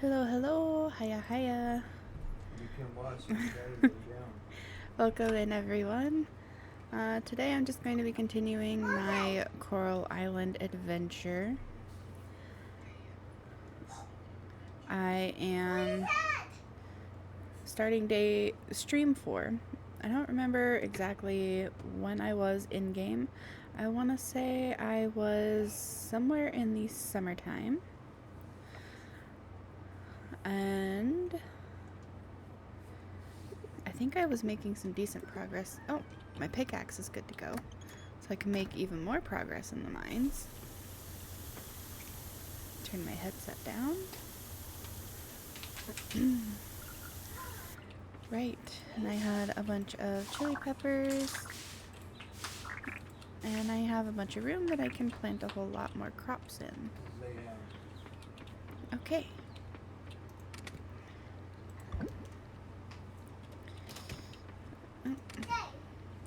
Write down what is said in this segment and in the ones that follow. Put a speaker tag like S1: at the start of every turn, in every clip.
S1: Hello, hello, hiya, hiya.
S2: You can watch the guys lay down.
S1: Welcome in, everyone. Today I'm just going to be continuing my Coral Island adventure. I am starting day stream 4. I don't remember exactly when I was in game. I want to say I was somewhere in the summertime. And I think I was making some decent progress. Oh, my pickaxe is good to go. So I can make even more progress in the mines. Turn my headset down. Right, and I had a bunch of chili peppers. And I have a bunch of room that I can plant a whole lot more crops in.
S2: Lay down.
S1: Okay.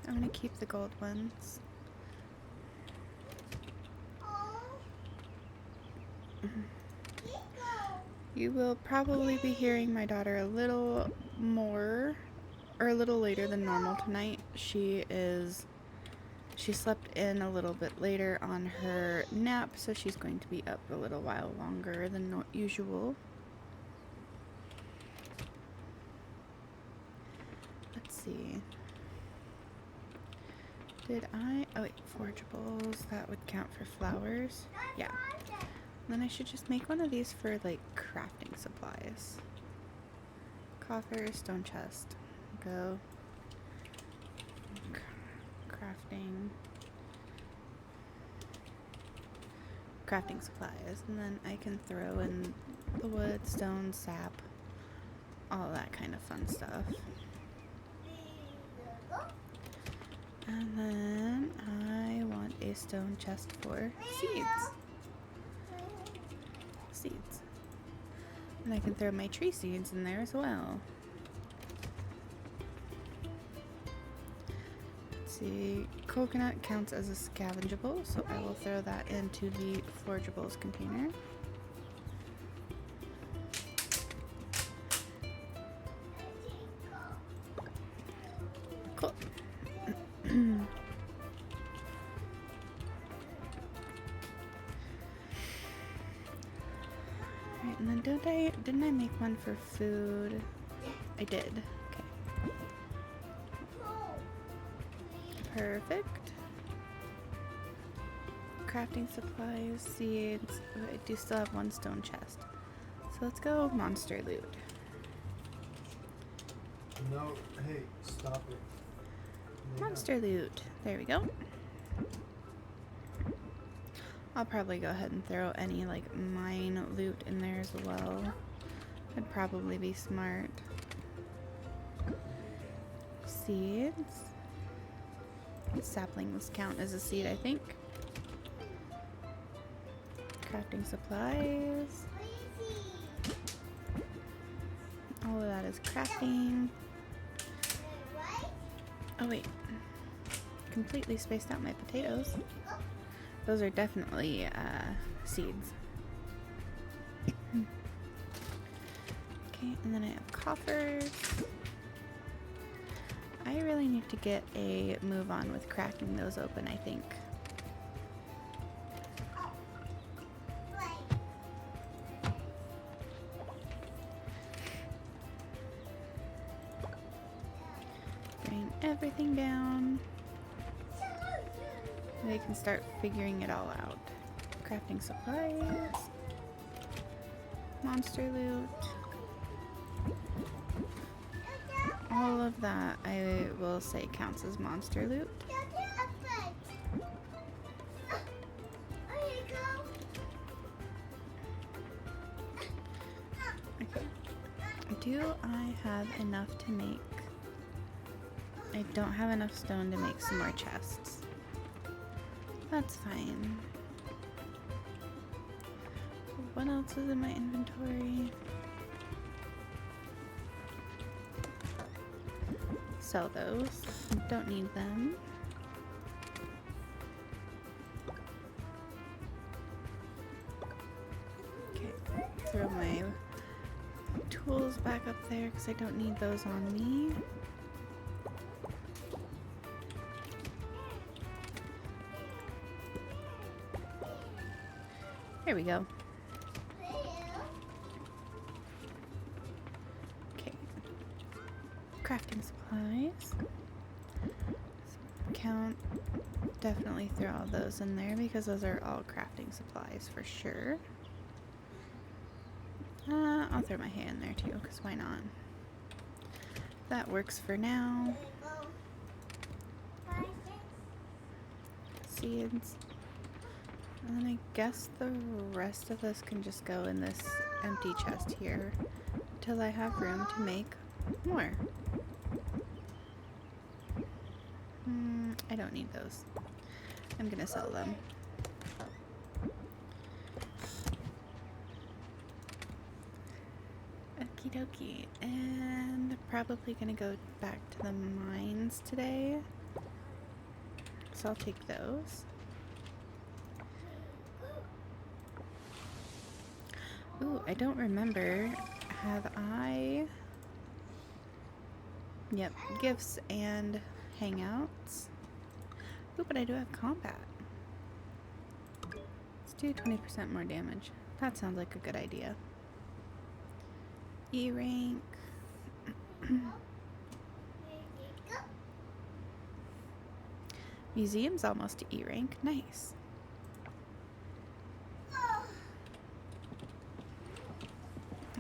S1: I'm gonna keep the gold ones. You will probably be hearing my daughter a little more, or a little later than normal tonight. She slept in a little bit later on her nap, so she's going to be up a little while longer than usual. Let's see. Oh wait, forageables, that would count for flowers. Yeah. Then I should just make one of these for like crafting supplies. Coffer, stone chest. Go. Crafting supplies. And then I can throw in the wood, stone, sap, all that kind of fun stuff. And then I want a stone chest for seeds. And I can throw my tree seeds in there as well. Let's see, coconut counts as a scavengeable, so I will throw that into the forageables container. Cool. Alright, and then didn't I make one for food? I did. Okay. Perfect. Crafting supplies, seeds. I do still have one stone chest. So let's go monster loot.
S2: No, hey, stop it.
S1: Monster loot. There we go. I'll probably go ahead and throw any like mine loot in there as well. That'd probably be smart. Seeds. Saplings count as a seed, I think. Crafting supplies. All of that is crafting. Oh wait. Completely spaced out my potatoes. Those are definitely seeds. Okay, and then I have coffers. I really need to get a move on with cracking those open, I think. Bring everything down. We can start figuring it all out. Crafting supplies. Monster loot. All of that I will say counts as monster loot. Okay. Do I have enough to make? I don't have enough stone to make some more chests. That's fine. What else is in my inventory? Sell those. Don't need them. Okay. Throw my tools back up there because I don't need those on me. There we go. Okay. Crafting supplies. Count. Definitely throw all those in there because those are all crafting supplies for sure. I'll throw my hay in there too, because why not? That works for now. Seeds. And then I guess the rest of this can just go in this empty chest here until I have room to make more. I don't need those. I'm gonna sell them. Okie dokie. And probably gonna go back to the mines today. So I'll take those. Ooh, I don't remember. Have I... Yep, gifts and hangouts. Ooh, but I do have combat. Let's do 20% more damage. That sounds like a good idea. E rank. Museum's almost to E rank. Nice.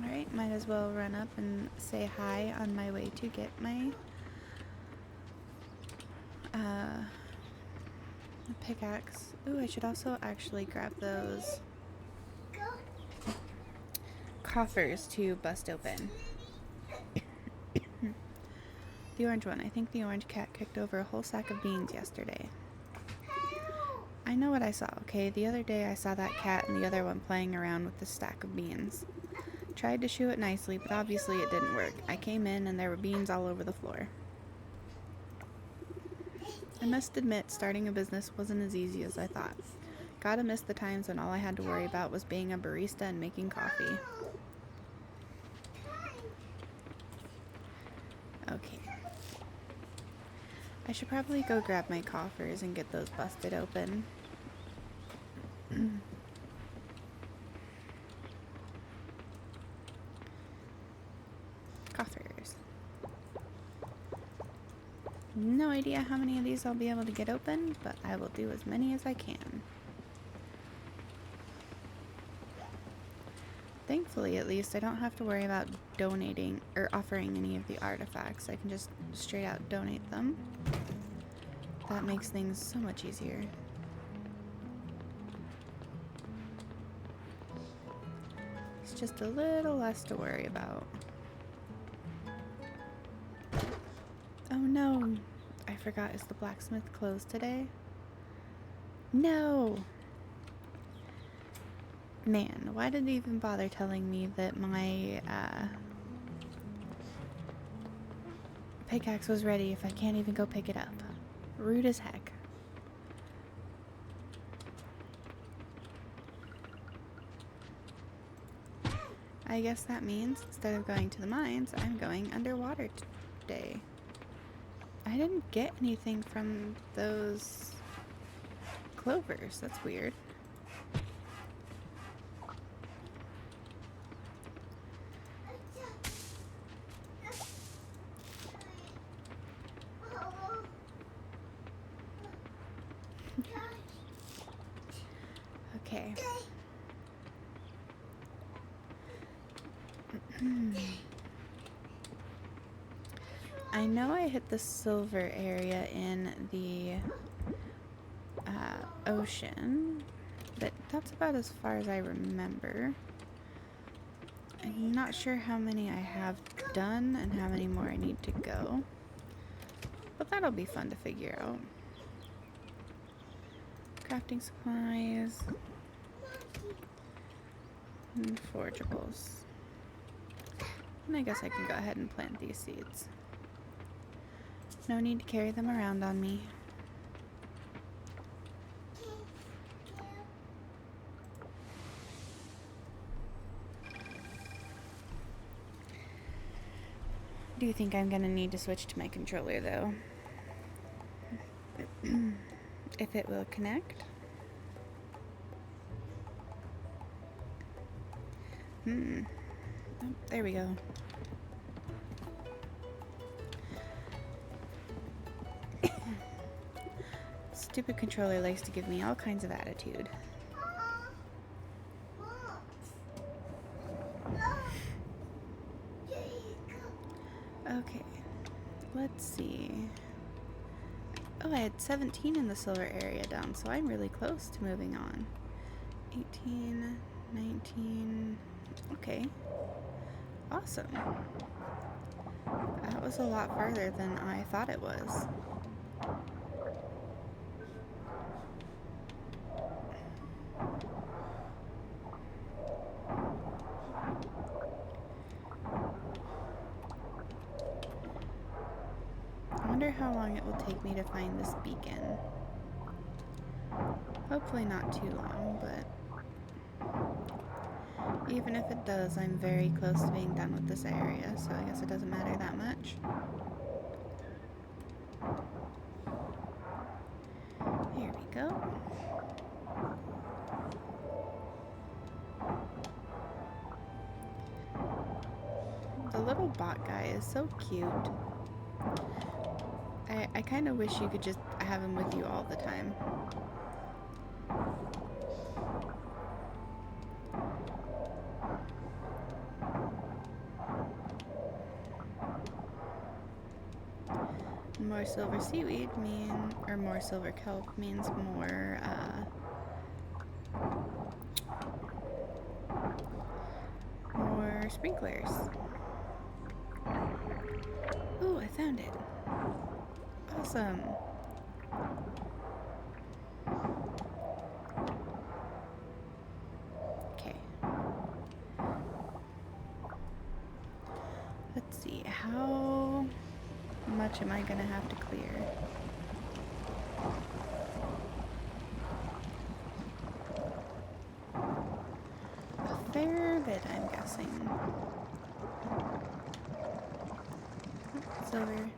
S1: Alright, might as well run up and say hi on my way to get my pickaxe. Ooh, I should also actually grab those coffers to bust open. The orange one. I think the orange cat kicked over a whole sack of beans yesterday. I know what I saw, okay? The other day I saw that cat and the other one playing around with the stack of beans. Tried to shoo it nicely, but obviously it didn't work. I came in and there were beans all over the floor. I must admit, starting a business wasn't as easy as I thought. Gotta miss the times when all I had to worry about was being a barista and making coffee. Okay. I should probably go grab my coffers and get those busted open. Coffers. No idea how many of these I'll be able to get open, but I will do as many as I can. Thankfully, at least, I don't have to worry about donating or offering any of the artifacts. I can just straight out donate them. That makes things so much easier. It's just a little less to worry about. Oh no! I forgot, is the blacksmith closed today? No! Man, why did they even bother telling me that my pickaxe was ready if I can't even go pick it up? Rude as heck. I guess that means instead of going to the mines, I'm going underwater today. I didn't get anything from those clovers. That's weird. Okay. I know I hit the silver area in the ocean, but that's about as far as I remember. I'm not sure how many I have done and how many more I need to go, but that'll be fun to figure out. Crafting supplies and forageables. And I guess I can go ahead and plant these seeds. No need to carry them around on me. I do think I'm gonna need to switch to my controller though. If it will connect. Oh, there we go. Stupid controller likes to give me all kinds of attitude. Okay, let's see. Oh, I had 17 in the silver area down, so I'm really close to moving on. 18, 19, okay. Awesome. That was a lot farther than I thought it was. I wonder how long it will take me to find this beacon. Hopefully not too long, but even if it does, I'm very close to being done with this area, so I guess it doesn't matter that much. Here we go. The little bot guy is so cute. I kind of wish you could just have him with you all the time. More silver seaweed or more silver kelp means more, more sprinklers. Ooh, I found it. Awesome. Okay. Let's see, how much am I gonna have to clear? A fair bit, I'm guessing. Silver.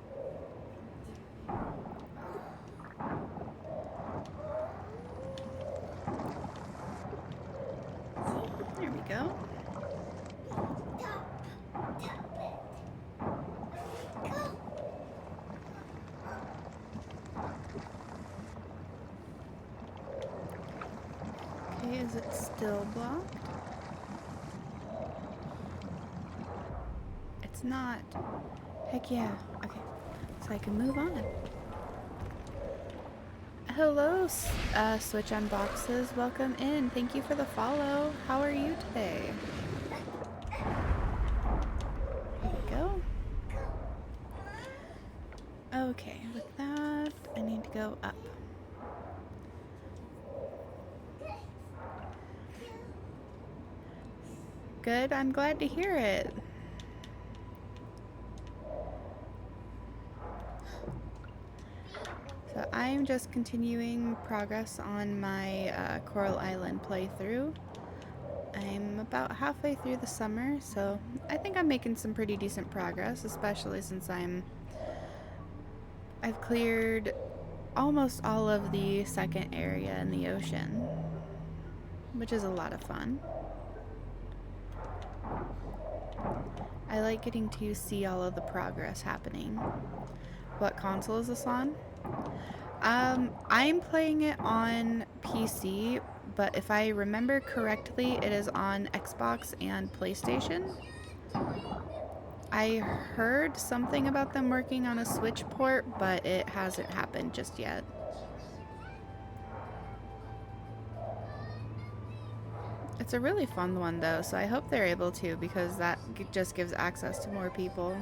S1: There we go. Okay, is it still blocked? It's not. Heck yeah. Okay, so I can move on. Hello, Switch Unboxes. Welcome in. Thank you for the follow. How are you today? Here we go. Okay, with that, I need to go up. Good, I'm glad to hear it. So I'm just continuing progress on my Coral Island playthrough. I'm about halfway through the summer, so I think I'm making some pretty decent progress, especially since I've cleared almost all of the second area in the ocean, which is a lot of fun. I like getting to see all of the progress happening. What console is this on? I'm playing it on PC, but if I remember correctly, it is on Xbox and PlayStation. I heard something about them working on a Switch port, but it hasn't happened just yet. It's a really fun one though, so I hope they're able to, because that just gives access to more people.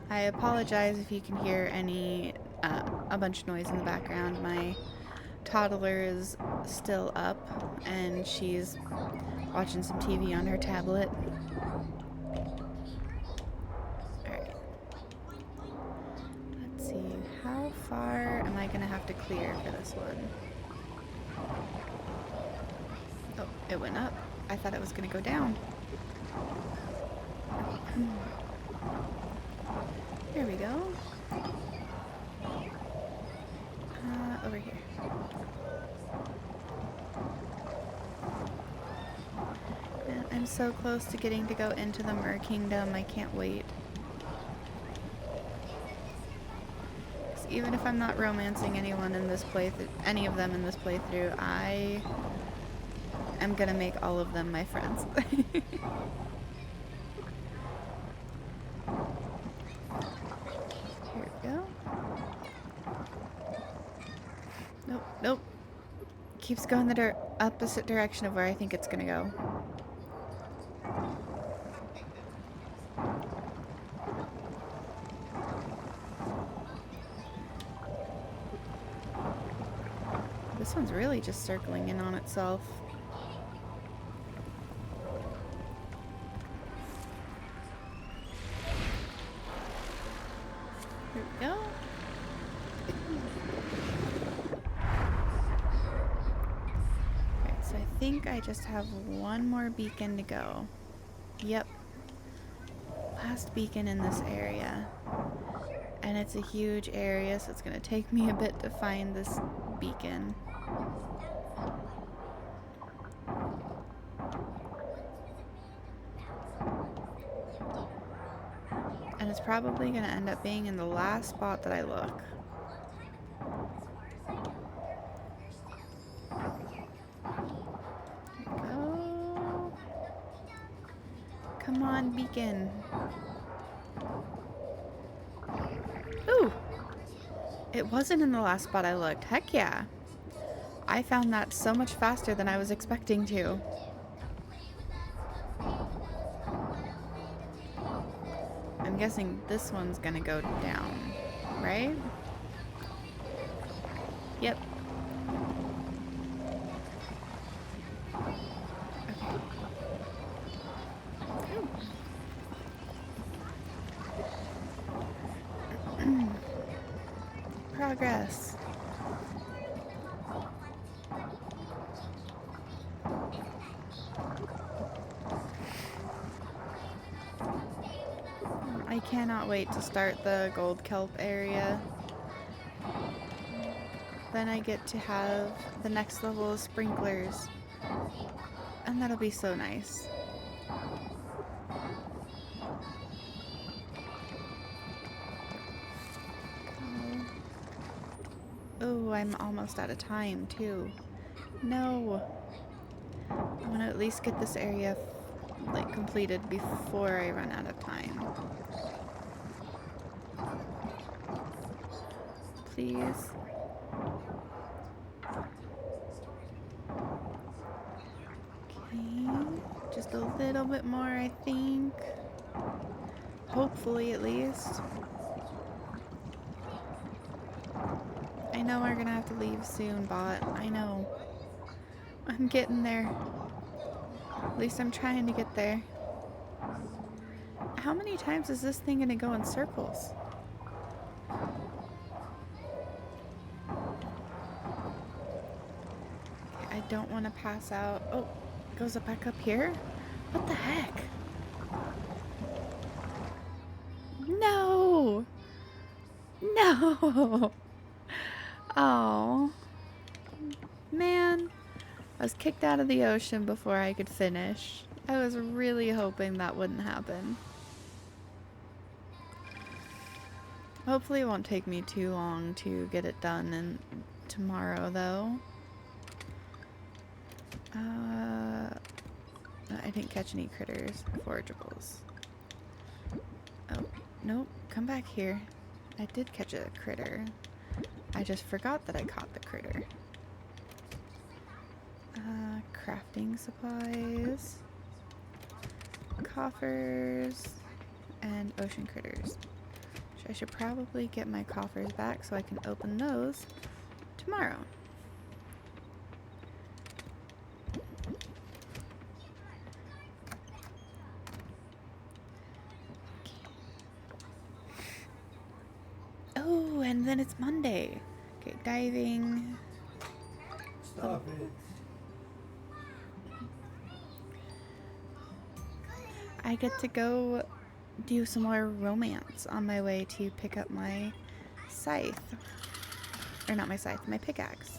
S1: I apologize if you can hear a bunch of noise in the background. My toddler is still up and she's watching some TV on her tablet. Alright. Let's see, how far am I gonna have to clear for this one? Oh, it went up. I thought it was gonna go down. There we go. Over here. And I'm so close to getting to go into the Mer Kingdom. I can't wait. 'Cause even if I'm not romancing anyone in this playthrough, any of them in this playthrough, I am gonna make all of them my friends. Here we go. Nope, nope. Keeps going the opposite direction of where I think it's gonna go. This one's really just circling in on itself. Here we go. Okay, so I think I just have one more beacon to go. Yep. Last beacon in this area. And it's a huge area, so it's gonna take me a bit to find this beacon. And it's probably gonna end up being in the last spot that I look. There we go. Come on, beacon. Ooh! It wasn't in the last spot I looked. Heck yeah. I found that so much faster than I was expecting to. I'm guessing this one's gonna go down, right? Yep. Okay. Progress. I cannot wait to start the gold kelp area. Then I get to have the next level of sprinklers. And that'll be so nice. Oh, I'm almost out of time too. No. I want to at least get this area like completed before I run out of time. Please. Okay. Just a little bit more, I think. Hopefully, at least. I know we're gonna have to leave soon, bot. I know. I'm getting there. At least I'm trying to get there. How many times is this thing gonna go in circles? I don't want to pass out. Oh, it goes up back up here? What the heck? No! No! Oh. Man. I was kicked out of the ocean before I could finish. I was really hoping that wouldn't happen. Hopefully it won't take me too long to get it done tomorrow, though. I didn't catch any critters. Forageables. Oh, nope. Come back here. I did catch a critter. I just forgot that I caught the critter. Crafting supplies. Coffers. And ocean critters. I should probably get my coffers back so I can open those tomorrow. Oh, and then it's Monday. Okay, diving.
S2: Stop it.
S1: I get to go do some more romance on my way to pick up my scythe. Or not my scythe, my pickaxe.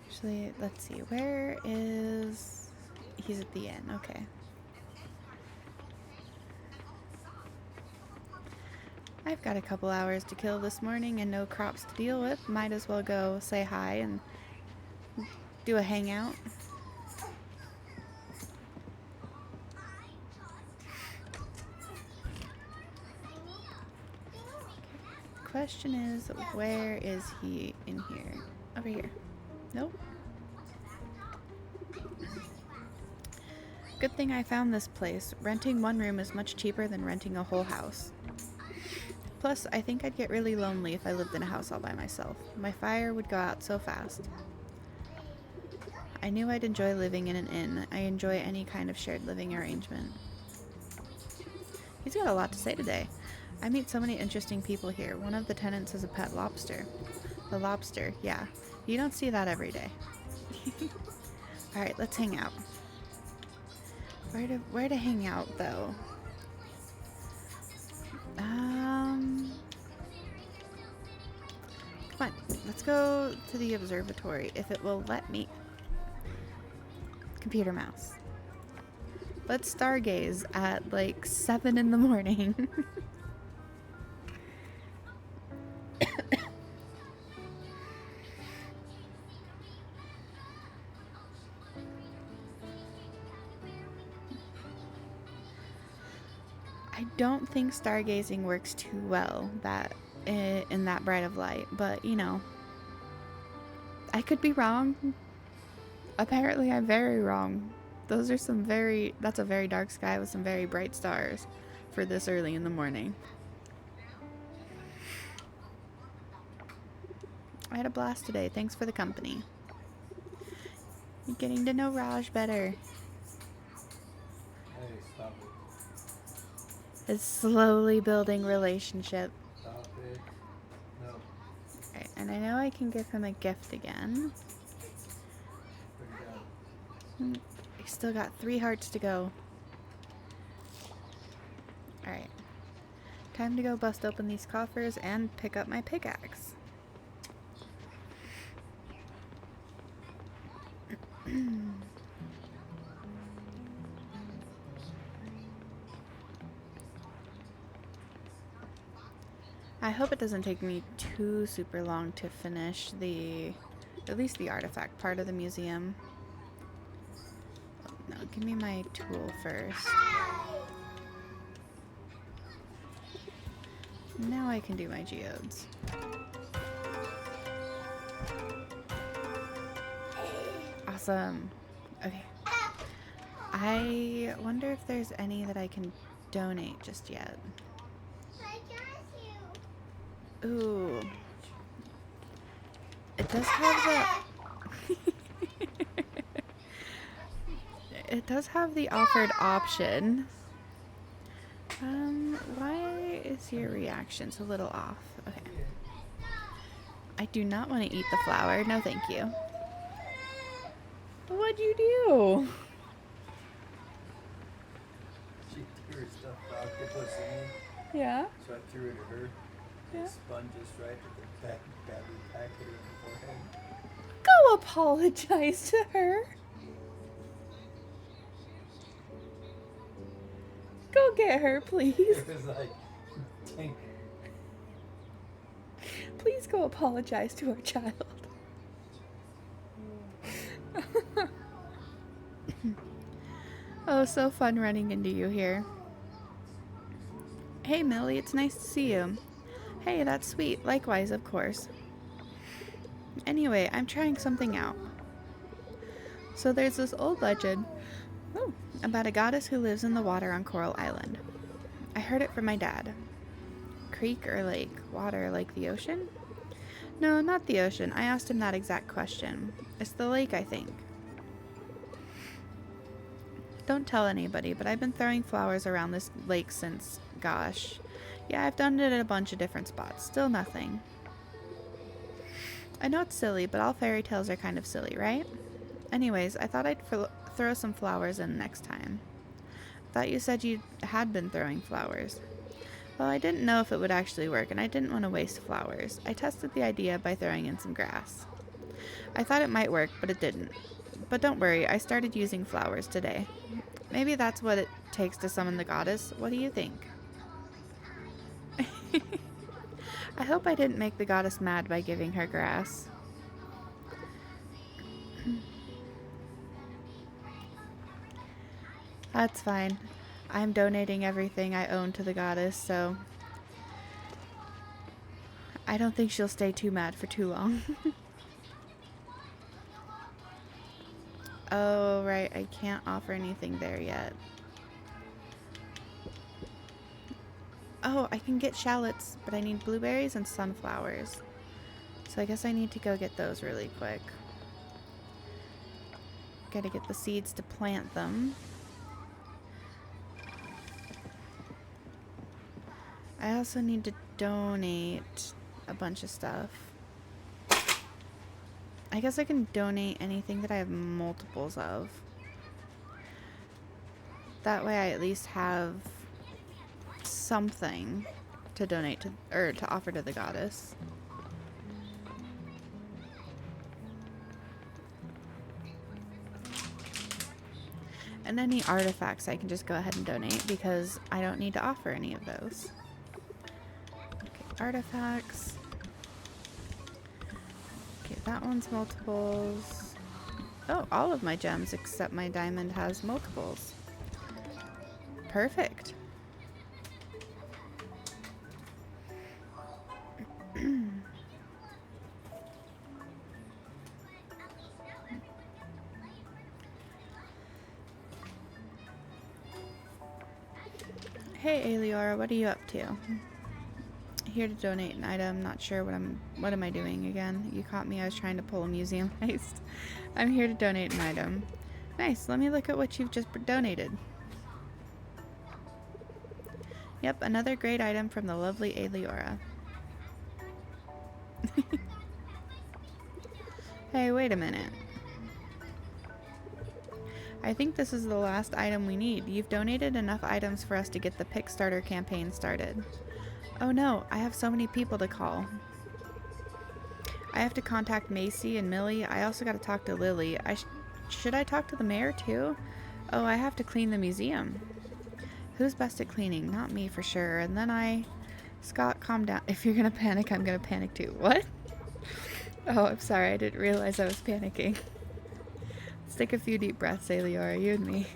S1: Actually, let's see. Where is... He's at the inn. Okay. I've got a couple hours to kill this morning and no crops to deal with. Might as well go say hi and do a hangout. Question is, where is he in here? Over here. Nope. Good thing I found this place. Renting one room is much cheaper than renting a whole house. Plus, I think I'd get really lonely if I lived in a house all by myself. My fire would go out so fast. I knew I'd enjoy living in an inn. I enjoy any kind of shared living arrangement. He's got a lot to say today. I meet so many interesting people here. One of the tenants is a pet lobster. The lobster, yeah. You don't see that every day. Alright, let's hang out. Where to hang out, though? Come on, let's go to the observatory, if it will let me. Computer mouse. Let's stargaze at like 7 in the morning. I don't think stargazing works too well in that bright of light, but you know, I could be wrong. Apparently I'm very wrong. That's a very dark sky with some very bright stars for this early in the morning. I had a blast today. Thanks for the company. You're getting to know Raj better.
S2: Hey, stop it.
S1: It's slowly building relationship.
S2: Stop it. No.
S1: Alright, and I know I can give him a gift again.
S2: Put it down.
S1: I still got 3 hearts to go. Alright. Time to go bust open these coffers and pick up my pickaxe. I hope it doesn't take me too super long to finish at least the artifact part of the museum. No, give me my tool first. Now I can do my geodes. Awesome. Okay. I wonder if there's any that I can donate just yet. Ooh. It does have the... It does have the offered option. Why is your reactions a little off? Okay. I do not want to eat the flower. No, thank you. What'd you do?
S2: She threw her stuffed octopus in,
S1: Yeah?
S2: so I threw it at her.
S1: Yeah.
S2: It spun just right at the back, badly packed it in the forehead.
S1: Go apologize to her. Go get her, please.
S2: It was like, dang.
S1: Please go apologize to our child. Oh, so fun running into you here. Hey, Millie, it's nice to see you. Hey, that's sweet. Likewise, of course. Anyway, I'm trying something out. So there's this old legend about a goddess who lives in the water on Coral Island. I heard it from my dad. Creek or lake? Water like the ocean? No, not the ocean. I asked him that exact question. It's the lake, I think. Don't tell anybody, but I've been throwing flowers around this lake since, gosh. Yeah, I've done it at a bunch of different spots. Still nothing. I know it's silly, but all fairy tales are kind of silly, right? Anyways, I thought I'd throw some flowers in next time. Thought you said you had been throwing flowers. Well, I didn't know if it would actually work, and I didn't want to waste flowers. I tested the idea by throwing in some grass. I thought it might work, but it didn't. But don't worry, I started using flowers today. Maybe that's what it takes to summon the goddess. What do you think? I hope I didn't make the goddess mad by giving her grass. That's fine. I'm donating everything I own to the goddess, so I don't think she'll stay too mad for too long. Oh, right. I can't offer anything there yet. Oh, I can get shallots, but I need blueberries and sunflowers. So I guess I need to go get those really quick. Gotta get the seeds to plant them. I also need to donate a bunch of stuff. I guess I can donate anything that I have multiples of. That way I at least have something to donate to, or to offer to the goddess. And any artifacts I can just go ahead and donate because I don't need to offer any of those. Okay, artifacts. Okay, that one's multiples. Oh, all of my gems except my diamond has multiples. Perfect. Hey Aliora, what are you up to? Here to donate an item. Not sure what am I doing again? You caught me. I was trying to pull a museum heist. I'm here to donate an item. Nice. Let me look at what you've just donated. Yep, another great item from the lovely Aliora. Hey, wait a minute. I think this is the last item we need. You've donated enough items for us to get the Pickstarter campaign started. Oh no, I have so many people to call. I have to contact Macy and Millie. I also got to talk to Lily. Should I talk to the mayor too? Oh, I have to clean the museum. Who's best at cleaning? Not me for sure. And then Scott, calm down. If you're gonna panic, I'm gonna panic too. What? Oh, I'm sorry. I didn't realize I was panicking. Let's take a few deep breaths, Aliora, you and me.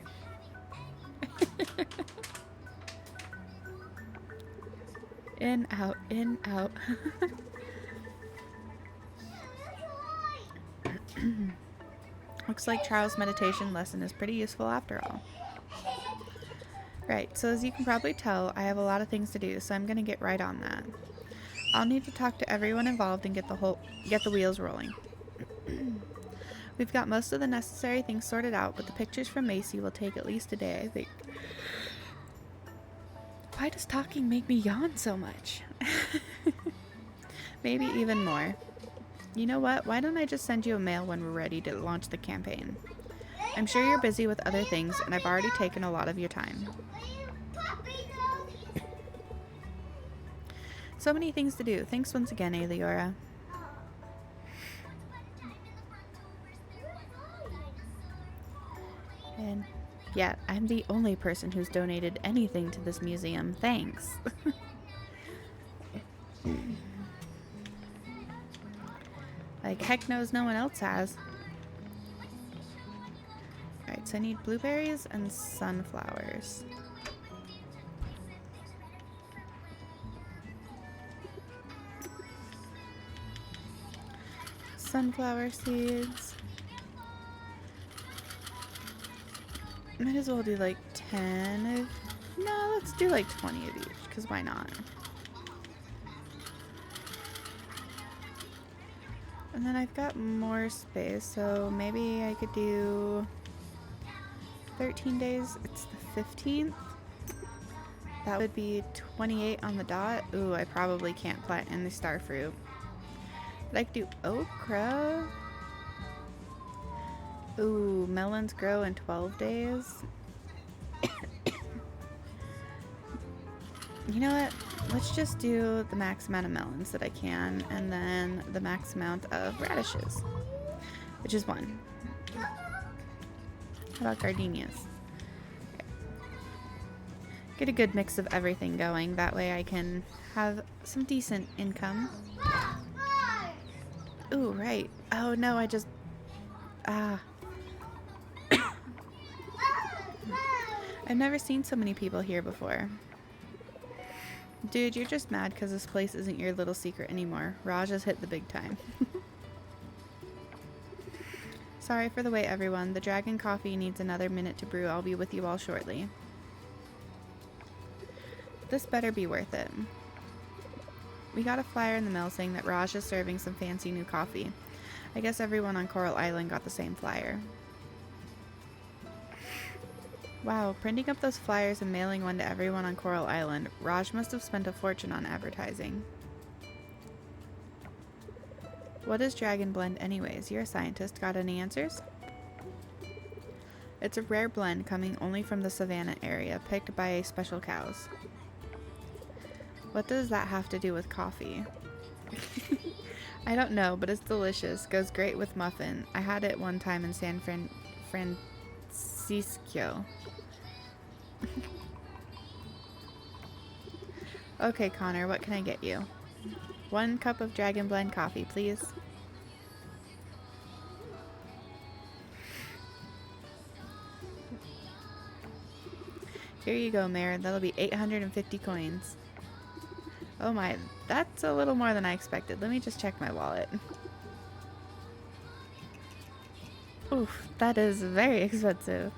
S1: In, out, in, out. Looks like Charles' meditation lesson is pretty useful after all. Right, so as you can probably tell, I have a lot of things to do, so I'm gonna get right on that. I'll need to talk to everyone involved and get the wheels rolling. We've got most of the necessary things sorted out, but the pictures from Macy will take at least a day, I think. Why does talking make me yawn so much? Maybe even more. You know what? Why don't I just send you a mail when we're ready to launch the campaign? I'm sure you're busy with other things, and I've already taken a lot of your time. So many things to do. Thanks once again, Aliora. And yeah, I'm the only person who's donated anything to this museum. Thanks. Like, heck knows no one else has. Alright, so I need blueberries and sunflowers. Sunflower seeds. Might as well do like 10 of... No, let's do like 20 of each, because why not? And then I've got more space, so maybe I could do 13 days. It's the 15th. That would be 28 on the dot. Ooh, I probably can't plant in the starfruit. But I could do okra. Ooh, melons grow in 12 days. You know what? Let's just do the max amount of melons that I can, and then the max amount of radishes, which is 1. How about gardenias? Okay. Get a good mix of everything going. That way I can have some decent income. Ooh, right. Oh no, I just... Ah. I've never seen so many people here before. Dude, you're just mad because this place isn't your little secret anymore. Raj has hit the big time. Sorry for the wait, everyone. The dragon coffee needs another minute to brew. I'll be with you all shortly. This better be worth it. We got a flyer in the mail saying that Raj is serving some fancy new coffee. I guess everyone on Coral Island got the same flyer. Wow, printing up those flyers and mailing one to everyone on Coral Island. Raj must have spent a fortune on advertising. What is Dragon Blend anyways? You're a scientist. Got any answers? It's a rare blend coming only from the savannah area, picked by special cows. What does that have to do with coffee? I don't know, but it's delicious. Goes great with muffin. I had it one time in San Francisco. Okay, Connor, what can I get you? 1 cup of Dragon Blend coffee, please. Here you go, Mayor. That'll be 850 coins. Oh my, that's a little more than I expected. Let me just check my wallet. Oof, that is very expensive.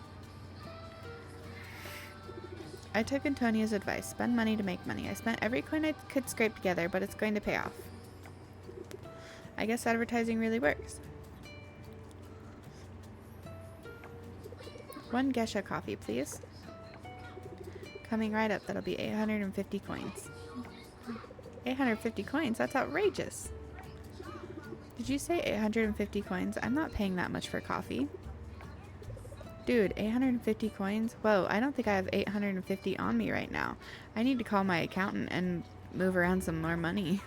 S1: I took Antonia's advice. Spend money to make money. I spent every coin I could scrape together, but it's going to pay off. I guess advertising really works. 1 geisha coffee, please. Coming right up. That'll be 850 coins. 850 coins? That's outrageous. Did you say 850 coins? I'm not paying that much for coffee. Dude, 850 coins? Whoa, I don't think I have 850 on me right now. I need to call my accountant and move around some more money.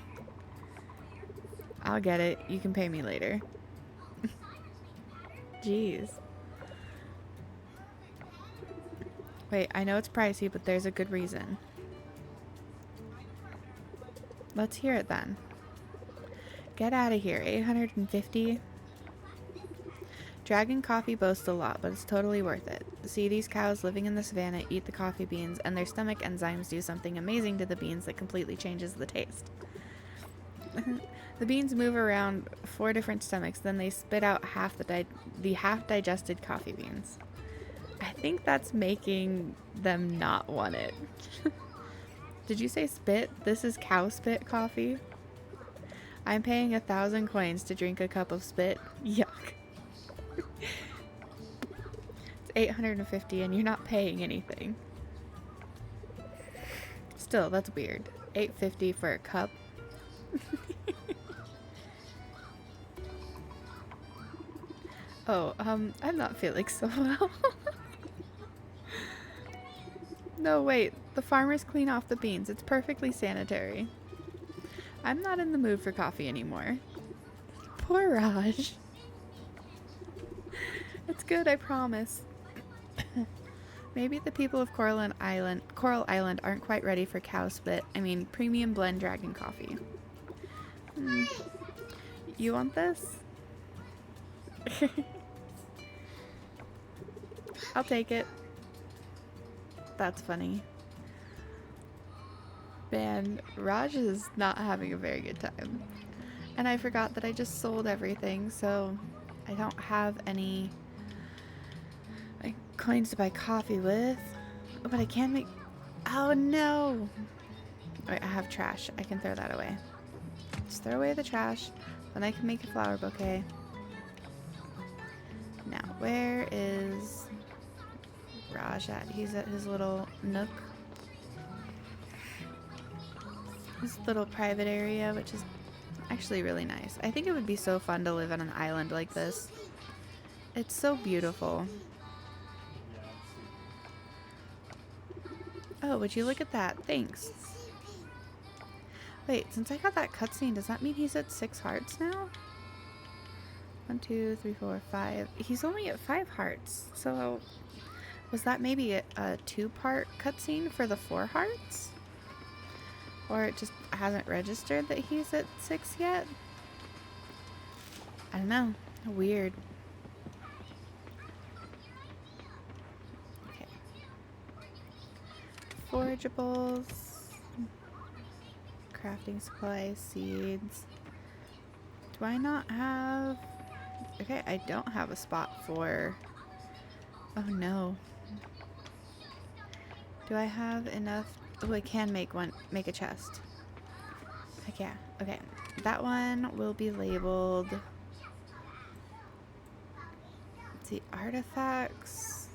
S1: I'll get it. You can pay me later. Jeez. Wait, I know it's pricey, but there's a good reason. Let's hear it then. Get out of here. 850? Dragon coffee boasts a lot, but it's totally worth it. See, these cows living in the savannah eat the coffee beans, and their stomach enzymes do something amazing to the beans that completely changes the taste. The beans move around 4 different stomachs, then they spit out the half-digested coffee beans. I think that's making them not want it. Did you say spit? This is cow spit coffee? I'm paying 1,000 coins to drink a cup of spit. Yuck. It's 850 and you're not paying anything. Still, that's weird. 850 for a cup. Oh, I'm not feeling so well. No, wait. The farmers clean off the beans. It's perfectly sanitary. I'm not in the mood for coffee anymore. Poor Raj. It's good, I promise. Maybe the people of Coral Island aren't quite ready for cow spit. I mean, premium blend dragon coffee. You want this? I'll take it. That's funny. Man, Raj is not having a very good time. And I forgot that I just sold everything, so I don't have any like coins to buy coffee with. But I can make... Oh no! Wait, I have trash. I can throw that away. Just throw away the trash. Then I can make a flower bouquet. Now, where is Raj at? He's at his little nook. His little private area, which is Actually really nice. I think it would be so fun to live on an island like this. It's so beautiful. Oh, would you look at that? Thanks. Wait, since I got that cutscene, does that mean he's at 6 hearts now? 1, 2, 3, 4, 5. He's only at 5 hearts. So, was that maybe a 2-part cutscene for the 4 hearts? Or it just hasn't registered that he's at 6 yet? I don't know. Weird. Okay. Forageables. Crafting supplies, seeds. Do I not have... Okay, I don't have a spot for... Oh no. Do I have enough... Oh, I can make a chest. Heck yeah. Okay. That one will be labeled... Let's see, artifacts.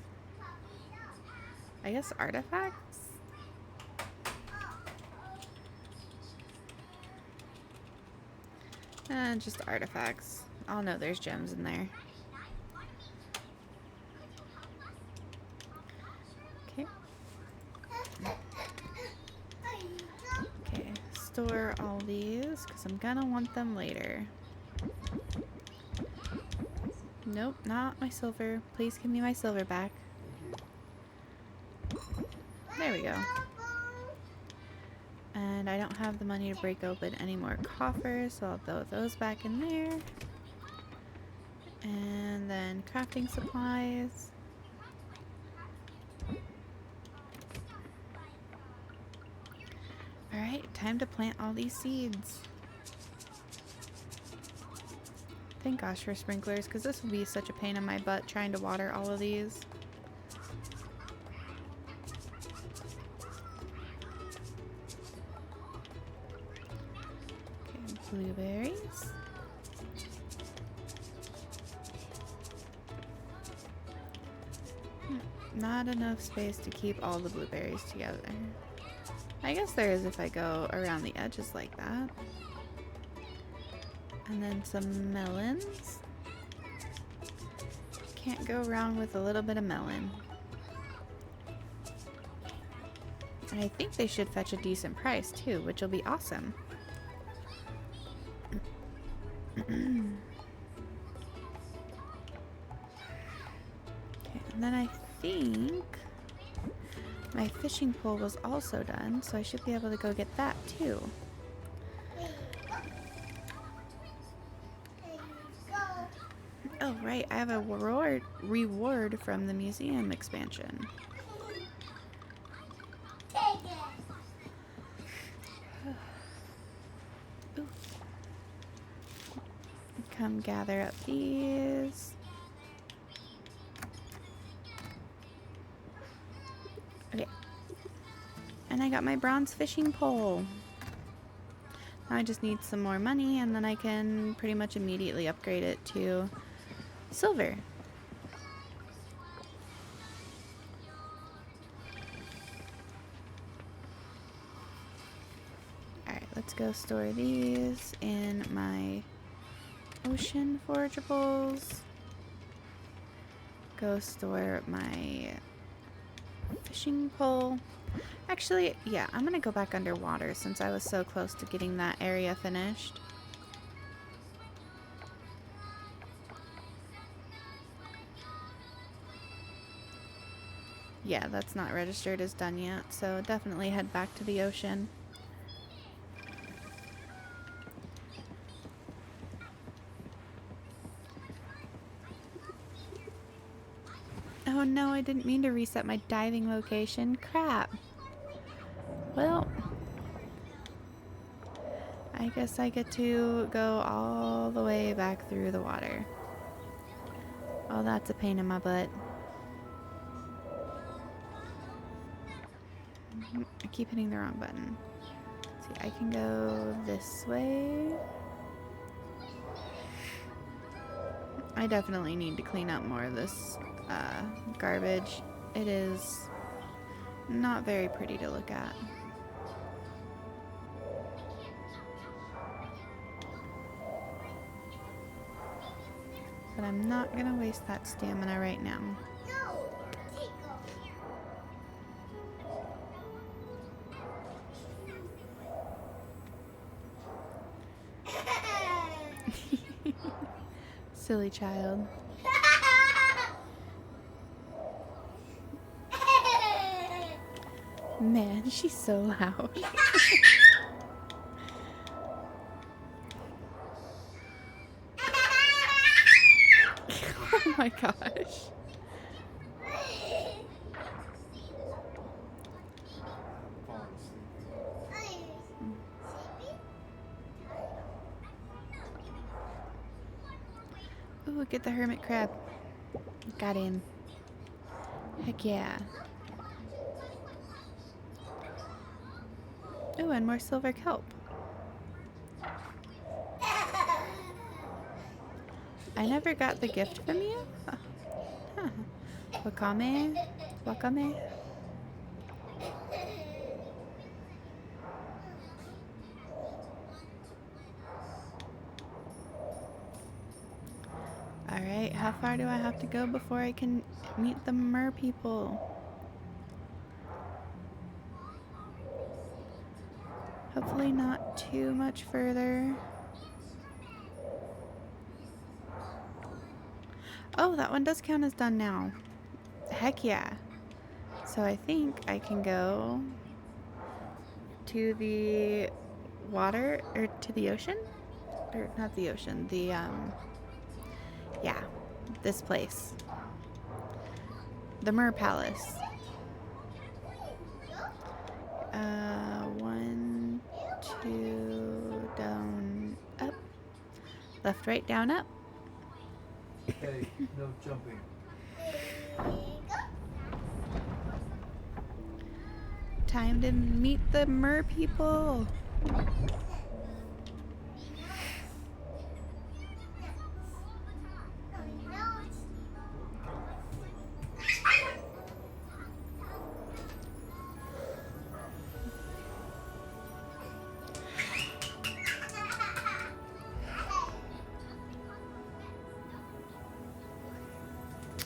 S1: I guess artifacts? Just artifacts. I'll know there's gems in there. Okay. Okay, store all these because I'm gonna want them later. Nope, not my silver. Please give me my silver back. There we go. And I don't have the money to break open any more coffers, so I'll throw those back in there. And then crafting supplies. Alright, time to plant all these seeds. Thank gosh for sprinklers, because this will be such a pain in my butt trying to water all of these. Okay, blueberries. Not enough space to keep all the blueberries together. I guess there is if I go around the edges like that. And then some melons. Can't go wrong with a little bit of melon. And I think they should fetch a decent price too, which will be awesome. Okay, and then I think my fishing pole was also done, so I should be able to go get that too. Oh right, I have a reward from the museum expansion. Ooh. Come gather up these. Okay. And I got my bronze fishing pole. Now I just need some more money and then I can pretty much immediately upgrade it to silver. Alright, let's go store these in my ocean forageables. Go store my fishing pole. Actually, yeah, I'm gonna go back underwater since I was so close to getting that area finished. Yeah, that's not registered as done yet, so definitely head back to the ocean. Oh no, I didn't mean to reset my diving location. Crap. Well, I guess I get to go all the way back through the water. Oh, that's a pain in my butt. I keep hitting the wrong button. Let's see, I can go this way. I definitely need to clean up more of this garbage. It is not very pretty to look at. But I'm not gonna waste that stamina right now. Silly child. Man, she's so loud. Oh my gosh. Ooh, get the hermit crab. Got him. Heck yeah. Ooh, and more silver kelp. I never got the gift from you? Huh. Wakame? Wakame? Alright, how far do I have to go before I can meet the mer people? Hopefully not too much further. Oh, that one does count as done now. Heck yeah. So I think I can go to the water, or to the ocean? Or not the ocean, yeah, this place. The Mer Palace. 1, 2, down, up. Left, right, down, up.
S2: Hey, no jumping.
S1: Time to meet the mer people.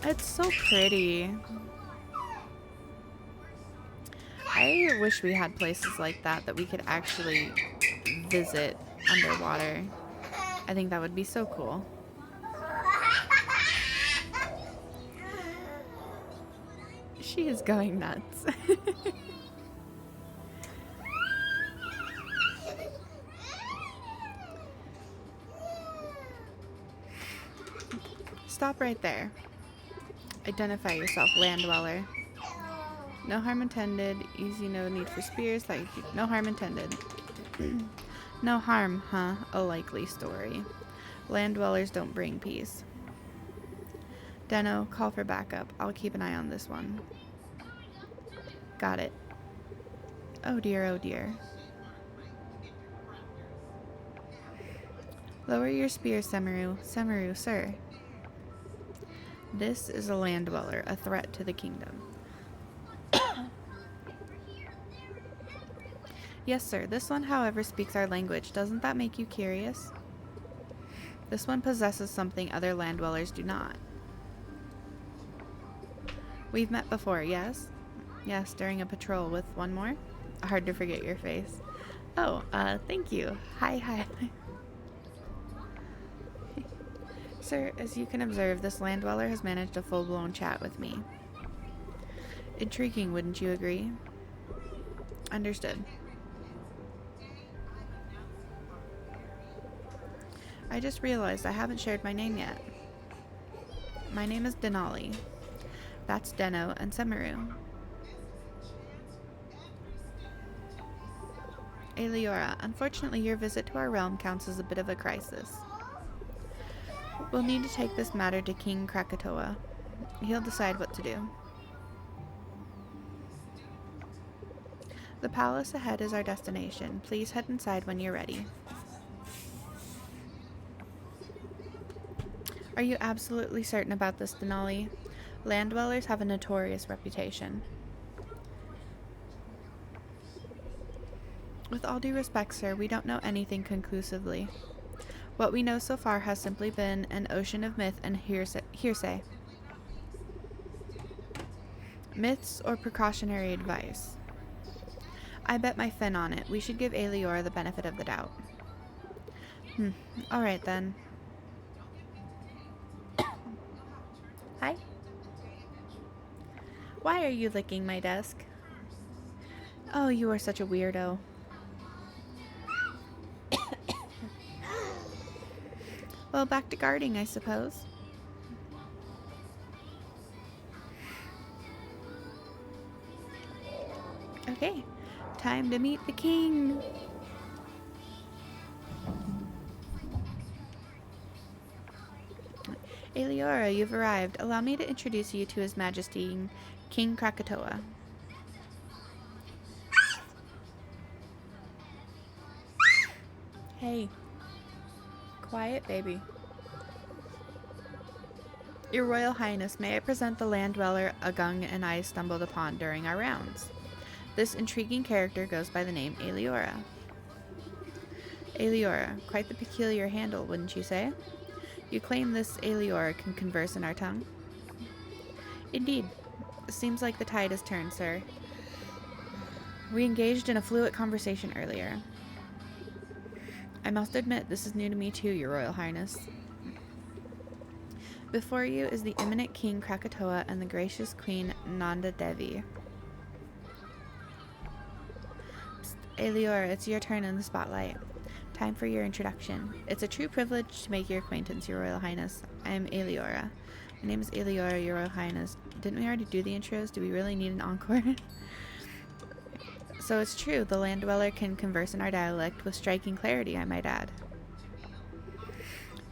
S1: It's so pretty. I wish we had places like that we could actually visit underwater. I think that would be so cool. She is going nuts. Stop right there. Identify yourself, land dweller. No harm intended. Easy, no need for spears. No harm intended. No harm, huh? A likely story. Land dwellers don't bring peace. Deno, call for backup. I'll keep an eye on this one. Got it. Oh dear, oh dear. Lower your spear, Semeru. Semeru, sir. This is a land dweller, a threat to the kingdom. Yes, sir. This one, however, speaks our language. Doesn't that make you curious? This one possesses something other land dwellers do not. We've met before, yes? Yes, during a patrol with one more. Hard to forget your face. Oh, thank you. Hi. Sir, as you can observe, this land dweller has managed a full-blown chat with me. Intriguing, wouldn't you agree? Understood. I just realized I haven't shared my name yet. My name is Denali. That's Deno and Semeru. Eliora, unfortunately your visit to our realm counts as a bit of a crisis. We'll need to take this matter to King Krakatoa. He'll decide what to do. The palace ahead is our destination. Please head inside when you're ready. Are you absolutely certain about this, Denali? Land dwellers have a notorious reputation. With all due respect, sir, we don't know anything conclusively. What we know so far has simply been an ocean of myth and hearsay. Myths or precautionary advice? I bet my fin on it. We should give Aeliora the benefit of the doubt. Alright then. Hi. Why are you licking my desk? Oh, you are such a weirdo. Well, back to guarding, I suppose. Okay, time to meet the king. Aeliora, you've arrived. Allow me to introduce you to His Majesty, King Krakatoa. Hey. Quiet, baby. Your Royal Highness, may I present the land dweller Agung and I stumbled upon during our rounds. This intriguing character goes by the name Aeliora. Aeliora, quite the peculiar handle, wouldn't you say? You claim this Aeliora can converse in our tongue? Indeed. Seems like the tide has turned, sir. We engaged in a fluid conversation earlier. I must admit, this is new to me too, Your Royal Highness. Before you is the eminent King Krakatoa and the gracious Queen Nanda Devi. Psst, Aeliora, it's your turn in the spotlight. Time for your introduction. It's a true privilege to make your acquaintance, Your Royal Highness. I am Aeliora. My name is Aeliora, Your Royal Highness. Didn't we already do the intros? Do we really need an encore? So it's true, the land dweller can converse in our dialect with striking clarity, I might add.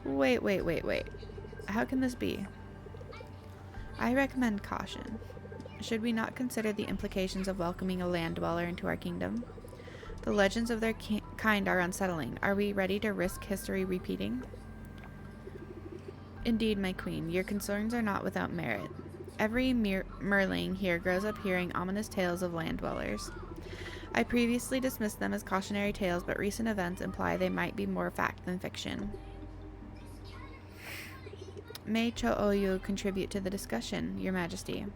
S1: Wait. How can this be? I recommend caution. Should we not consider the implications of welcoming a land dweller into our kingdom? The legends of their kind are unsettling. Are we ready to risk history repeating? Indeed, my queen, your concerns are not without merit. Every merling here grows up hearing ominous tales of land dwellers. I previously dismissed them as cautionary tales, but recent events imply they might be more fact than fiction. May Cho-Oyu contribute to the discussion, Your Majesty?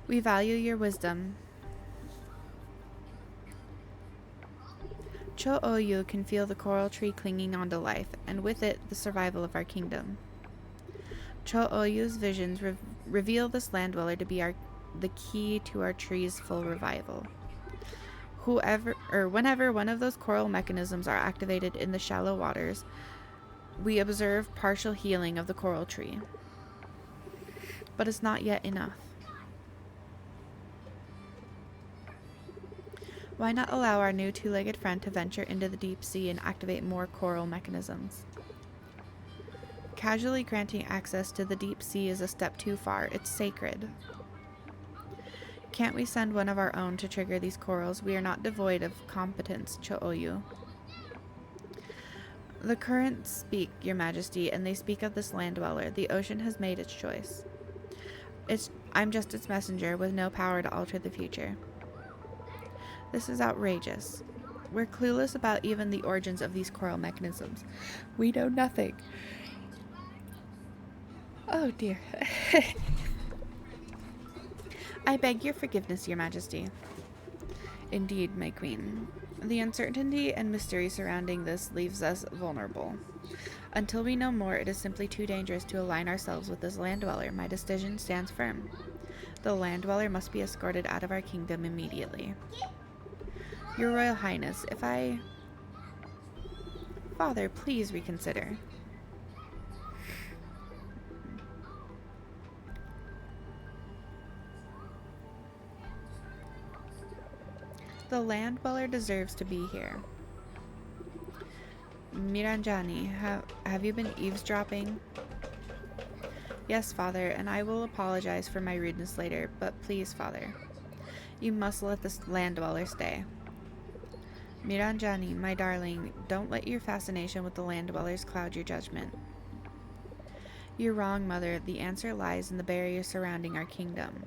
S1: We value your wisdom. Cho-Oyu can feel the coral tree clinging onto life, and with it, the survival of our kingdom. Cho-Oyu's visions reveal this land dweller to be the key to our tree's full revival. Whenever one of those coral mechanisms are activated in the shallow waters, we observe partial healing of the coral tree. But it's not yet enough. Why not allow our new two-legged friend to venture into the deep sea and activate more coral mechanisms? Casually granting access to the deep sea is a step too far. It's sacred. Can't we send one of our own to trigger these corals? We are not devoid of competence, Cho-Oyu. The currents speak, Your Majesty, and they speak of this land dweller. The ocean has made its choice. I'm just its messenger, with no power to alter the future. This is outrageous. We're clueless about even the origins of these coral mechanisms. We know nothing. Oh dear. I beg your forgiveness, Your Majesty. Indeed, my queen. The uncertainty and mystery surrounding this leaves us vulnerable. Until we know more, it is simply too dangerous to align ourselves with this land dweller. My decision stands firm. The land dweller must be escorted out of our kingdom immediately. Your Royal Highness, if I... Father, please reconsider. The land dweller deserves to be here. Miranjani, have you been eavesdropping? Yes, Father, and I will apologize for my rudeness later, but please, Father, you must let this land dweller stay. Miranjani, my darling, don't let your fascination with the land dwellers cloud your judgment. You're wrong, Mother. The answer lies in the barrier surrounding our kingdom.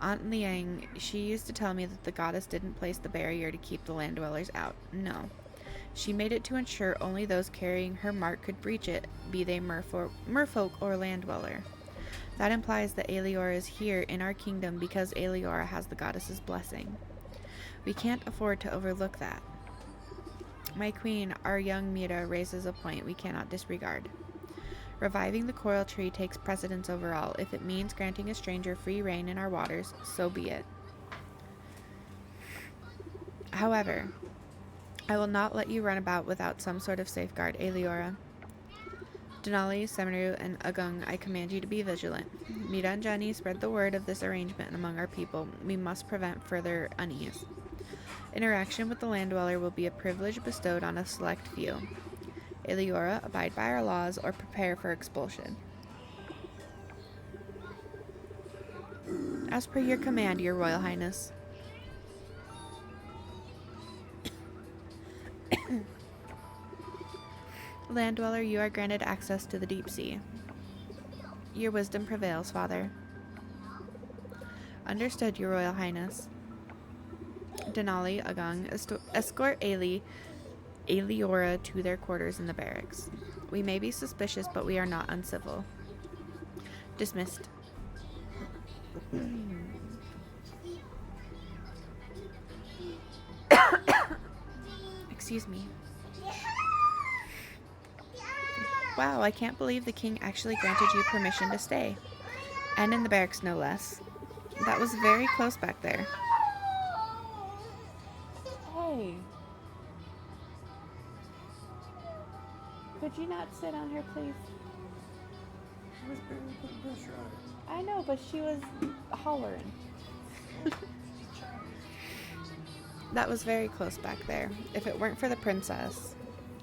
S1: Aunt Liang, she used to tell me that the goddess didn't place the barrier to keep the land dwellers out. No. She made it to ensure only those carrying her mark could breach it, be they merfolk or land dweller. That implies that Aeliora is here in our kingdom because Aeliora has the goddess's blessing. We can't afford to overlook that. My queen, our young Mira, raises a point we cannot disregard. Reviving the coral tree takes precedence over all. If it means granting a stranger free reign in our waters, so be it. However, I will not let you run about without some sort of safeguard, Aeliora. Denali, Semeru, and Agung, I command you to be vigilant. Mira and Jenny spread the word of this arrangement among our people. We must prevent further unease. Interaction with the land dweller will be a privilege bestowed on a select few. Aeliora, abide by our laws or prepare for expulsion. As per your command, your royal highness. Land dweller, you are granted access to the deep sea. Your wisdom prevails, father. Understood, your royal highness. Denali, Agung, escort Aeliora to their quarters in the barracks. We may be suspicious, but we are not uncivil. Dismissed. Excuse me. Wow, I can't believe the king actually granted you permission to stay. And in the barracks, no less. That was very close back there. Hey. Could you not sit on her, please?
S2: She was barely putting pressure on her.
S1: I know, but she was hollering. That was very close back there. If it weren't for the princess.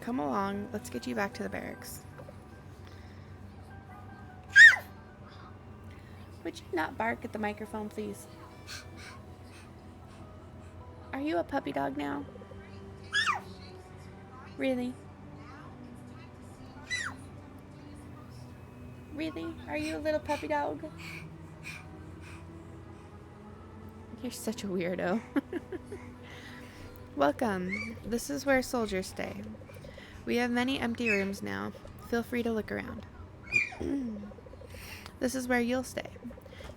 S1: Come along, let's get you back to the barracks. Would you not bark at the microphone, please? Are you a puppy dog now? Really? Really? Are you a little puppy dog? You're such a weirdo. Welcome. This is where soldiers stay. We have many empty rooms now. Feel free to look around. This is where you'll stay.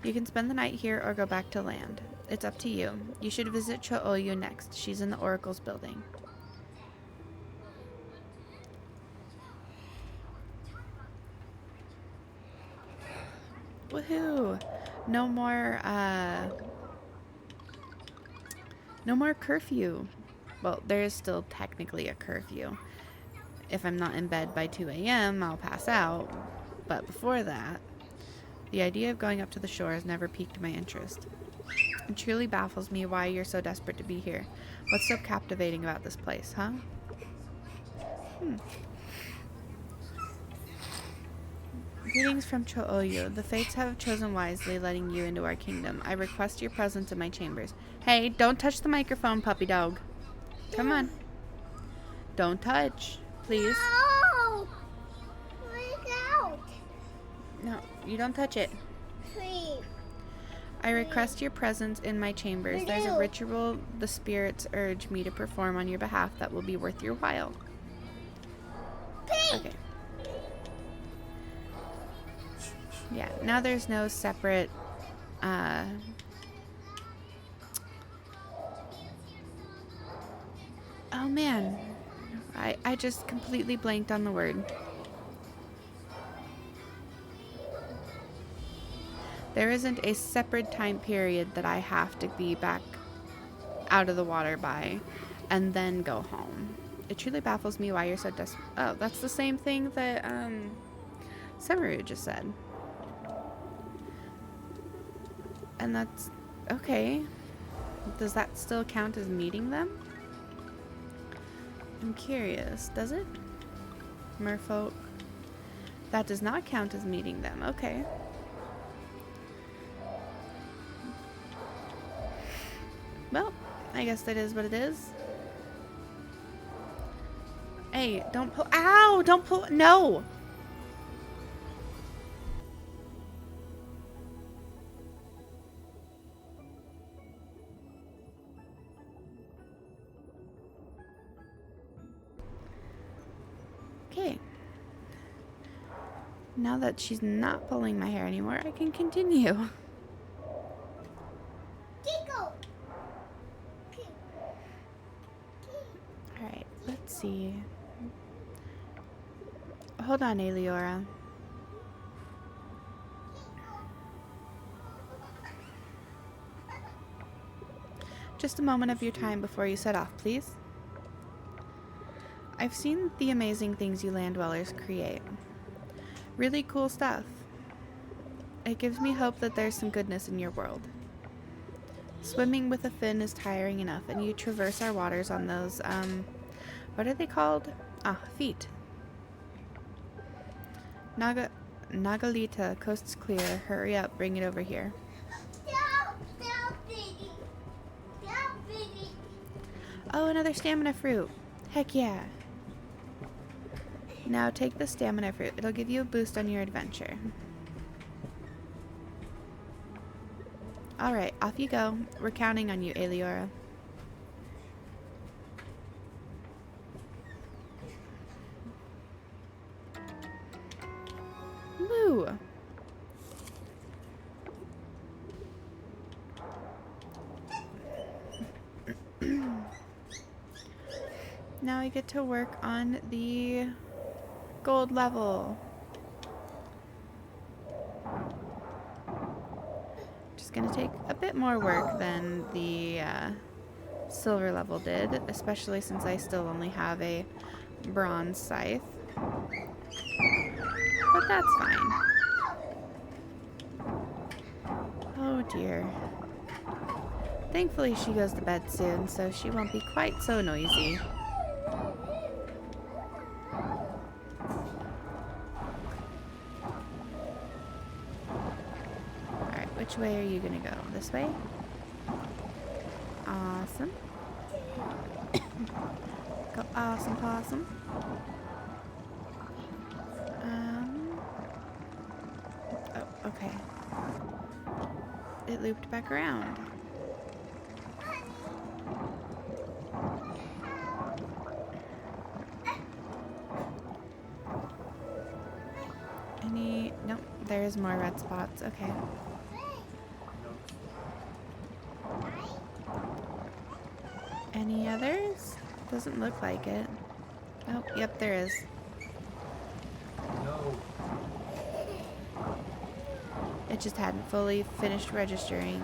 S1: You can spend the night here or go back to land. It's up to you. You should visit Cho-Oyu next. She's in the Oracle's building. Woohoo! No more curfew. Well, there is still technically a curfew. If I'm not in bed by 2 a.m., I'll pass out. But before that, the idea of going up to the shore has never piqued my interest. It truly baffles me why you're so desperate to be here. What's so captivating about this place, huh? Greetings from Cho-Oyu. The fates have chosen wisely, letting you into our kingdom. I request your presence in my chambers. Hey, don't touch the microphone, puppy dog. Come on. Don't touch, please.
S3: No! Look out!
S1: No, you don't touch it.
S3: Please.
S1: I request your presence in my chambers. There's a ritual the spirits urge me to perform on your behalf that will be worth your while. Okay. Yeah, now there's no separate, oh man. I just completely blanked on the word. There isn't a separate time period that I have to be back out of the water by and then go home. It truly baffles me why you're so desperate. Oh, that's the same thing that Semeru just said. And that's okay. Does that still count as meeting them? I'm curious. Does it? Merfolk. That does not count as meeting them. Okay. Well, I guess that is what it is. Hey, don't pull. Ow! Don't pull. No! Now that she's not pulling my hair anymore, I can continue.
S3: Tickle.
S1: Alright, let's see. Hold on, Eliora. Just a moment of your time before you set off, please. I've seen the amazing things you land dwellers create. Really cool stuff. It gives me hope that there's some goodness in your world. Swimming with a fin is tiring enough, and you traverse our waters on those, what are they called? Ah, feet. Nagalita, coast's clear. Hurry up, bring it over here.
S3: Stop, Biggie. Stop, Biggie.
S1: Oh, another stamina fruit. Heck yeah. Now take the stamina fruit. It'll give you a boost on your adventure. Alright, off you go. We're counting on you, Eliora. Moo! Now we get to work on the gold level. Just gonna take a bit more work than the silver level did, especially since I still only have a bronze scythe. But that's fine. Oh dear. Thankfully she goes to bed soon, so she won't be quite so noisy. Alright, which way are you gonna go? This way? Awesome. Go awesome possum. Oh, okay. It looped back around. Nope, there's more red spots. Okay. Any others? Doesn't look like it. Oh, yep, there is.
S2: No.
S1: It just hadn't fully finished registering.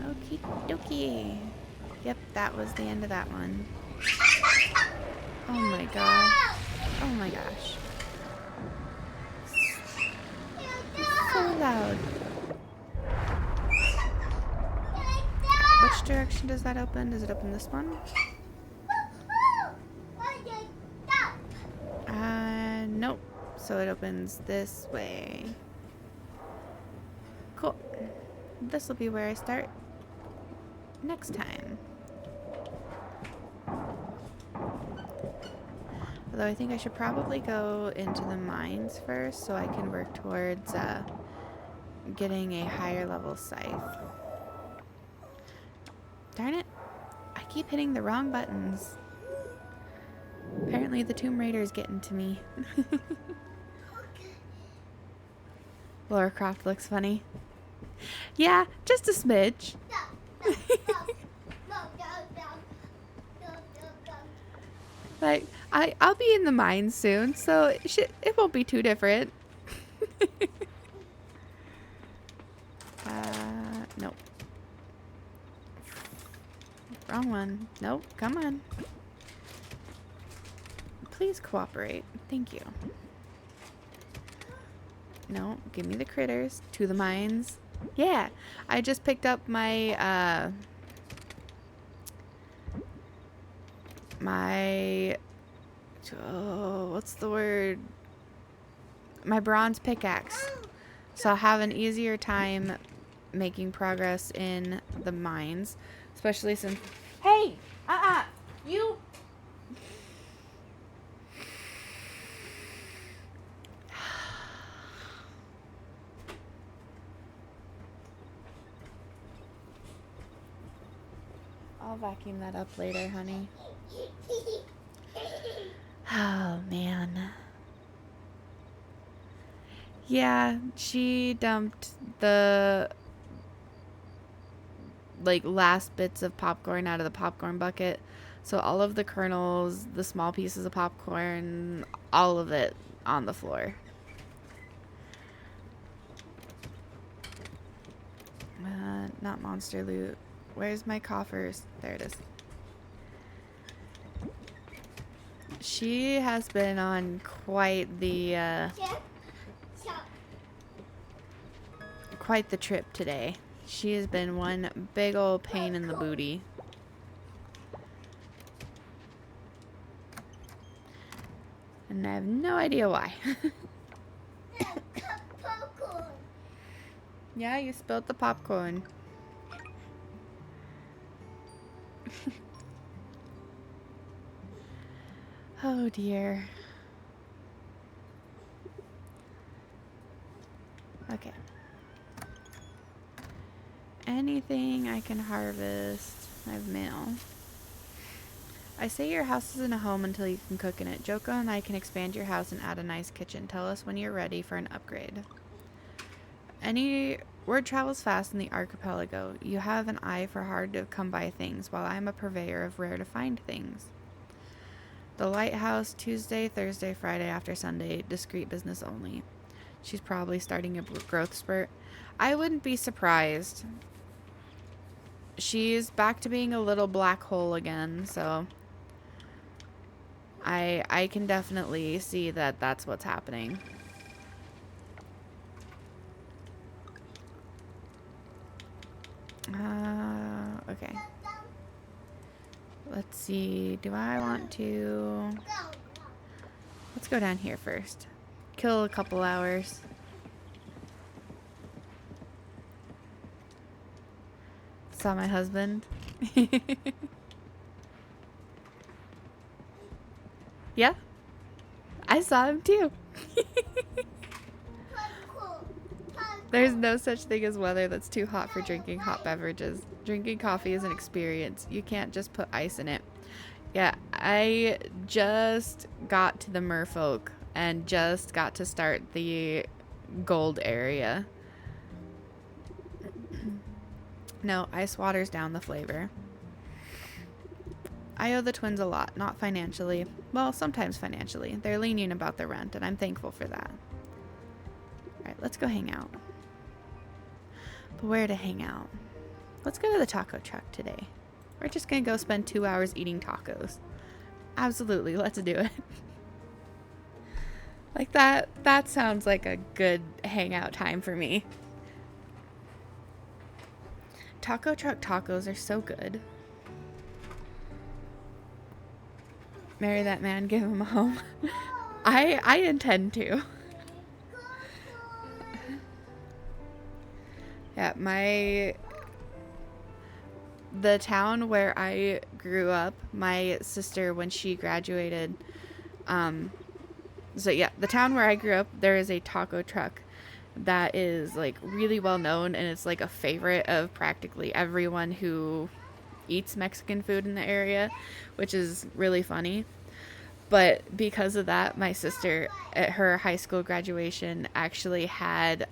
S1: Okie dokie. Yep, that was the end of that one. Oh my god. Oh my gosh. So loud. Which direction does that open? Does it open this one? Nope. So it opens this way. Cool. This will be where I start next time. Although I think I should probably go into the mines first so I can work towards getting a higher level scythe. Darn it. I keep hitting the wrong buttons. Apparently the Tomb Raider is getting to me. Lara Croft looks funny. Yeah, just a smidge. Like, I'll be in the mines soon, so it won't be too different. Nope. Wrong one. Nope, come on. Please cooperate. Thank you. No, give me the critters. To the mines. Yeah, I just picked up my, what's the word? My bronze pickaxe. So I'll have an easier time making progress in the mines. Especially since... Hey! You... I'll vacuum that up later, honey. Oh, man. Yeah, she dumped the like last bits of popcorn out of the popcorn bucket. So all of the kernels, the small pieces of popcorn, all of it on the floor. Not monster loot. Where's my coffers? There it is. She has been on quite the trip today. She has been one big old pain in the booty. And I have no idea why.
S3: Popcorn.
S1: Yeah, you spilled the popcorn. Oh dear. Okay. Anything I can harvest. I have mail. I say your house isn't a home until you can cook in it. Joko and I can expand your house and add a nice kitchen. Tell us when you're ready for an upgrade. Word travels fast in the archipelago. You have an eye for hard to come by things, while I'm a purveyor of rare to find things. The lighthouse, Tuesday, Thursday, Friday after Sunday, discreet business only. She's probably starting a growth spurt. I wouldn't be surprised. She's back to being a little black hole again, so I can definitely see that that's what's happening. Okay. Let's see. Do I want to... Let's go down here first. Kill a couple hours. Saw my husband. Yeah? I saw him too. There's no such thing as weather that's too hot for drinking hot beverages. Drinking coffee is an experience. You can't just put ice in it. Yeah, I just got to the merfolk and just got to start the gold area. No, ice waters down the flavor. I owe the twins a lot, not financially. Well, sometimes financially. They're lenient about the rent, and I'm thankful for that. Alright, let's go hang out. But where to hang out? Let's go to the taco truck today. We're just gonna go spend 2 hours eating tacos. Absolutely, let's do it. Like that sounds like a good hangout time for me. Taco truck tacos are so good. Marry that man, give him a home. I intend to. Yeah, the town where I grew up, my sister, when she graduated, so yeah, the town where I grew up, there is a taco truck that is like really well known, and it's like a favorite of practically everyone who eats Mexican food in the area, which is really funny. But because of that, my sister at her high school graduation actually had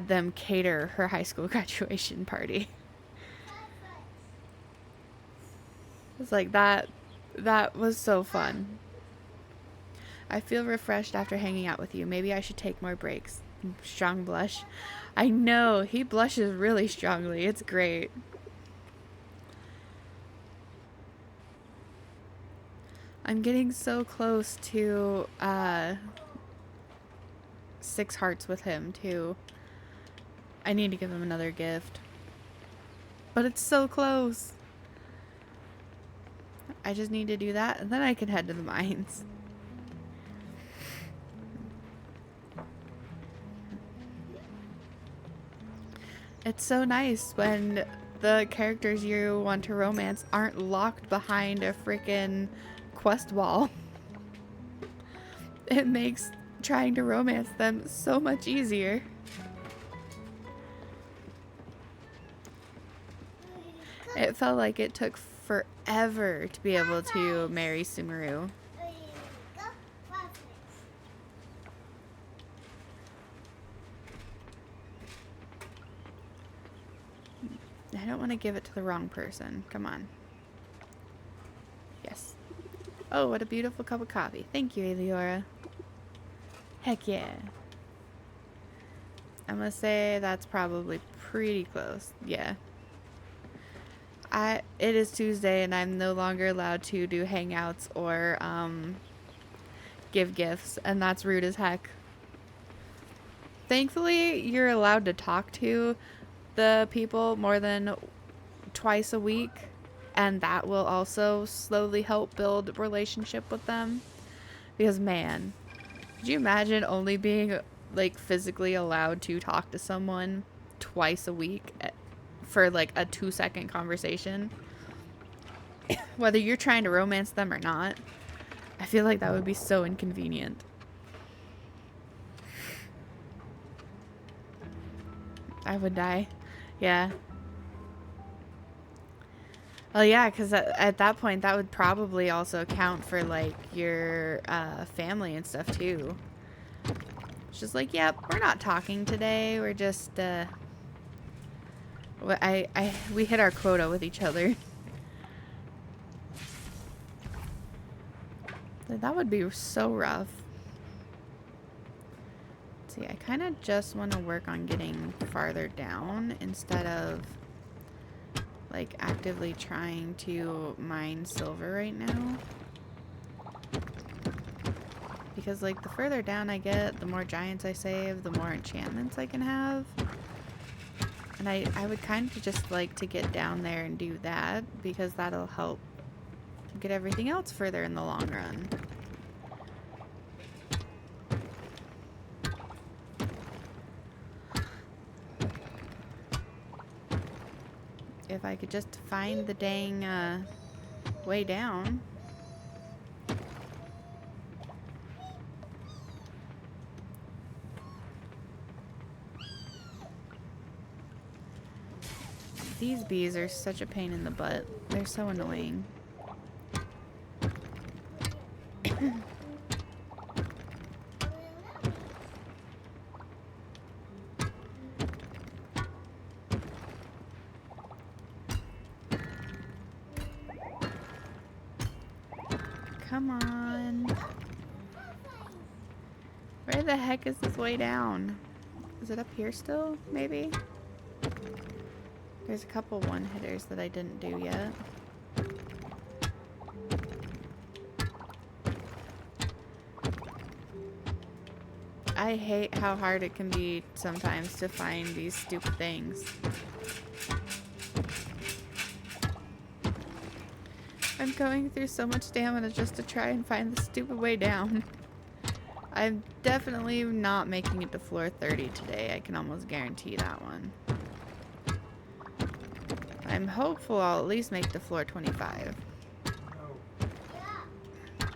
S1: them cater her high school graduation party. It's like that was so fun. I feel refreshed after hanging out with you. Maybe I should take more breaks. Strong blush. I know, he blushes really strongly. It's great. I'm getting so close to 6 hearts with him too. I need to give him another gift. But it's so close. I just need to do that, and then I can head to the mines. It's so nice when the characters you want to romance aren't locked behind a freaking quest wall. It makes trying to romance them so much easier. it felt like it took forever to be able to marry Sumeru.
S3: There you go. Perfect.
S1: I don't want to give it to the wrong person. Come on. Yes. Oh, what a beautiful cup of coffee. Thank you, Eliora. Heck yeah. I'm gonna say that's probably pretty close. Yeah. It is Tuesday and I'm no longer allowed to do hangouts or give gifts, and that's rude as heck. Thankfully, you're allowed to talk to the people more than twice a week, and that will also slowly help build relationship with them. Because man, could you imagine only being like physically allowed to talk to someone twice a week for like a 2-second conversation? Whether you're trying to romance them or not, I feel like that would be so inconvenient. I would die. Yeah. Well, yeah, because at that point, that would probably also count for, like, your family and stuff, too. It's just like, yep, we're not talking today. We're just, we hit our quota with each other. That would be so rough. See, I kind of just want to work on getting farther down instead of like actively trying to mine silver right now, because like the further down I get, the more giants I save, the more enchantments I can have, and I would kind of just like to get down there and do that, because that'll help get everything else further in the long run. If I could just find the dang way down. These bees are such a pain in the butt. They're so annoying. Come on. Where the heck is this way down? Is it up here still, maybe? There's a couple one-hitters that I didn't do yet. I hate how hard it can be sometimes to find these stupid things. I'm going through so much stamina just to try and find the stupid way down. I'm definitely not making it to floor 30 today. I can almost guarantee that one. I'm hopeful I'll at least make to floor 25.
S2: No. No,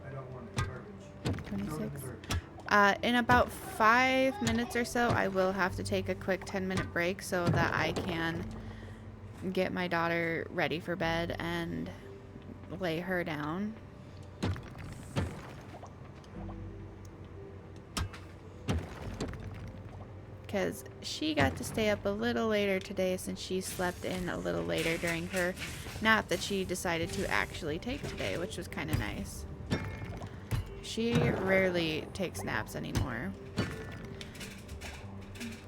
S2: I don't want it. Garbage.
S1: 26.
S2: No, garbage.
S1: In about 5 minutes or so, I will have to take a quick 10-minute break so that I can get my daughter ready for bed and lay her down. Because she got to stay up a little later today since she slept in a little later during her nap that she decided to actually take today, which was kind of nice. She rarely takes naps anymore,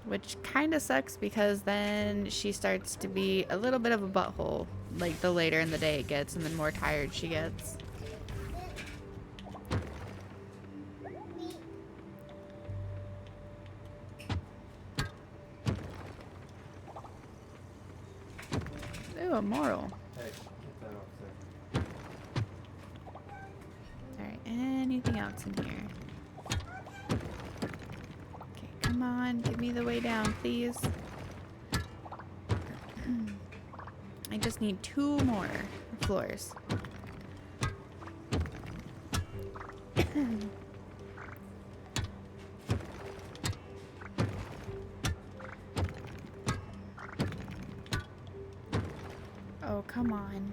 S1: which kind of sucks because then she starts to be a little bit of a butthole, like the later in the day it gets and the more tired she gets. Ooh, a moral.
S2: Hey, get that off there.
S1: Alright, anything else in here? Okay, come on, give me the way down, please. I just need 2 more floors. come on.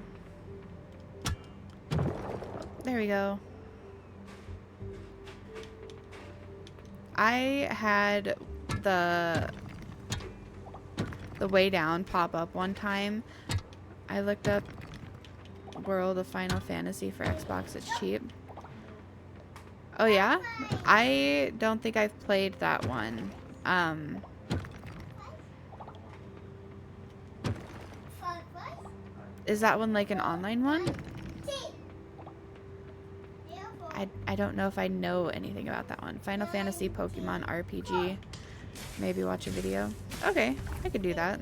S1: There we go. I had the Way Down pop up one time. I looked up World of Final Fantasy for Xbox. It's cheap. Oh yeah? I don't think I've played that one. Is that one like an online one? I don't know if I know anything about that one. Final Fantasy Pokemon RPG. Maybe watch a video. Okay, I could do that.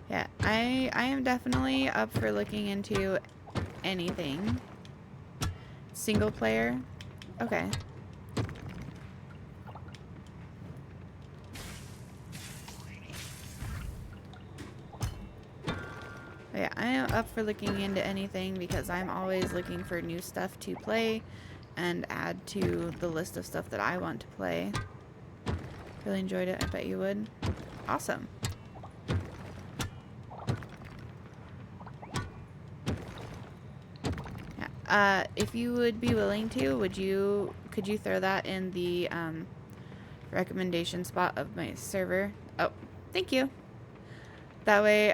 S1: Yeah, I am definitely up for looking into anything. Single player? Okay. Yeah, I am up for looking into anything because I'm always looking for new stuff to play and add to the list of stuff that I want to play. Really enjoyed it. I bet you would. Awesome. Yeah. If you would be willing to, could you throw that in the recommendation spot of my server? Oh, thank you. That way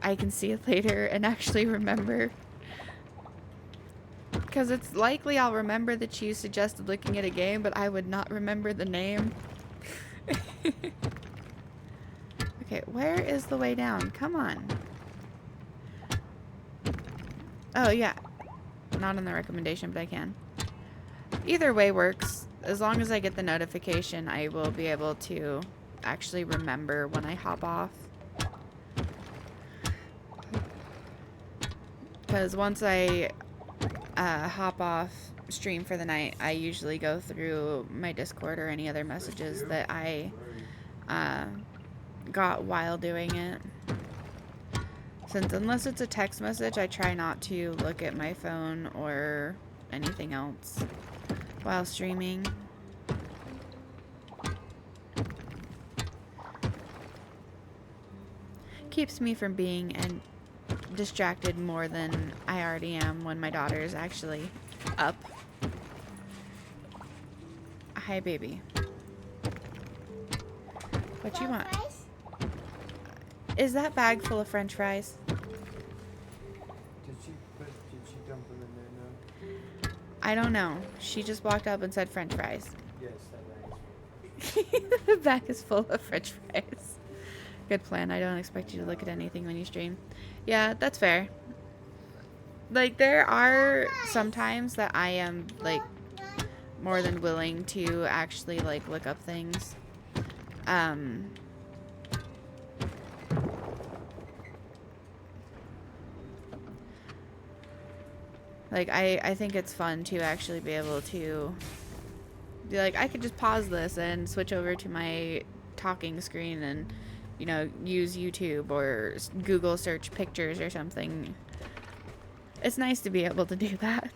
S1: I can see it later and actually remember. Because it's likely I'll remember that you suggested looking at a game, but I would not remember the name. Okay, where is the way down? Come on. Oh, yeah. Not on the recommendation, but I can. Either way works. As long as I get the notification, I will be able to actually remember when I hop off. Because once I hop off stream for the night, I usually go through my Discord or any other messages that I got while doing it. Since unless it's a text message, I try not to look at my phone or anything else while streaming. Keeps me from being distracted more than I already am when my daughter is actually up. Hi, baby. What you want? Is that bag full of French fries?
S2: Did she dump them in there now?
S1: I don't know. She just walked up and said French fries.
S2: Yes, that bag is full.
S1: The bag is full of French fries. Good plan. I don't expect you to look at anything when you stream. Yeah, that's fair. Like, there are some times that I am, like, more than willing to actually, like, look up things. Like, I think it's fun to actually be able to be like, I could just pause this and switch over to my talking screen and, you know, use YouTube or Google search pictures or something. It's nice to be able to do that.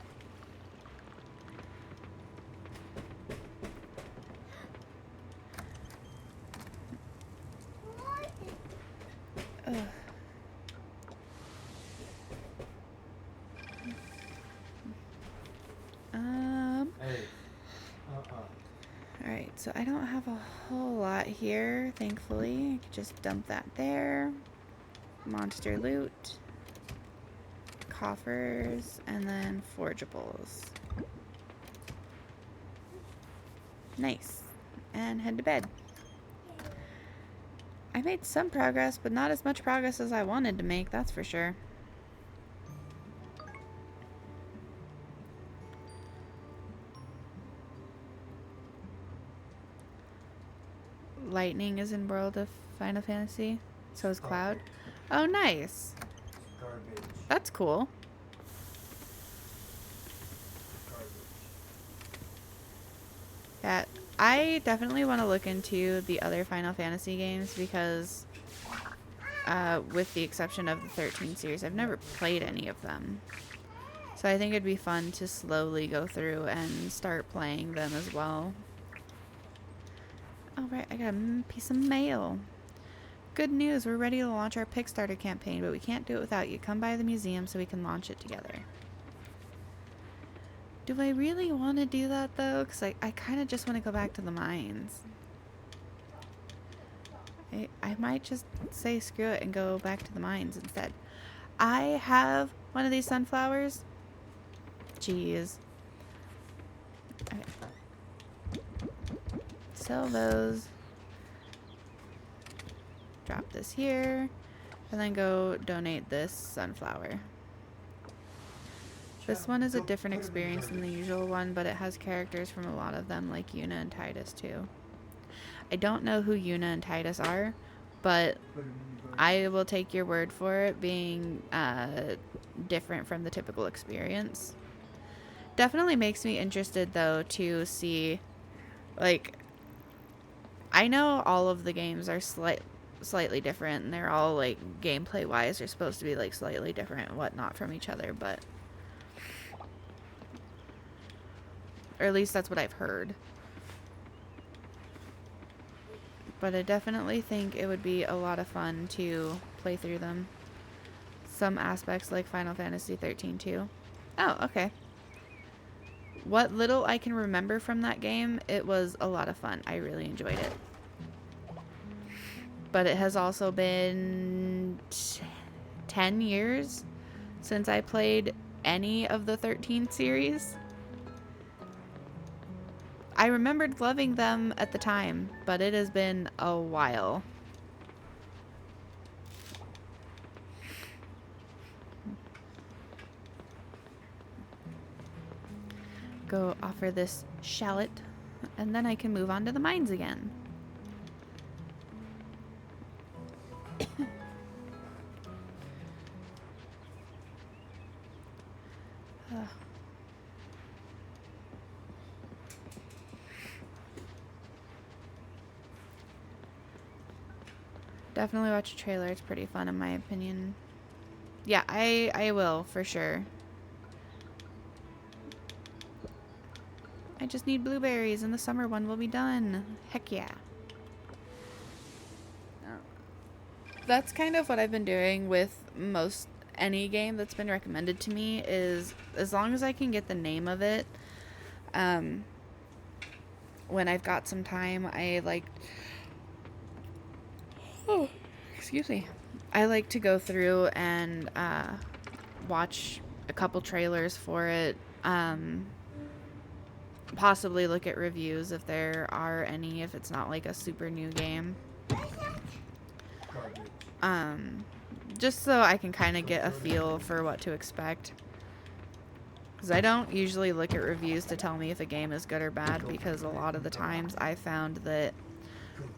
S1: Ugh.
S2: Hey.
S1: Alright, so I don't have a whole lot here, thankfully. I could just dump that there. Monster loot. Coffers, and then forgeables. Nice. And head to bed. I made some progress, but not as much progress as I wanted to make, that's for sure. Lightning is in World of Final Fantasy. So is Cloud. Oh, nice.
S2: Garbage.
S1: That's cool.
S2: Garbage.
S1: Yeah, I definitely want to look into the other Final Fantasy games because, with the exception of the 13 series, I've never played any of them. So I think it'd be fun to slowly go through and start playing them as well. Alright, I got a piece of mail. Good news, we're ready to launch our Kickstarter campaign, but we can't do it without you. Come by the museum so we can launch it together. Do I really want to do that, though? Because I kind of just want to go back to the mines. I might just say screw it and go back to the mines instead. I have one of these sunflowers. Jeez. Okay. Sell those. Drop this here. And then go donate this sunflower. This one is a different experience than the usual one, but it has characters from a lot of them, like Yuna and Titus, too. I don't know who Yuna and Titus are, but I will take your word for it being different from the typical experience. Definitely makes me interested, though, to see, like, I know all of the games are slightly different, and they're all, like, gameplay-wise, they're supposed to be, like, slightly different and whatnot from each other, but... Or at least that's what I've heard. But I definitely think it would be a lot of fun to play through them. Some aspects like Final Fantasy 13 too. Oh, okay. What little I can remember from that game, it was a lot of fun. I really enjoyed it. But it has also been 10 years since I played any of the 13 series. I remembered loving them at the time, but it has been a while. Go offer this shallot, and then I can move on to the mines again. Definitely watch a trailer. It's pretty fun in my opinion. Yeah, I will for sure. I just need blueberries and the summer one will be done. Heck yeah. That's kind of what I've been doing with most any game that's been recommended to me, is as long as I can get the name of it, when I've got some time, I like... Oh, excuse me. I like to go through and watch a couple trailers for it. Possibly look at reviews if there are any, if it's not like a super new game. Just so I can kind of get a feel for what to expect. Because I don't usually look at reviews to tell me if a game is good or bad, because a lot of the times I found that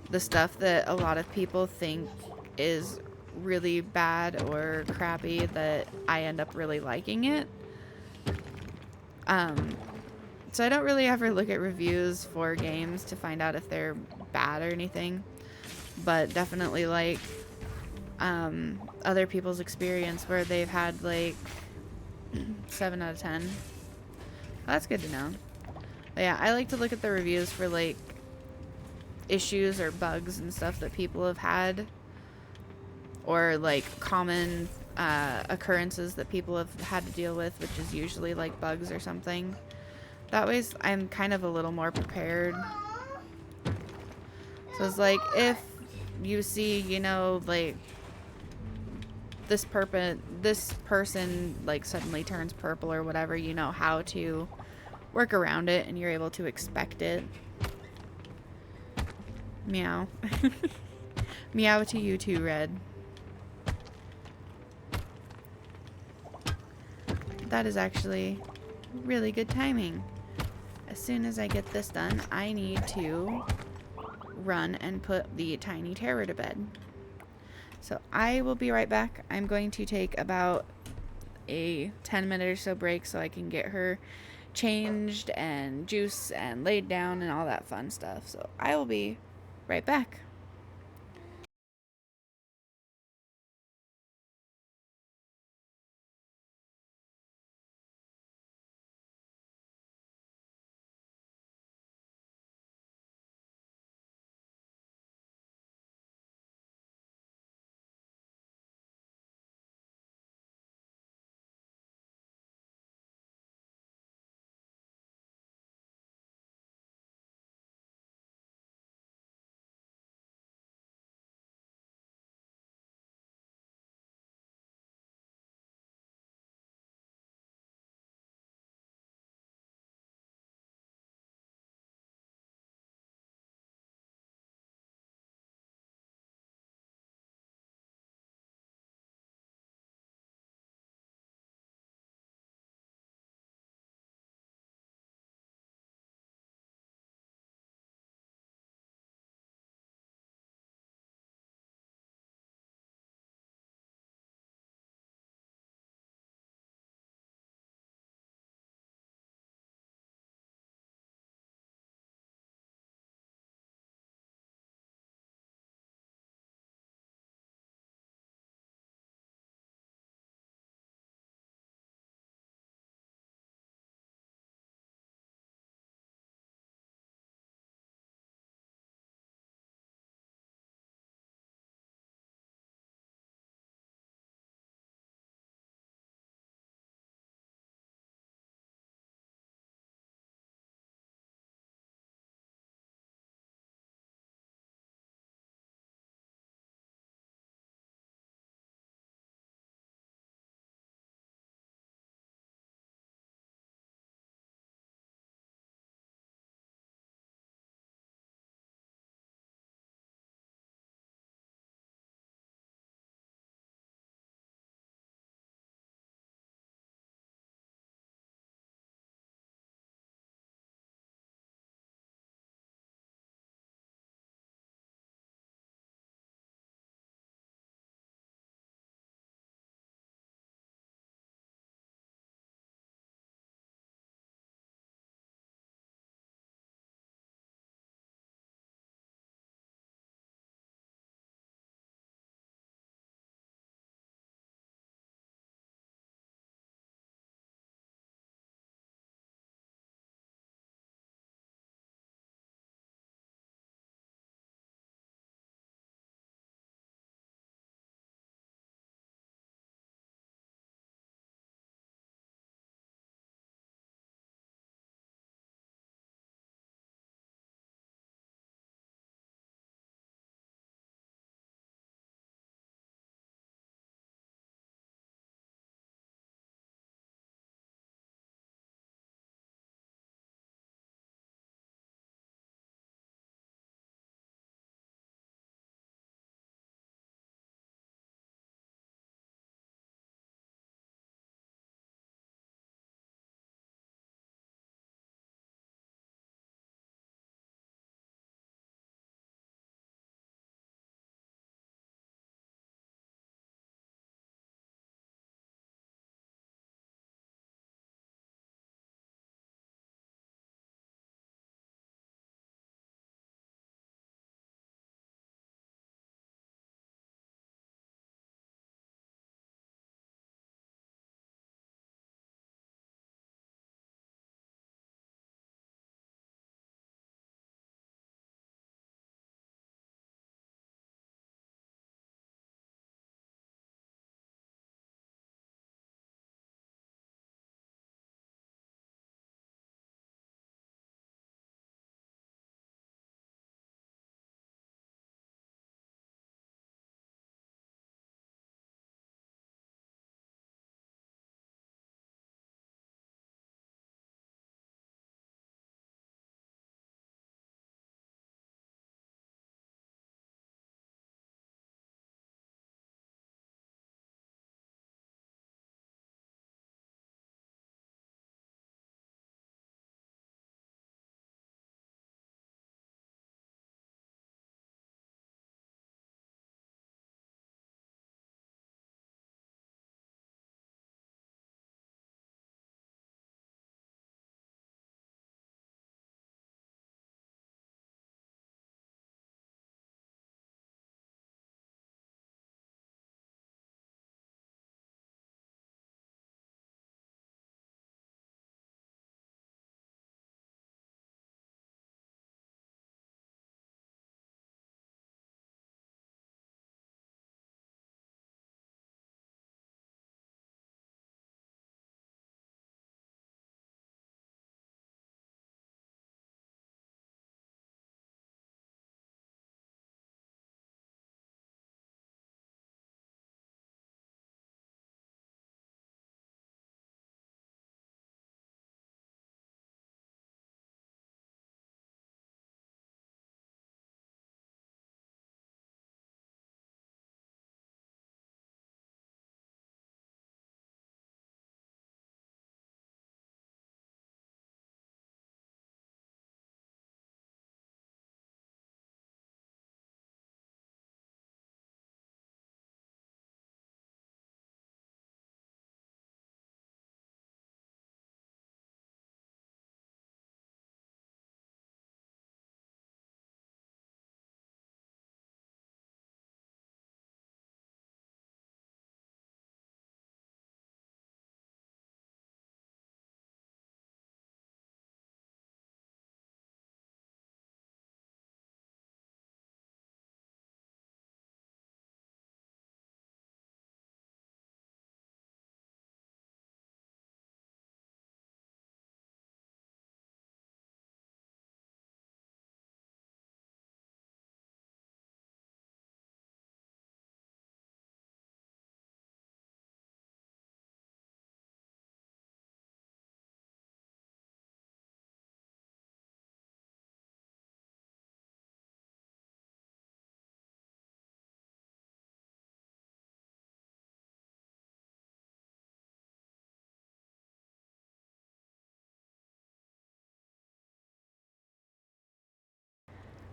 S1: the stuff that a lot of people think is really bad or crappy, that I end up really liking it. So I don't really ever look at reviews for games to find out if they're bad or anything, but definitely like other people's experience where they've had like 7 out of 10. Well, that's good to know. But yeah, I like to look at the reviews for like issues or bugs and stuff that people have had, or like common occurrences that people have had to deal with, which is usually like bugs or something. That way I'm kind of a little more prepared. So it's like, if you see, you know, like this person like suddenly turns purple or whatever, you know how to work around it and you're able to expect it. Meow. Meow to you too, Red. That is actually really good timing. As soon as I get this done, I need to run and put the tiny terror to bed. So I will be right back. I'm going to take about a 10-minute or so break so I can get her changed and juice and laid down and all that fun stuff. So I will be right back.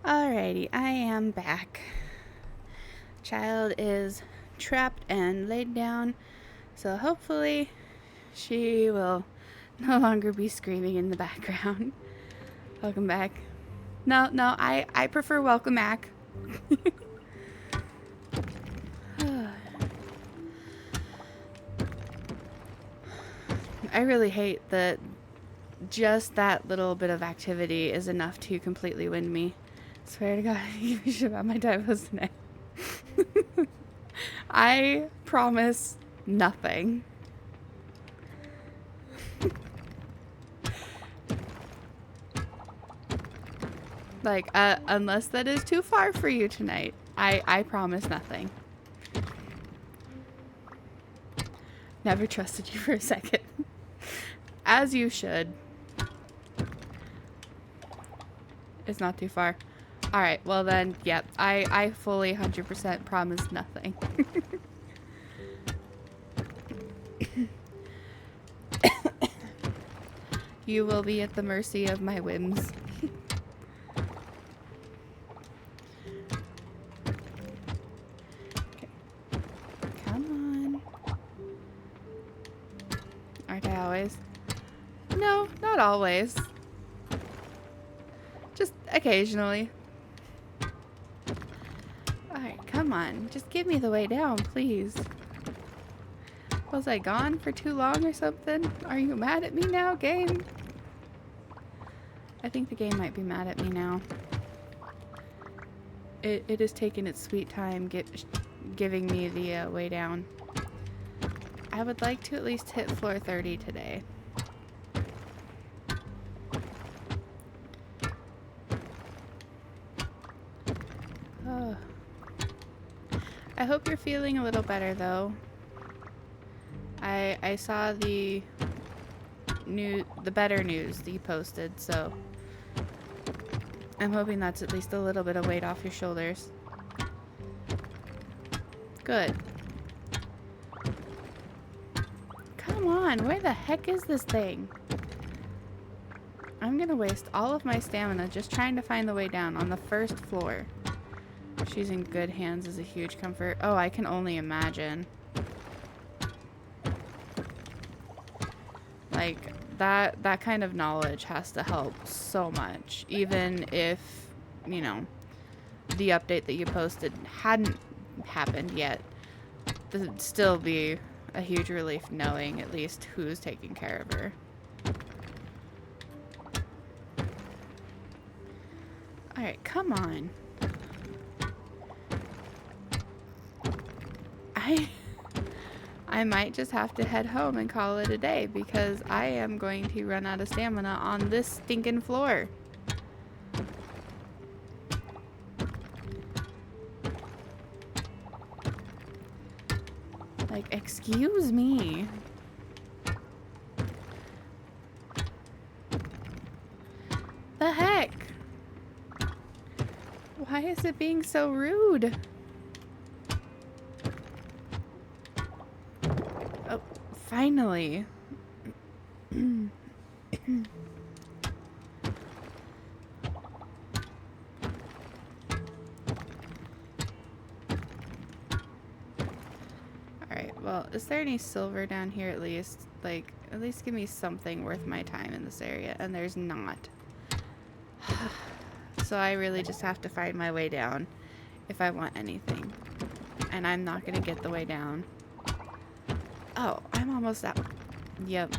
S1: Alrighty, I am back. Child is trapped and laid down, so hopefully she will no longer be screaming in the background. Welcome back. No, I prefer welcome back. I really hate that just that little bit of activity is enough to completely win me. Swear to God, I give a shit about my typos tonight. I promise nothing. Like, unless that is too far for you tonight, I promise nothing. Never trusted you for a second. As you should. It's not too far. Alright, well then, yep. I fully 100% promise nothing. You will be at the mercy of my whims. Okay. Come on. Aren't I always? No, not always. Just occasionally. Alright, come on. Just give me the way down, please. Was I gone for too long or something? Are you mad at me now, game? I think the game might be mad at me now. It is taking its sweet time giving me the way down. I would like to at least hit floor 30 today. Oh. I hope you're feeling a little better though. I saw the better news that you posted, so I'm hoping that's at least a little bit of weight off your shoulders. Good. Come on, where the heck is this thing? I'm gonna waste all of my stamina just trying to find the way down on the first floor. She's in good hands is a huge comfort. Oh, I can only imagine. Like, that kind of knowledge has to help so much. Even if, you know, the update that you posted hadn't happened yet, it'd still be a huge relief knowing at least who's taking care of her. Alright, come on. I might just have to head home and call it a day because I am going to run out of stamina on this stinking floor. Like, excuse me. The heck? Why is it being so rude? Oh, finally. Alright, well, is there any silver down here at least? Like, at least give me something worth my time in this area, and there's not. So I really just have to find my way down if I want anything. And I'm not gonna get the way down. Oh, I'm almost out. Yep.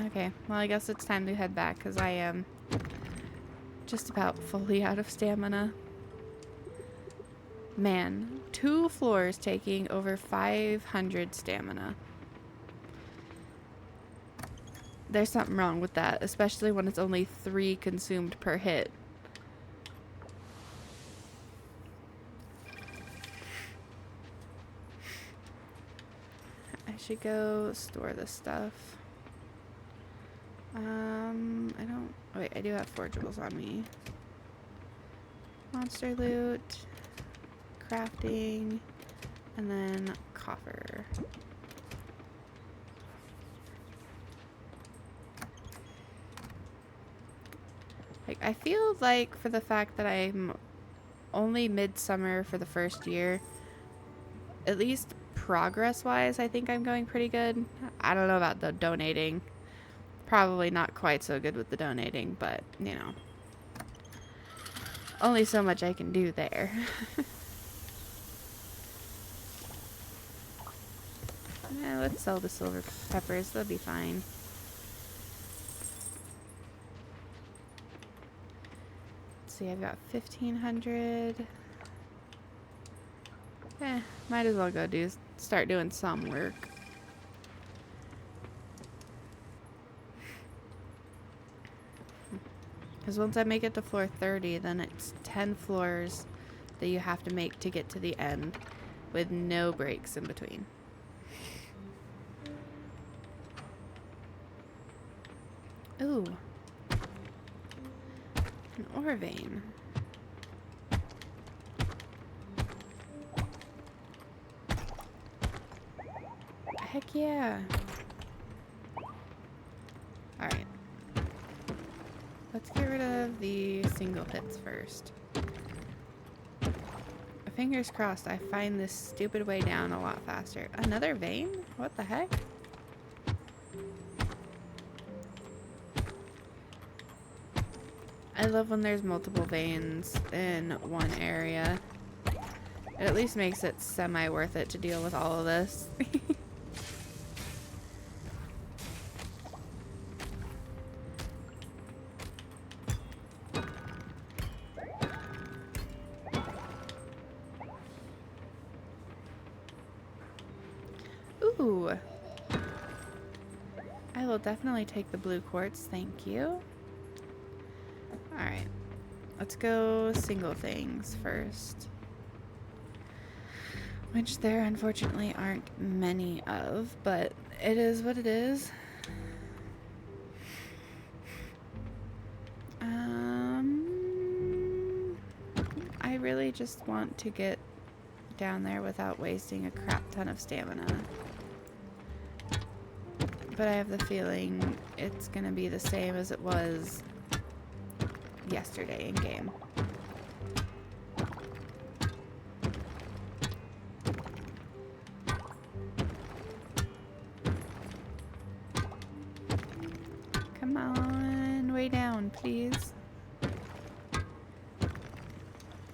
S1: Okay, well I guess it's time to head back because I am just about fully out of stamina. Man, 2 floors taking over 500 stamina. There's something wrong with that, especially when it's only 3 consumed per hit. I should go store this stuff. I don't... Oh wait, I do have 4 jewels on me. Monster loot, crafting, and then copper. Like, I feel like for the fact that I'm only midsummer for the first year, at least progress-wise, I think I'm going pretty good. I don't know about the donating. Probably not quite so good with the donating, but, you know. Only so much I can do there. Let's sell the silver peppers. They'll be fine. Let's see, I've got 1,500. Might as well go start doing some work. Because once I make it to floor 30, then it's 10 floors that you have to make to get to the end with no breaks in between. Ooh. An ore vein. Heck yeah. Alright. Let's get rid of the single hits first. Fingers crossed I find this stupid way down a lot faster. Another vein? What the heck? I love when there's multiple veins in one area. It at least makes it semi worth it to deal with all of this. Ooh. I will definitely take the blue quartz, thank you. Alright. Let's go single things first. Which there unfortunately aren't many of, but it is what it is. I really just want to get down there without wasting a crap ton of stamina. But I have the feeling it's gonna be the same as it was yesterday in game. Come on, way down, please.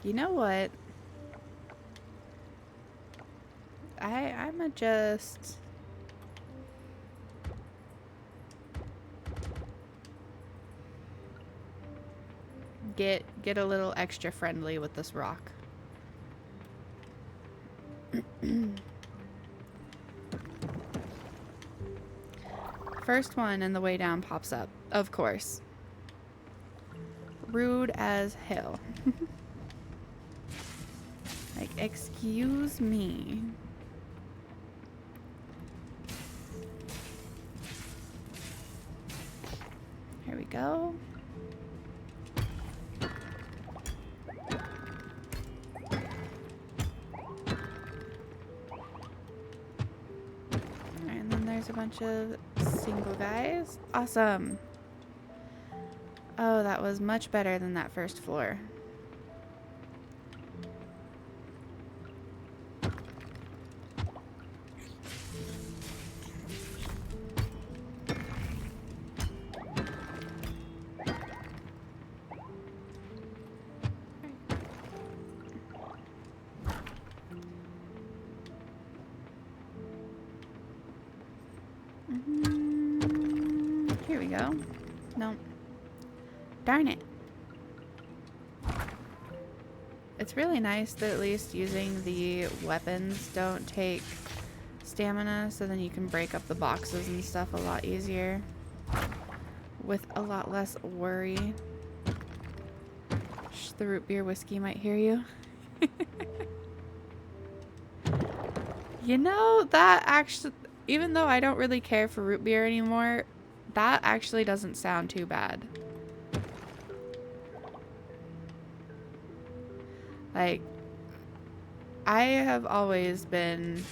S1: You know what? I'ma just get a little extra friendly with this rock. First one and the way down pops up, of course. Rude as hell. Like, excuse me. Here we go. And then there's a bunch of single guys. Awesome. Oh, that was much better than that first floor. Here we go. Nope. Darn it. It's really nice that at least using the weapons don't take stamina, so then you can break up the boxes and stuff a lot easier with a lot less worry. Shh, the root beer whiskey might hear you. You know, that actually, even though I don't really care for root beer anymore, that actually doesn't sound too bad. Like, I have always been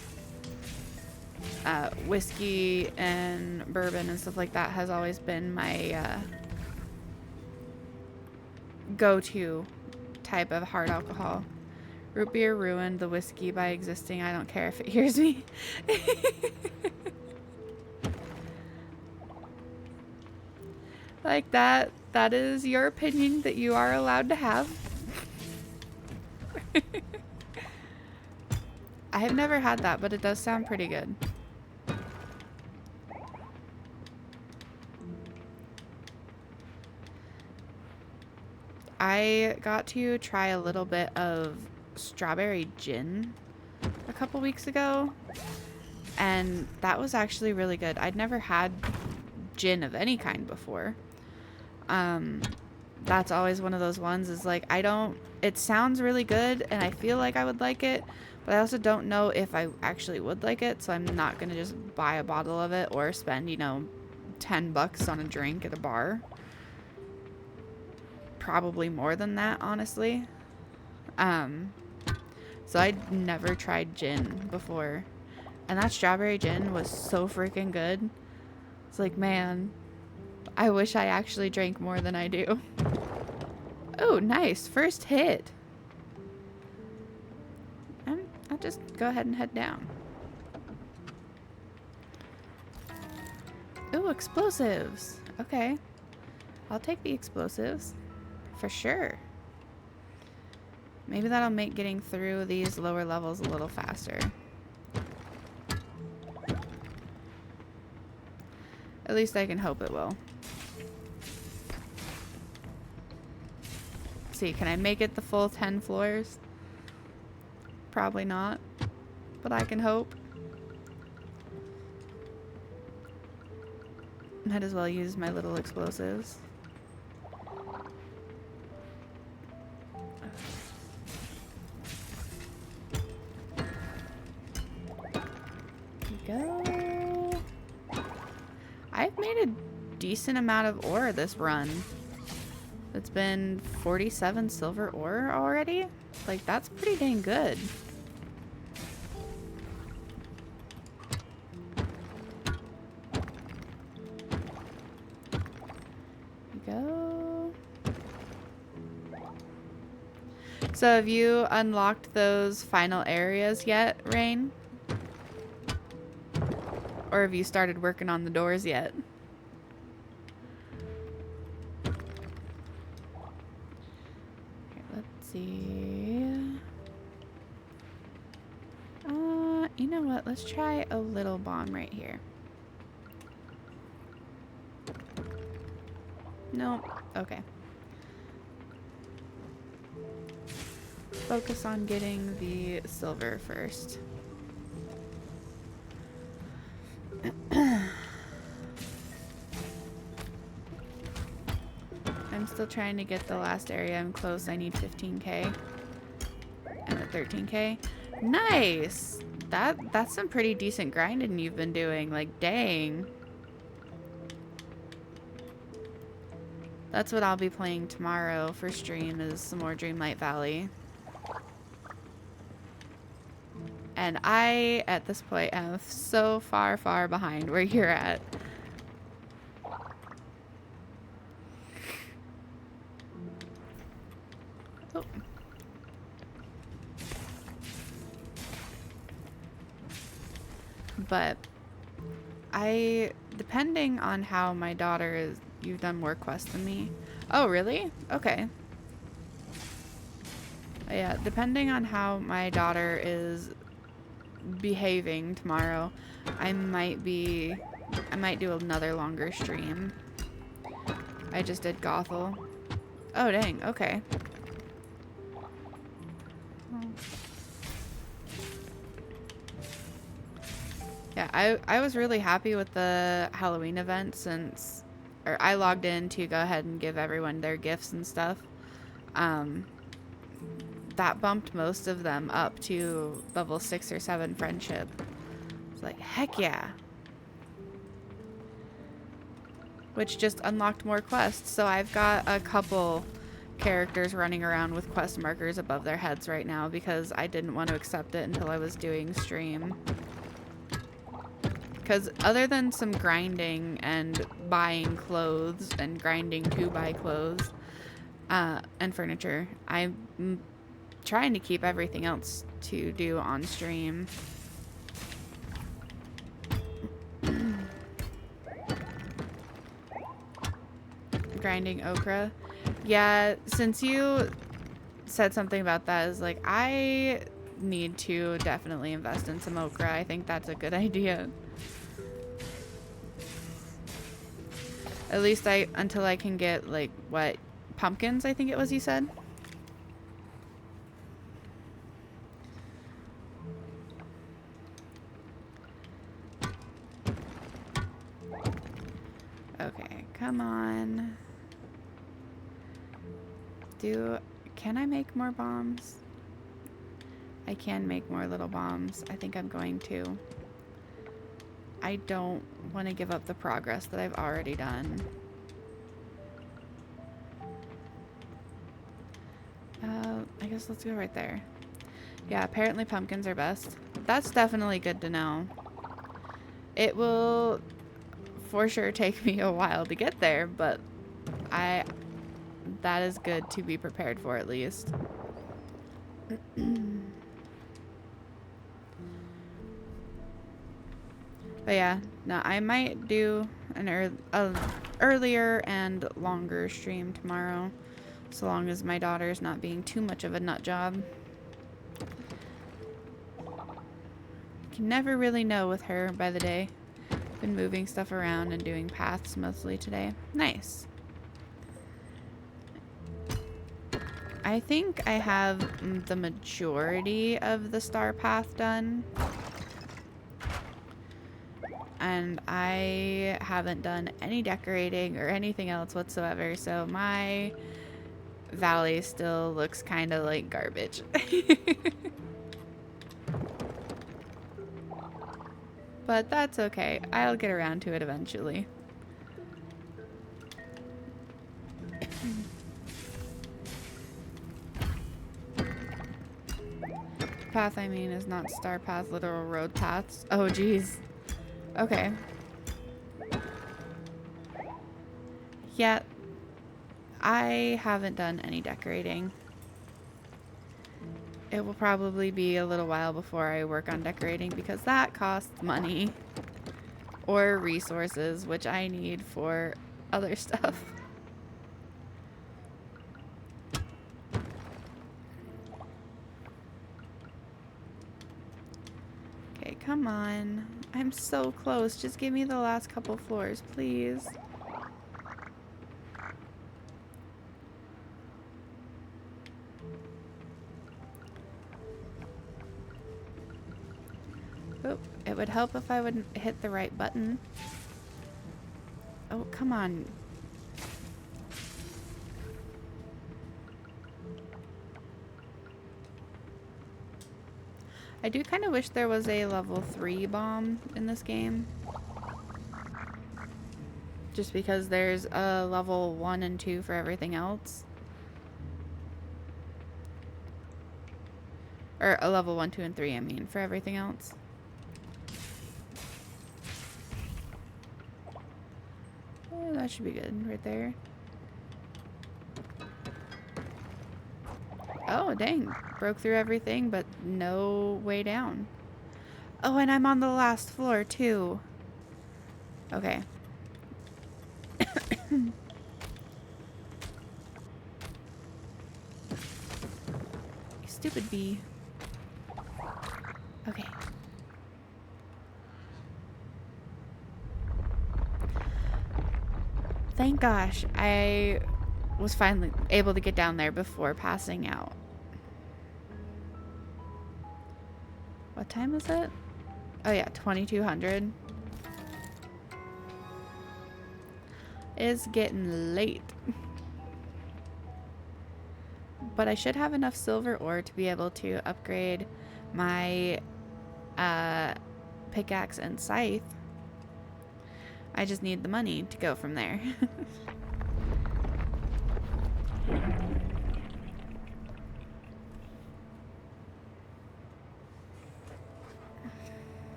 S1: whiskey and bourbon and stuff like that has always been my go-to type of hard alcohol. Root beer ruined the whiskey by existing. I don't care if it hears me. Like that is your opinion that you are allowed to have. I have never had that, but it does sound pretty good. I got to try a little bit of strawberry gin a couple weeks ago, and that was actually really good. I'd never had gin of any kind before. That's always one of those ones is like, it sounds really good and I feel like I would like it, but I also don't know if I actually would like it, so I'm not gonna just buy a bottle of it or spend, you know, $10 on a drink at a bar. Probably more than that, honestly. So I'd never tried gin before, and that strawberry gin was so freaking good. It's like, man, I wish I actually drank more than I do. Oh, nice. First hit. I'll just go ahead and head down. Ooh, explosives. Okay. I'll take the explosives. For sure. Maybe that'll make getting through these lower levels a little faster. At least I can hope it will. Let's see, can I make it the full 10 floors? Probably not, but I can hope. Might as well use my little explosives. Go. I've made a decent amount of ore this run. It's been 47 silver ore already. Like, that's pretty dang good. Go. So have you unlocked those final areas yet, Rain? Or have you started working on the doors yet? Okay, let's see. You know what? Let's try a little bomb right here. Nope. Okay. Focus on getting the silver first. I'm still trying to get the last area. I'm close. I need 15k. I'm at 13k. Nice! That's some pretty decent grinding you've been doing. Like, dang. That's what I'll be playing tomorrow for stream, is some more Dreamlight Valley. And I, at this point, am so far, far behind where you're at. Oh. But depending on how my daughter is, you've done more quests than me. Oh, really? Okay. Yeah, depending on how my daughter is behaving tomorrow, I might do another longer stream. I just did Gothel. Oh, dang. Okay. Yeah, I was really happy with the Halloween event or I logged in to go ahead and give everyone their gifts and stuff. That bumped most of them up to level 6 or 7 friendship. It's like, heck yeah. Which just unlocked more quests. So I've got a couple characters running around with quest markers above their heads right now because I didn't want to accept it until I was doing stream. Because other than some grinding and buying clothes and grinding to buy clothes, and furniture. I'm trying to keep everything else to do on stream. Grinding okra. Yeah, since you said something about that, is like, I need to definitely invest in some okra. I think that's a good idea. At least until I can get, like, what, pumpkins, I think it was you said? Okay, come on. Can I make more bombs? I can make more little bombs. I think I'm going to. I don't want to give up the progress that I've already done. I guess let's go right there. Yeah, apparently pumpkins are best. That's definitely good to know. It will for sure take me a while to get there, but that is good to be prepared for at least. But yeah, no, I might do an earlier and longer stream tomorrow, so long as my daughter's not being too much of a nut job. Can never really know with her by the day. Been moving stuff around and doing paths mostly today. Nice. I think I have the majority of the star path done. And I haven't done any decorating or anything else whatsoever, so my valley still looks kind of like garbage. But that's okay. I'll get around to it eventually. Path, I mean, is not star path, literal road paths. Oh, geez. Okay. Yeah, I haven't done any decorating. It will probably be a little while before I work on decorating because that costs money or resources, which I need for other stuff. Okay, come on. I'm so close. Just give me the last couple floors, please. Oh, it would help if I would hit the right button. Oh, come on. I do kind of wish there was a level 3 bomb in this game. Just because there's a level 1 and 2 for everything else. Or a level 1, 2, and 3, I mean, for everything else. Oh, that should be good right there. Oh, dang. Broke through everything, but no way down. Oh, and I'm on the last floor, too. Okay. You stupid bee. Okay. Thank gosh, I was finally able to get down there before passing out. What time is it? Oh yeah, 2200. It's getting late. But I should have enough silver ore to be able to upgrade my pickaxe and scythe. I just need the money to go from there.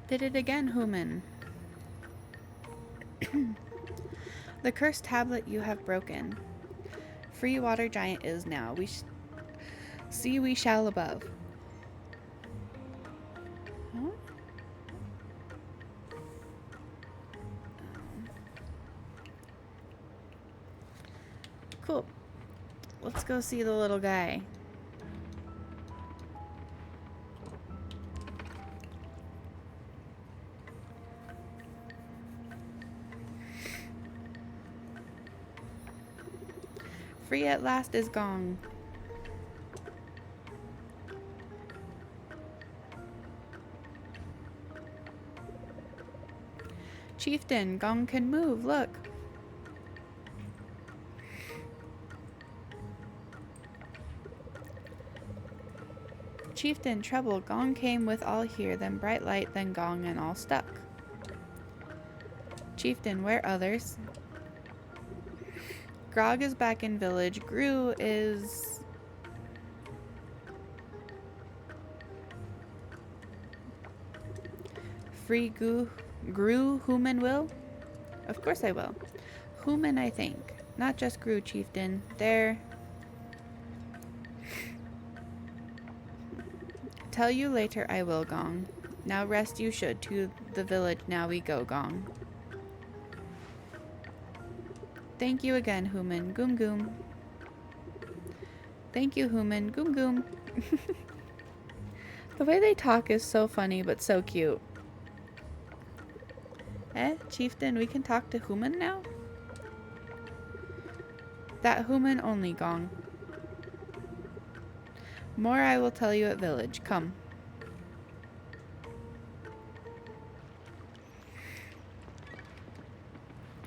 S1: Did it again, human. The cursed tablet you have broken. Free water giant is now. We shall above. Huh? Cool. Let's go see the little guy. Free at last is Gong. Chieftain, Gong can move, look. Chieftain, trouble, Gong came with all here, then bright light, then Gong, and all stuck. Chieftain, where others? Grog is back in village. Gru is... Free Gru Human will? Of course I will. Human, I think. Not just Gru, Chieftain. There. Tell you later I will, Gong. Now rest you should. To the village now we go, Gong. Thank you again, Human. Goom goom. Thank you, Human. Goom goom. The way they talk is so funny, but so cute. Chieftain, we can talk to Human now? That Human only, Gong. More I will tell you at village. Come.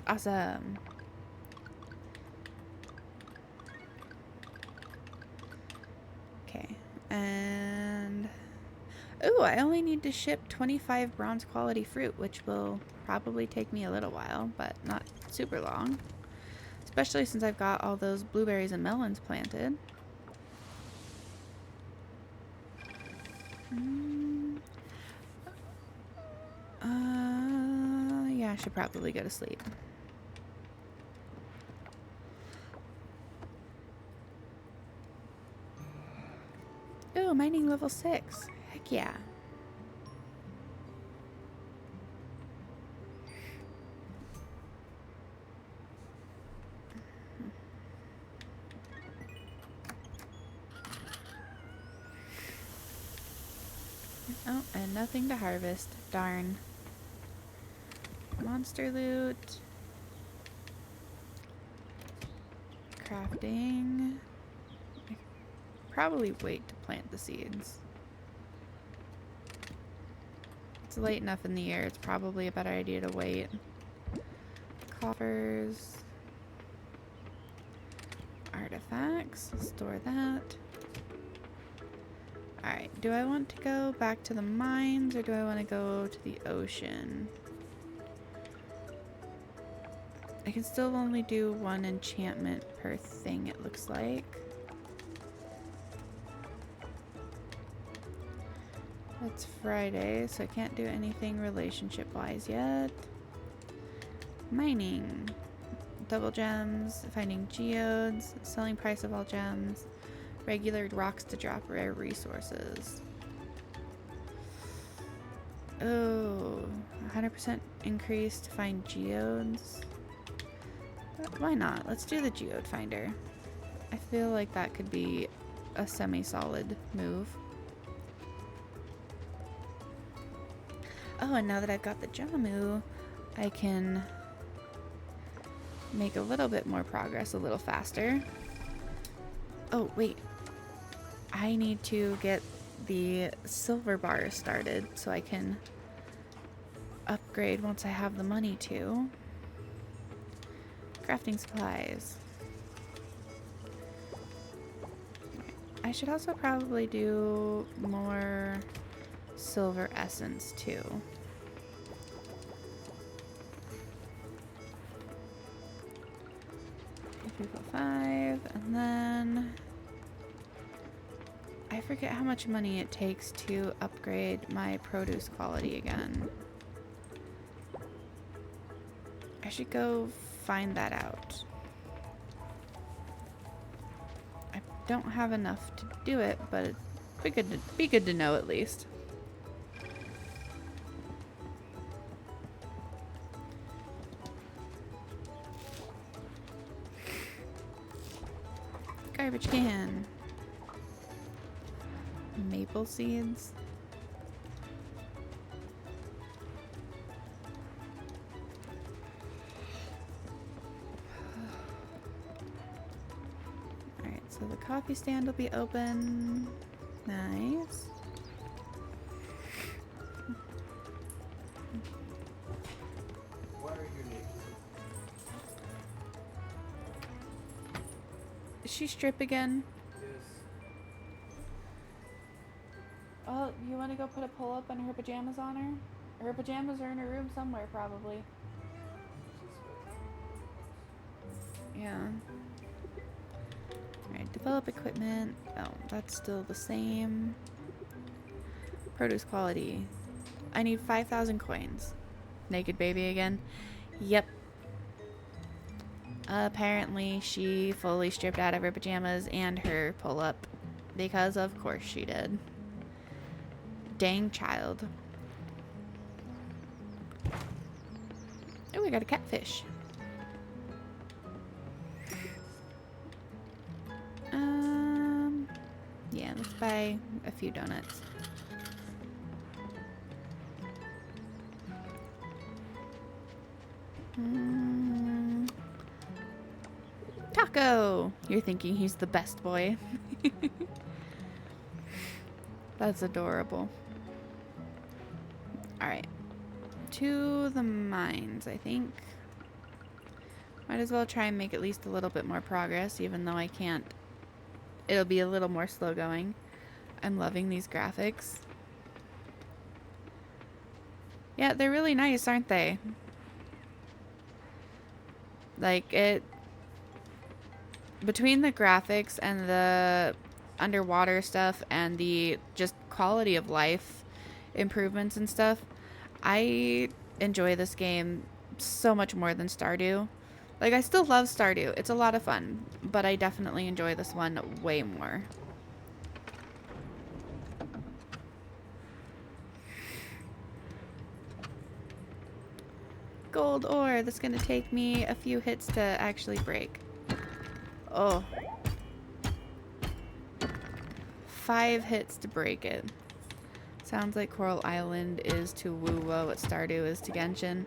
S1: Awesome. Okay, and... Ooh, I only need to ship 25 bronze quality fruit, which will probably take me a little while, but not super long. Especially since I've got all those blueberries and melons planted. Yeah, I should probably go to sleep. Ooh, mining level 6. Heck yeah. Oh, and nothing to harvest. Darn. Monster loot. Crafting. Probably wait to plant the seeds. It's late enough in the year, it's probably a better idea to wait. Coffers. Artifacts. Store that. Alright, do I want to go back to the mines or do I want to go to the ocean? I can still only do one enchantment per thing, it looks like. It's Friday, so I can't do anything relationship-wise yet. Mining. Double gems, finding geodes, selling price of all gems, regular rocks to drop rare resources. Oh, 100% increase to find geodes. Why not? Let's do the geode finder. I feel like that could be a semi-solid move. Oh, and now that I've got the Jamu, I can make a little bit more progress a little faster. Oh, wait. I need to get the silver bar started so I can upgrade once I have the money to. Crafting supplies. I should also probably do more silver essence too. $5, and then I forget how much money it takes to upgrade my produce quality again. I should go find that out. I don't have enough to do it, but it'd be good to know at least. Garbage can. Maple seeds. Alright, so the coffee stand will be open. Nice.
S2: What are your names?
S1: Is she strip again?
S2: Yes.
S1: Oh, you want to go put a pull-up and her pajamas on her? Her pajamas are in her room somewhere, probably. Yeah. Alright, develop equipment. Oh, that's still the same. Produce quality. I need 5,000 coins. Naked baby again? Yep. Apparently, she fully stripped out of her pajamas and her pull-up. Because of course she did. Dang child. Oh, we got a catfish. Yeah, let's buy a few donuts. Taco! You're thinking he's the best boy. That's adorable. Alright. To the mines, I think. Might as well try and make at least a little bit more progress, even though I can't. It'll be a little more slow going. I'm loving these graphics. Yeah, they're really nice, aren't they? Like, it... Between the graphics and the underwater stuff and the just quality of life improvements and stuff, I enjoy this game so much more than Stardew. Like, I still love Stardew. It's a lot of fun, but I definitely enjoy this one way more. Gold ore. That's gonna take me a few hits to actually break. Oh. 5 hits to break it. Sounds like Coral Island is to Woo-Wo what Stardew is to Genshin.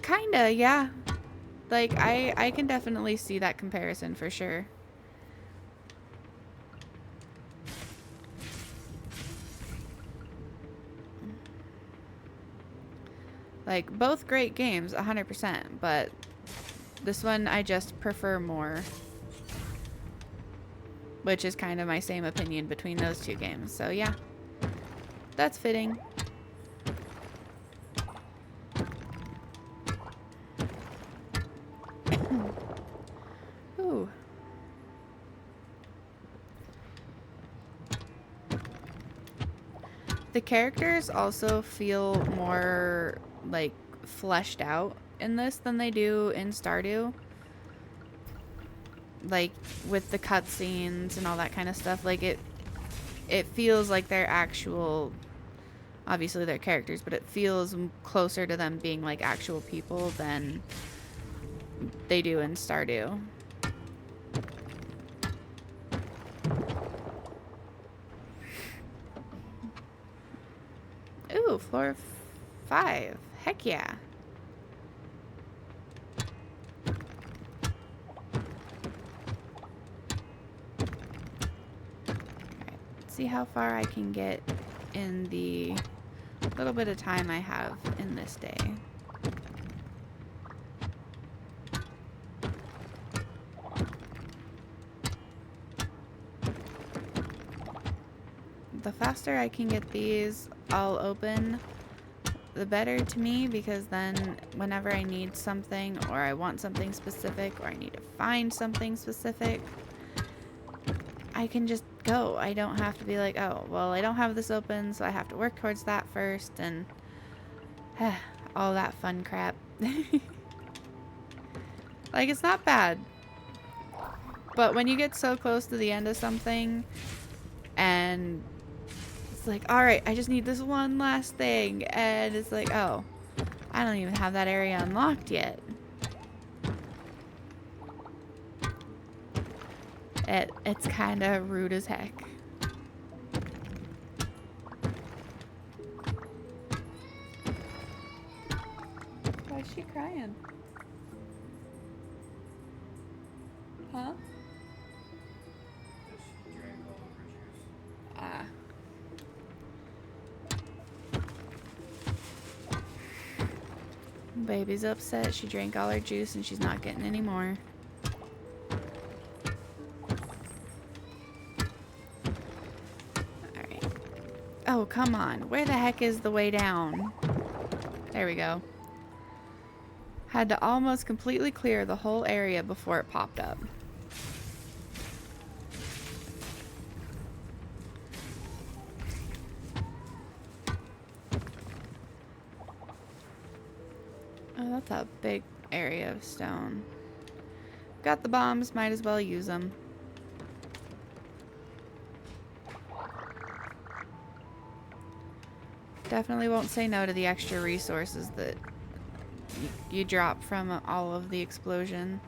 S1: Kinda, yeah. Like, I can definitely see that comparison for sure. Like, both great games, 100%, but this one I just prefer more. Which is kind of my same opinion between those two games, so yeah. That's fitting. Ooh. The characters also feel more, like, fleshed out in this than they do in Stardew. Like, with the cutscenes and all that kind of stuff. Like, it feels like they're actual... Obviously, they're characters, but it feels closer to them being, like, actual people than they do in Stardew. Ooh, floor 5. Heck yeah. Alright, see how far I can get in the little bit of time I have in this day. The faster I can get these all open, the better to me, because then whenever I need something or I want something specific or I need to find something specific, I can just go. I don't have to be like, oh, well, I don't have this open, so I have to work towards that first, and all that fun crap. Like, it's not bad. But when you get so close to the end of something and it's like, alright, I just need this one last thing. And it's like, oh, I don't even have that area unlocked yet. It's kind of rude as heck. Why is she crying? Huh? Ah. Baby's upset. She drank all her juice and she's not getting any more. Alright. Oh, come on. Where the heck is the way down? There we go. Had to almost completely clear the whole area before it popped up. Oh, that's a big area of stone. Got the bombs, might as well use them. Definitely won't say no to the extra resources that you drop from all of the explosion.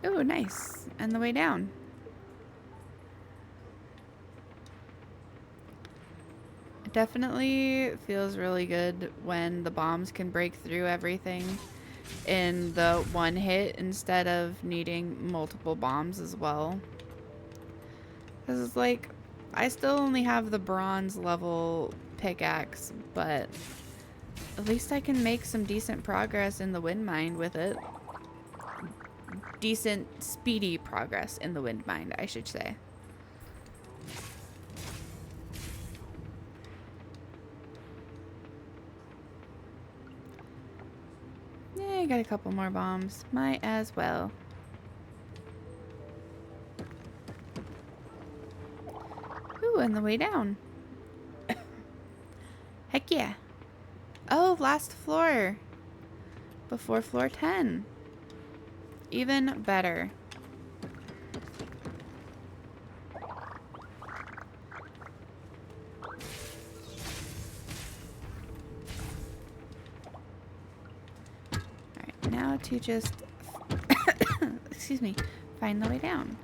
S1: Ooh, nice. And the way down. It definitely feels really good when the bombs can break through everything in the one hit instead of needing multiple bombs as well. Because it's like, I still only have the bronze level pickaxe, but at least I can make some decent progress in the wind mine with it. Decent, speedy progress in the wind mine, I should say. Yeah, I got a couple more bombs. Might as well. Ooh, and the way down. Heck yeah. Oh, last floor. Before floor 10. Even better. Alright, now to just excuse me, find the way down.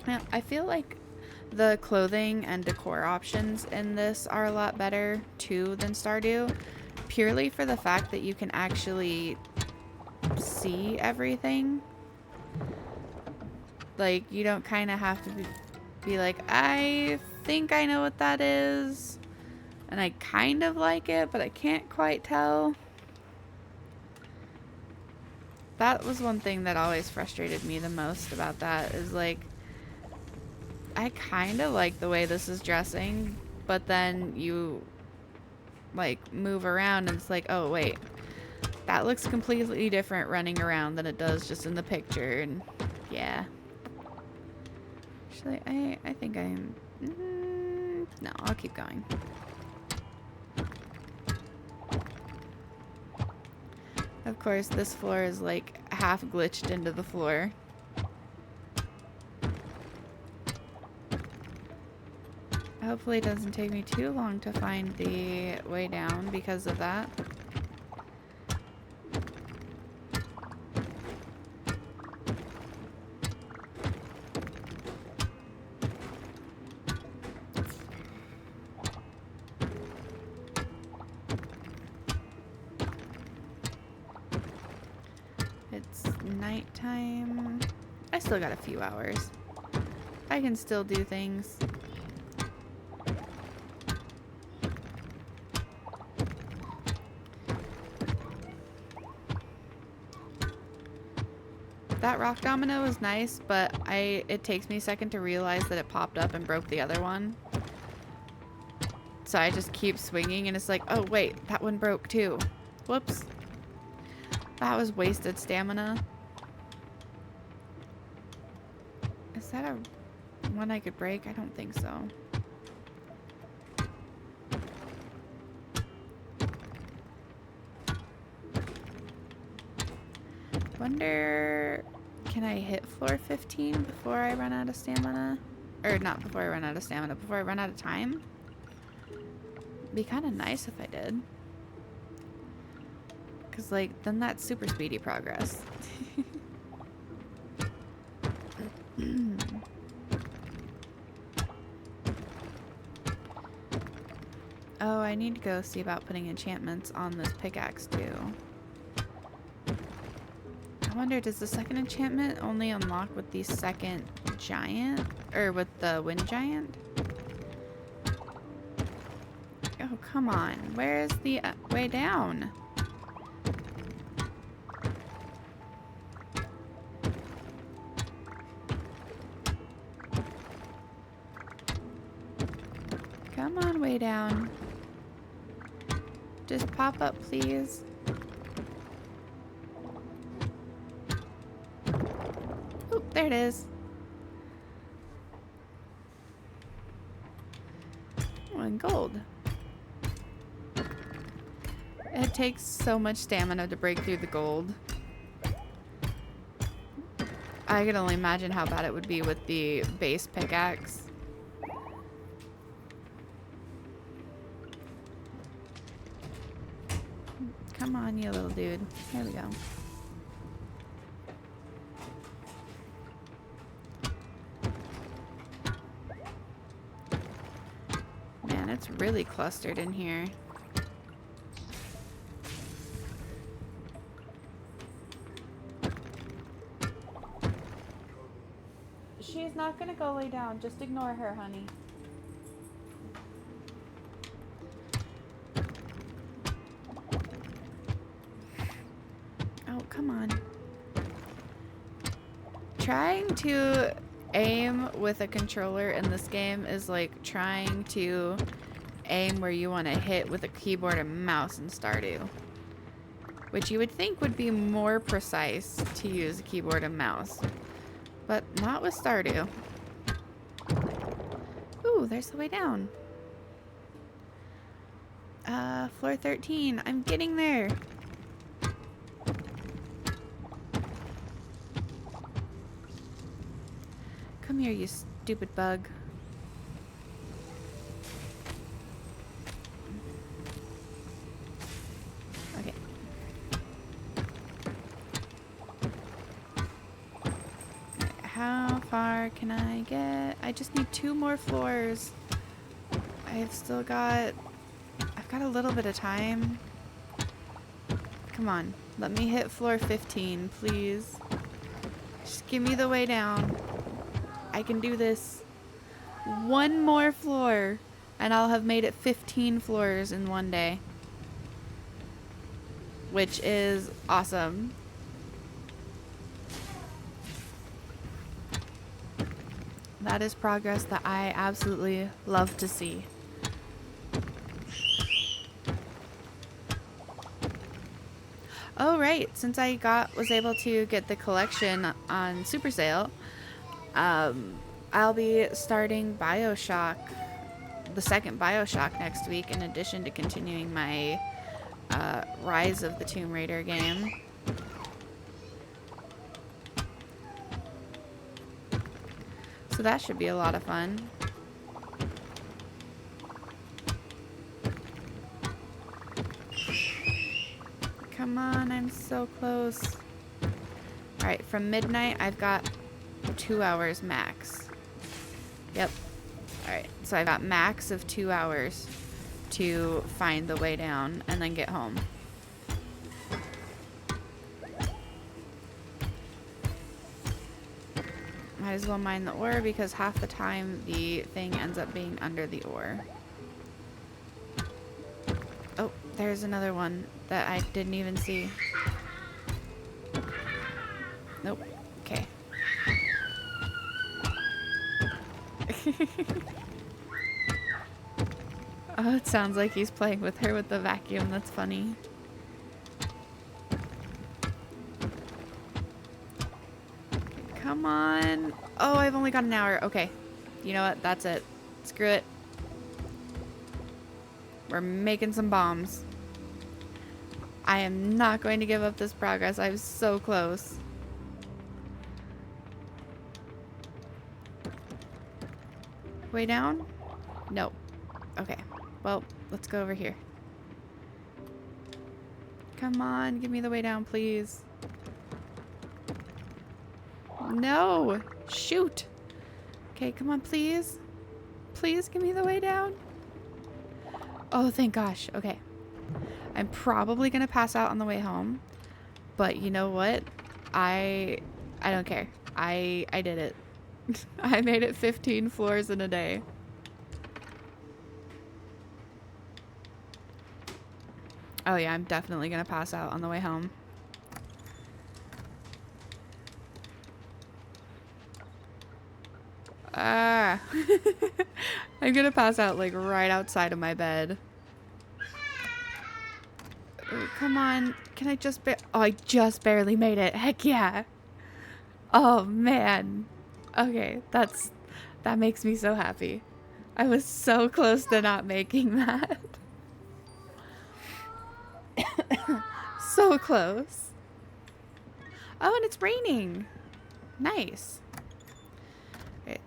S1: Now, I feel like the clothing and decor options in this are a lot better too than Stardew, purely for the fact that you can actually see everything. Like, you don't kind of have to be like, I think I know what that is, and I kind of like it, but I can't quite tell. That was one thing that always frustrated me the most about that, is like, I kind of like the way this is dressing, but then you like move around and it's like, oh wait, that looks completely different running around than it does just in the picture. And yeah, actually I think I'm no, I'll keep going. Of course, this floor is like half glitched into the floor. Hopefully it doesn't take me too long to find the way down because of that. It's nighttime. I still got a few hours. I can still do things. That rock domino was nice, but it takes me a second to realize that it popped up and broke the other one. So I just keep swinging and it's like, oh wait, that one broke too. Whoops. That was wasted stamina. Is that a one I could break? I don't think so. Wonder, can I hit floor 15 before I run out of stamina? Or not before I run out of stamina, before I run out of time? Be kind of nice if I did. Because, like, then that's super speedy progress. Oh, I need to go see about putting enchantments on this pickaxe, too. I wonder, does the second enchantment only unlock with the second giant? Or with the wind giant? Oh, come on. Where's the way down? Come on, way down. Just pop up, please. Oh, there it is. Oh, and gold. It takes so much stamina to break through the gold. I can only imagine how bad it would be with the base pickaxe. Come on, you little dude. Here we go. Man, it's really clustered in here. She's not gonna go lay down. Just ignore her, honey. Oh, come on. Trying to aim with a controller in this game is like trying to aim where you want to hit with a keyboard and mouse in Stardew. Which you would think would be more precise to use a keyboard and mouse. But not with Stardew. Ooh, there's the way down. Floor 13. I'm getting there. Come here, you stupid bug. Okay. How far can I get? I just need 2 more floors. I've got a little bit of time. Come on, let me hit floor 15, please. Just give me the way down. I can do this. 1 more floor, and I'll have made it 15 floors in one day. Which is awesome. That is progress that I absolutely love to see. Oh right, since I was able to get the collection on super sale, I'll be starting BioShock, the second BioShock next week, in addition to continuing my Rise of the Tomb Raider game. So that should be a lot of fun. Come on, I'm so close. Alright, from midnight, I've got 2 hours max. Yep. Alright, so I've got max of 2 hours to find the way down and then get home. Might as well mine the ore because half the time the thing ends up being under the ore. Oh, there's another one that I didn't even see. Nope. Okay. Oh, it sounds like he's playing with her with the vacuum. That's funny. Come on. Oh, I've only got an hour. Okay. You know what? That's it. Screw it. We're making some bombs. I am not going to give up this progress. I'm so close. Way down? Nope. Okay. Well, let's go over here. Come on, give me the way down, please. No! Shoot! Okay, come on, please. Please give me the way down. Oh, thank gosh. Okay. I'm probably gonna pass out on the way home. But you know what? I don't care. I did it. I made it 15 floors in a day. Oh yeah, I'm definitely gonna pass out on the way home. Ah. I'm gonna pass out like right outside of my bed. Oh, come on. Can I just oh, I just barely made it. Heck yeah. Oh man. Okay, that makes me so happy. I was so close to not making that. So close. Oh, and it's raining. Nice. Okay.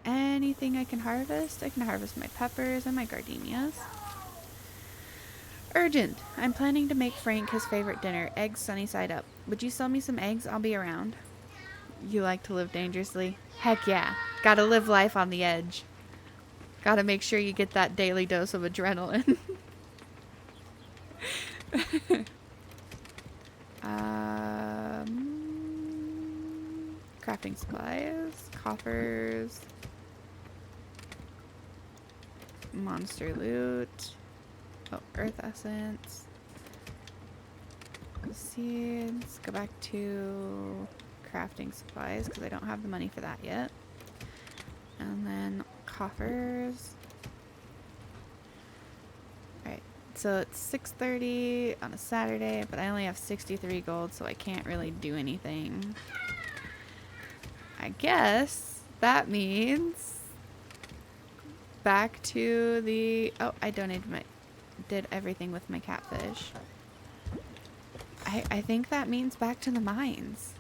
S1: Anything I can harvest? I can harvest my peppers and my gardenias. Urgent. I'm planning to make Frank his favorite dinner, eggs sunny side up. Would you sell me some eggs? I'll be around. You like to live dangerously? Heck yeah. Gotta live life on the edge. Gotta make sure you get that daily dose of adrenaline. Crafting supplies, coffers, monster loot, oh, earth essence, seeds, go back to crafting supplies because I don't have the money for that yet, and then coffers. Alright, so it's 6:30 on a Saturday, but I only have 63 gold, so I can't really do anything. I guess that means back to the... Oh, I did everything with my catfish. I think that means back to the mines.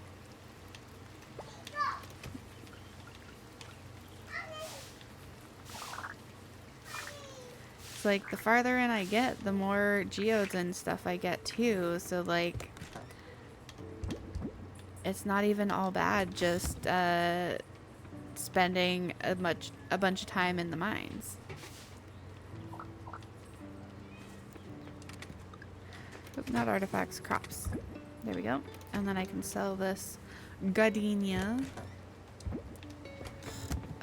S1: It's like the farther in I get, the more geodes and stuff I get too. So like... It's not even all bad just spending a bunch of time in the mines. Oop, not artifacts, crops. There we go. And then I can sell this gardenia.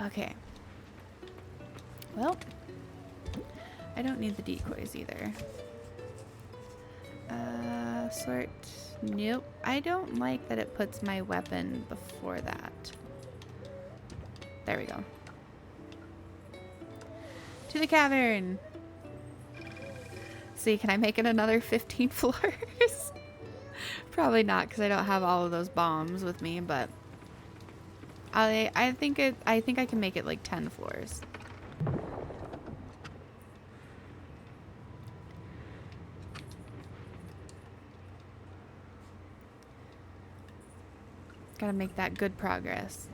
S1: Okay. Well, I don't need the decoys either. Sort. Nope. I don't like that it puts my weapon before that. There we go. To the cavern! See, can I make it another 15 floors? Probably not, because I don't have all of those bombs with me, but I think I can make it like 10 floors. Gotta make that good progress.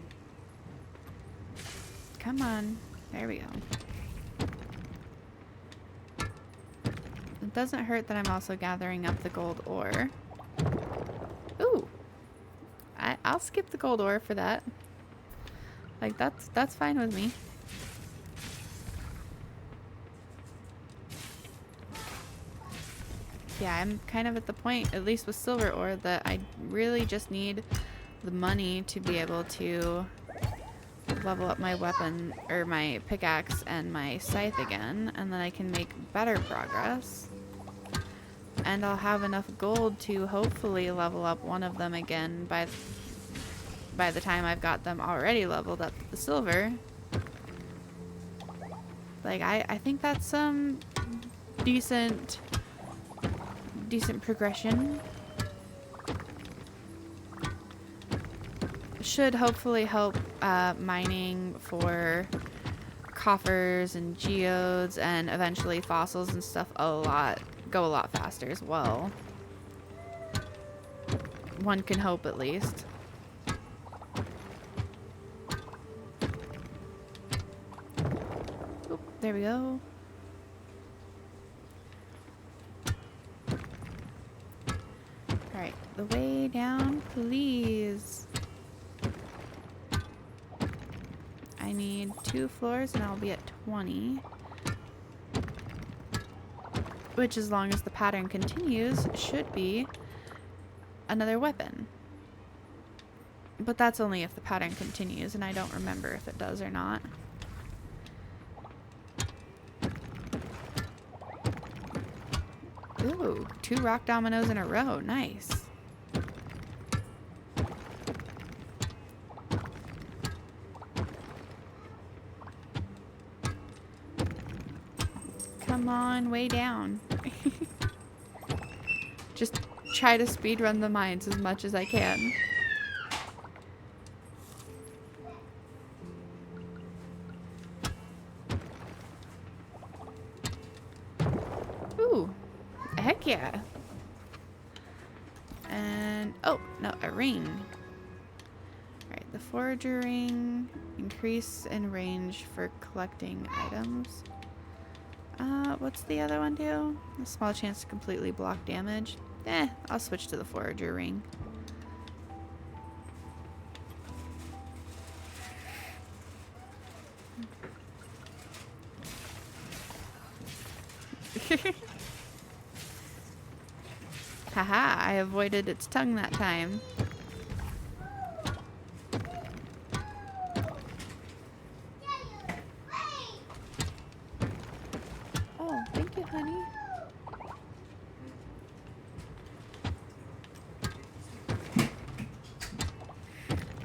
S1: Come on. There we go. It doesn't hurt that I'm also gathering up the gold ore. Ooh. I'll skip the gold ore for that. Like, that's fine with me. Yeah, I'm kind of at the point, at least with silver ore, that I really just need the money to be able to level up my weapon or my pickaxe and my scythe again, and then I can make better progress, and I'll have enough gold to hopefully level up one of them again by the time I've got them already leveled up to the silver. Like I think that's some decent progression. should hopefully help mining for coffers and geodes and eventually fossils and stuff go a lot faster as well. One can hope, at least. Oop, there we go. Alright, the way down, please. I need 2 floors and I'll be at 20. Which, as long as the pattern continues, should be another weapon. But that's only if the pattern continues, and I don't remember if it does or not. Ooh, 2 rock dominoes in a row. Nice. Come on, way down. Just try to speedrun the mines as much as I can. Ooh, heck yeah. And, oh, no, a ring. Alright, the forager ring. Increase in range for collecting items. What's the other one do? A small chance to completely block damage. I'll switch to the forager ring. Haha, I avoided its tongue that time. Oh, thank you, honey.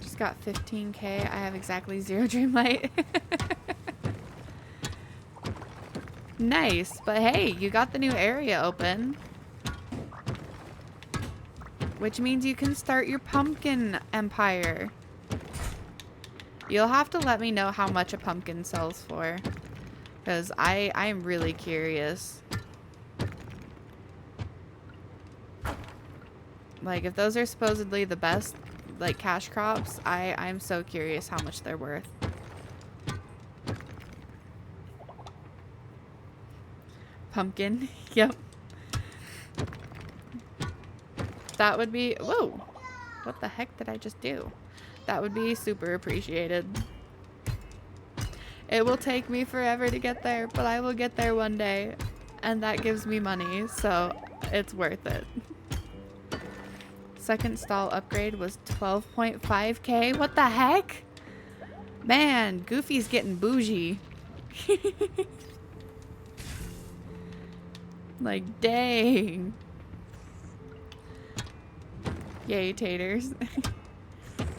S1: Just got 15k. I have exactly 0 Dreamlight. Nice, but hey, you got the new area open. Which means you can start your pumpkin empire. You'll have to let me know how much a pumpkin sells for. Because I'm really curious. Like, if those are supposedly the best, like, cash crops, I'm so curious how much they're worth. Pumpkin. Yep. That would be... Whoa! What the heck did I just do? That would be super appreciated. It will take me forever to get there, but I will get there one day. And that gives me money, so it's worth it. Second stall upgrade was 12.5k. What the heck? Man, Goofy's getting bougie. Like, dang. Yay, taters.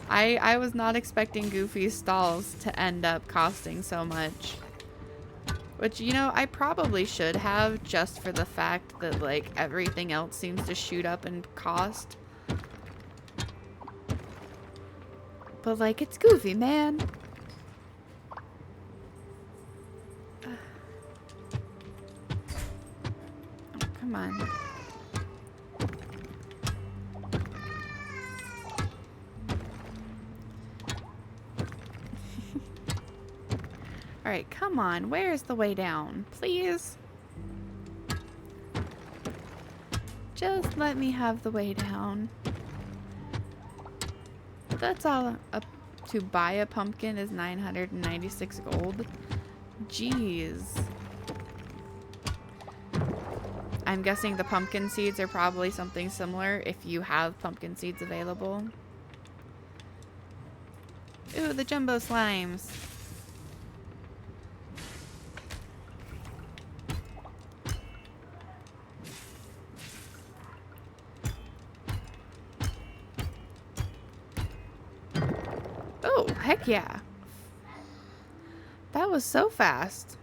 S1: I was not expecting Goofy's stalls to end up costing so much. Which, you know, I probably should have, just for the fact that, like, everything else seems to shoot up in cost. But, like, it's Goofy, man. Oh, come on. Alright, come on. Where's the way down? Please? Just let me have the way down. That's all to buy a pumpkin is 996 gold. Jeez. I'm guessing the pumpkin seeds are probably something similar if you have pumpkin seeds available. Ooh, the jumbo slimes. Oh, heck yeah. That was so fast.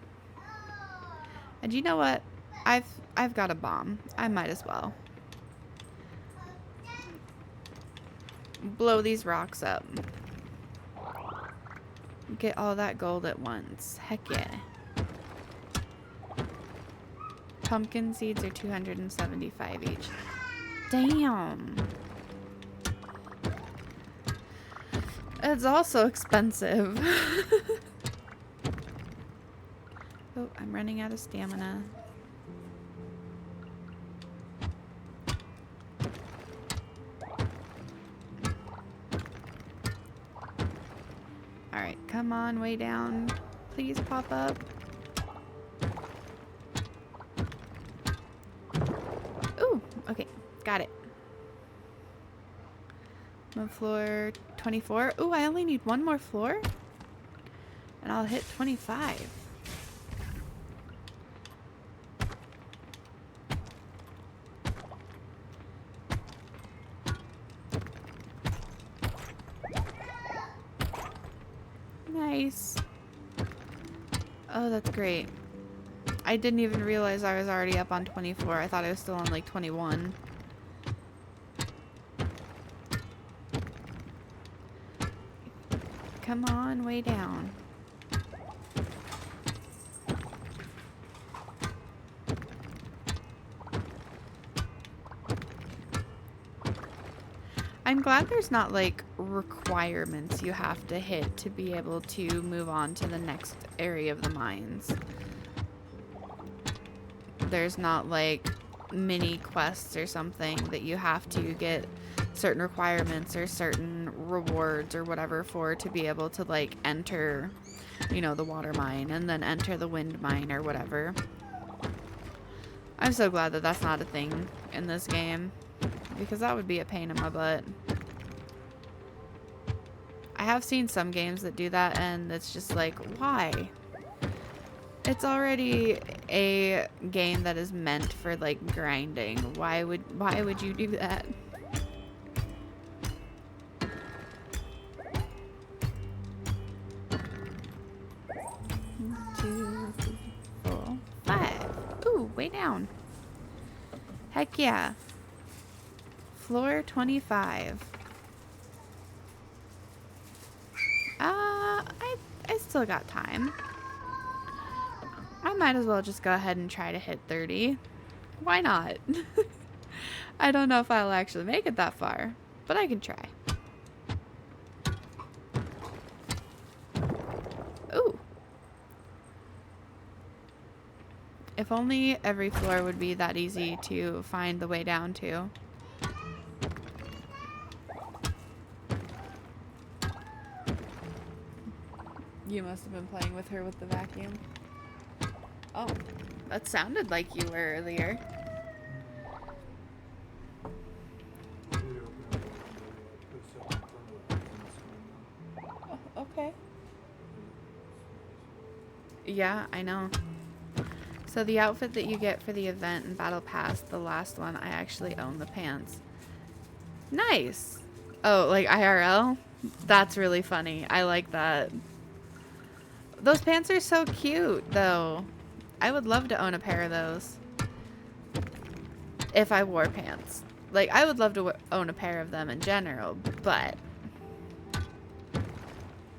S1: And you know what? I've got a bomb. I might as well. Blow these rocks up. get all that gold at once. Heck yeah. Pumpkin seeds are 275 each. Damn. It's also expensive. Oh, I'm running out of stamina. Alright, come on, way down. Please pop up. Ooh, okay, got it. I'm on floor 24. Ooh, I only need one more floor? And I'll hit 25. Nice. Oh, that's great. I didn't even realize I was already up on 24. I thought I was still on like 21. Come on, way down. I'm glad there's not like requirements you have to hit to be able to move on to the next area of the mines. There's not like mini quests or something that you have to get certain requirements or certain rewards or whatever for to be able to like enter, you know, the water mine and then enter the wind mine or whatever. I'm so glad that that's not a thing in this game, because that would be a pain in my butt. I have seen some games that do that and it's just like, why? It's already a game that is meant for like grinding. Why would you do that? 2, 3, 4, 5. Ooh, way down. Heck yeah. Floor 25. I still got time. I might as well just go ahead and try to hit 30. Why not? I don't know if I'll actually make it that far, but I can try. Ooh. If only every floor would be that easy to find the way down to. You must have been playing with her with the vacuum. Oh, that sounded like you were earlier. Oh, okay. Yeah, I know. So the outfit that you get for the event and Battle Pass, the last one, I actually own the pants. Nice. Oh, like IRL? That's really funny. I like that. Those pants are so cute, though. I would love to own a pair of those. If I wore pants. Like, I would love to own a pair of them in general, but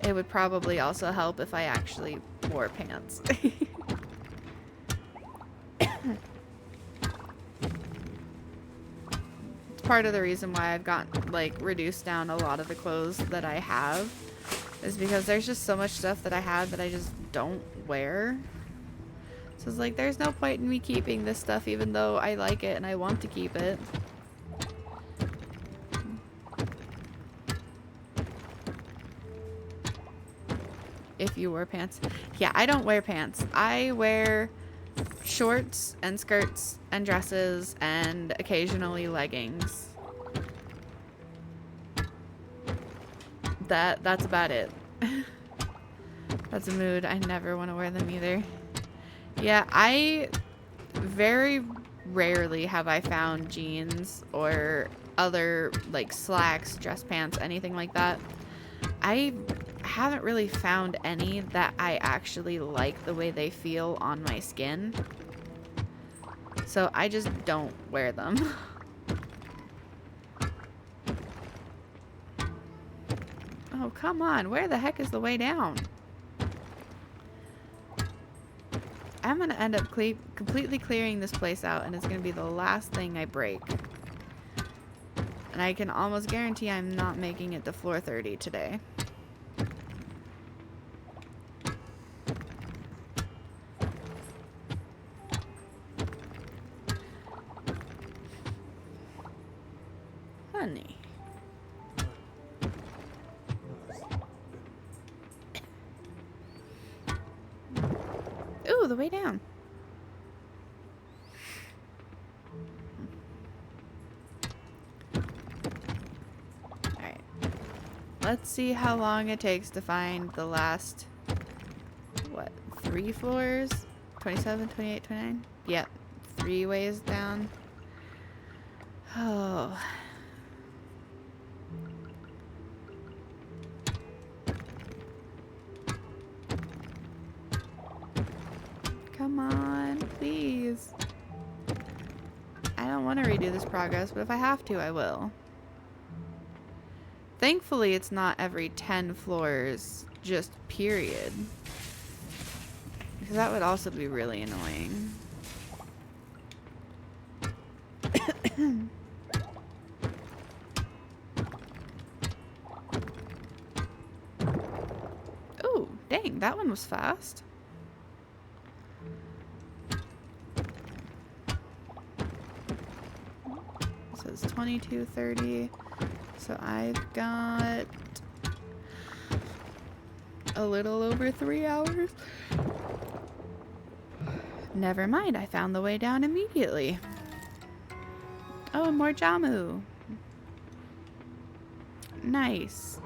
S1: it would probably also help if I actually wore pants. It's part of the reason why I've got, like, reduced down a lot of the clothes that I have. Is because there's just so much stuff that I have that I just don't wear. So it's like, there's no point in me keeping this stuff even though I like it and I want to keep it. If you wear pants. Yeah, I don't wear pants. I wear shorts and skirts and dresses and occasionally leggings. That's about it. That's a mood. I never want to wear them either. Yeah, I very rarely have I found jeans or other like slacks, dress pants, anything like that. I haven't really found any that I actually like the way they feel on my skin. So I just don't wear them. Oh, come on. Where the heck is the way down? I'm gonna end up completely clearing this place out, and it's gonna be the last thing I break. And I can almost guarantee I'm not making it to floor 30 today. Honey. Ooh, the way down. Alright. Let's see how long it takes to find the last, what, 3 floors? 27, 28, 29? Yep. 3 ways down. Oh. Come on, please. I don't want to redo this progress, but if I have to, I will. Thankfully, it's not every 10 floors, just period. Because that would also be really annoying. Oh, dang, that one was fast. It says 22:30. So I've got a little over 3 hours. Never mind, I found the way down immediately. Oh, and more Jamu. Nice.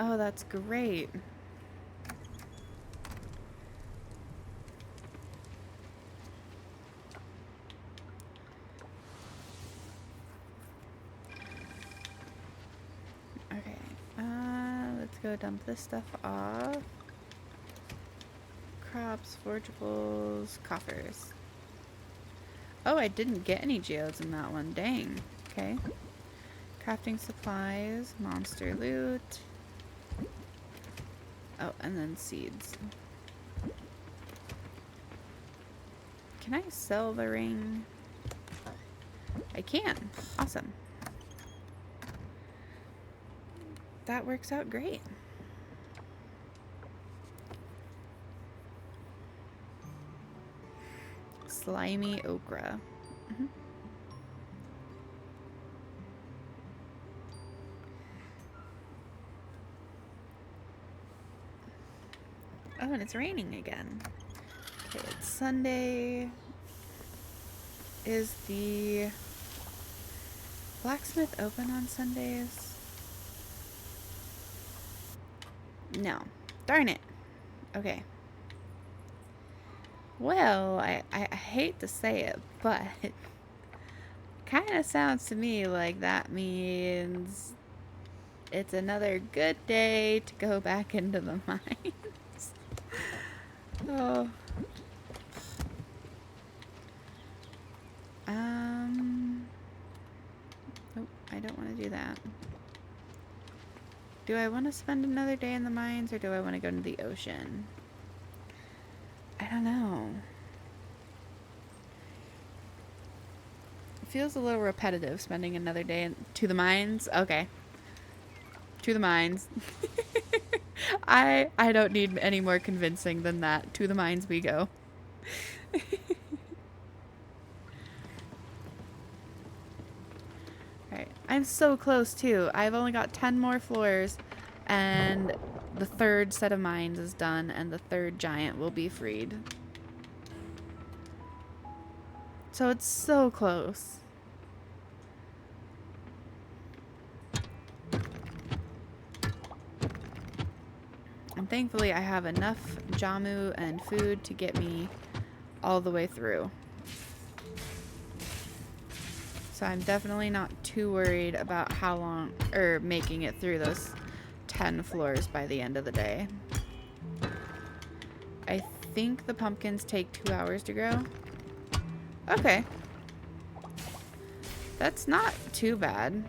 S1: Oh, that's great. Okay, let's go dump this stuff off. Crops, forageables, coffers. Oh, I didn't get any geodes in that one. Dang. Okay. Crafting supplies, monster loot. Oh, and then seeds. Can I sell the ring? I can. Awesome. That works out great. Slimy okra. Oh, and it's raining again. Okay, it's Sunday. Is the blacksmith open on Sundays? No. Darn it. Okay. Well, I hate to say it, but it kind of sounds to me like that means it's another good day to go back into the mines. Oh. Nope, I don't want to do that. Do I want to spend another day in the mines, or do I want to go to the ocean? I don't know. It feels a little repetitive spending another day to the mines. Okay. To the mines. I don't need any more convincing than that. To the mines we go. Alright. I'm so close too. I've only got 10 more floors and the 3rd set of mines is done and the 3rd giant will be freed. So it's so close. And thankfully I have enough Jamu and food to get me all the way through. So I'm definitely not too worried about how long, or making it through those 10 floors by the end of the day. I think the pumpkins take 2 hours to grow. Okay. That's not too bad.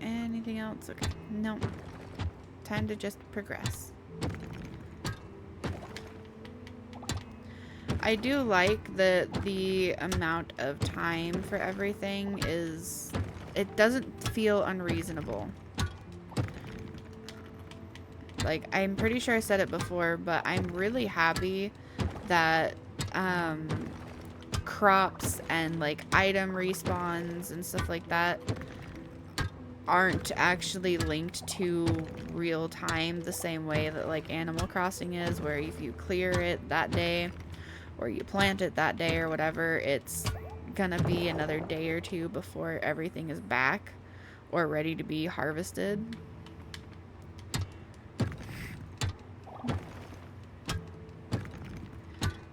S1: anything else? Okay. No. Time to just progress. I do like that the amount of time for everything is... It doesn't feel unreasonable. Like, I'm pretty sure I said it before, but I'm really happy that crops and like item respawns and stuff like that aren't actually linked to real time the same way that like Animal Crossing is, where if you clear it that day or you plant it that day or whatever, it's gonna be another day or two before everything is back or ready to be harvested.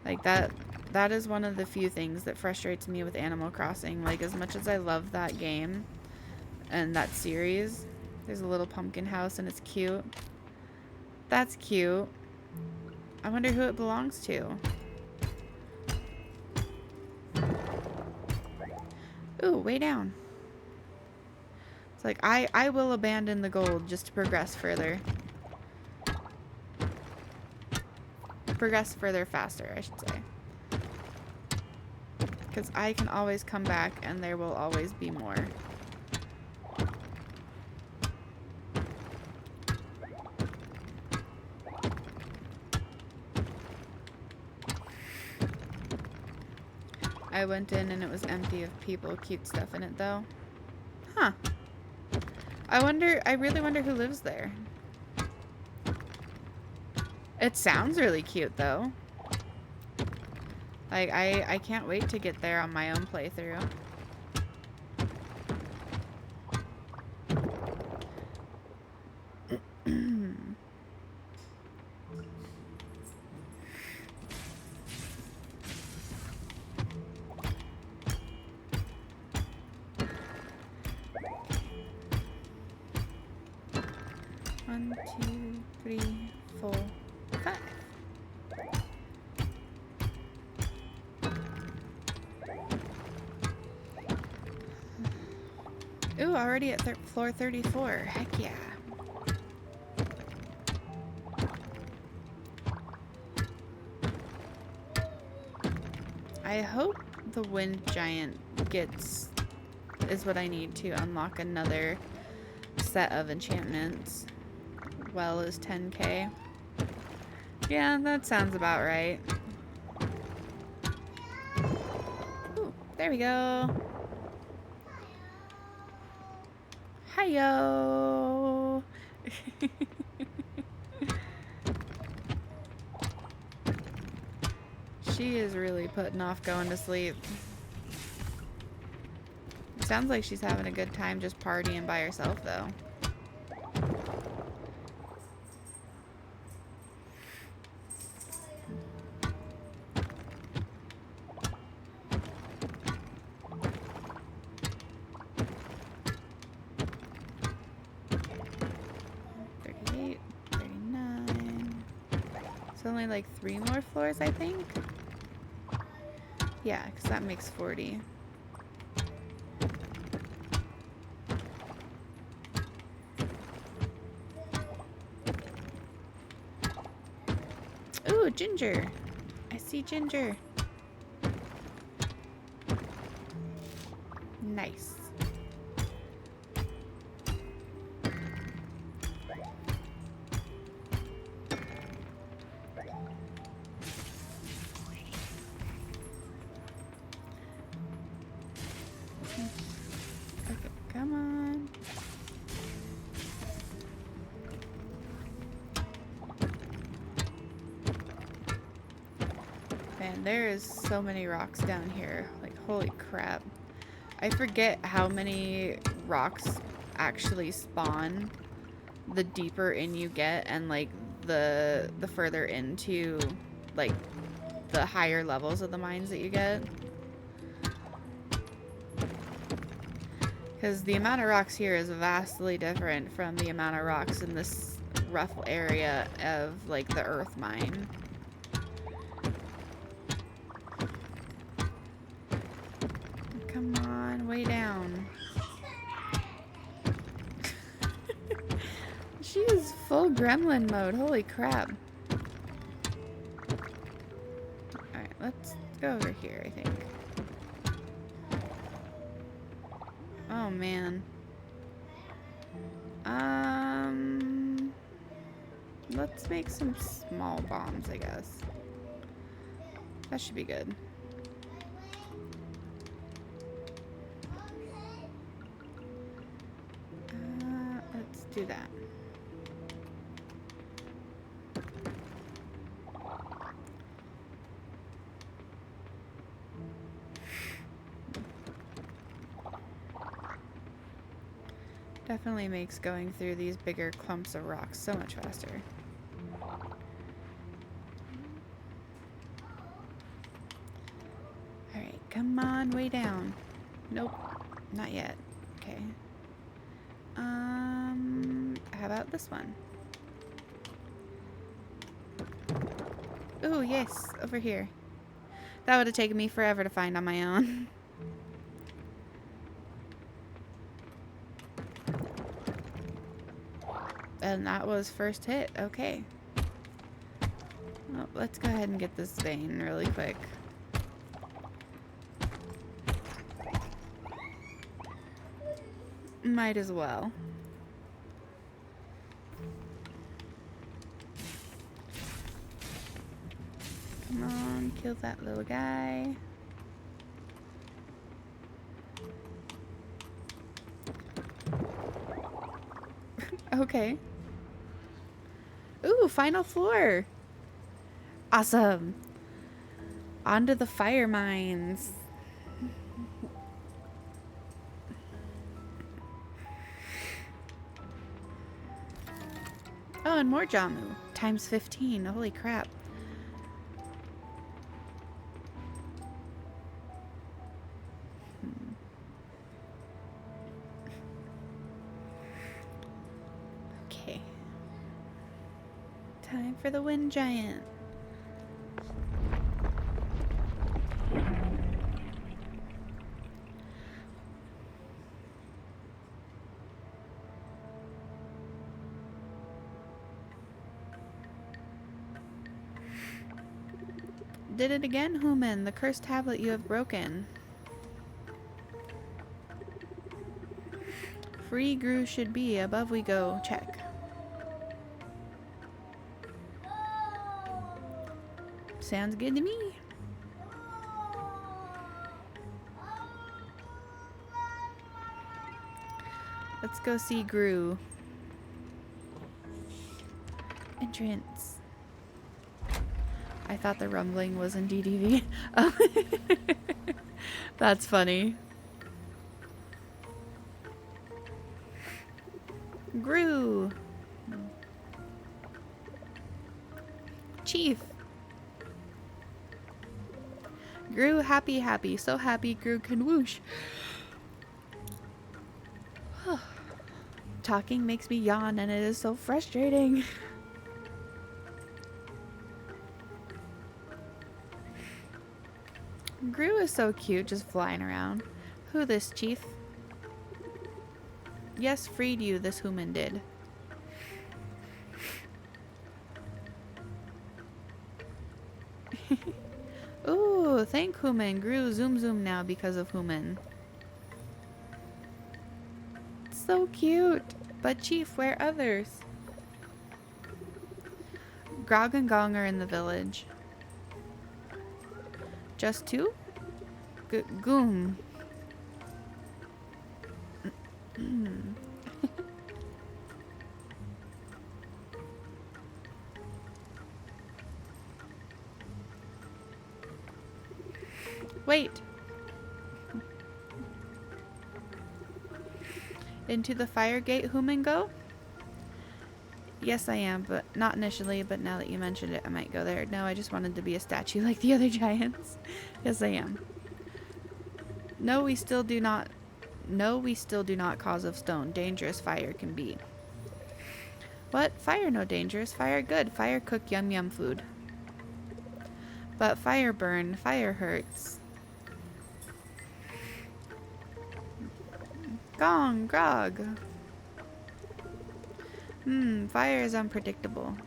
S1: Like that is one of the few things that frustrates me with Animal Crossing. Like, as much as I love that game and that series, there's a little pumpkin house and it's cute. That's cute. I wonder who it belongs to. Ooh, way down. It's like, I will abandon the gold just to progress further. Progress further faster, I should say. Because I can always come back and there will always be more. I went in and it was empty of people. Cute stuff in it though. Huh. I really wonder who lives there. It sounds really cute though. Like, I can't wait to get there on my own playthrough. One, two, three, 4, 5. Ooh, already at floor 34. Heck yeah. I hope the wind giant is what I need to unlock another set of enchantments. Well is 10k. Yeah, that sounds about right. Ooh, there we go. Hiyo. She is really putting off going to sleep. It sounds like she's having a good time just partying by herself though. Only like 3 more floors, I think. Yeah, because that makes 40. Ooh, Ginger. I see Ginger. Nice. Come on. Man, there is so many rocks down here. Like, holy crap. I forget how many rocks actually spawn the deeper in you get and like the further into like the higher levels of the mines that you get. Because the amount of rocks here is vastly different from the amount of rocks in this rough area of, like, the earth mine. Come on, way down. Full gremlin mode. Holy crap. Alright, let's go over here, I think. Oh, man. Let's make some small bombs, I guess. That should be good. Let's do that. Definitely makes going through these bigger clumps of rocks so much faster. Alright, come on, way down. Nope, not yet. Okay. How about this one? Ooh, yes, over here. That would have taken me forever to find on my own. And that was first hit. Okay. Well, let's go ahead and get this vein really quick. Might as well. Come on, kill that little guy. Okay. Ooh, final floor. Awesome. Onto the fire mines. Oh, and more Jamu. Times 15. Holy crap. Okay. Time for the wind giant. Did it again, human. The cursed tablet you have broken. Free Gru should be. Above we go. Check. Sounds good to me. Let's go see Gru. Entrance. I thought the rumbling was in DDV. Oh. That's funny. Gru. Chief. Gru happy happy. So happy Gru can whoosh. Talking makes me yawn and it is so frustrating. Gru is so cute, just flying around. Who this, chief? Yes, freed you, this human did. Ooh, thank human. Gru zoom zoom now because of human. So cute. But chief, where others? Grog and Gong are in the village. Just two? Goom. Wait. Into the fire gate, human go? Yes, I am, but not initially, but now that you mentioned it, I might go there. No, I just wanted to be a statue like the other giants. Yes, I am. No, we still do not cause of stone. Dangerous fire can be. What? Fire no dangerous. Fire good. Fire cook yum yum food. But fire burn. Fire hurts. Gong, Grog. Fire is unpredictable.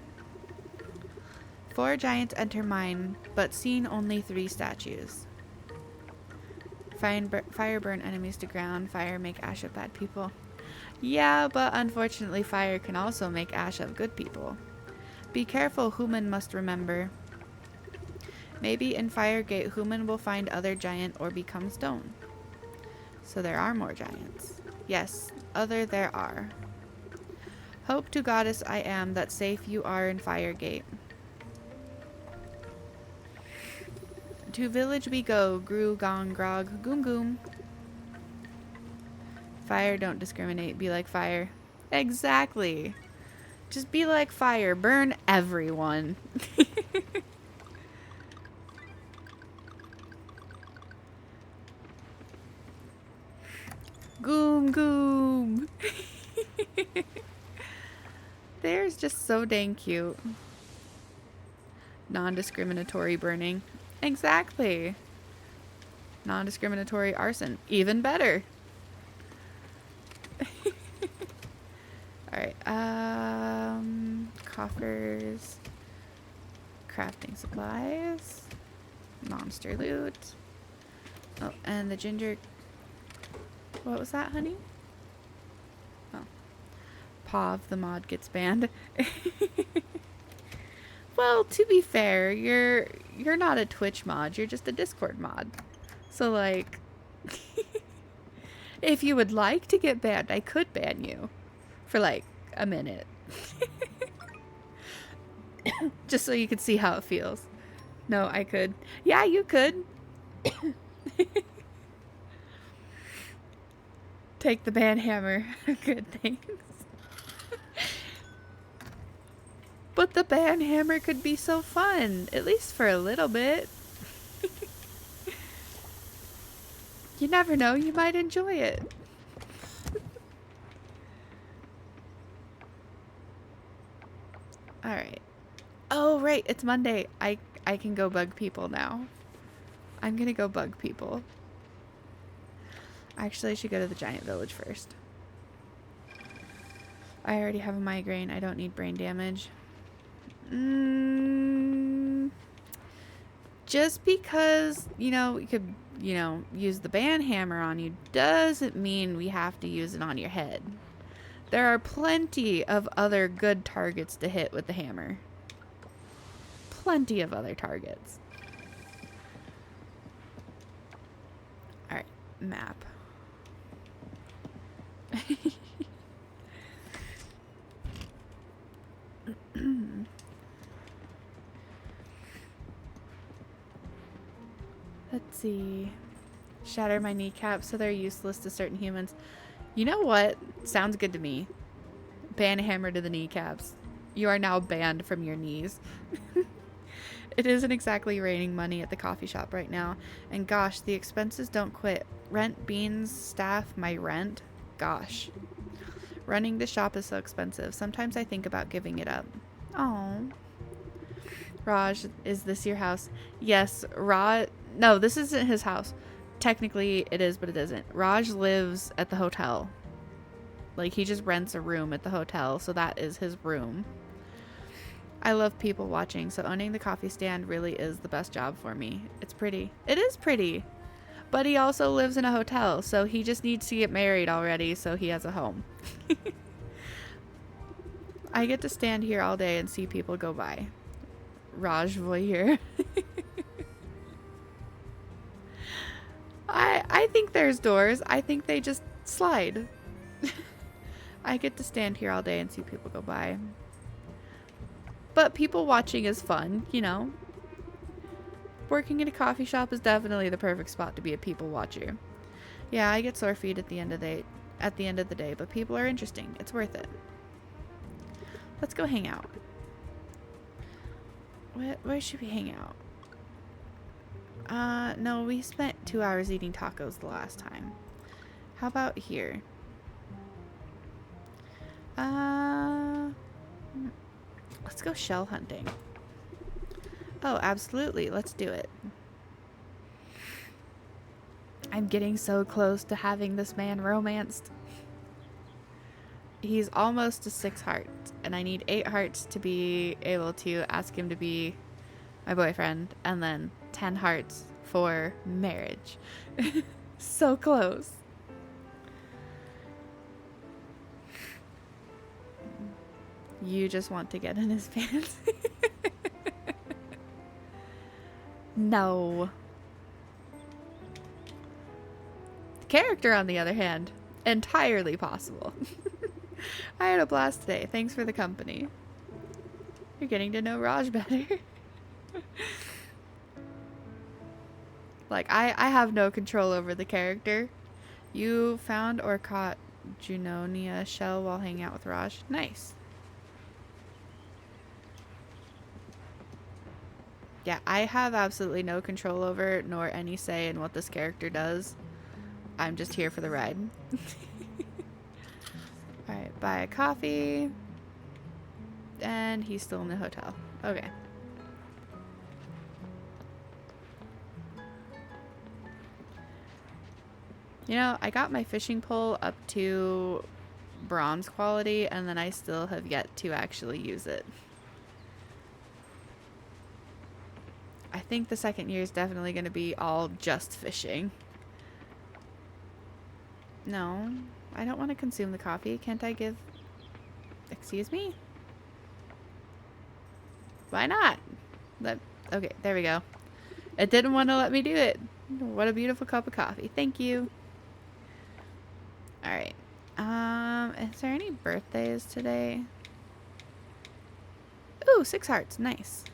S1: 4 giants enter mine, but seen only 3 statues. Fire burn enemies to ground. Fire make ash of bad people. Yeah, but unfortunately fire can also make ash of good people. Be careful, Human must remember. Maybe in Firegate, Human will find other giant or become stone. So there are more giants. Yes, other there are. Hope to Goddess I am that safe you are in Firegate. To village we go, Gru, Gong, Grog, Goom Goom. Fire don't discriminate, be like fire. Exactly. Just be like fire, burn everyone. Goom Goom. They're just so dang cute. Non-discriminatory burning. Exactly. Non-discriminatory arson. Even better. Alright, coffers. Crafting supplies. Monster loot. Oh, and the ginger... What was that, honey? Oh. Paw of the mod gets banned. Well, to be fair, you're not a Twitch mod, you're just a Discord mod. So like if you would like to get banned, I could ban you for like a minute. Just so you could see how it feels. No, I could. Yeah, you could. Take the ban hammer. Good things. But the ban hammer could be so fun, at least for a little bit. You never know, you might enjoy it. Alright. Oh, right, it's Monday. I can go bug people now. I'm gonna go bug people. Actually, I should go to the giant village first. I already have a migraine. I don't need brain damage. Just because, you know, we could, you know, use the ban hammer on you doesn't mean we have to use it on your head. There are plenty of other good targets to hit with the hammer. Plenty of other targets. Alright, map. Let's see. Shatter my kneecaps so they're useless to certain humans. You know what? Sounds good to me. Ban hammer to the kneecaps. You are now banned from your knees. It isn't exactly raining money at the coffee shop right now. And gosh, the expenses don't quit. Rent, beans, staff, my rent. Gosh. Running the shop is so expensive. Sometimes I think about giving it up. Oh. Raj, is this your house? Yes, Raj... No, this isn't his house. Technically, it is, but it isn't. Raj lives at the hotel. Like, he just rents a room at the hotel, so that is his room. I love people watching, so owning the coffee stand really is the best job for me. It's pretty. It is pretty. But he also lives in a hotel, so he just needs to get married already, so he has a home. I get to stand here all day and see people go by. Raj voyeur. I think there's doors. I think they just slide. I get to stand here all day and see people go by. But people watching is fun, you know. Working in a coffee shop is definitely the perfect spot to be a people watcher. Yeah, I get sore feet at the end of the day, but people are interesting. It's worth it. Let's go hang out. Where should we hang out? No, we spent 2 hours eating tacos the last time. How about here? Let's go shell hunting. Oh, absolutely. Let's do it. I'm getting so close to having this man romanced. he's almost to 6 hearts, and I need 8 hearts to be able to ask him to be my boyfriend, and then 10 hearts for marriage. So close. You just want to get in his pants. No. The character, on the other hand, entirely possible. I had a blast today. Thanks for the company. You're getting to know Raj better. Like, I have no control over the character. You found or caught Junonia shell while hanging out with Raj. Nice. Yeah, I have absolutely no control over it, nor any say in what this character does. I'm just here for the ride. Alright, buy a coffee. And he's still in the hotel. Okay. You know, I got my fishing pole up to bronze quality, and then I still have yet to actually use it. I think the second year is definitely going to be all just fishing. No, I don't want to consume the coffee. Can't I give... Excuse me? Why not? Okay, there we go. It didn't want to let me do it. What a beautiful cup of coffee. Thank you. Alright. Is there any birthdays today? Ooh, 6 hearts. Nice.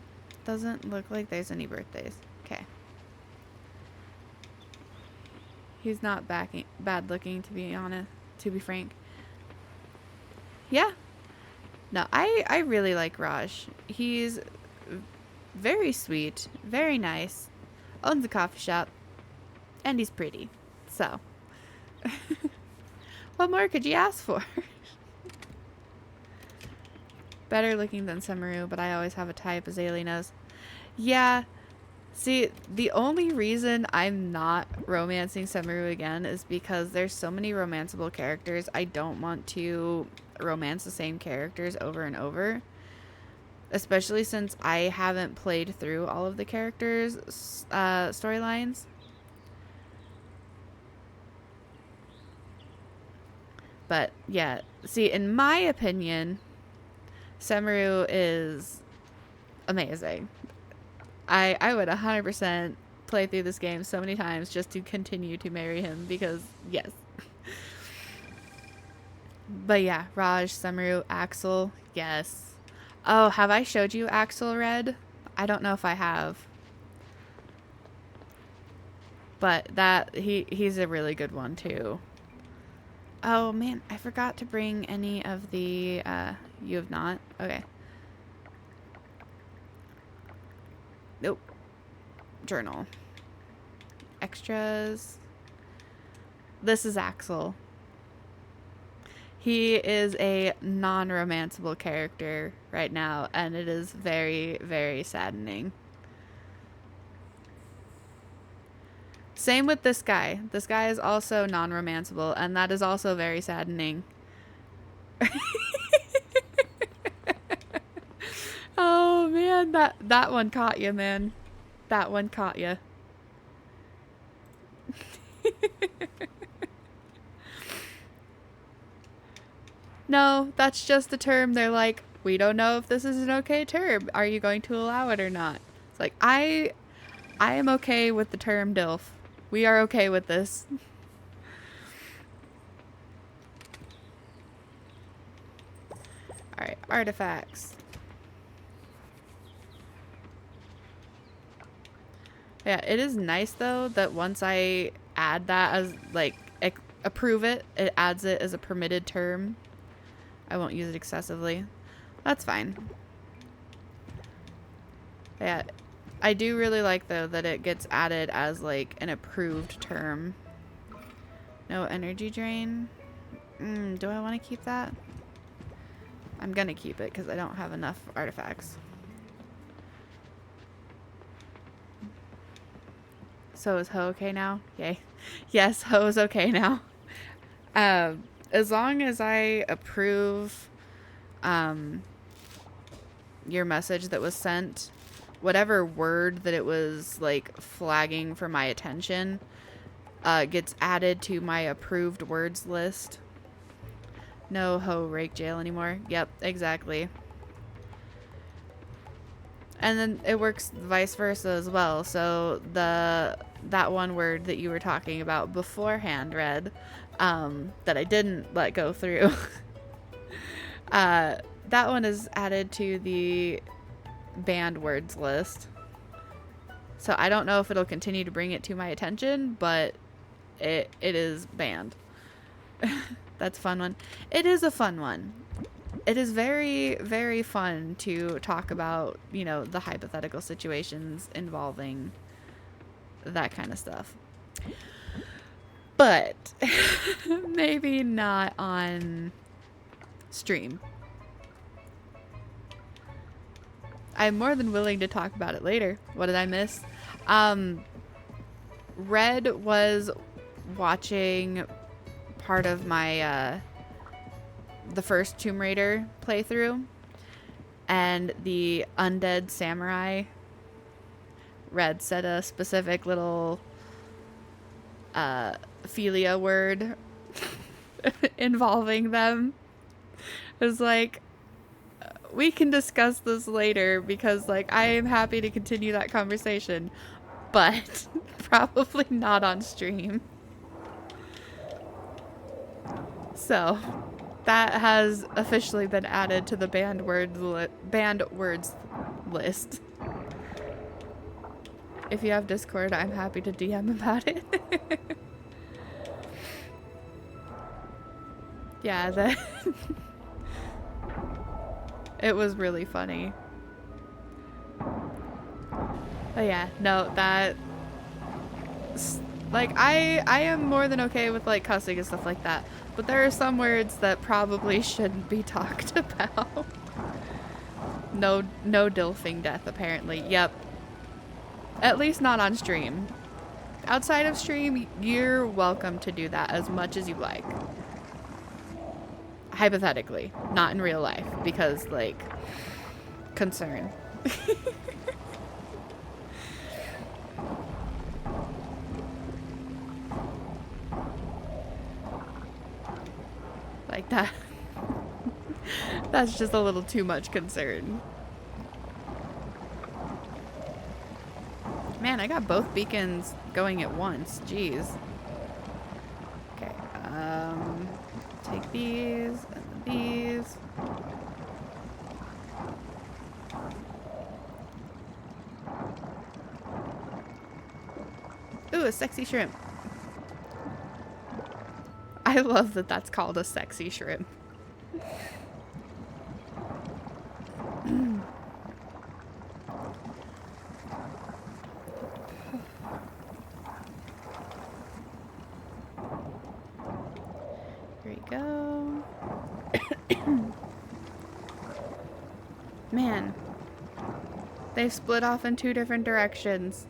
S1: Doesn't look like there's any birthdays. Okay. He's not bad looking, to be honest, to be frank. Yeah. No, I really like Raj. He's very sweet, very nice, owns a coffee shop, and he's pretty. So, what more could you ask for? Better looking than Samaru, but I always have a type, as Ailey knows. Yeah. See, the only reason I'm not romancing Samaru again is because there's so many romanceable characters. I don't want to romance the same characters over and over. Especially since I haven't played through all of the characters' storylines. But, yeah. See, in my opinion, Samaru is amazing. I would 100% play through this game so many times just to continue to marry him because, yes. But yeah, Raj, Samaru, Axel, yes. Oh, have I showed you Axel Red? I don't know if I have. But he's a really good one too. Oh man, I forgot to bring any of the, you have not? Okay. Nope. Journal. Extras. This is Axel. He is a non-romanceable character right now, and it is very, very saddening. Same with this guy. This guy is also non-romanceable, and that is also very saddening. Oh man, that one caught you, man. That one caught you. No, that's just the term. They're like, we don't know if this is an okay term. Are you going to allow it or not? It's like, I am okay with the term DILF. We are okay with this. Alright, artifacts. Yeah, it is nice though that once I add that as, like, approve it, it adds it as a permitted term. I won't use it excessively. That's fine. Yeah, I do really like though that it gets added as like an approved term. No energy drain. Do I want to keep that? I'm gonna keep it because I don't have enough artifacts. So is Ho okay now? Yay. Yes, Ho is okay now. as long as I approve your message that was sent, whatever word that it was like flagging for my attention gets added to my approved words list. No ho rake jail anymore. Yep, exactly. And then it works vice versa as well. So that one word that you were talking about beforehand, Red, that I didn't let go through, that one is added to the banned words list. So I don't know if it'll continue to bring it to my attention, but it is banned. That's a fun one. It is a fun one. It is very, very fun to talk about, you know, the hypothetical situations involving that kind of stuff. But maybe not on stream. I'm more than willing to talk about it later. What did I miss? Red was watching part of my the first Tomb Raider playthrough, and the undead samurai. Red said a specific little philia word involving them. It was like, we can discuss this later because, like, I am happy to continue that conversation, but probably not on stream. So that has officially been added to the banned words list. If you have Discord, I'm happy to DM about it. Yeah, it was really funny. But yeah, no, that, like, I am more than okay with, like, cussing and stuff like that, but there are some words that probably shouldn't be talked about. No dilfing death, apparently. Yep. At least not on stream. Outside of stream, you're welcome to do that as much as you like. Hypothetically, not in real life, because, like, concern. Like that. That's just a little too much concern. Man, I got both beacons going at once. Jeez. Okay, take these and these. Ooh, a sexy shrimp. I love that that's called a sexy shrimp. Here we go. Man, they've split off in 2 different directions.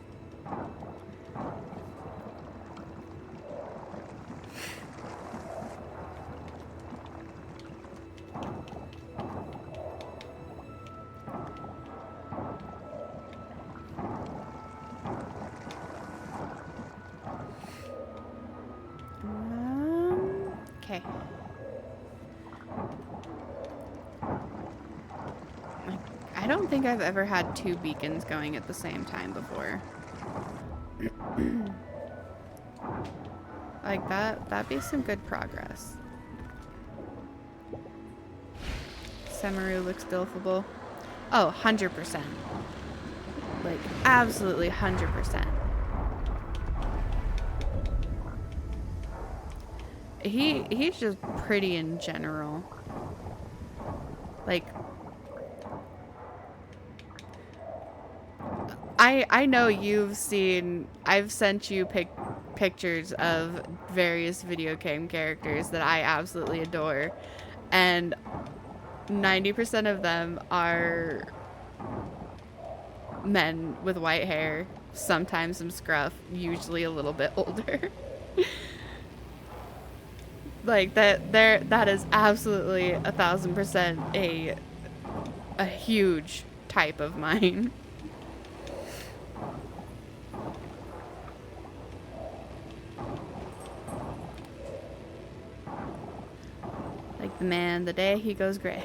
S1: Okay. I don't think I've ever had 2 beacons going at the same time before. Like that'd be some good progress. Semaru looks dilfable. Oh, 100%. Like, absolutely 100%. He's just pretty in general. Like, I know you've seen, I've sent you pictures of various video game characters that I absolutely adore, and 90% of them are men with white hair, sometimes some scruff, usually a little bit older. Like that is absolutely 1,000% a huge type of mine. Like the man, the day he goes gray.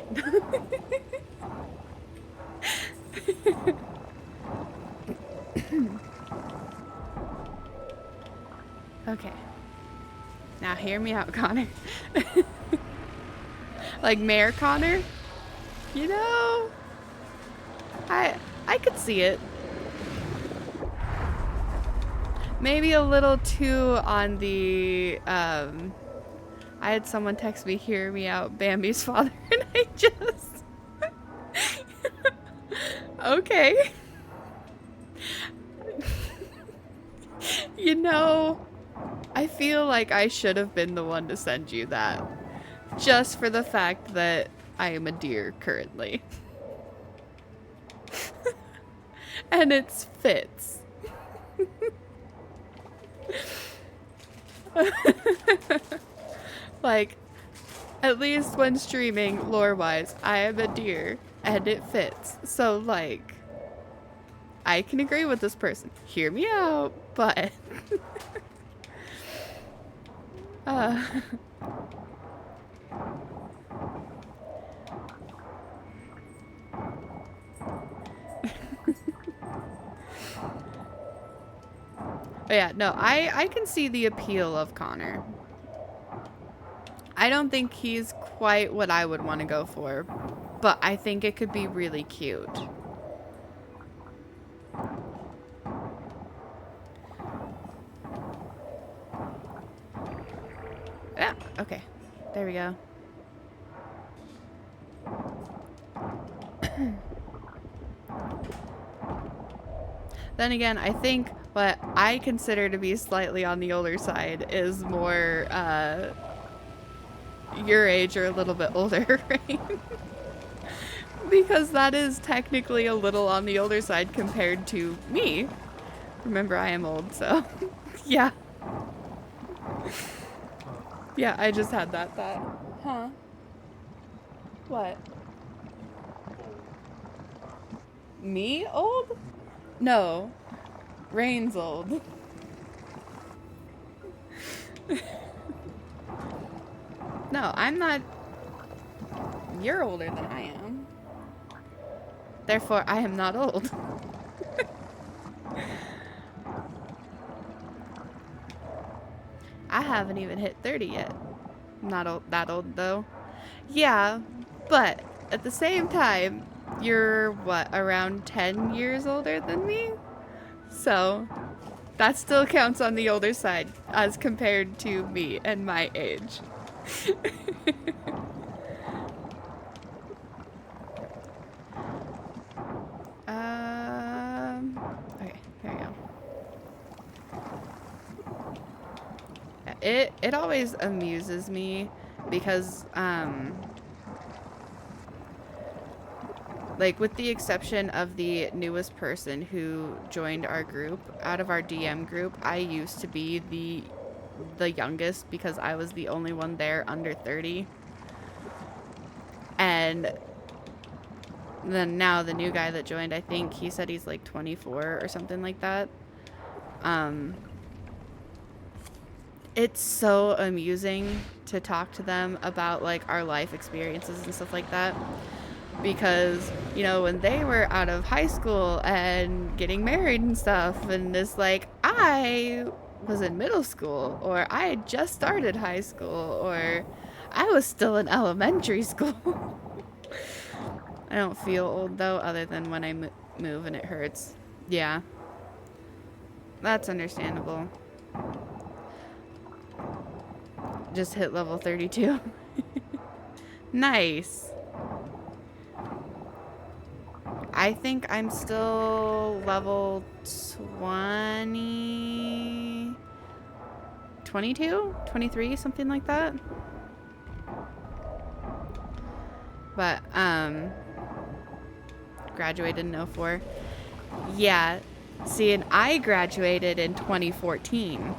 S1: Okay. Now hear me out, Connor. Like Mayor Connor? You know, I could see it. Maybe a little too on the I had someone text me, hear me out, Bambi's father, and I just okay. You know, I feel like I should have been the one to send you that. Just for the fact that I am a deer currently. And it's Fitz. Like, at least when streaming, lore-wise, I am a deer, and it fits. So, like, I can agree with this person. Hear me out, but... But yeah, no, I can see the appeal of Connor. I don't think he's quite what I would want to go for, but I think it could be really cute. Yeah, okay. There we go. Then again, I think what I consider to be slightly on the older side is more your age or a little bit older, right? Because that is technically a little on the older side compared to me. Remember, I am old, so yeah. Yeah, I just had that thought. Huh? What? Me old? No. Rain's old. No, I'm not. You're older than I am. Therefore, I am not old. I haven't even hit 30 yet. I'm not that old, though. Yeah, but at the same time, you're, what, around 10 years older than me? So, that still counts on the older side as compared to me and my age. Okay, there we go. It always amuses me because, like, with the exception of the newest person who joined our group, out of our DM group, I used to be the youngest because I was the only one there under 30. And then now the new guy that joined, I think he said he's like 24 or something like that. It's so amusing to talk to them about like our life experiences and stuff like that. Because, you know, when they were out of high school and getting married and stuff, and it's like, I was in middle school, or I had just started high school, or I was still in elementary school. I don't feel old, though, other than when I move and it hurts. Yeah. That's understandable. Just hit level 32. Nice. I think I'm still level 20... 22? 23? Something like that. But, graduated in 04. Yeah. See, and I graduated in 2014.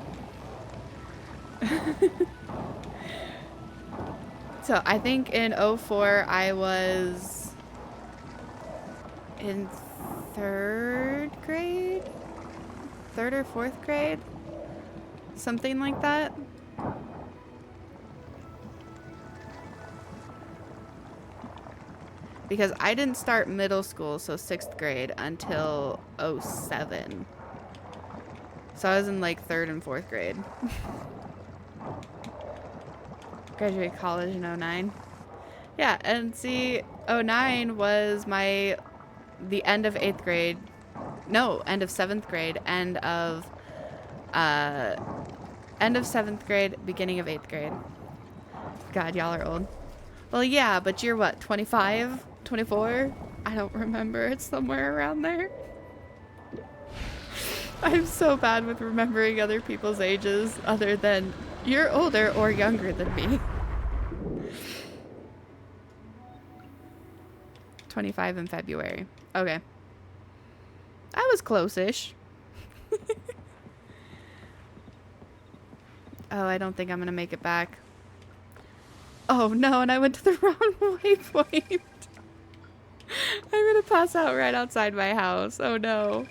S1: So I think in 04 I was in third grade? Third or fourth grade? Something like that. Because I didn't start middle school, so 6th grade, until 07. So I was in like 3rd and 4th grade. Graduated college in 09. Yeah, and see, 09 was the end of 8th grade. No, end of 7th grade. End of 7th grade, beginning of 8th grade. God, y'all are old. Well, yeah, but you're what, 25? 24? I don't remember. It's somewhere around there. I'm so bad with remembering other people's ages other than you're older or younger than me. 25 in February. Okay. I was close-ish. Oh, I don't think I'm gonna make it back. Oh no, and I went to the wrong waypoint. I'm gonna pass out right outside my house. Oh no.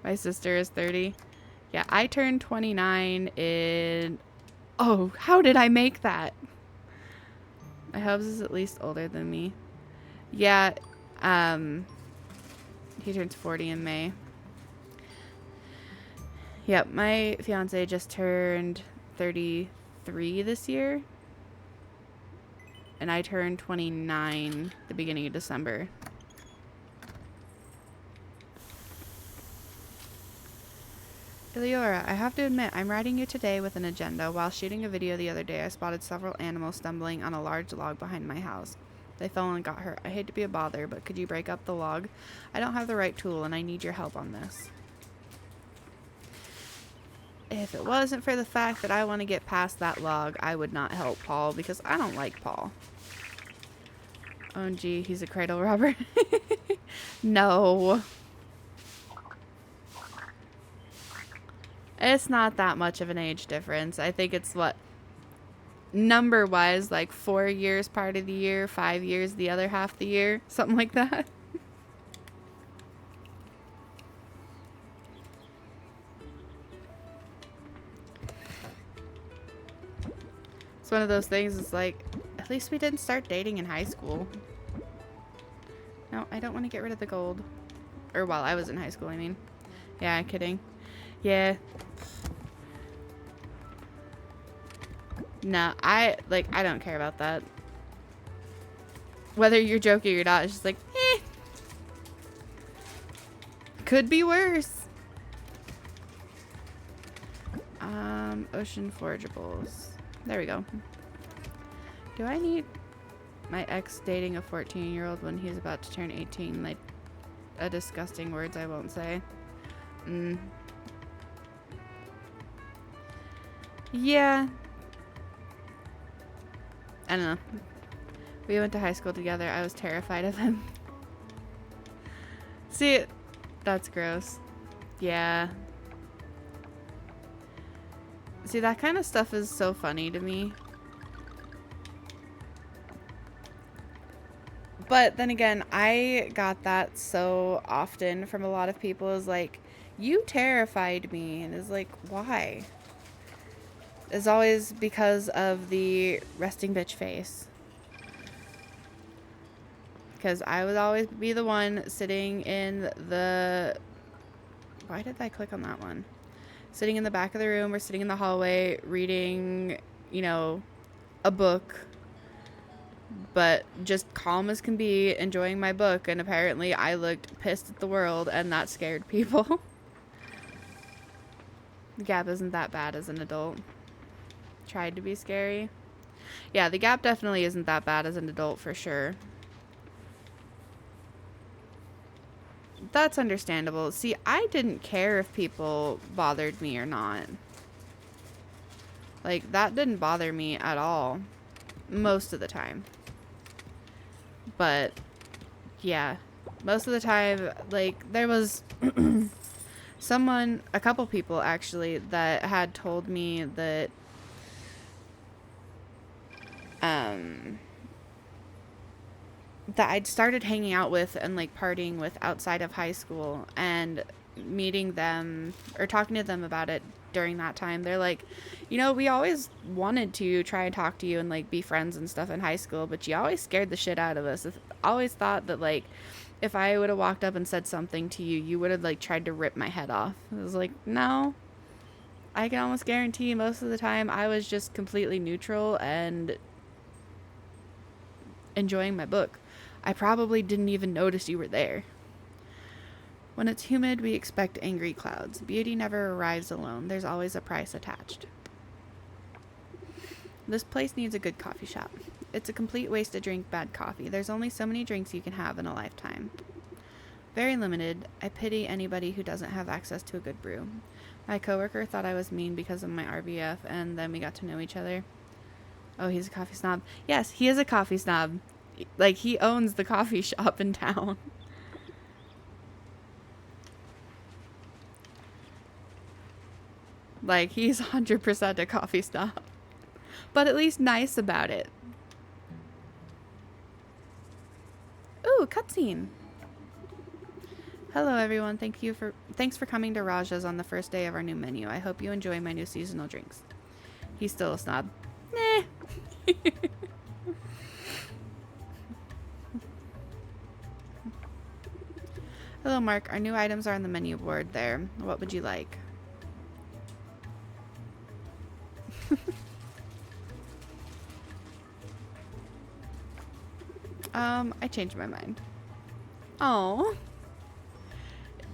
S1: My sister is 30. Yeah, I turned 29 in... Oh, how did I make that? My hubs is at least older than me. Yeah, he turns 40 in May. Yep, my fiance just turned 33 this year. And I turned 29 the beginning of December. Eleora, I have to admit, I'm writing you today with an agenda. While shooting a video the other day, I spotted several animals stumbling on a large log behind my house. They fell and got hurt. I hate to be a bother, but could you break up the log? I don't have the right tool, and I need your help on this. If it wasn't for the fact that I want to get past that log, I would not help Paul, because I don't like Paul. OMG, he's a cradle robber. No. It's not that much of an age difference. I think it's what, number-wise, like 4 years part of the year, 5 years the other half the year, something like that. It's one of those things, it's like, at least we didn't start dating in high school. No, I don't want to get rid of the gold. Or while I was in high school, I mean. Yeah, I'm kidding. Yeah. No, I don't care about that. Whether you're joking or not, it's just like, eh. Could be worse. Ocean forageables. There we go. Do I need my ex dating a 14-year-old when he's about to turn 18? Like, a disgusting words I won't say. Yeah. I don't know. We went to high school together. I was terrified of him. See, that's gross. Yeah. See, that kind of stuff is so funny to me. But then again, I got that so often from a lot of people, is like, you terrified me. And it's like, why? It's always because of the resting bitch face. Because I would always be the one sitting in the... Why did I click on that one? Sitting in the back of the room or sitting in the hallway reading, you know, a book. But just calm as can be, enjoying my book. And apparently I looked pissed at the world, and that scared people. The Gap isn't that bad as an adult. Tried to be scary. Yeah, the Gap definitely isn't that bad as an adult, for sure. That's understandable. See, I didn't care if people bothered me or not. Like, that didn't bother me at all. Most of the time. But, yeah. Most of the time, like, there was a couple people actually, that had told me that that I'd started hanging out with and like partying with outside of high school, and meeting them or talking to them about it during that time. They're like, you know, we always wanted to try and talk to you and like be friends and stuff in high school, but you always scared the shit out of us. Always thought that like if I would have walked up and said something to you, you would have like tried to rip my head off. I was like, no. I can almost guarantee most of the time I was just completely neutral and enjoying my book. I probably didn't even notice you were there. When it's humid, we expect angry clouds. Beauty never arrives alone. There's always a price attached. This place needs a good coffee shop. It's a complete waste to drink bad coffee. There's only so many drinks you can have in a lifetime. Very limited. I pity anybody who doesn't have access to a good brew. My coworker thought I was mean because of my RBF, and then we got to know each other. Oh, he's a coffee snob. Yes, he is a coffee snob. Like, he owns the coffee shop in town. Like, he's 100% a coffee snob. But at least nice about it. Ooh, cutscene. Hello everyone, thanks for coming to Raja's on the first day of our new menu. I hope you enjoy my new seasonal drinks. He's still a snob. Nah. Hello Mark, our new items are on the menu board there. What would you like? I changed my mind. Oh.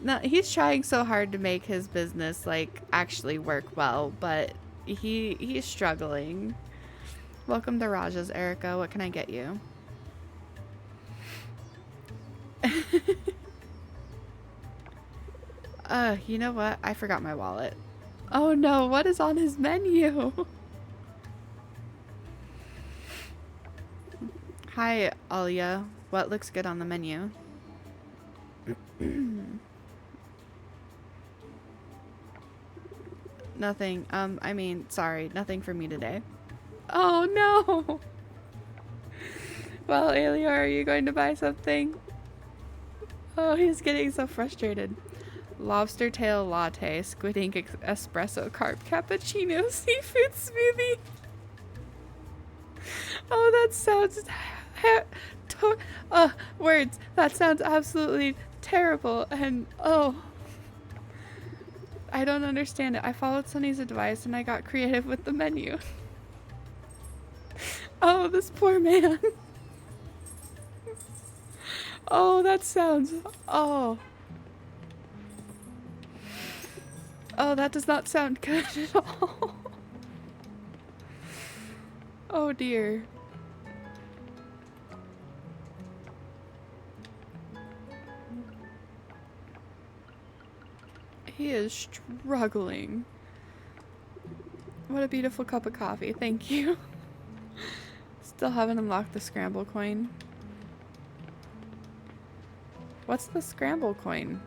S1: No, he's trying so hard to make his business like actually work well, but he's struggling. Welcome to Raja's, Erica. What can I get you? You know what? I forgot my wallet. Oh no, what is on his menu? Hi, Alia. What looks good on the menu? Nothing. Sorry. Nothing for me today. Oh, no. Well, Alior, are you going to buy something? Oh, he's getting so frustrated. Lobster tail latte, squid ink espresso, carb cappuccino, seafood smoothie. Oh, that sounds... words. That sounds absolutely terrible. And, oh... I don't understand it. I followed Sunny's advice and I got creative with the menu. Oh, this poor man. Oh, that sounds... Oh. Oh, that does not sound good at all. Oh, dear. He is struggling. What a beautiful cup of coffee. Thank you. Still haven't unlocked the scramble coin. What's the scramble coin?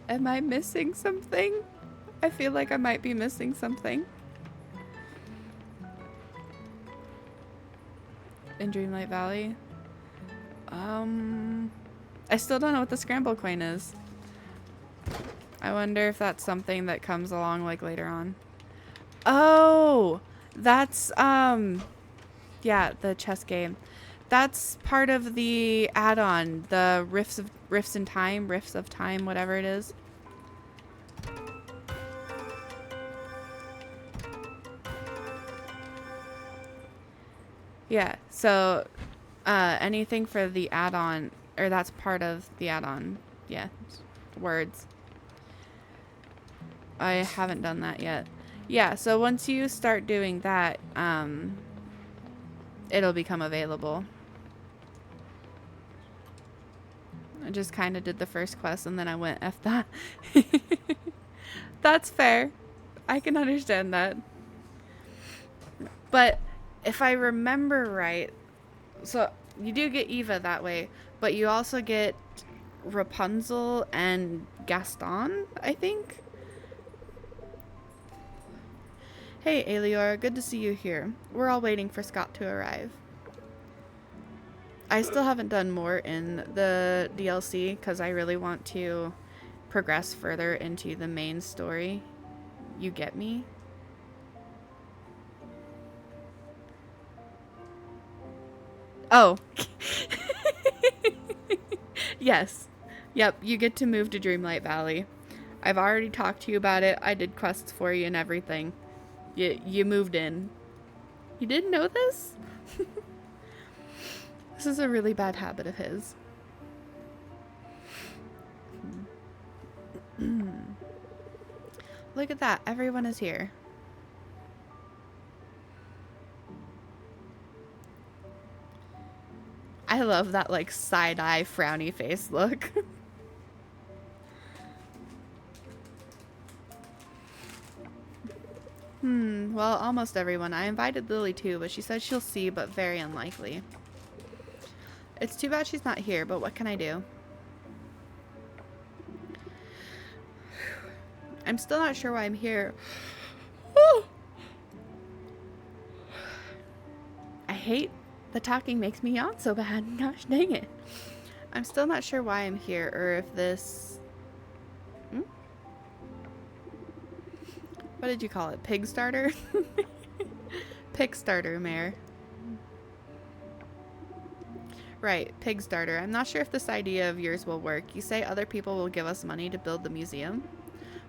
S1: Am I missing something? I feel like I might be missing something. In Dreamlight Valley? I still don't know what the scramble coin is. I wonder if that's something that comes along like later on. Oh, that's yeah, the chess game. That's part of the add-on, the Rifts of Time, whatever it is. Yeah, so anything for the add-on, or that's part of the add-on. Yeah, words. I haven't done that yet. Yeah, so once you start doing that, it'll become available. I just kind of did the first quest and then I went F that. That's fair. I can understand that. But if I remember right, so you do get Eva that way, but you also get Rapunzel and Gaston, I think. Hey, Aelior, good to see you here. We're all waiting for Scott to arrive. I still haven't done more in the DLC because I really want to progress further into the main story. You get me? Oh. Yes. Yep, you get to move to Dreamlight Valley. I've already talked to you about it. I did quests for you and everything. You moved in. You didn't know this? This is a really bad habit of his. Look at that. Everyone is here. I love that, like, side-eye frowny face look. Well, almost everyone. I invited Lily too, but she said she'll see, but very unlikely. It's too bad she's not here, but what can I do? I'm still not sure why I'm here. I hate the talking makes me yawn so bad. Gosh dang it. I'm still not sure why I'm here, or if this... What did you call it? Pig starter? Pig starter, Mare. Right, pig starter. I'm not sure if this idea of yours will work. You say other people will give us money to build the museum.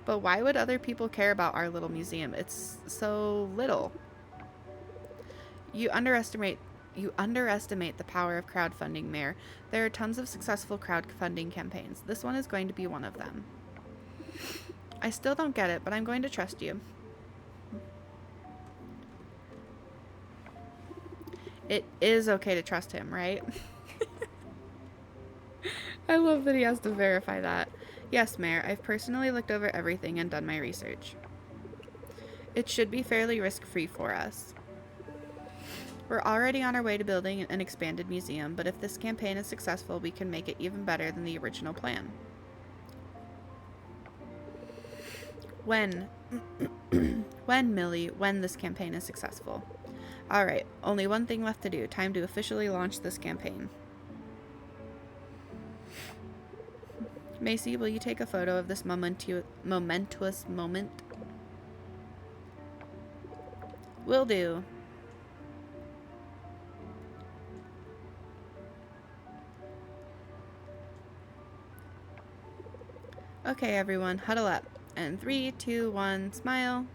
S1: But why would other people care about our little museum? It's so little. You underestimate the power of crowdfunding, Mare. There are tons of successful crowdfunding campaigns. This one is going to be one of them. I still don't get it, but I'm going to trust you. It is okay to trust him, right? I love that he has to verify that. Yes, Mayor, I've personally looked over everything and done my research. It should be fairly risk-free for us. We're already on our way to building an expanded museum, but if this campaign is successful, we can make it even better than the original plan. When? When, Millie? When this campaign is successful. Alright, only one thing left to do. Time to officially launch this campaign. Macy, will you take a photo of this momentous moment? Will do. Okay, everyone, huddle up. And 3, 2, 1, smile.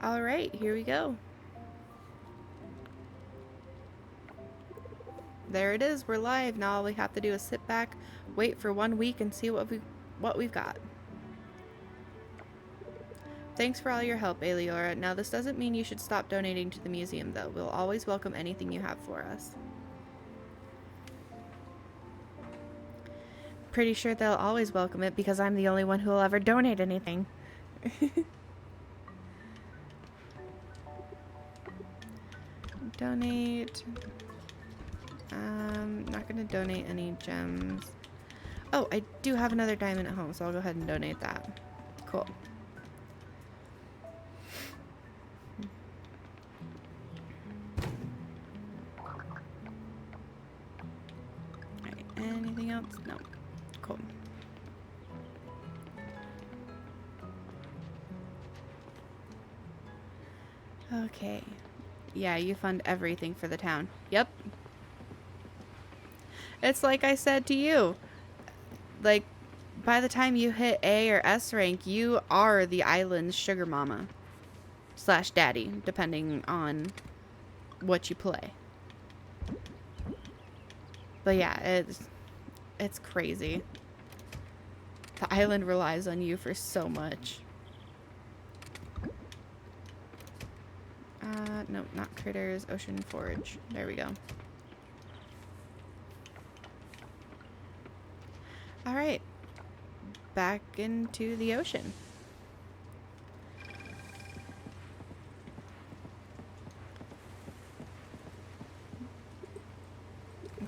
S1: All right, here we go. There it is. We're live. Now all we have to do is sit back, wait for 1 week, and see what we've got. Thanks for all your help, Aeliora. Now, this doesn't mean you should stop donating to the museum, though. We'll always welcome anything you have for us. Pretty sure they'll always welcome it because I'm the only one who will ever donate anything. Donate. Not gonna donate any gems. Oh, I do have another diamond at home, so I'll go ahead and donate that. Cool. Alright, anything else? No. Cool. Okay. Yeah, you fund everything for the town. Yep. It's like I said to you. Like, by the time you hit A or S rank, you are the island's sugar mama. / daddy, depending on what you play. But yeah, it's crazy. The island relies on you for so much. Nope, not critters, ocean forage. There we go. Alright. Back into the ocean.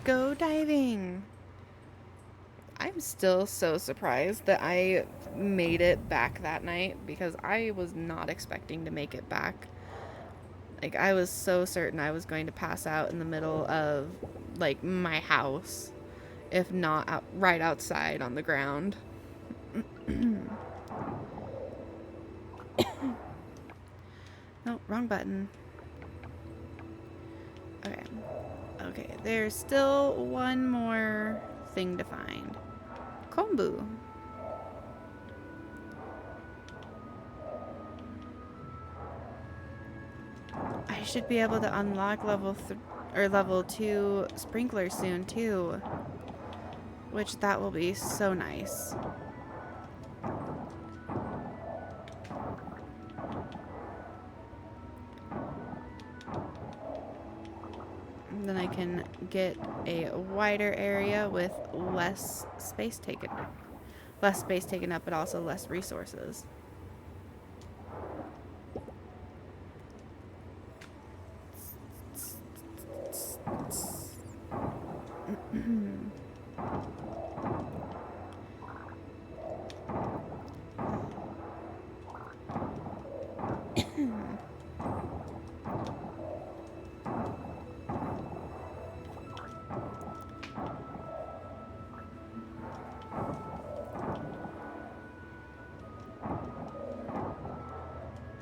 S1: Go diving. I'm still so surprised that I made it back that night because I was not expecting to make it back. Like, I was so certain I was going to pass out in the middle of, like, my house, if not right outside on the ground. No, wrong button. Okay. Okay, there's still one more thing to find. Kombu. I should be able to unlock level 2 sprinkler soon too, which that will be so nice. And then I can get a wider area with less space taken up, but also less resources.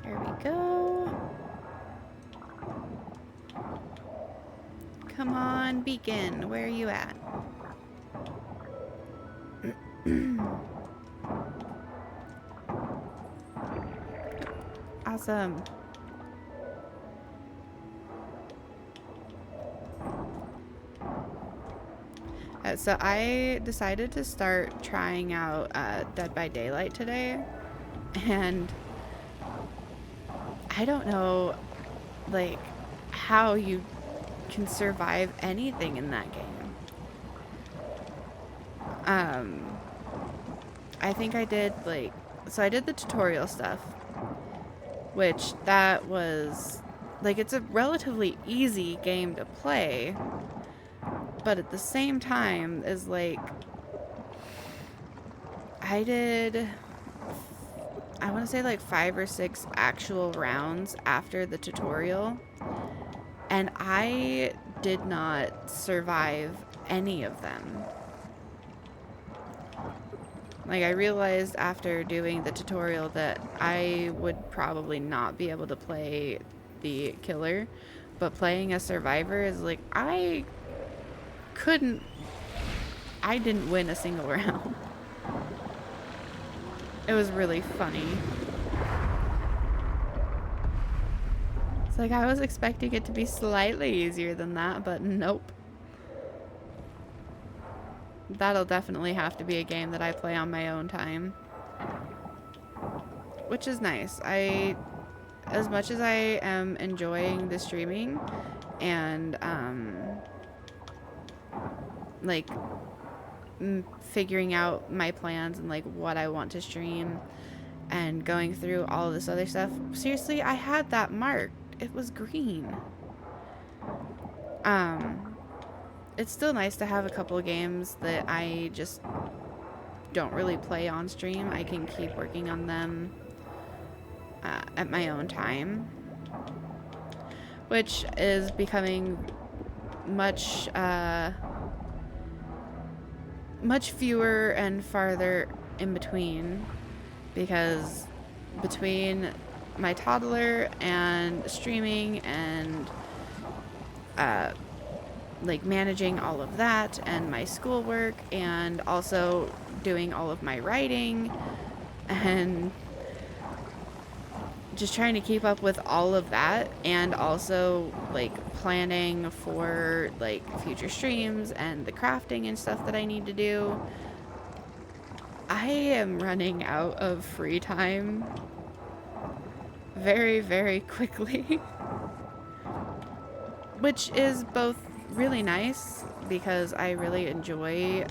S1: There we go. Come on, beacon. Where are you at? Awesome. So I decided to start trying out Dead by Daylight today, and I don't know, like, how you can survive anything in that game. I think I did, like, so I did the tutorial stuff, which that was, like, it's a relatively easy game to play, but at the same time is, like, I did, I want to say, like, 5 or 6 actual rounds after the tutorial, and I did not survive any of them. Like, I realized after doing the tutorial that I would probably not be able to play the killer, but playing a survivor is like, I didn't win a single round. It was really funny. It's like, I was expecting it to be slightly easier than that, but nope. That'll definitely have to be a game that I play on my own time. Which is nice. As much as I am enjoying the streaming and, like, figuring out my plans and, like, what I want to stream and going through all of this other stuff, seriously, I had that marked. It was green. It's still nice to have a couple of games that I just don't really play on stream. I can keep working on them at my own time, which is becoming much fewer and farther in between, because between my toddler and streaming and like managing all of that and my schoolwork and also doing all of my writing and just trying to keep up with all of that, and also like planning for like future streams and the crafting and stuff that I need to do, I am running out of free time very, very quickly. Which is both really nice because I really enjoy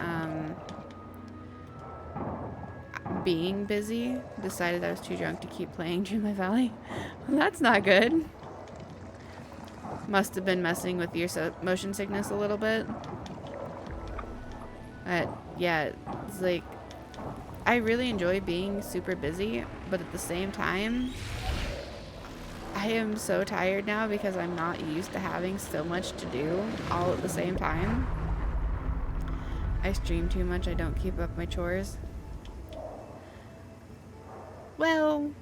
S1: being busy. Decided I was too drunk to keep playing Dreamlight Valley. Well, that's not good. Must have been messing with your motion sickness a little bit. Yeah, it's like I really enjoy being super busy, but at the same time, I am so tired now because I'm not used to having so much to do all at the same time. I stream too much, I don't keep up my chores. Well,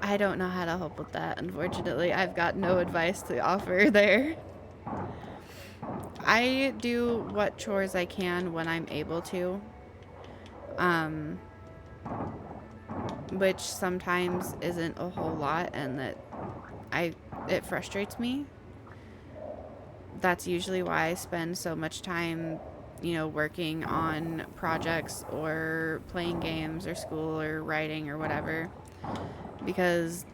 S1: I don't know how to help with that, unfortunately. I've got no advice to offer there. I do what chores I can when I'm able to. Which sometimes isn't a whole lot, and that it frustrates me. That's usually why I spend so much time, working on projects or playing games or school or writing or whatever, because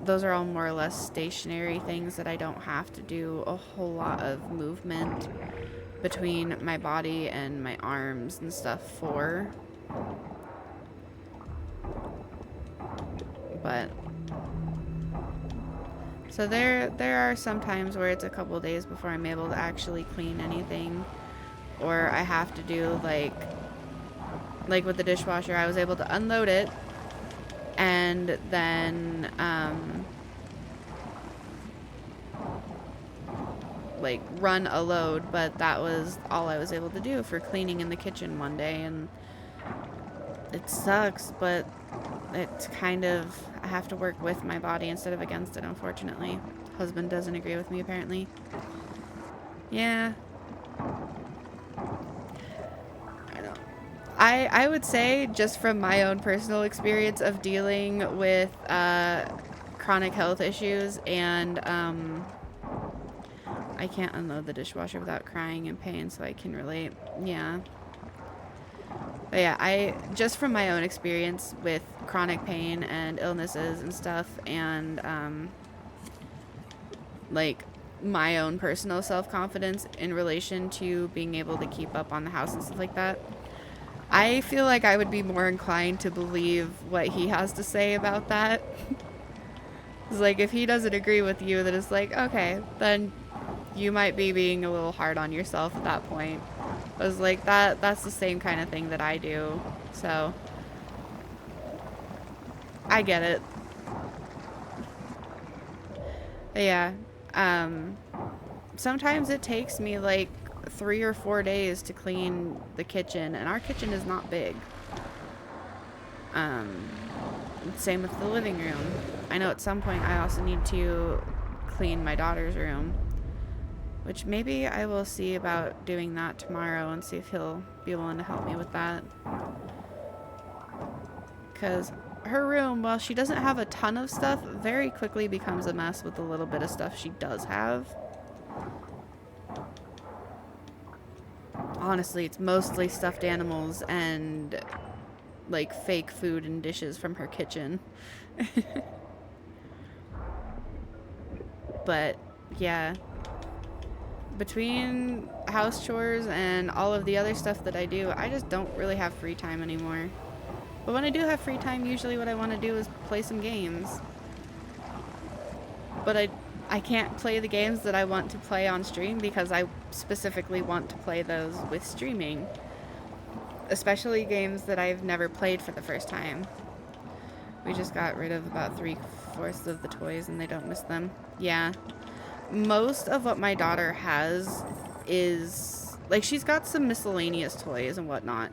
S1: those are all more or less stationary things that I don't have to do a whole lot of movement between my body and my arms and stuff for. But so there are some times where it's a couple days before I'm able to actually clean anything, or I have to do like with the dishwasher, I was able to unload it and then run a load, but that was all I was able to do for cleaning in the kitchen one day, and it sucks, but it's kind of, I have to work with my body instead of against it, unfortunately. Husband doesn't agree with me, apparently. Yeah. I don't. I would say, just from my own personal experience of dealing with chronic health issues, and I can't unload the dishwasher without crying in pain, so I can relate. Yeah. But yeah, I just from my own experience with chronic pain and illnesses and stuff, and my own personal self-confidence in relation to being able to keep up on the house and stuff like that, I feel like I would be more inclined to believe what he has to say about that. It's like, if he doesn't agree with you, then it's like, okay, then you might be being a little hard on yourself at that point. I was like, that's the same kind of thing that I do, so I get it. But yeah, sometimes it takes me like 3 or 4 days to clean the kitchen, and our kitchen is not big. Same with the living room. I know at some point I also need to clean my daughter's room, which maybe I will see about doing that tomorrow and see if he'll be willing to help me with that. Because her room, while she doesn't have a ton of stuff, very quickly becomes a mess with the little bit of stuff she does have. Honestly, it's mostly stuffed animals and fake food and dishes from her kitchen. But yeah, between house chores and all of the other stuff that I do, I just don't really have free time anymore. But when I do have free time, usually what I want to do is play some games. But I can't play the games that I want to play on stream because I specifically want to play those with streaming. Especially games that I've never played for the first time. We just got rid of about 3/4 of the toys and they don't miss them. Yeah. Most of what my daughter has is, she's got some miscellaneous toys and whatnot.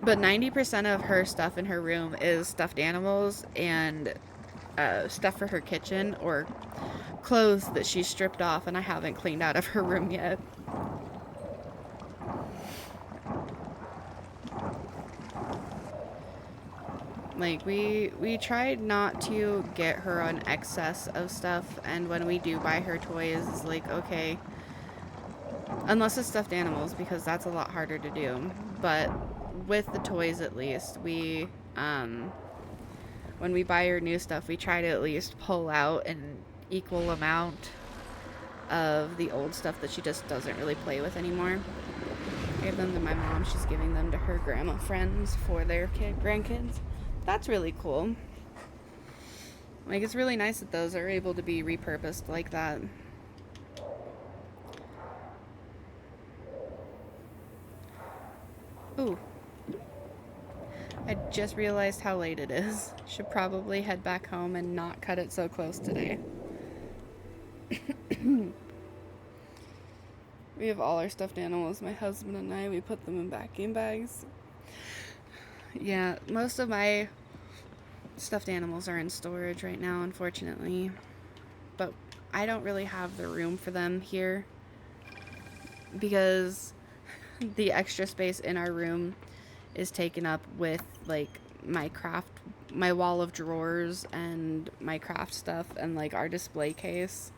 S1: But 90% of her stuff in her room is stuffed animals and stuff for her kitchen, or clothes that she's stripped off and I haven't cleaned out of her room yet. We tried not to get her an excess of stuff, and when we do buy her toys, it's like, okay, unless it's stuffed animals, because that's a lot harder to do. But with the toys, at least, we when we buy her new stuff, we try to at least pull out an equal amount of the old stuff that she just doesn't really play with anymore. I gave them to my mom. She's giving them to her grandma friends for their grandkids. That's really cool. It's really nice that those are able to be repurposed like that. just realized how late it is. Should probably head back home and not cut it so close today. We have all our stuffed animals, my husband and I. We put them in vacuum bags. Yeah, most of my stuffed animals are in storage right now, unfortunately. But I don't really have the room for them here because the extra space in our room is taken up with like my wall of drawers and my craft stuff and like our display case.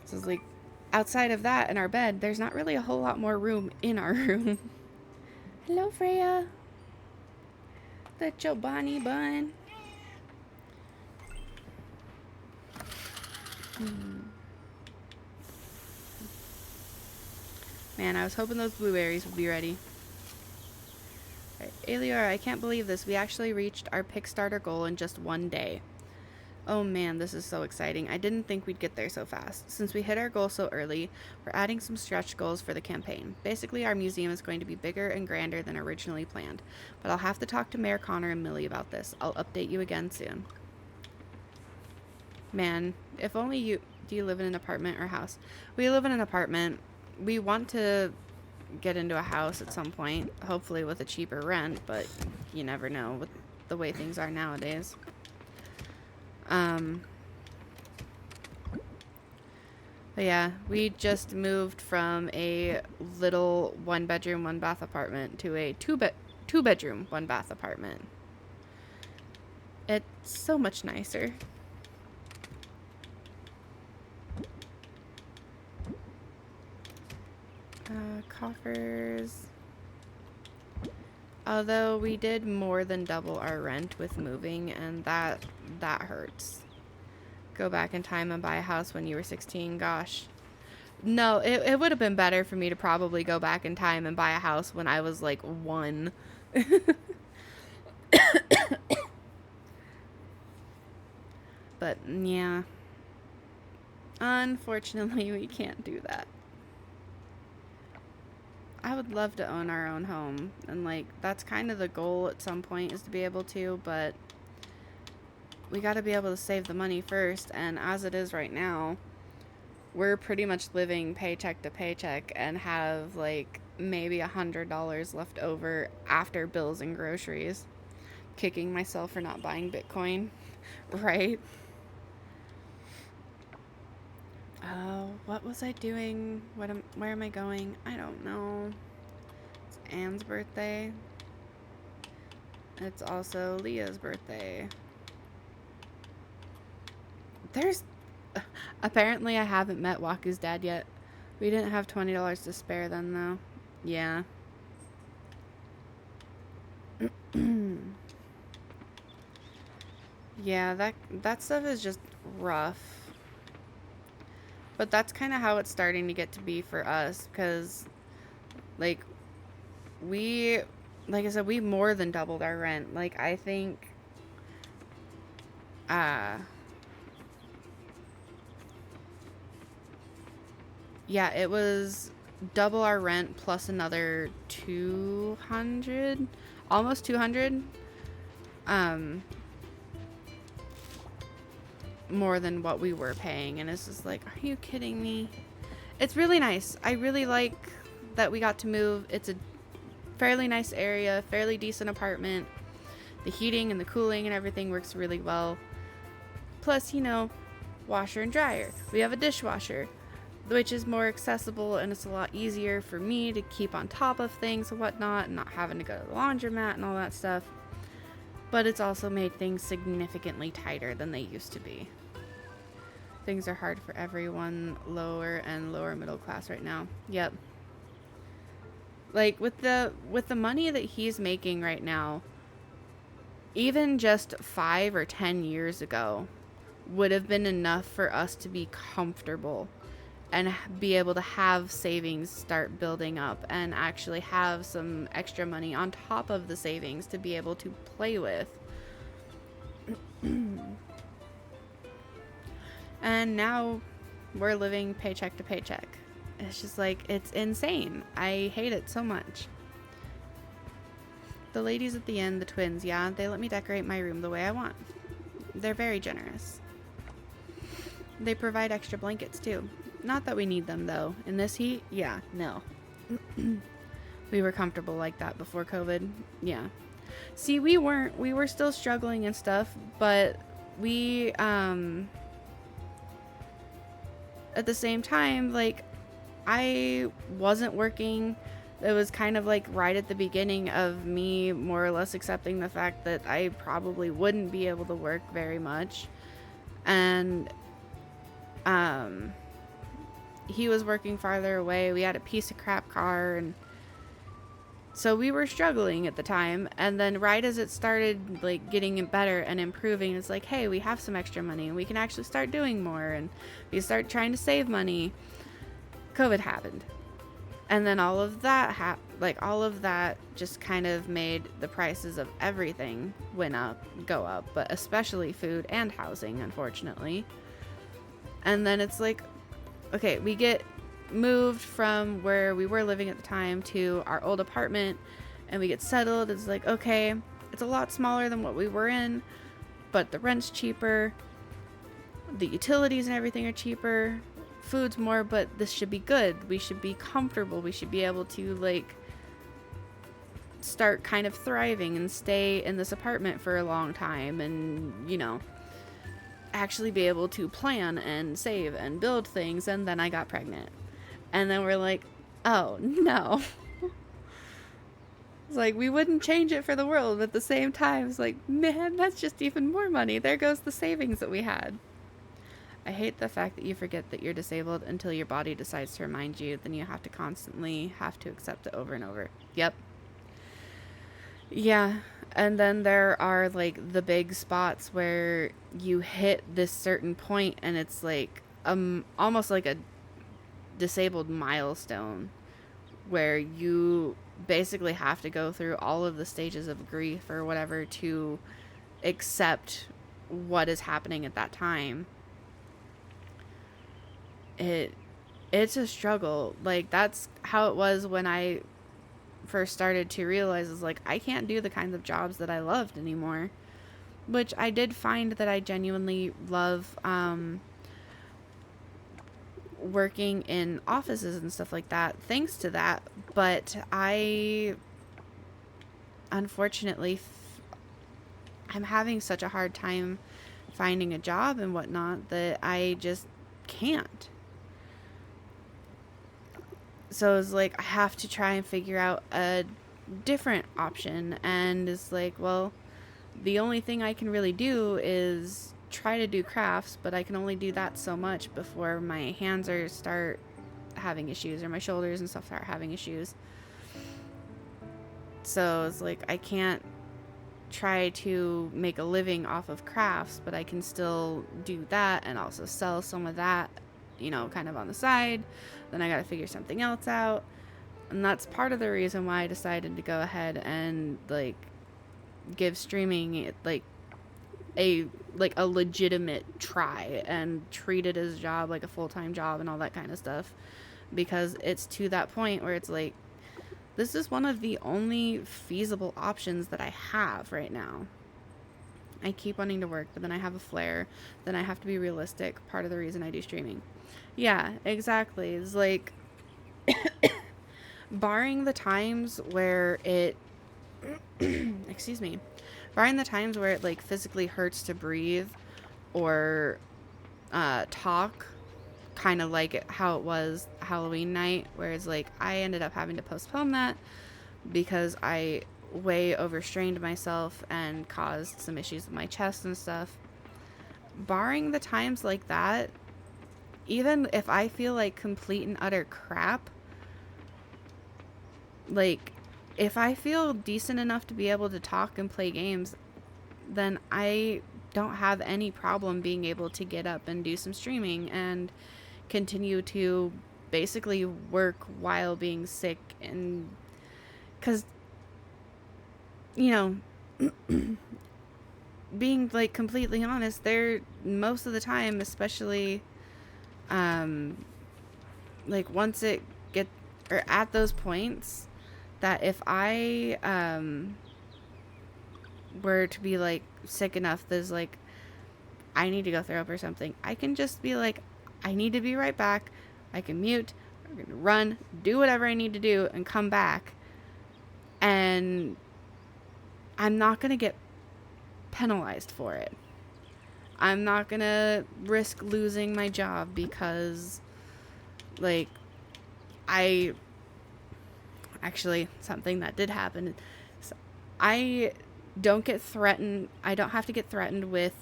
S1: So it's like outside of that and our bed, there's not really a whole lot more room in our room. Hello, Freya. That's your Bonnie bun. Man, I was hoping those blueberries would be ready. Right. Eliora, I can't believe this. We actually reached our pick starter goal in just one day. Oh man, this is so exciting. I didn't think we'd get there so fast. Since we hit our goal so early, we're adding some stretch goals for the campaign. Basically, our museum is going to be bigger and grander than originally planned. But I'll have to talk to Mayor Connor and Millie about this. I'll update you again soon. Man, if only you... Do you live in an apartment or house? We live in an apartment. We want to get into a house at some point, hopefully with a cheaper rent, but you never know with the way things are nowadays. But yeah, we just moved from a little 1-bedroom, 1-bath apartment to a 2-bedroom, 1-bath apartment. It's so much nicer. Coffers. Although we did more than double our rent with moving, and that hurts. Go back in time and buy a house when you were 16, gosh. No, it would have been better for me to probably go back in time and buy a house when I was like 1. But yeah. Unfortunately, we can't do that. I would love to own our own home, and like that's kind of the goal at some point, is to be able to, but we got to be able to save the money first, and as it is right now, we're pretty much living paycheck to paycheck and have like maybe $100 left over after bills and groceries. Kicking myself for not buying Bitcoin, right? Oh, what was I doing? Where am I going? I don't know. It's Anne's birthday. It's also Leah's birthday. Apparently I haven't met Waku's dad yet. We didn't have $20 to spare then, though. Yeah. Yeah, that stuff is just rough. But that's kind of how it's starting to get to be for us, because, like I said, we more than doubled our rent. Like, I think, yeah, it was double our rent plus another 200, almost 200, more than what we were paying, and it's just like, are you kidding me? It's really nice. I really like that we got to move. It's a fairly nice area, fairly decent apartment. The heating and the cooling and everything works really well. Plus, you know, washer and dryer. We have a dishwasher, which is more accessible, and it's a lot easier for me to keep on top of things and whatnot, and not having to go to the laundromat and all that stuff. But it's also made things significantly tighter than they used to be. Things are hard for everyone lower and lower middle class right now. Yep. Like with the money that he's making right now, even just 5 or 10 years ago would have been enough for us to be comfortable and be able to have savings start building up and actually have some extra money on top of the savings to be able to play with. And now we're living paycheck to paycheck. It's just like, it's insane. I hate it so much. The ladies at the inn, the twins, yeah, they let me decorate my room the way I want. They're very generous. They provide extra blankets too. Not that we need them though. In this heat, yeah, no. We were comfortable like that before COVID. Yeah. See, we weren't. We were still struggling and stuff, but we at the same time, like, I wasn't working. It was kind of like right at the beginning of me more or less accepting the fact that I probably wouldn't be able to work very much. And he was working farther away. We had a piece of crap car, and so we were struggling at the time. And then right as it started like getting better and improving, it's like, hey, we have some extra money and we can actually start doing more, and we start trying to save money. COVID happened. And then all of that all of that just kind of made the prices of everything go up, but especially food and housing, unfortunately. And then it's like, okay, we get moved from where we were living at the time to our old apartment, and we get settled. It's like, okay, it's a lot smaller than what we were in, but the rent's cheaper, the utilities and everything are cheaper, food's more, but this should be good. We should be comfortable. We should be able to like start kind of thriving and stay in this apartment for a long time, and, you know, actually be able to plan and save and build things. And then I got pregnant, and then we're like, oh no. It's like, we wouldn't change it for the world, but at the same time it's like, man, that's just even more money. There goes the savings that we had. I hate the fact that you forget that you're disabled until your body decides to remind you. Then you have to constantly have to accept it over and over. Yep. Yeah. And then there are like the big spots where you hit this certain point and it's like almost like a disabled milestone where you basically have to go through all of the stages of grief or whatever to accept what is happening at that time. It's a struggle. Like, that's how it was when I first started to realize, is like, I can't do the kinds of jobs that I loved anymore, which I did find that I genuinely love working in offices and stuff like that, thanks to that. But I unfortunately I'm having such a hard time finding a job and whatnot that I just can't. So it's like, I have to try and figure out a different option. And it's like, well, the only thing I can really do is try to do crafts, but I can only do that so much before my hands start having issues, or my shoulders and stuff start having issues. So it's like, I can't try to make a living off of crafts, but I can still do that and also sell some of that, you know, kind of on the side. Then I gotta figure something else out. And that's part of the reason why I decided to go ahead and like give streaming like a legitimate try and treat it as a job, like a full-time job and all that kind of stuff, because it's to that point where it's like, this is one of the only feasible options that I have right now. I keep wanting to work, but then I have a flare. Then I have to be realistic. Part of the reason I do streaming. Yeah, exactly. It's like, barring the times where it, excuse me, barring the times where it like physically hurts to breathe or talk, kind of like how it was Halloween night, where it's like, I ended up having to postpone that because I way overstrained myself and caused some issues with my chest and stuff. Barring the times like that, even if I feel like complete and utter crap, like, if I feel decent enough to be able to talk and play games, then I don't have any problem being able to get up and do some streaming and continue to basically work while being sick. And because, you know, being like completely honest, there most of the time, especially like once it get or at those points, that if I were to be like sick enough there's like I need to go throw up or something, I can just be like, I need to be right back. I can mute, I'm gonna run, do whatever I need to do, and come back. And I'm not gonna get penalized for it. I'm not gonna risk losing my job because, like, I actually, something that did happen. So I don't have to get threatened with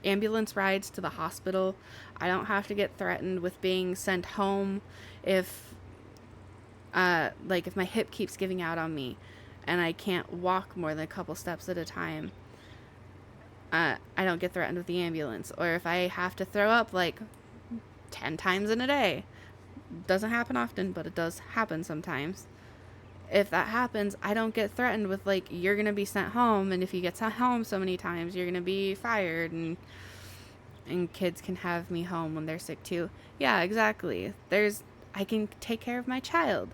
S1: ambulance rides to the hospital. I don't have to get threatened with being sent home if if my hip keeps giving out on me and I can't walk more than a couple steps at a time. I don't get threatened with the ambulance. Or if I have to throw up like 10 times in a day. Doesn't happen often, but it does happen sometimes. If that happens, I don't get threatened with like, you're going to be sent home, and if you get sent home so many times, you're going to be fired, and kids can have me home when they're sick too. Yeah, exactly. I can take care of my child.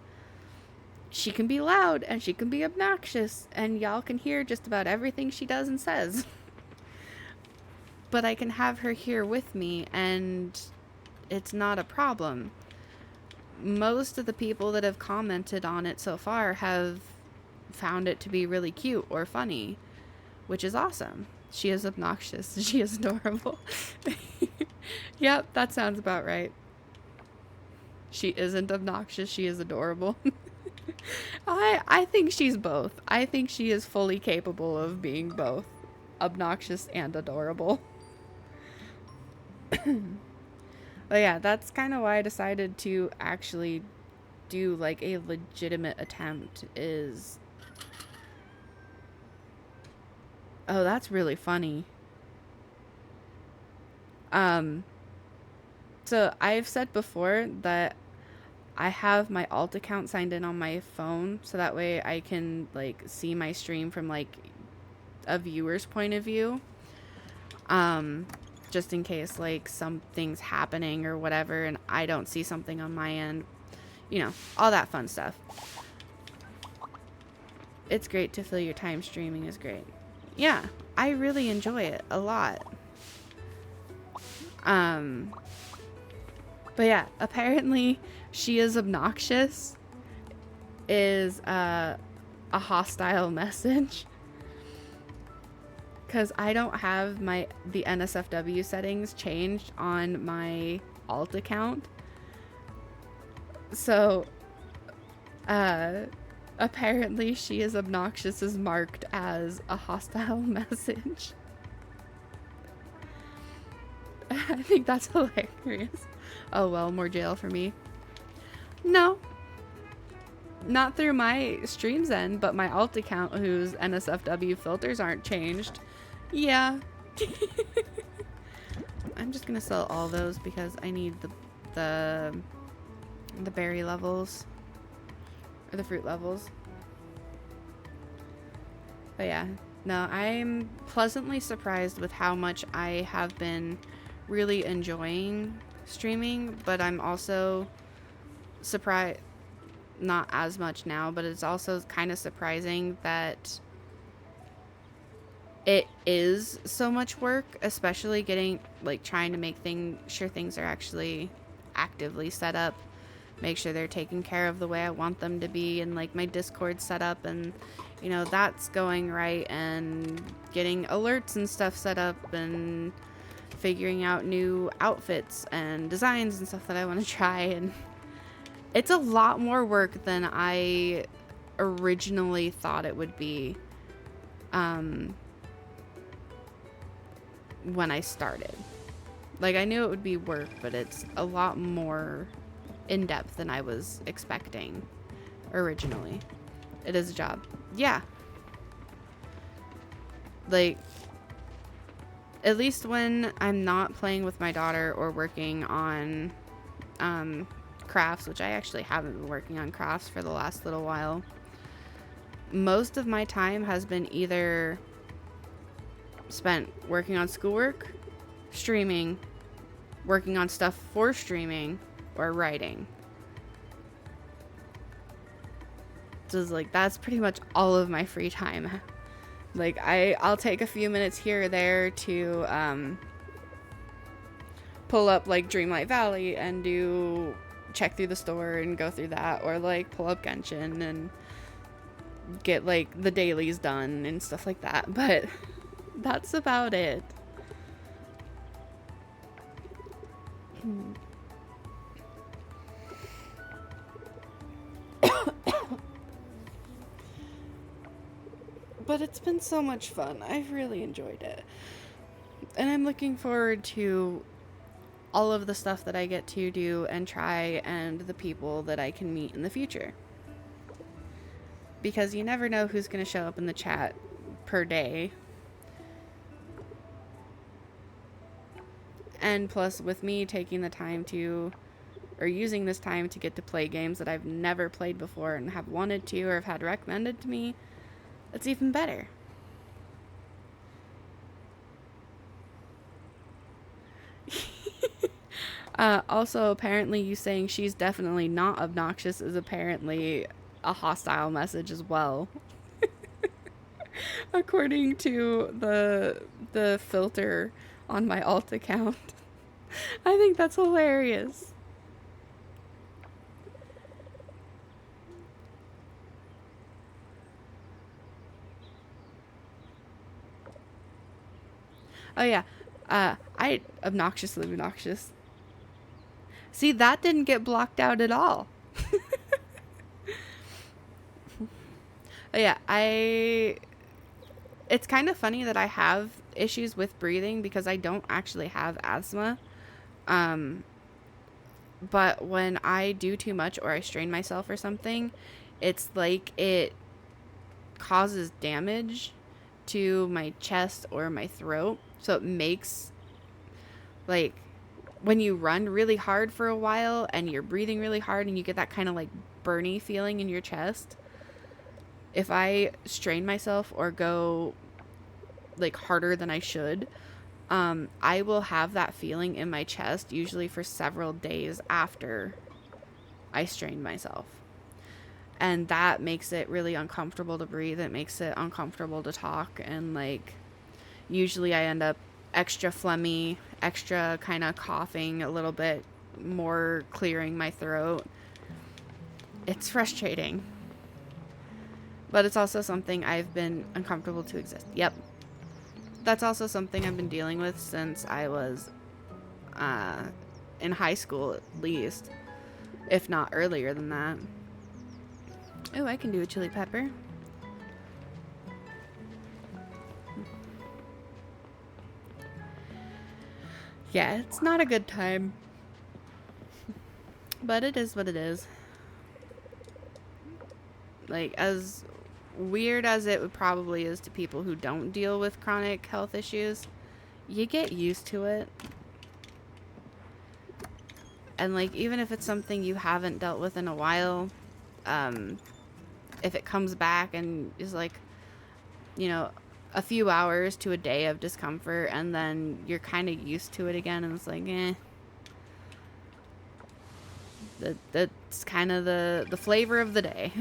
S1: She can be loud and she can be obnoxious, and y'all can hear just about everything she does and says. But I can have her here with me, and it's not a problem. Most of the people that have commented on it so far have found it to be really cute or funny, which is awesome. She is obnoxious. She is adorable. Yep, that sounds about right. She isn't obnoxious. She is adorable. I think she's both. I think she is fully capable of being both obnoxious and adorable. But yeah, that's kind of why I decided to actually do like a legitimate attempt is... Oh, that's really funny. So I've said before that I have my alt account signed in on my phone, so that way I can like see my stream from like a viewer's point of view. Just in case like something's happening or whatever and I don't see something on my end. You know, all that fun stuff. It's great to fill your time streaming is great. Yeah, I really enjoy it a lot. But yeah, apparently she is obnoxious is a hostile message. Because I don't have the NSFW settings changed on my alt account. So, apparently she is obnoxious is marked as a hostile message. I think that's hilarious. Oh well, more jail for me. No. Not through my streams end, but my alt account whose NSFW filters aren't changed. Yeah. I'm just gonna sell all those because I need the berry levels. Or the fruit levels. But yeah. No, I'm pleasantly surprised with how much I have been really enjoying streaming, but I'm also surprised, not as much now, but it's also kind of surprising that it is so much work, especially getting, like, trying to make sure things are actually actively set up, make sure they're taken care of the way I want them to be, and, like, my Discord set up, and, you know, that's going right, and getting alerts and stuff set up, and figuring out new outfits and designs and stuff that I want to try, and it's a lot more work than I originally thought it would be, when I started. Like, I knew it would be work, but it's a lot more in-depth than I was expecting originally. It is a job. Yeah. Like, at least when I'm not playing with my daughter or working on crafts, which I actually haven't been working on crafts for the last little while, most of my time has been either spent working on schoolwork, streaming, working on stuff for streaming, or writing. So it's like, that's pretty much all of my free time Like, I'll take a few minutes here or there to pull up like Dreamlight Valley and check through the store and go through that, or like pull up Genshin and get like the dailies done and stuff like that. But that's about it. But it's been so much fun. I've really enjoyed it. And I'm looking forward to all of the stuff that I get to do and try, and the people that I can meet in the future. Because you never know who's going to show up in the chat per day. And plus, with me taking the time to, or using this time to get to play games that I've never played before and have wanted to or have had recommended to me, it's even better. Also, apparently you saying she's definitely not obnoxious is apparently a hostile message as well. According to the filter on my alt account. I think that's hilarious. Oh yeah, I obnoxiously obnoxious. See, that didn't get blocked out at all. Oh yeah, it's kind of funny that I have issues with breathing because I don't actually have asthma. But when I do too much or I strain myself or something, it's like it causes damage to my chest or my throat. So it makes, like, when you run really hard for a while and you're breathing really hard and you get that kind of like burny feeling in your chest, if I strain myself or go like harder than I should, I will have that feeling in my chest usually for several days after I strain myself. And that makes it really uncomfortable to breathe. It makes it uncomfortable to talk. And like, usually I end up extra phlegmy, extra kind of coughing a little bit more, clearing my throat. It's frustrating. But it's also something I've been uncomfortable to exist. Yep. That's also something I've been dealing with since I was in high school, at least. If not earlier than that. Oh, I can do a chili pepper. Yeah, it's not a good time. But it is what it is. Like, as weird as it probably is to people who don't deal with chronic health issues, you get used to it. And like, even if it's something you haven't dealt with in a while, if it comes back and is like, you know, a few hours to a day of discomfort, and then you're kind of used to it again, and it's like, that's kind of the flavor of the day.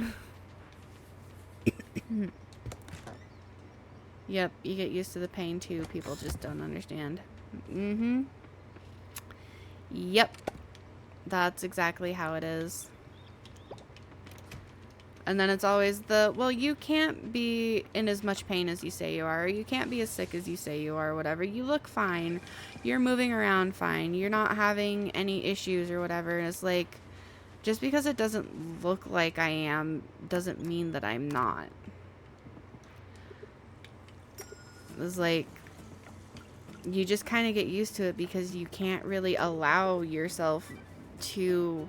S1: Yep, you get used to the pain too. People just don't understand. Yep. That's exactly how it is. And then it's always well, you can't be in as much pain as you say you are. Or you can't be as sick as you say you are, or whatever. You look fine. You're moving around fine. You're not having any issues or whatever. And it's like, just because it doesn't look like I am, doesn't mean that I'm not. It's like, you just kind of get used to it because you can't really allow yourself to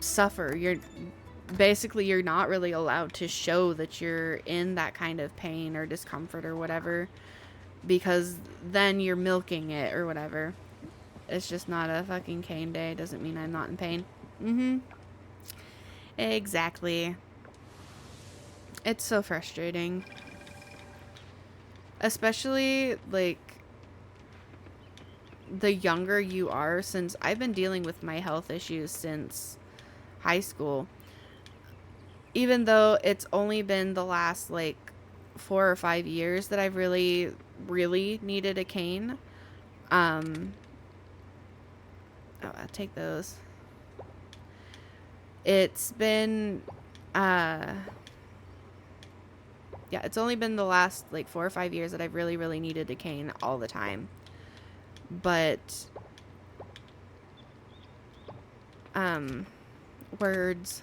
S1: suffer. You're not really allowed to show that you're in that kind of pain or discomfort or whatever, because then you're milking it or whatever. It's just not a fucking cane day. Doesn't mean I'm not in pain. Exactly. It's so frustrating. Especially, like, the younger you are, since I've been dealing with my health issues since high school. Even though it's only been the last, like, 4 or 5 years that I've really, really needed a cane. Oh, I'll take those. It's been, yeah, it's only been the last like 4 or 5 years that I've really, really needed a cane all the time. But, words.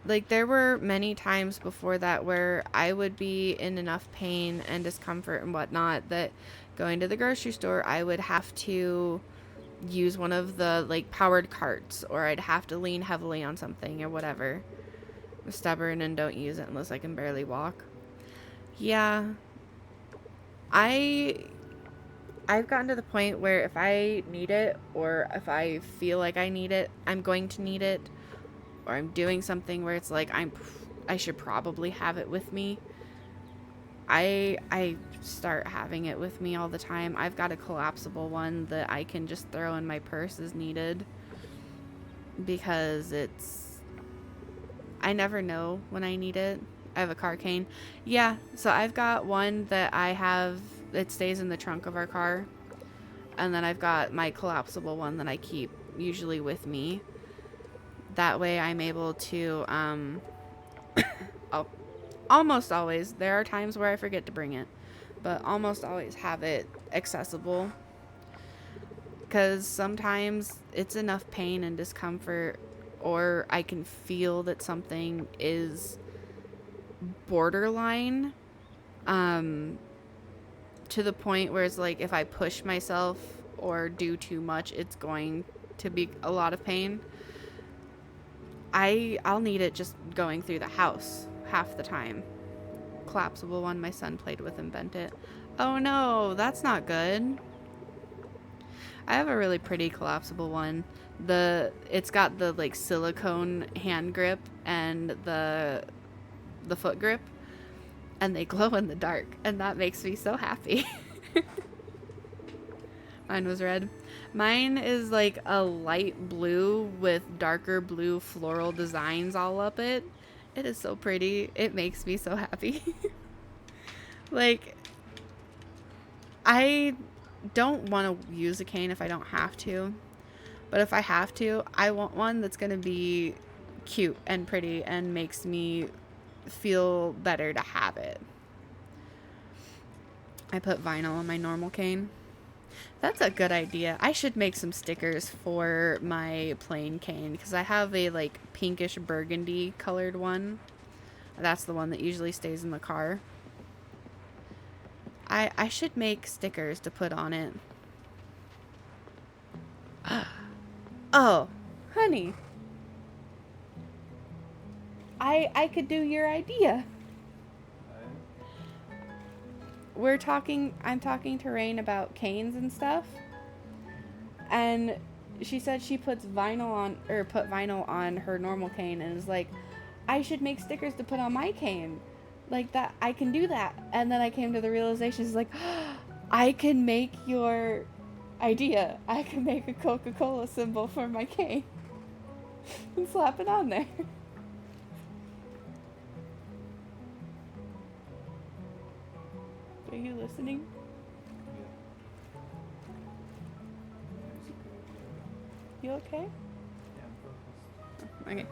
S1: Like, there were many times before that where I would be in enough pain and discomfort and whatnot that going to the grocery store, I would have to use one of the, like, powered carts, or I'd have to lean heavily on something or whatever. I'm stubborn and don't use it unless I can barely walk. Yeah. I've gotten to the point where if I need it, or if I feel like I need it, I'm going to need it. Or I'm doing something where it's like I should probably have it with me. I start having it with me all the time. I've got a collapsible one that I can just throw in my purse as needed, because I never know when I need it. I have a car cane. Yeah, so I've got one that it stays in the trunk of our car. And then I've got my collapsible one that I keep usually with me. That way I'm able to, almost always, there are times where I forget to bring it, but almost always have it accessible. Because sometimes it's enough pain and discomfort, or I can feel that something is borderline, to the point where it's like if I push myself or do too much, it's going to be a lot of pain. I'll need it just going through the house half the time. Collapsible one my son played with and bent it. Oh no, that's not good. I have a really pretty collapsible one. It's got the like silicone hand grip and the foot grip, and they glow in the dark, and that makes me so happy. Mine was red. Mine is like a light blue with darker blue floral designs all up it. It is so pretty. It makes me so happy. Like, I don't want to use a cane if I don't have to. But if I have to, I want one that's going to be cute and pretty and makes me feel better to have it. I put vinyl on my normal cane. That's a good idea. I should make some stickers for my plain cane, because I have a like pinkish burgundy colored one. That's the one that usually stays in the car. I should make stickers to put on it. Oh, honey. I could do your idea. I'm talking to Rain about canes and stuff, and she said she put vinyl on her normal cane, and is like, I should make stickers to put on my cane, like that. I can do that. And then I came to the realization, it's like, I can make your idea. I can make a Coca-Cola symbol for my cane and slap it on there. Are you listening? You okay? Okay.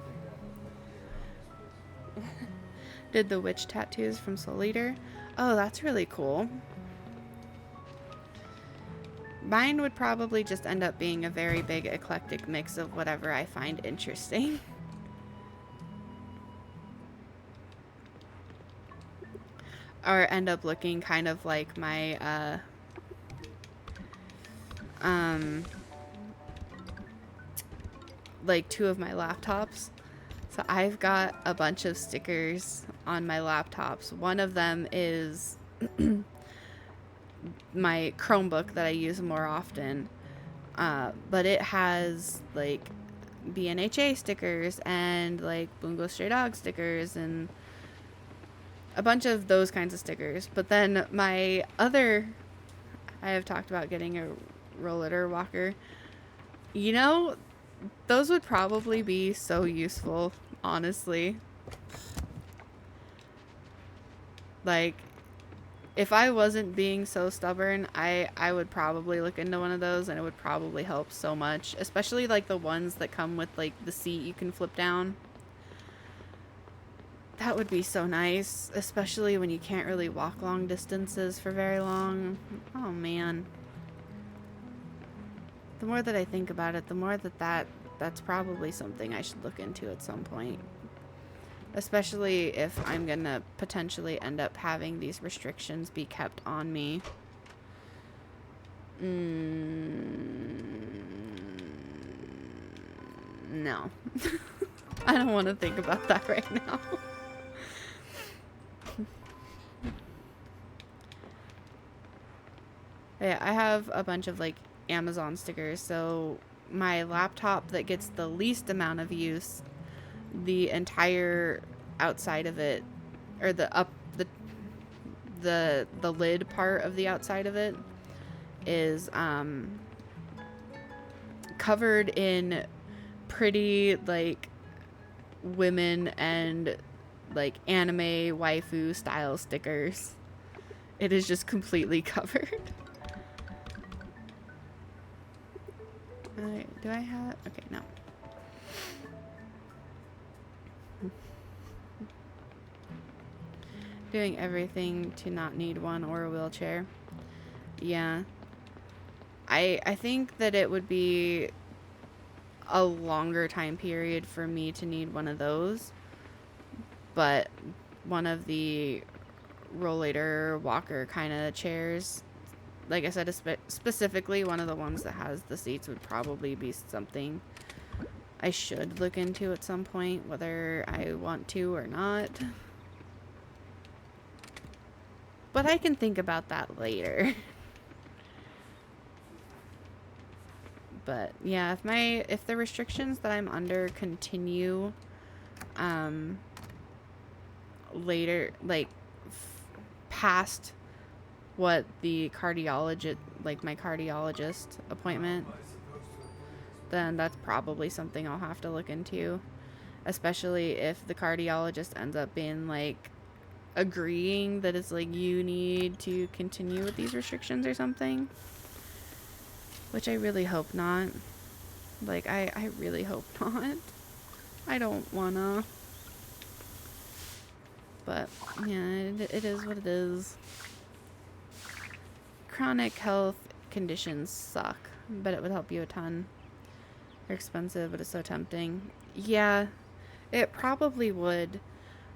S1: Did the witch tattoos from Soul Eater. Oh, that's really cool. Mine would probably just end up being a very big eclectic mix of whatever I find interesting. Or end up looking kind of like my, like 2 of my laptops. So I've got a bunch of stickers on my laptops. One of them is my Chromebook that I use more often. But it has like BNHA stickers and like Bungo Stray Dog stickers and a bunch of those kinds of stickers. But then I have talked about getting a rollator walker. You know, those would probably be so useful honestly. Like, if I wasn't being so stubborn, I would probably look into one of those, and it would probably help so much. Especially, like, the ones that come with, like, the seat you can flip down. That would be so nice, especially when you can't really walk long distances for very long. Oh, man. The more that I think about it, the more that's probably something I should look into at some point. Especially if I'm gonna potentially end up having these restrictions be kept on me. No. I don't want to think about that right now. Yeah, I have a bunch of like Amazon stickers, so my laptop that gets the least amount of use, the entire outside of it, or the lid part of the outside of it is covered in pretty like women and like anime waifu style stickers. It is just completely covered. Do I have... Okay, no. Doing everything to not need one or a wheelchair. Yeah. I think that it would be a longer time period for me to need one of those. But one of the rollator walker kind of chairs, like I said, specifically one of the ones that has the seats, would probably be something I should look into at some point, whether I want to or not. But I can think about that later. But yeah, if the restrictions that I'm under continue later, like past what the cardiologist, like my cardiologist appointment, then that's probably something I'll have to look into. Especially if the cardiologist ends up being like agreeing that it's like you need to continue with these restrictions or something. Which I really hope not. Like, I really hope not. I don't wanna. But, yeah, it is what it is. Chronic health conditions suck, but it would help you a ton. They're expensive, but it's so tempting. Yeah, it probably would.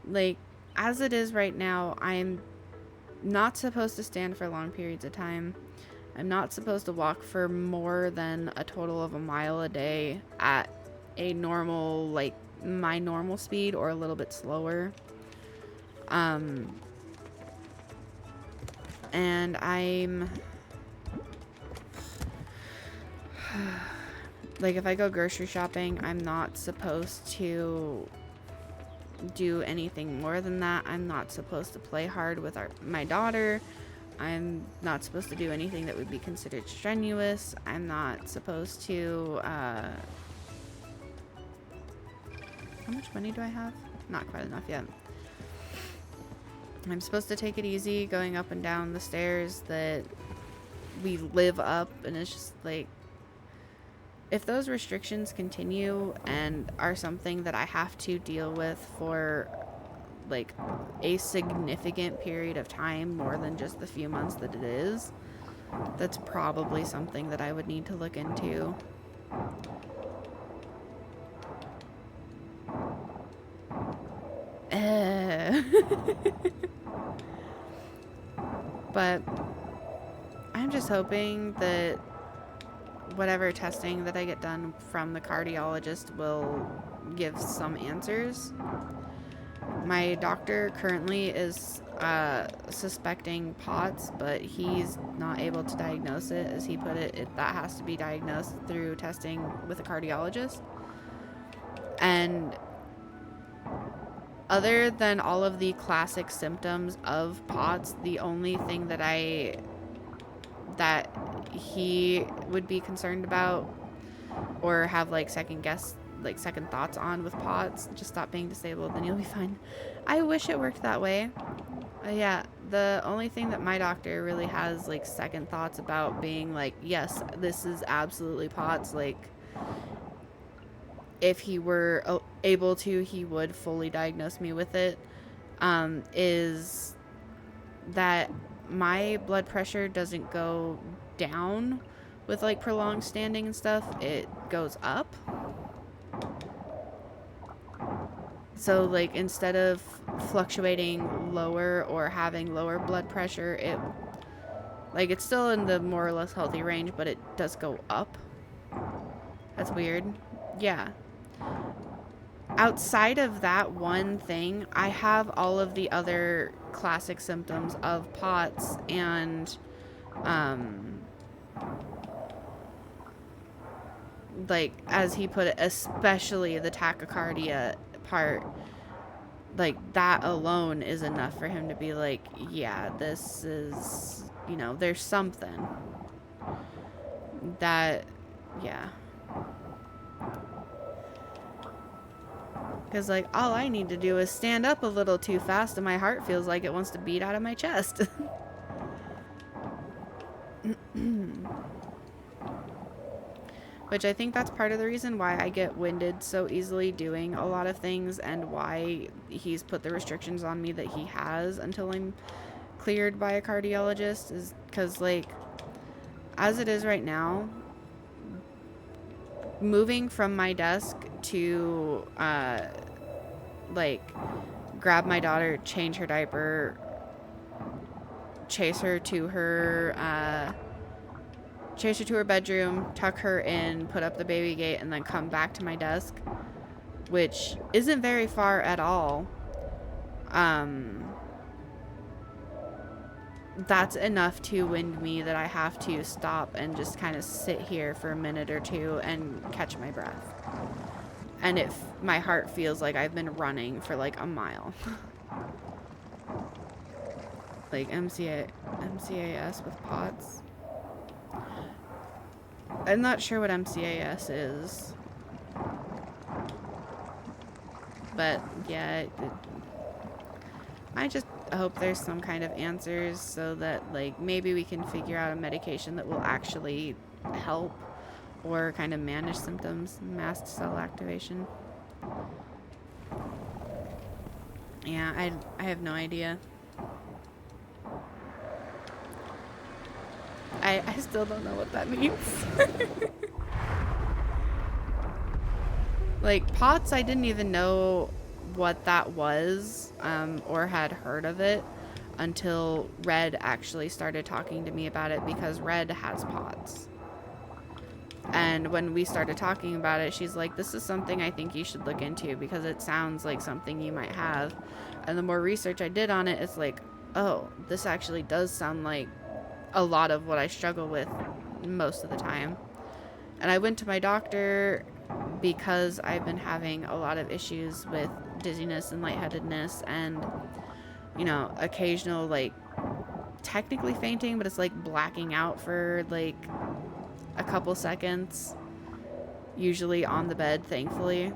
S1: Like, as it is right now, I'm not supposed to stand for long periods of time. I'm not supposed to walk for more than a total of a mile a day at a normal, like, my normal speed or a little bit slower. And I'm... like, if I go grocery shopping, I'm not supposed to do anything more than that. I'm not supposed to play hard with my daughter. I'm not supposed to do anything that would be considered strenuous. I'm not supposed to, how much money do I have? Not quite enough yet. I'm supposed to take it easy going up and down the stairs that we live up, and it's just like, if those restrictions continue and are something that I have to deal with for like a significant period of time, more than just the few months that it is, that's probably something that I would need to look into. But I'm just hoping that whatever testing that I get done from the cardiologist will give some answers. My doctor currently is suspecting POTS, but he's not able to diagnose it. As he put it, that has to be diagnosed through testing with a cardiologist. And other than all of the classic symptoms of POTS, the only thing that he would be concerned about or have like second guess like second thoughts on with POTS. Just stop being disabled, then you'll be fine. I wish it worked that way. Yeah, the only thing that my doctor really has like second thoughts about being like, yes, this is absolutely POTS. Like, if he were able to, he would fully diagnose me with it. Is that my blood pressure doesn't go down with like prolonged standing and stuff, it goes up. So like instead of fluctuating lower or having lower blood pressure, it like it's still in the more or less healthy range, but it does go up. That's weird. Yeah. Outside of that one thing, I have all of the other classic symptoms of POTS and like, as he put it, especially the tachycardia part. Like, that alone is enough for him to be like, yeah, this is, you know, there's something that, yeah. Because, like, all I need to do is stand up a little too fast and my heart feels like it wants to beat out of my chest. Which I think that's part of the reason why I get winded so easily doing a lot of things, and why he's put the restrictions on me that he has until I'm cleared by a cardiologist, is because, like, as it is right now, moving from my desk to, like, grab my daughter, change her diaper, chase her to her bedroom, tuck her in, put up the baby gate, and then come back to my desk, which isn't very far at all. That's enough to wind me that I have to stop and just kind of sit here for a minute or two and catch my breath. And if my heart feels like I've been running for like a mile. Like MCAS with POTS. I'm not sure what MCAS is. But yeah, I just hope there's some kind of answers so that like maybe we can figure out a medication that will actually help or kind of manage symptoms. Mast cell activation. Yeah, I have no idea. I still don't know what that means. Like, POTS, I didn't even know what that was, or had heard of it until Red actually started talking to me about it, because Red has POTS. And when we started talking about it, she's like, this is something I think you should look into because it sounds like something you might have. And the more research I did on it, it's like, oh, this actually does sound like a lot of what I struggle with most of the time. And I went to my doctor because I've been having a lot of issues with dizziness and lightheadedness and, you know, occasional, like, technically fainting, but it's like blacking out for like a couple seconds, usually on the bed, thankfully.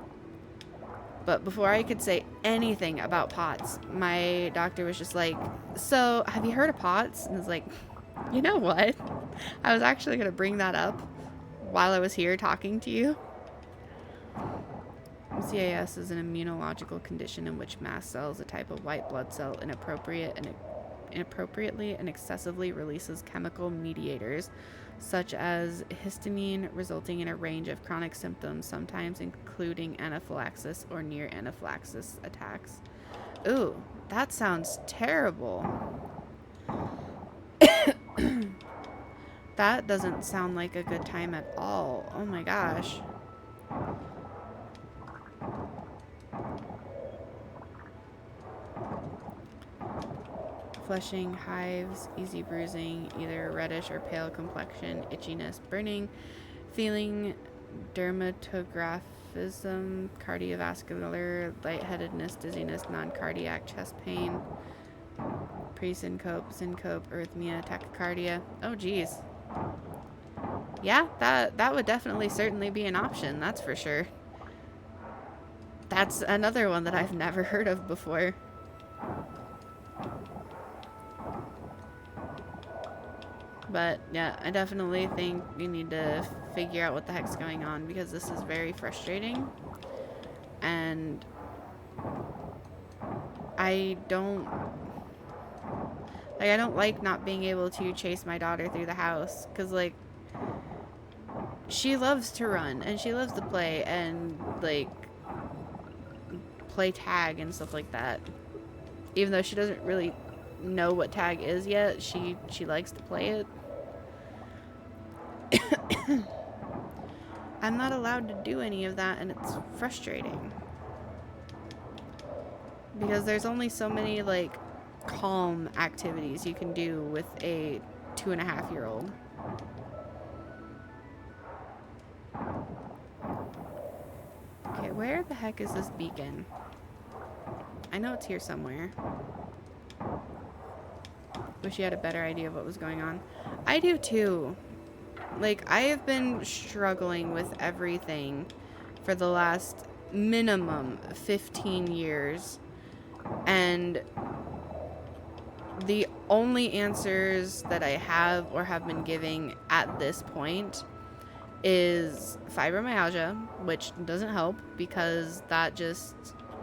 S1: But before I could say anything about POTS, my doctor was just like, so have you heard of POTS? And I was like, you know what? I was actually going to bring that up while I was here talking to you. CAS is an immunological condition in which mast cells, a type of white blood cell, inappropriately and excessively releases chemical mediators such as histamine, resulting in a range of chronic symptoms, sometimes including anaphylaxis or near anaphylaxis attacks. Ooh, that sounds terrible. That doesn't sound like a good time at all. Oh my gosh. Flushing, hives, easy bruising, either reddish or pale complexion, itchiness, burning, feeling, dermatographism, cardiovascular, lightheadedness, dizziness, non-cardiac chest pain, pre-syncope, syncope, arrhythmia, tachycardia. Oh geez. Yeah, that would definitely certainly be an option, that's for sure. That's another one that I've never heard of before. But yeah, I definitely think you need to figure out what the heck's going on, because this is very frustrating. And I don't like not being able to chase my daughter through the house, because like she loves to run and she loves to play and like play tag and stuff like that. Even though she doesn't really know what tag is yet, she likes to play it. I'm not allowed to do any of that, and it's frustrating. Because there's only so many, like, calm activities you can do with a 2.5-year-old. Okay, where the heck is this beacon? I know it's here somewhere. Wish you had a better idea of what was going on. I do too. Like, I have been struggling with everything for the last minimum 15 years. And the only answers that I have or have been giving at this point is fibromyalgia, which doesn't help because that just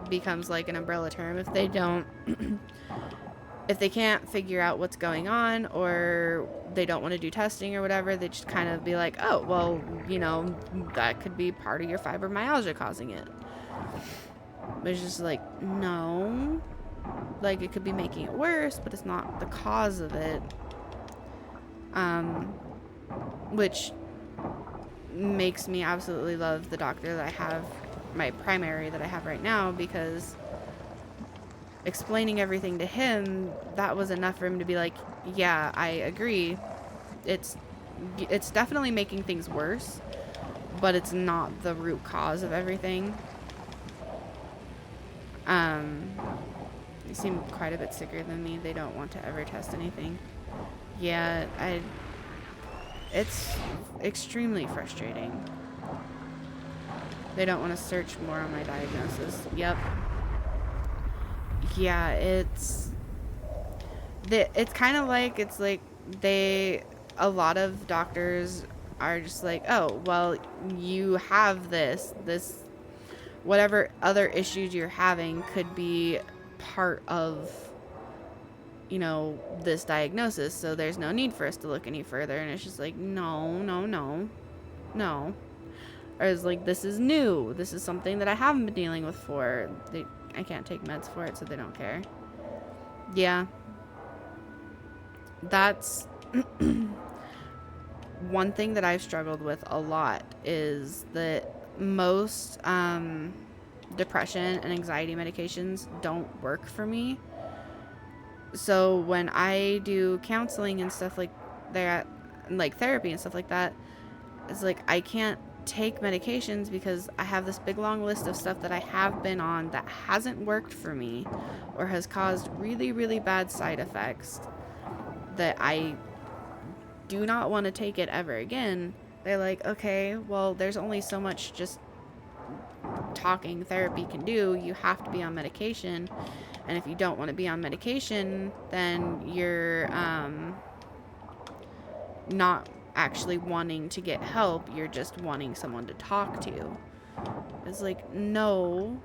S1: becomes like an umbrella term if they don't if they can't figure out what's going on, or they don't want to do testing or whatever, they just kind of be like, oh, well, you know, that could be part of your fibromyalgia causing it. But it's just like, no. Like, it could be making it worse, but it's not the cause of it. Which makes me absolutely love the doctor that I have, my primary that I have right now, because explaining everything to him, that was enough for him to be like, yeah, I agree. It's definitely making things worse, but it's not the root cause of everything. They seem quite a bit sicker than me. They don't want to ever test anything. Yeah, it's extremely frustrating. They don't want to search more on my diagnosis. Yep. Yeah, it's kind of like, it's like a lot of doctors are just like, oh, well, you have this whatever other issues you're having could be part of, you know, this diagnosis, so there's no need for us to look any further. And it's just like, no. Or it's like, this is new. This is something that I haven't been dealing with for. I can't take meds for it, so they don't care. Yeah. That's one thing that I've struggled with a lot, is that most depression and anxiety medications don't work for me. So when I do counseling and stuff like that, like therapy and stuff like that, it's like I can't take medications because I have this big long list of stuff that I have been on that hasn't worked for me or has caused really, really bad side effects that I do not want to take it ever again. They're like, okay, well, there's only so much just talking therapy can do. You have to be on medication. And if you don't want to be on medication, then you're not actually wanting to get help. You're just wanting someone to talk to. It's like, no.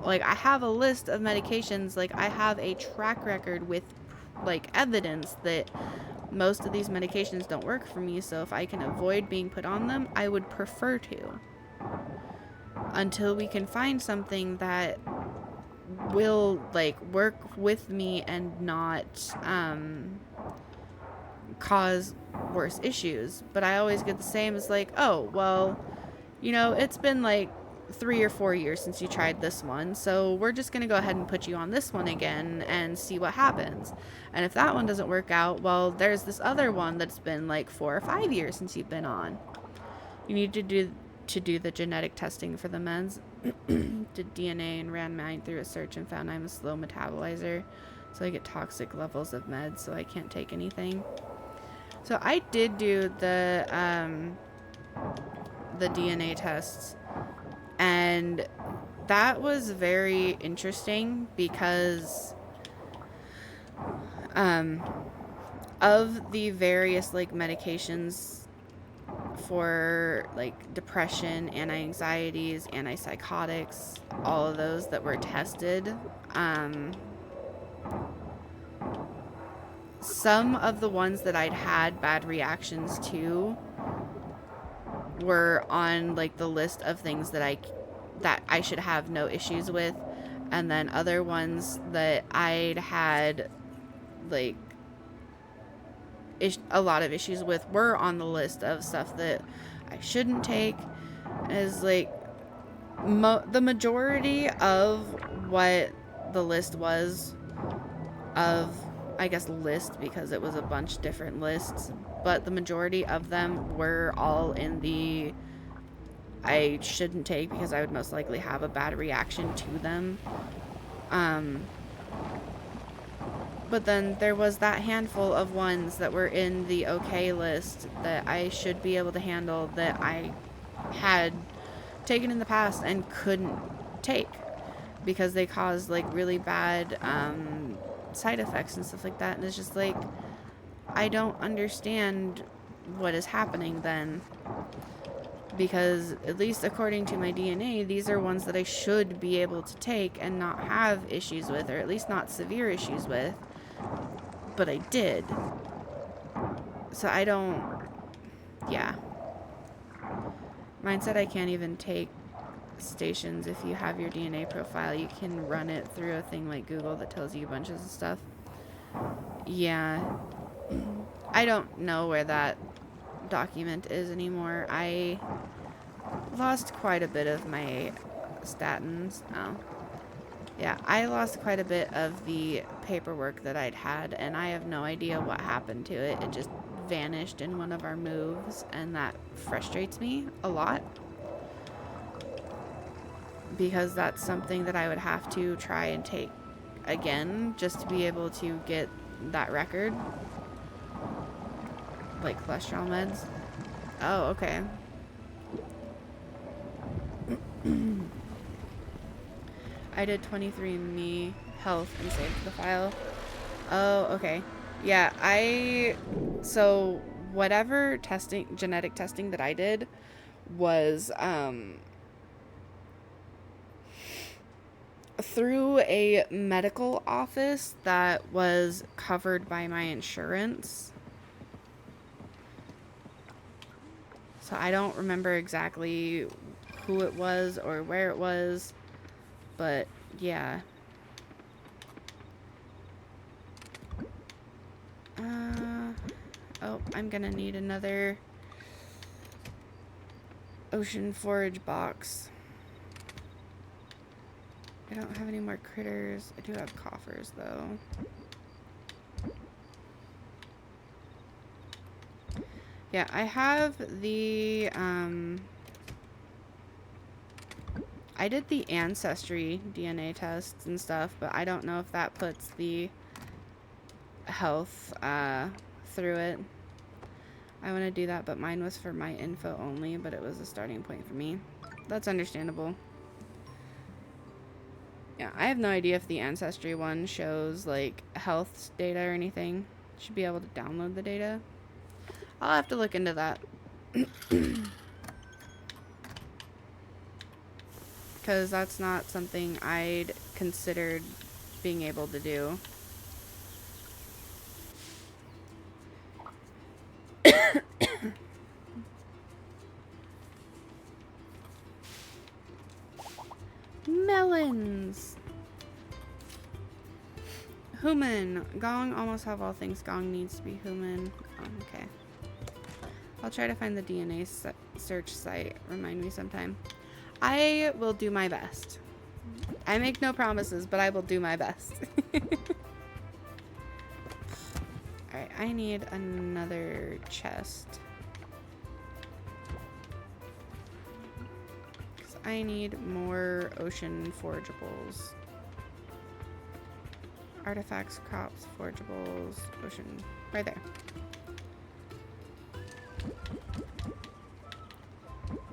S1: Like, I have a list of medications. Like, I have a track record with, like, evidence that most of these medications don't work for me. So if I can avoid being put on them, I would prefer to. Until we can find something that will, like, work with me and not cause worse issues. But I always get the same as like, oh, well, you know, it's been like 3 or 4 years since you tried this one, so we're just gonna go ahead and put you on this one again and see what happens. And if that one doesn't work out, well, there's this other one that's been like 4 or 5 years since you've been on. You need to do the genetic testing for the meds. Did DNA and ran mine through a search and found I'm a slow metabolizer, so I get toxic levels of meds, so I can't take anything. So I did do the DNA tests, and And that was very interesting because of the various like medications for like depression, anti-anxieties, antipsychotics, all of those that were tested, some of the ones that I'd had bad reactions to were on like the list of things that I should have no issues with, and then other ones that I'd had like a lot of issues with were on the list of stuff that I shouldn't take. Is like the majority of what the list was of, I guess list because it was a bunch of different lists, but the majority of them were all in the I shouldn't take because I would most likely have a bad reaction to them. But then there was that handful of ones that were in the okay list that I should be able to handle that I had taken in the past and couldn't take because they caused like really bad side effects and stuff like that. And it's just like, I don't understand what is happening then, because at least according to my DNA, these are ones that I should be able to take and not have issues with, or at least not severe issues with, but I did. So I don't, yeah. Mine said I can't even take stations. If you have your DNA profile, you can run it through a thing like Google that tells you bunches of stuff. Yeah. I don't know where that document is anymore. I lost quite a bit of my statins. Oh. Yeah, I lost quite a bit of the paperwork that I'd had, and I have no idea what happened to it. It just vanished in one of our moves, and that frustrates me a lot, because that's something that I would have to try and take again just to be able to get that record. Like cholesterol meds. Oh, okay. I did 23andMe Health and saved the file. Oh, okay. Yeah, so whatever genetic testing that I did was through a medical office that was covered by my insurance. So I don't remember exactly who it was or where it was, but yeah. Oh, I'm gonna need another ocean forage box. I don't have any more critters. I do have coffers though. Yeah, I have the, I did the ancestry DNA tests and stuff, but I don't know if that puts the health, through it. I want to do that, but mine was for my info only, but it was a starting point for me. That's understandable. Yeah, I have no idea if the ancestry one shows, like, health data or anything. Should be able to download the data. I'll have to look into that. Because that's not something I'd considered being able to do. Melons! Human. Gong. Almost have all things Gong needs to be human. Oh, okay. I'll try to find the DNA search site. Remind me sometime. I will do my best. I make no promises, but I will do my best. Alright, I need another chest. Because I need more ocean forageables. Artifacts, crops, forageables, ocean. Right there.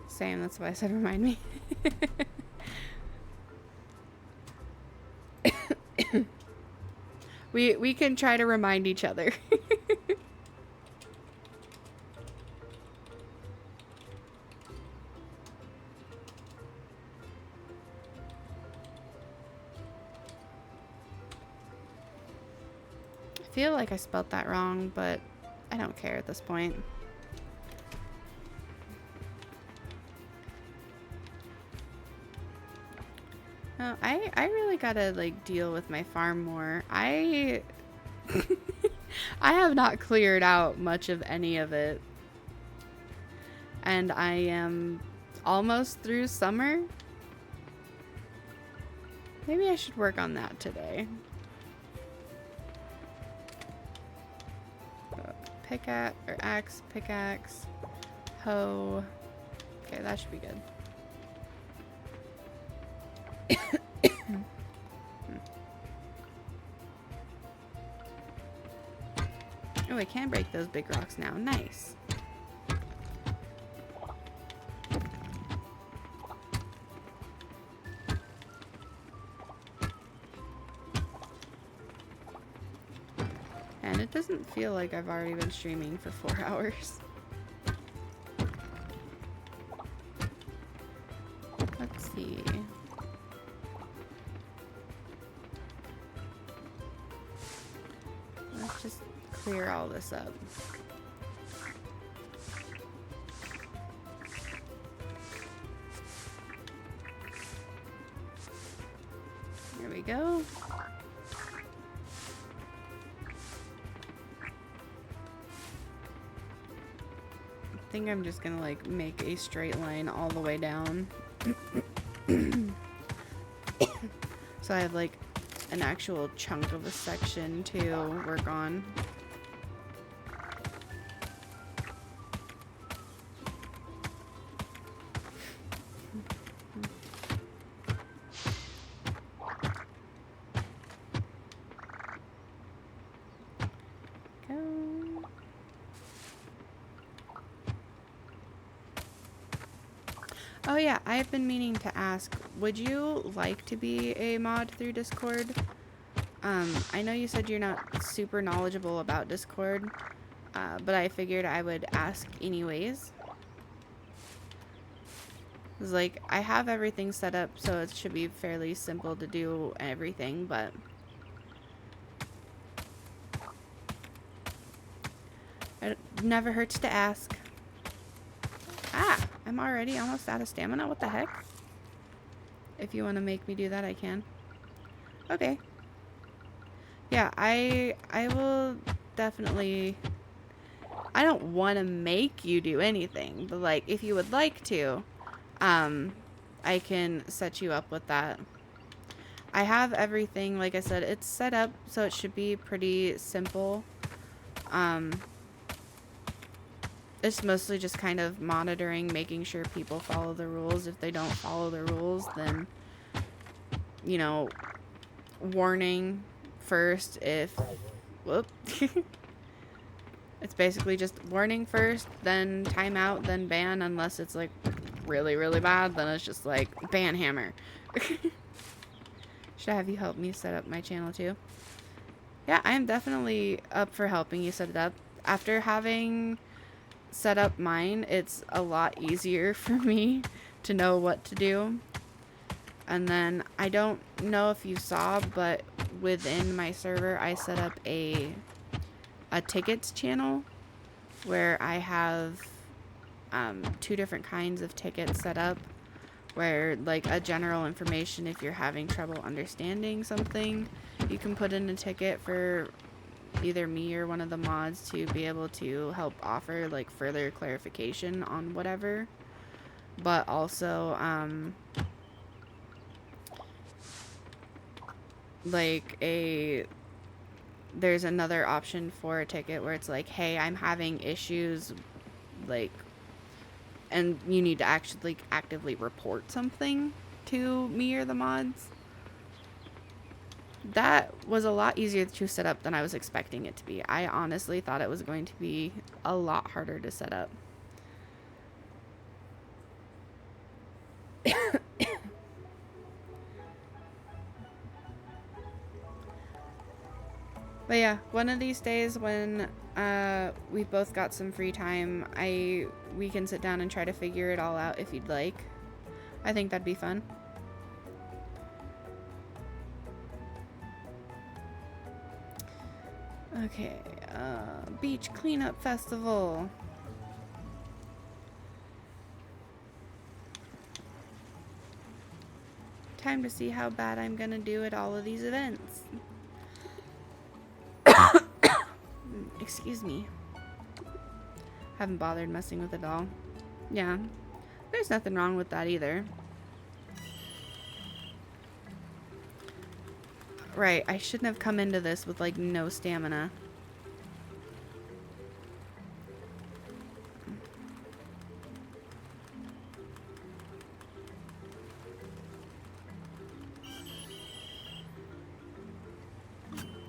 S1: Same, that's why I said remind me. We can try to remind each other. I feel like I spelled that wrong, but I don't care at this point. No, I really gotta like deal with my farm more. I have not cleared out much of any of it. And I am almost through summer. Maybe I should work on that today. Pickaxe, or axe, pickaxe, hoe. Okay, that should be good. Oh, I can break those big rocks now. Nice. And it doesn't feel like I've already been streaming for 4 hours. Let's see. Let's just clear all this up. There we go. I think I'm just gonna like make a straight line all the way down. So I have like an actual chunk of a section to work on. Oh yeah, I've been meaning to ask, would you like to be a mod through Discord? I know you said you're not super knowledgeable about Discord, but I figured I would ask anyways. 'Cause, like, I have everything set up, so it should be fairly simple to do everything, but it never hurts to ask. Ah, I'm already almost out of stamina. What the heck? If you want to make me do that, I can. Okay. Yeah, I will definitely... I don't want to make you do anything, but like, if you would like to, I can set you up with that. I have everything, like I said, it's set up, so it should be pretty simple. It's mostly just kind of monitoring, making sure people follow the rules. If they don't follow the rules, then, you know, warning first if... Whoop. It's basically just warning first, then timeout, then ban, unless it's like really, really bad, then it's just like ban hammer. Should I have you help me set up my channel too? Yeah, I am definitely up for helping you set it up. After having set up mine, it's a lot easier for me to know what to do. And then I don't know if you saw, but within my server I set up a tickets channel where I have 2 different kinds of tickets set up, where like a general information, if you're having trouble understanding something, you can put in a ticket for either me or one of the mods to be able to help offer like further clarification on whatever. But also like there's another option for a ticket where it's like, hey, I'm having issues, like, and you need to actually actively report something to me or the mods. That was a lot easier to set up than I was expecting it to be. I honestly thought it was going to be a lot harder to set up. But yeah, one of these days when we both got some free time, we can sit down and try to figure it all out if you'd like. I think that'd be fun. Okay, beach cleanup festival. Time to see how bad I'm gonna do at all of these events. Excuse me. Haven't bothered messing with it all. Yeah, there's nothing wrong with that either. Right, I shouldn't have come into this with like no stamina.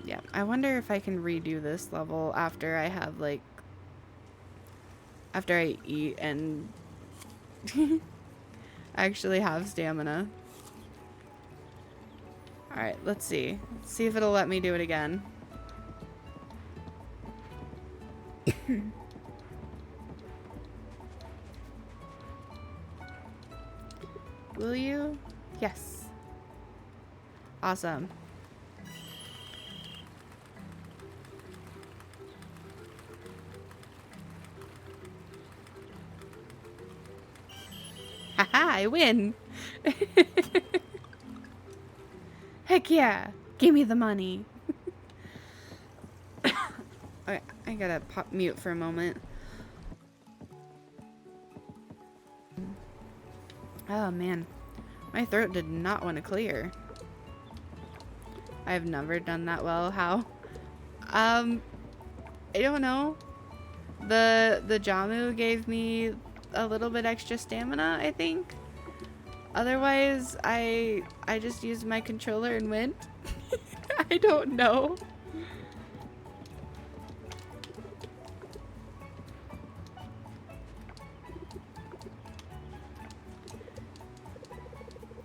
S1: Yeah, I wonder if I can redo this level after I have like after I eat and actually have stamina. Alright, let's see. Let's see if it'll let me do it again. Will you? Yes. Awesome. Haha, I win. Heck yeah. Give me the money. Okay, I gotta pop mute for a moment. Oh man, my throat did not want to clear. I've never done that well. How? I don't know. The Jamu gave me a little bit extra stamina, I think. Otherwise, I just used my controller and went. I don't know.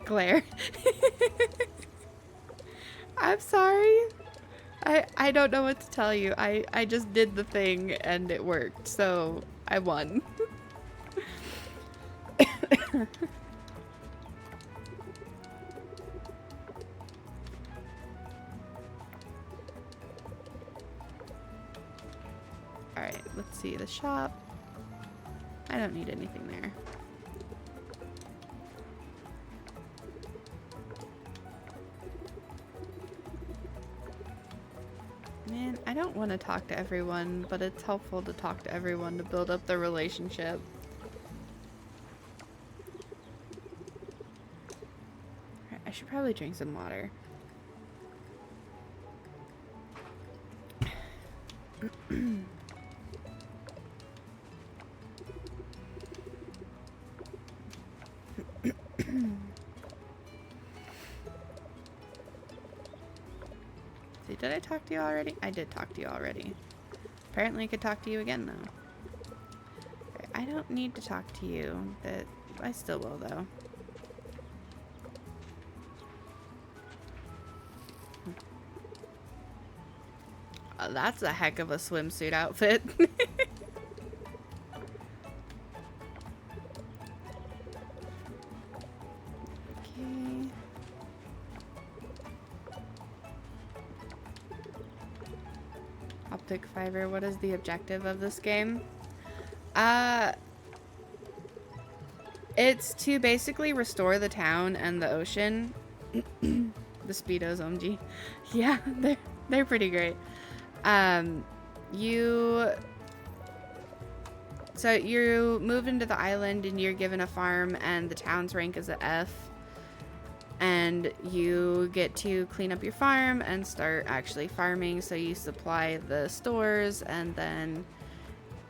S1: Claire. I'm sorry. I don't know what to tell you. I just did the thing and it worked, so I won. Alright, let's see the shop. I don't need anything there. Man, I don't want to talk to everyone, but it's helpful to talk to everyone to build up the relationship. Alright, I should probably drink some water. See, did I talk to you already? I did talk to you already. Apparently I could talk to you again, though. Okay, I don't need to talk to you. That I still will, though. That's a heck of a swimsuit outfit. Okay. Optic fiber, what is the objective of this game? It's to basically restore the town and the ocean. The Speedos, OMG. Yeah, they're pretty great. So you move into the island and you're given a farm and the town's rank is a F. And you get to clean up your farm and start actually farming. So you supply the stores and then,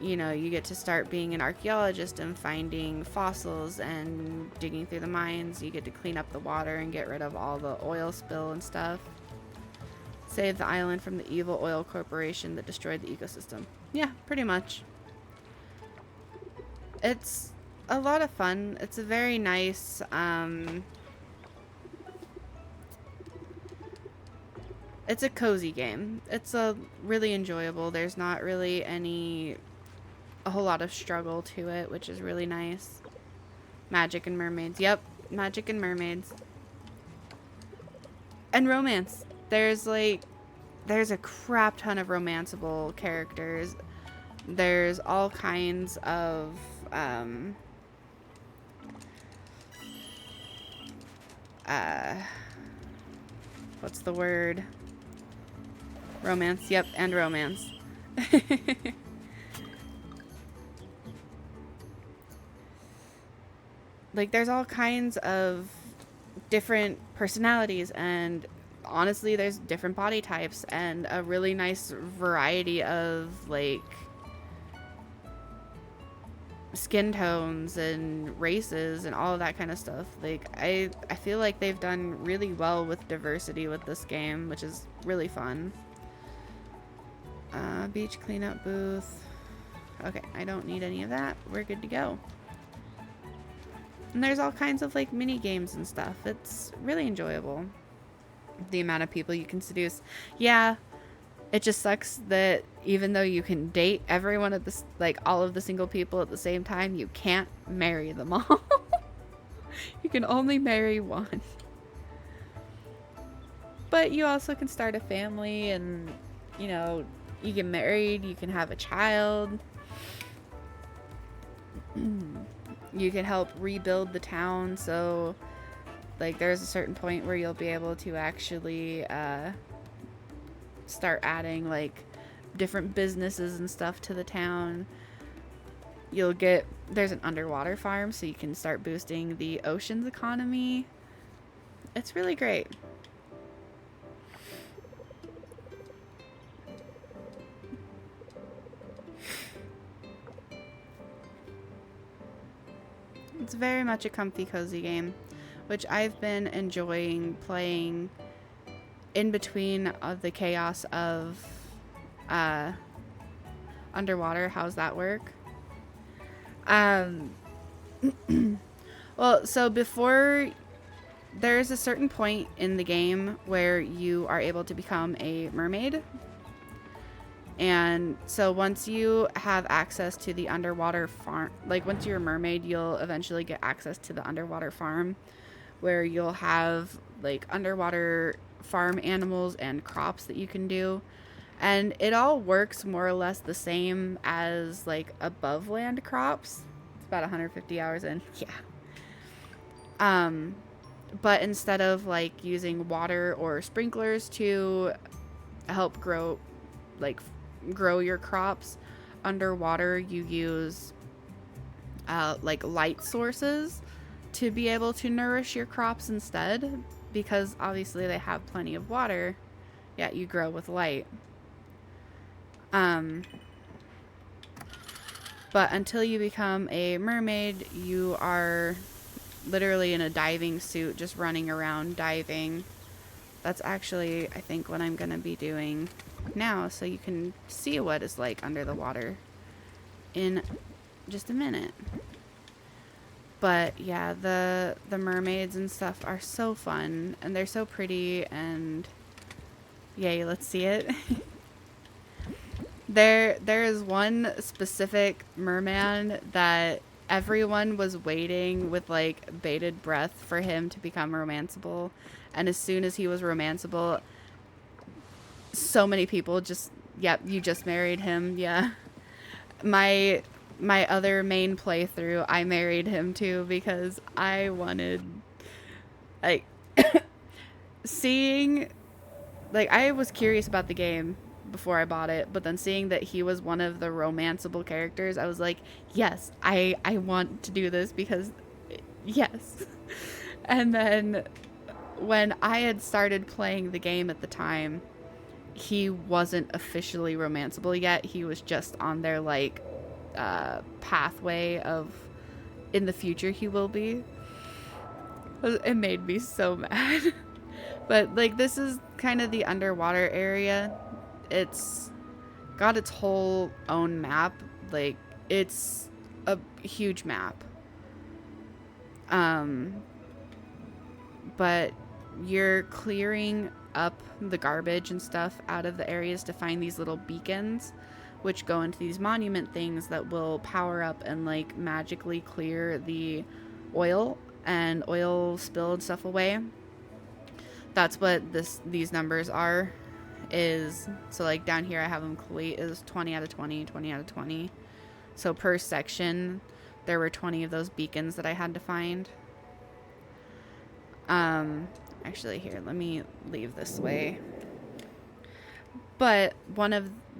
S1: you know, you get to start being an archaeologist and finding fossils and digging through the mines. You get to clean up the water and get rid of all the oil spill and stuff. Save the island from the evil oil corporation that destroyed the ecosystem. Yeah, pretty much. It's a lot of fun. It's a very nice, It's a cozy game. It's a really enjoyable. There's not really a whole lot of struggle to it, which is really nice. Magic and mermaids. Yep, magic and mermaids. And romance. There's a crap ton of romanceable characters. There's all kinds of what's the word? Romance. Yep, and romance. Like, there's all kinds of different personalities, and honestly, there's different body types and a really nice variety of, like, skin tones and races and all of that kind of stuff. Like, I feel like they've done really well with diversity with this game, which is really fun. Beach cleanup booth. Okay, I don't need any of that. We're good to go. And there's all kinds of, like, mini games and stuff. It's really enjoyable. The amount of people you can seduce. Yeah, it just sucks that even though you can date every one of the, like, all of the single people at the same time, you can't marry them all. You can only marry one. But you also can start a family and, you know, you get married, you can have a child. You can help rebuild the town, so, like, there's a certain point where you'll be able to actually start adding, like, different businesses and stuff to the town. There's an underwater farm, so you can start boosting the ocean's economy. It's really great. It's very much a comfy, cozy game, which I've been enjoying playing in between of the chaos of underwater. How's that work? Well, so before, there's a certain point in the game where you are able to become a mermaid. And so once you have access to the underwater farm, like once you're a mermaid, you'll eventually get access to the underwater farm where you'll have like underwater farm animals and crops that you can do. And it all works more or less the same as like above land crops. It's about 150 hours in. Yeah. But instead of like using water or sprinklers to help grow your crops underwater, you use like light sources to be able to nourish your crops instead, because obviously they have plenty of water, yet you grow with light. But until you become a mermaid, you are literally in a diving suit, just running around diving. That's actually, I think, what I'm gonna be doing now, so you can see what it's like under the water in just a minute. But yeah, the mermaids and stuff are so fun, and they're so pretty, and yay, let's see it. There is one specific merman that everyone was waiting with like bated breath for him to become romanceable, and as soon as he was romanceable, so many people just, yep, you just married him. Yeah. My other main playthrough, I married him too, because I wanted, like, seeing, like, I was curious about the game before I bought it, but then seeing that he was one of the romanceable characters, I was like, yes, I want to do this, because yes. And then when I had started playing the game at the time, he wasn't officially romanceable yet. He was just on their like pathway of in the future he will be. It made me so mad. But like, this is kind of the underwater area. It's got its whole own map. Like, it's a huge map. But you're clearing up the garbage and stuff out of the areas to find these little beacons, which go into these monument things that will power up and like magically clear the oil and oil spilled stuff away. That's what these numbers are. Is so like down here I have them collate is 20 out of 20, 20 out of 20. So per section there were 20 of those beacons that I had to find. Actually here, let me leave this way. But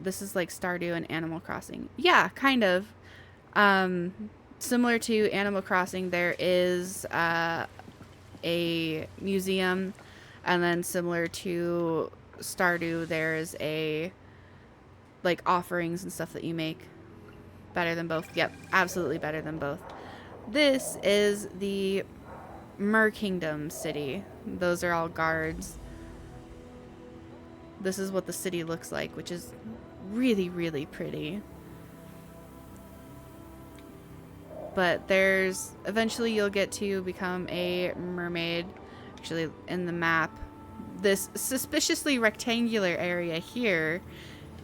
S1: this is like Stardew and Animal Crossing. Yeah, kind of. Similar to Animal Crossing, there is a museum, and then similar to Stardew, there's a like offerings and stuff that you make. Better than both. Yep, absolutely better than both. This is the Mer Kingdom city. Those are all guards. This is what the city looks like, which is really, really pretty. But eventually you'll get to become a mermaid. Actually, in the map, this suspiciously rectangular area here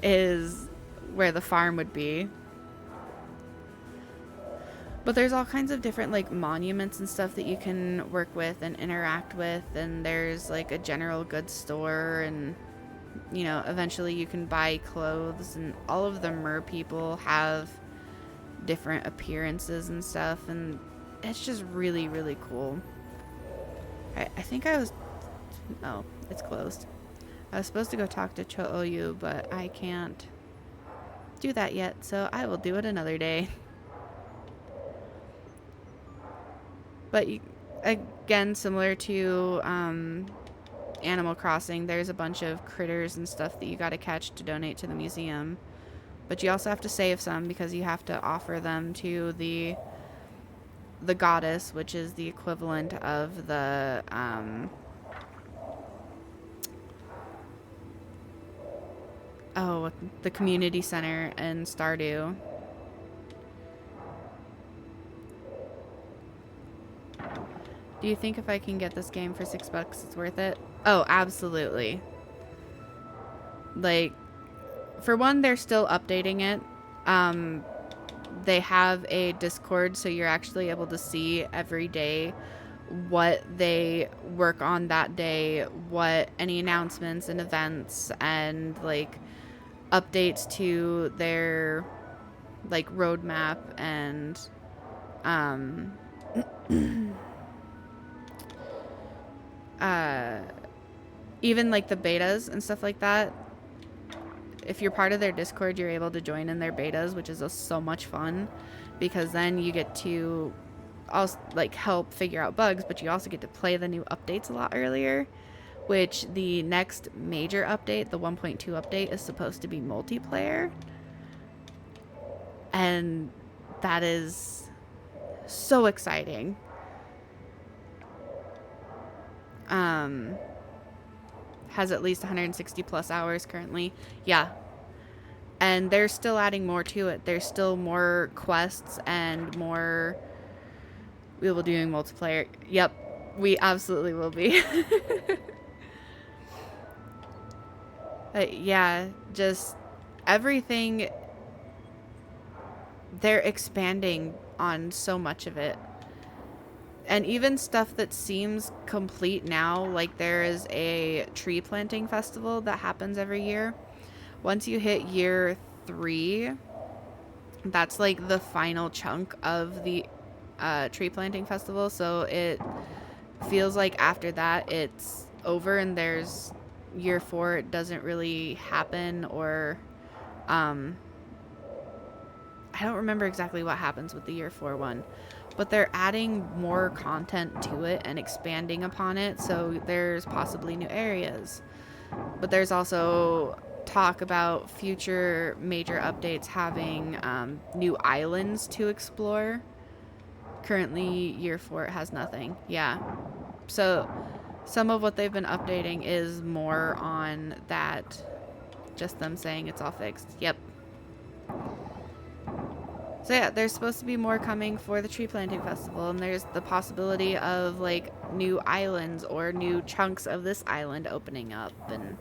S1: is where the farm would be. But there's all kinds of different like monuments and stuff that you can work with and interact with, and there's like a general goods store, and you know, eventually you can buy clothes, and all of the mer people have different appearances and stuff, and it's just really, really cool. I think oh, it's closed. I was supposed to go talk to Cho-Oyu, but I can't do that yet, so I will do it another day. But again, similar to Animal Crossing, there's a bunch of critters and stuff that you gotta catch to donate to the museum. But you also have to save some because you have to offer them to the goddess, which is the equivalent of the the community center in Stardew. Do you think if I can get this game for $6 it's worth it? Oh, absolutely. Like, for one, they're still updating it. They have a Discord, so you're actually able to see every day what they work on that day, what any announcements and events and like updates to their like roadmap and even like the betas and stuff like that. If you're part of their Discord, you're able to join in their betas, which is so much fun, because then you get to also like help figure out bugs, but you also get to play the new updates a lot earlier, which the next major update, the 1.2 update, is supposed to be multiplayer, and that is so exciting. Has at least 160 plus hours currently. Yeah. And they're still adding more to it. There's still more quests and more. We will be doing multiplayer. Yep. We absolutely will be. Yeah, just everything. They're expanding on so much of it. And even stuff that seems complete now, like there is a tree planting festival that happens every year. Once you hit year 3, that's like the final chunk of the tree planting festival. So it feels like after that it's over, and there's year 4, it doesn't really happen, or I don't remember exactly what happens with the year 4 one. But they're adding more content to it and expanding upon it, so there's possibly new areas. But there's also talk about future major updates having new islands to explore. Currently, year 4, it has nothing. Yeah. So some of what they've been updating is more on that, just them saying it's all fixed. Yep. So yeah, there's supposed to be more coming for the tree planting festival, and there's the possibility of like new islands or new chunks of this island opening up, and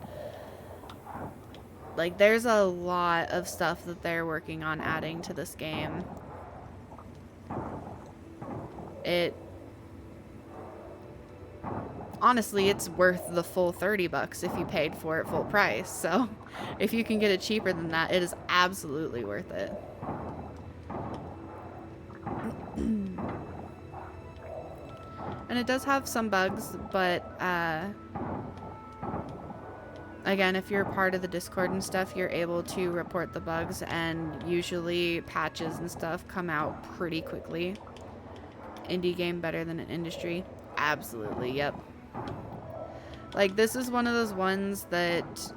S1: like there's a lot of stuff that they're working on adding to this game. It honestly, it's worth the full $30 if you paid for it full price. So if you can get it cheaper than that, it is absolutely worth it. And it does have some bugs, but again, if you're part of the Discord and stuff, you're able to report the bugs, and usually patches and stuff come out pretty quickly. Indie game better than an industry? Absolutely, yep. Like, this is one of those ones that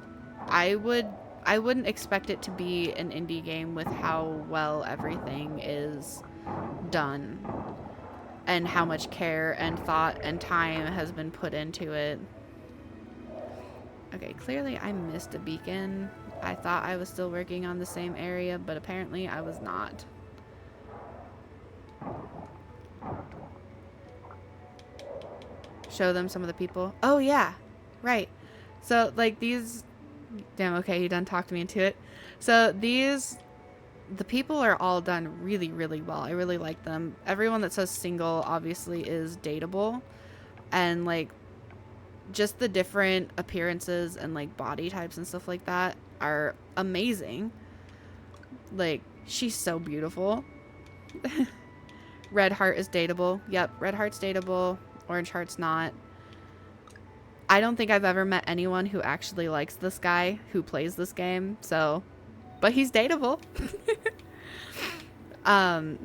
S1: I wouldn't expect it to be an indie game with how well everything is done and how much care and thought and time has been put into it. Okay, clearly I missed a beacon. I thought I was still working on the same area, but apparently I was not. Show them some of the people. Oh yeah, right. So like these, damn, okay, you done talked me into it. So these, the people are all done really, really well. I really like them. Everyone that says single obviously is dateable, and like just the different appearances and like body types and stuff like that are amazing. Like, she's so beautiful. Red Heart is dateable. Yep, Red Heart's dateable. Orange Heart's not. I don't think I've ever met anyone who actually likes this guy who plays this game, so, but he's dateable.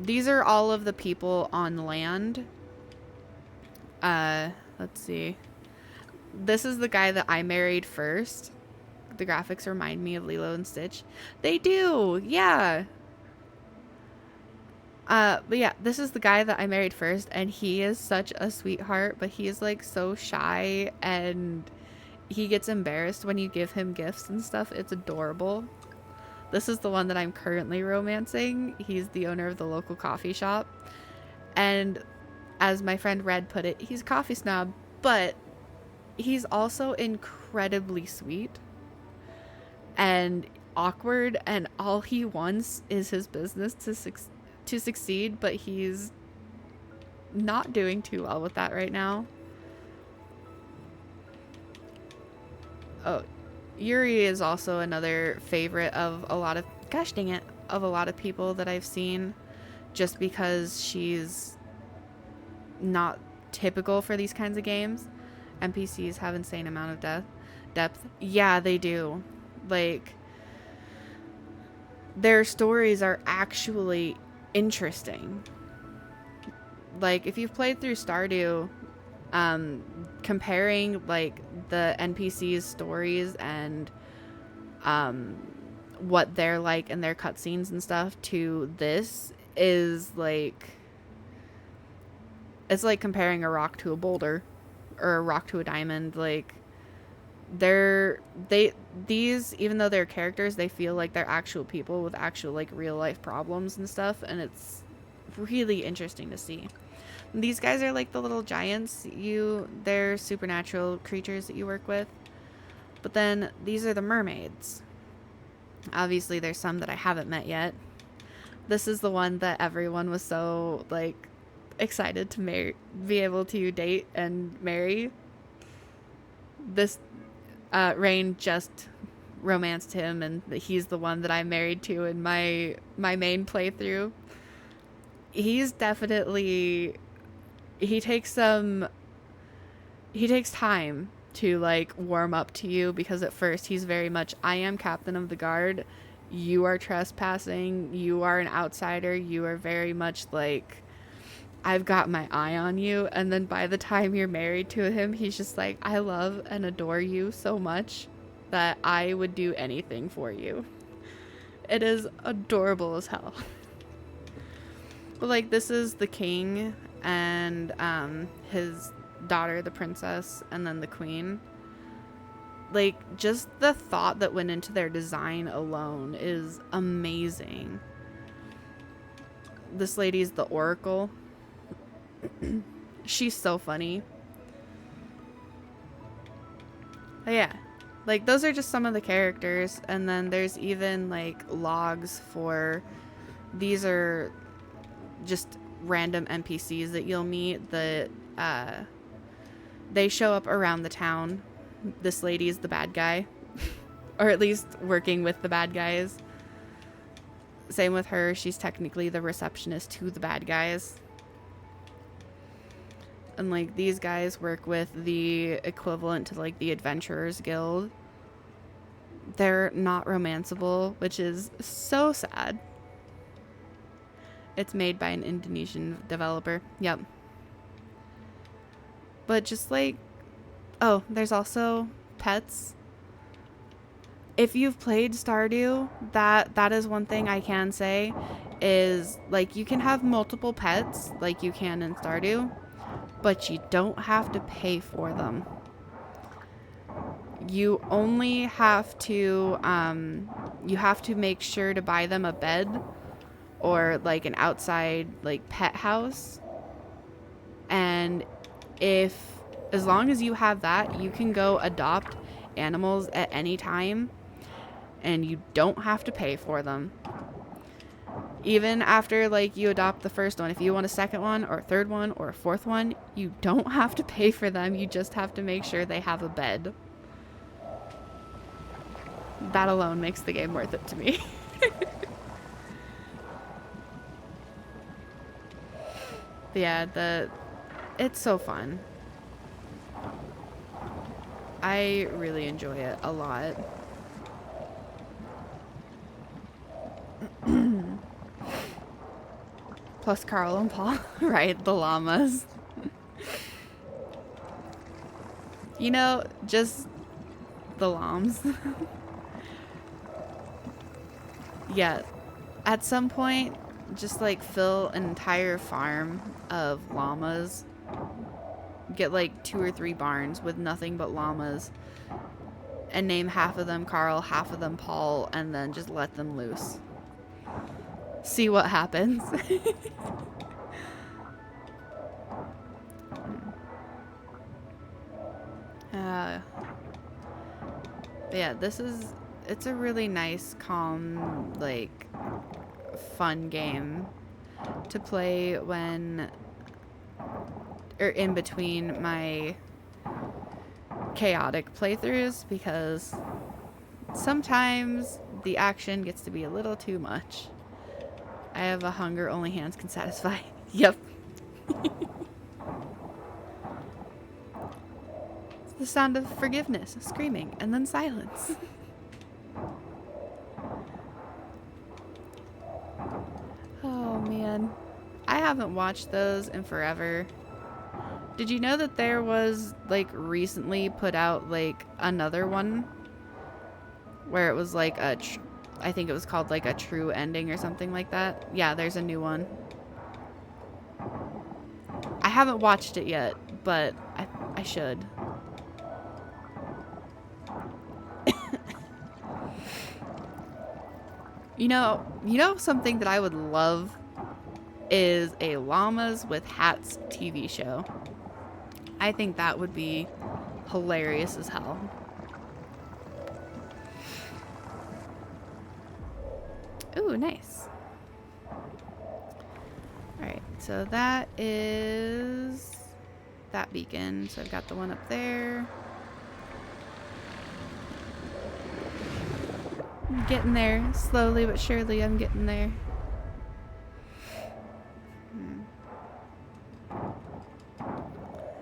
S1: These are all of the people on land. Let's see. This is the guy that I married first. The graphics remind me of Lilo and Stitch. They do, yeah. But yeah, this is the guy that I married first, and he is such a sweetheart, but he is like so shy, and he gets embarrassed when you give him gifts and stuff. It's adorable. This is the one that I'm currently romancing. He's the owner of the local coffee shop, and as my friend Red put it, he's a coffee snob, but he's also incredibly sweet and awkward, and all he wants is his business to succeed, but he's not doing too well with that right now. Oh, Yuri is also another favorite of a lot of, gosh dang it, of a lot of people that I've seen, just because she's not typical for these kinds of games. NPCs have insane amount of depth. Yeah, they do. Like, their stories are actually interesting. Like, if you've played through Stardew, comparing like the NPCs' stories and what they're like in their cutscenes and stuff to this is like, it's like comparing a rock to a boulder or a rock to a diamond. Like, these, even though they're characters, they feel like they're actual people with actual like real life problems and stuff, and it's really interesting to see. These guys are like the little giants. They're supernatural creatures that you work with. But then these are the mermaids. Obviously there's some that I haven't met yet. This is the one that everyone was so like excited to be able to date and marry. This Rain just romanced him, and he's the one that I'm married to in my main playthrough. He's definitely, he takes time to like warm up to you, because at first he's very much, I am captain of the guard, you are trespassing, you are an outsider, you are very much like, I've got my eye on you. And then by the time you're married to him, he's just like, I love and adore you so much that I would do anything for you. It is adorable as hell. But like, this is the king and his daughter, the princess, and then the queen. Like, just the thought that went into their design alone is amazing. this lady's the Oracle. She's so funny. But yeah, like those are just some of the characters, and then there's even like logs for, these are just random NPCs that you'll meet that they show up around the town. This lady is the bad guy, or at least working with the bad guys. Same with her, she's technically the receptionist to the bad guys. And like these guys work with the equivalent to like the Adventurers Guild. They're not romanceable, which is so sad. It's made by an Indonesian developer. Yep. But just like, oh, there's also pets. If you've played Stardew, that is one thing I can say is like you can have multiple pets like you can in Stardew, but you don't have to pay for them. You only have to make sure to buy them a bed or like an outside like pet house. And as long as you have that, you can go adopt animals at any time and you don't have to pay for them. Even after like you adopt the first one, if you want a second one or a third one or a fourth one, you don't have to pay for them. You just have to make sure they have a bed. That alone makes the game worth it to me. But yeah, it's so fun. I really enjoy it a lot. Plus Carl and Paul, right? The llamas. You know, just the llamas. Yeah, at some point, just like fill an entire farm of llamas. Get like 2 or 3 barns with nothing but llamas. And name half of them Carl, half of them Paul, and then just let them loose. See what happens. Yeah, it's a really nice, calm, like, fun game to play when, or in between my chaotic playthroughs, because sometimes the action gets to be a little too much. I have a hunger only hands can satisfy. Yep. It's the sound of forgiveness, screaming, and then silence. Oh man. I haven't watched those in forever. Did you know that there was, like, recently put out, like, another one? Where it was, like, I think it was called, like, a true ending or something like that. Yeah, there's a new one. I haven't watched it yet, but I should. You know something that I would love is a Llamas with Hats TV show. I think that would be hilarious as hell. Ooh, nice. Alright, so that is that beacon. So I've got the one up there. I'm getting there. Slowly but surely I'm getting there.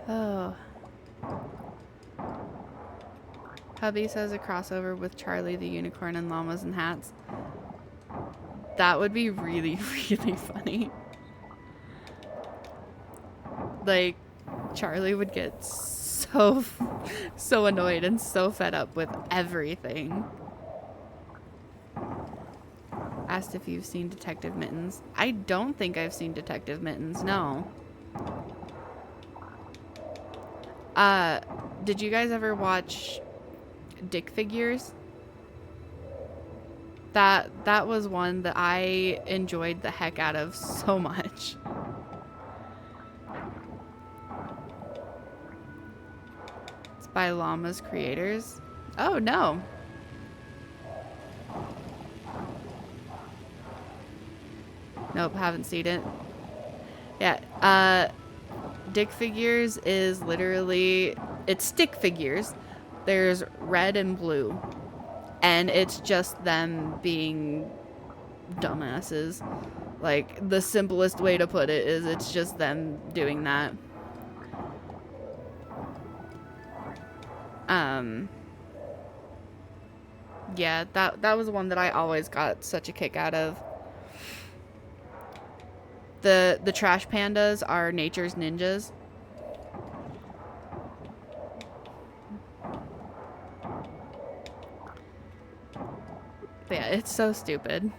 S1: Oh. Hubby says a crossover with Charlie the Unicorn and Llamas and Hats. That would be really, really funny. Like, Charlie would get so annoyed and so fed up with everything. Asked if you've seen Detective Mittens. I don't think I've seen Detective Mittens, no. Did you guys ever watch Dick Figures? that was one that I enjoyed the heck out of so much. It's by Llama's creators. Oh no. Nope, haven't seen it. Yeah, Dick Figures is literally, it's stick figures. There's red and blue. And it's just them being dumbasses. Like, the simplest way to put it is it's just them doing that. Yeah, that was one that I always got such a kick out of. The trash pandas are nature's ninjas. But yeah, it's so stupid.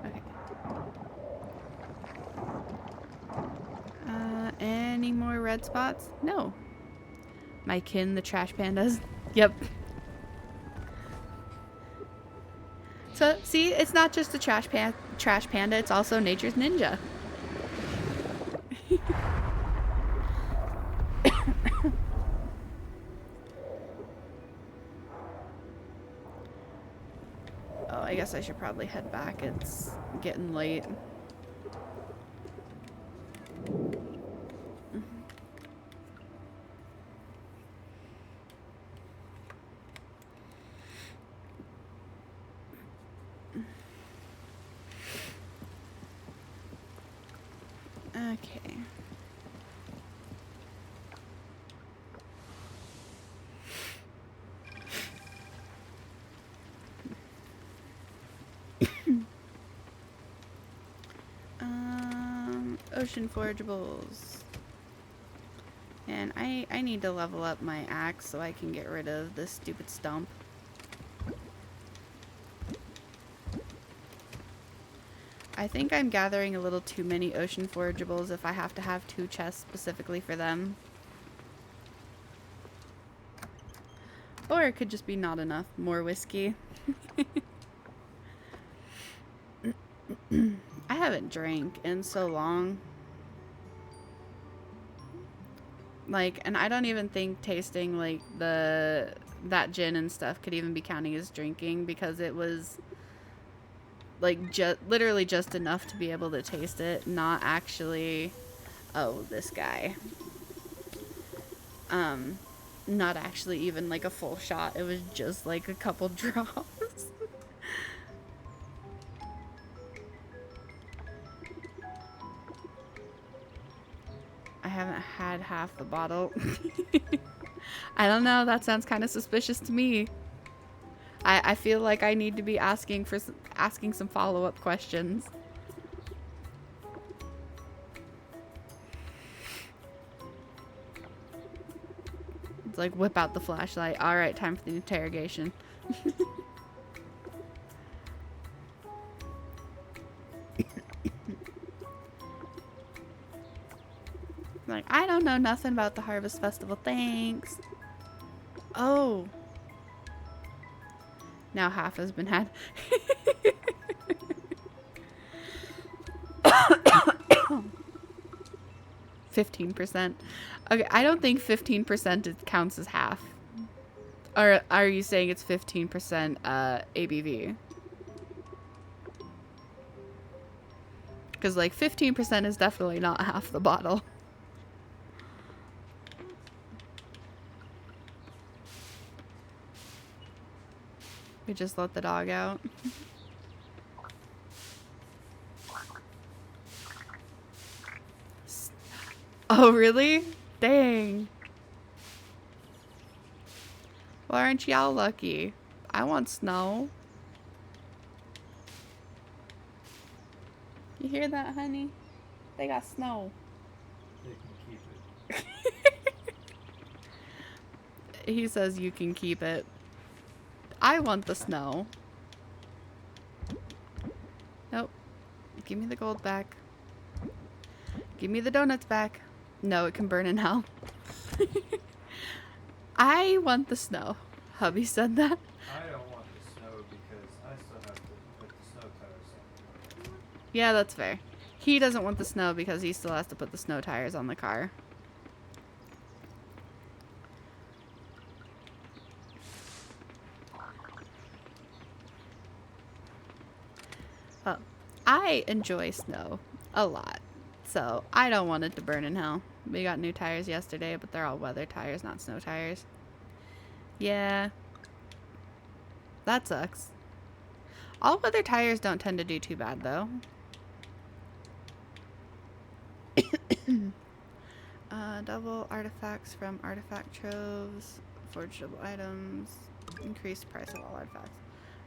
S1: Okay. Any more red spots? No. My kin, the trash pandas. Yep. So, see, it's not just a trash panda, it's also nature's ninja. Oh, I guess I should probably head back. It's getting late. Okay. Ocean forageables. And I need to level up my axe so I can get rid of this stupid stump. I think I'm gathering a little too many ocean forageables if I have to have 2 chests specifically for them. Or it could just be not enough. More whiskey. I haven't drank in so long. Like, and I don't even think tasting like that gin and stuff could even be counting as drinking, because it was like literally just enough to be able to taste it, not actually, oh, this guy. Not actually even like a full shot. It was just like a couple drops. I haven't had half the bottle. I don't know, that sounds kind of suspicious to me. I feel like I need to be asking some follow-up questions. It's like, whip out the flashlight. All right, time for the interrogation. Like, I don't know nothing about the Harvest Festival, thanks. Oh. Now half has been had. 15%. Okay, I don't think 15% counts as half. Or are you saying it's 15% ABV? Because like 15% is definitely not half the bottle. We just let the dog out. Oh, really? Dang. Well, aren't y'all lucky? I want snow. You hear that, honey? They got snow.
S2: They can keep it.
S1: He says you can keep it. I want the snow. Nope. Give me the gold back. Give me the donuts back. No, it can burn in hell. I want the snow. Hubby said that.
S2: I don't want the snow because I still have to put the snow tires on.
S1: Yeah, that's fair. He doesn't want the snow because he still has to put the snow tires on the car. Well, I enjoy snow a lot, so I don't want it to burn in hell. We got new tires yesterday, but they're all weather tires, not snow tires. Yeah, that sucks. All weather tires don't tend to do too bad, though. Double artifacts from artifact troves, forgeable items, increased price of all artifacts.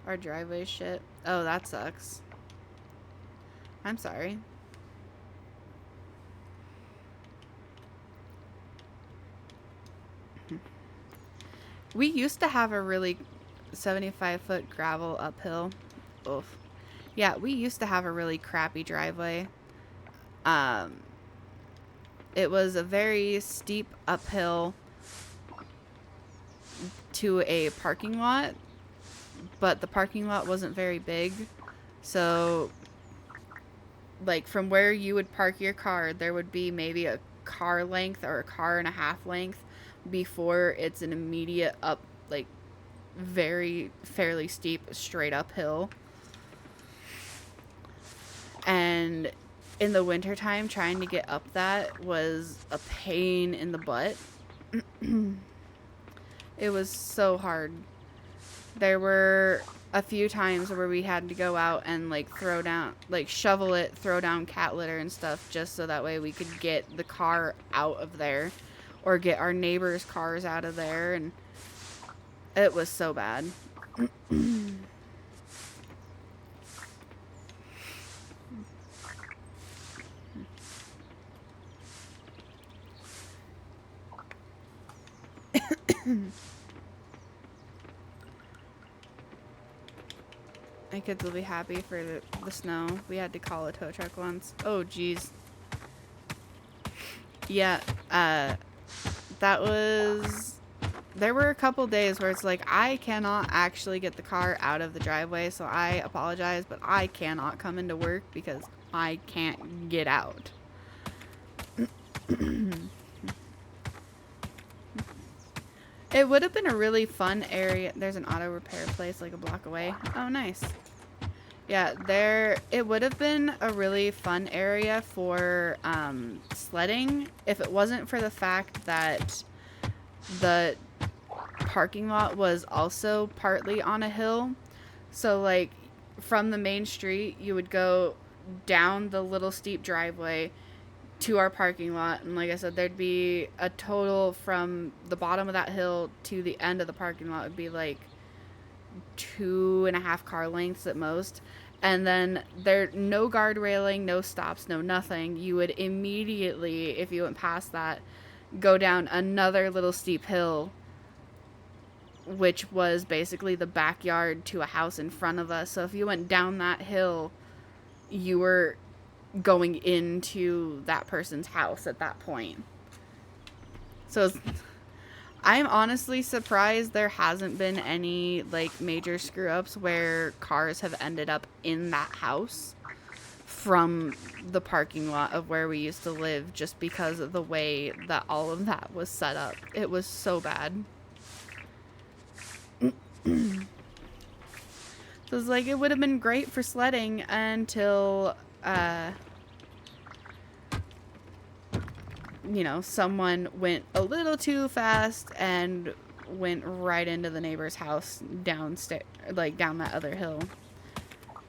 S1: Our driveway shit. Oh, that sucks. I'm sorry. We used to have a really 75-foot gravel uphill. Oof. Yeah, we used to have a really crappy driveway. It was a very steep uphill to a parking lot, but the parking lot wasn't very big. So, like, from where you would park your car, there would be maybe a car length or a car and a half length before it's an immediate up, like, fairly steep straight uphill. And in the wintertime, trying to get up that was a pain in the butt. It was so hard. There were a few times where we had to go out and like shovel it, throw down cat litter and stuff just so that way we could get the car out of there or get our neighbors' cars out of there, and it was so bad. My kids will be happy for the snow. We had to call a tow truck once. Oh, geez. Yeah, that was... There were a couple days where it's like, I cannot actually get the car out of the driveway, so I apologize, but I cannot come into work because I can't get out. It would have been a really fun area. There's an auto repair place like a block away. Oh, nice. Yeah, it would have been a really fun area for sledding if it wasn't for the fact that the parking lot was also partly on a hill. So, like, from the main street, you would go down the little steep driveway to our parking lot, and like I said, there'd be a total from the bottom of that hill to the end of the parking lot would be like 2.5 car lengths at most. And then there, no guard railing, no stops, no nothing. You would immediately, if you went past that, go down another little steep hill, which was basically the backyard to a house in front of us. So if you went down that hill, you were going into that person's house at that point. So I'm honestly surprised there hasn't been any like major screw ups where cars have ended up in that house from the parking lot of where we used to live, just because of the way that all of that was set up. It was so bad. So it's like, it would have been great for sledding until you know, someone went a little too fast and went right into the neighbor's house downstairs, like down that other hill.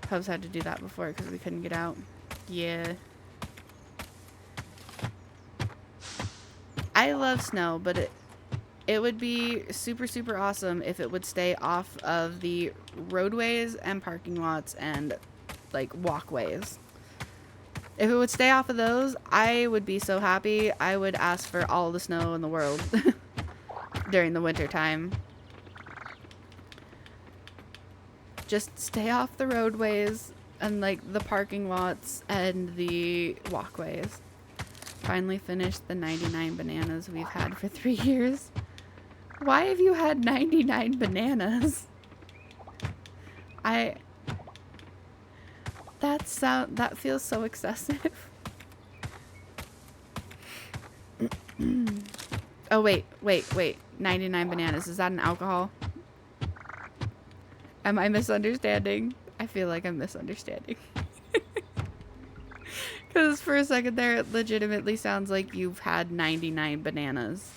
S1: Hubs had to do that before because we couldn't get out. Yeah. I love snow, but it would be super, super awesome if it would stay off of the roadways and parking lots and like walkways. If it would stay off of those, I would be so happy. I would ask for all the snow in the world during the winter time. Just stay off the roadways and like the parking lots and the walkways. Finally finished the 99 bananas we've had for 3 years. Why have you had 99 bananas? That feels so excessive. Oh, wait. 99 bananas. Is that an alcohol? Am I misunderstanding? I feel like I'm misunderstanding. Because for a second there, it legitimately sounds like you've had 99 bananas.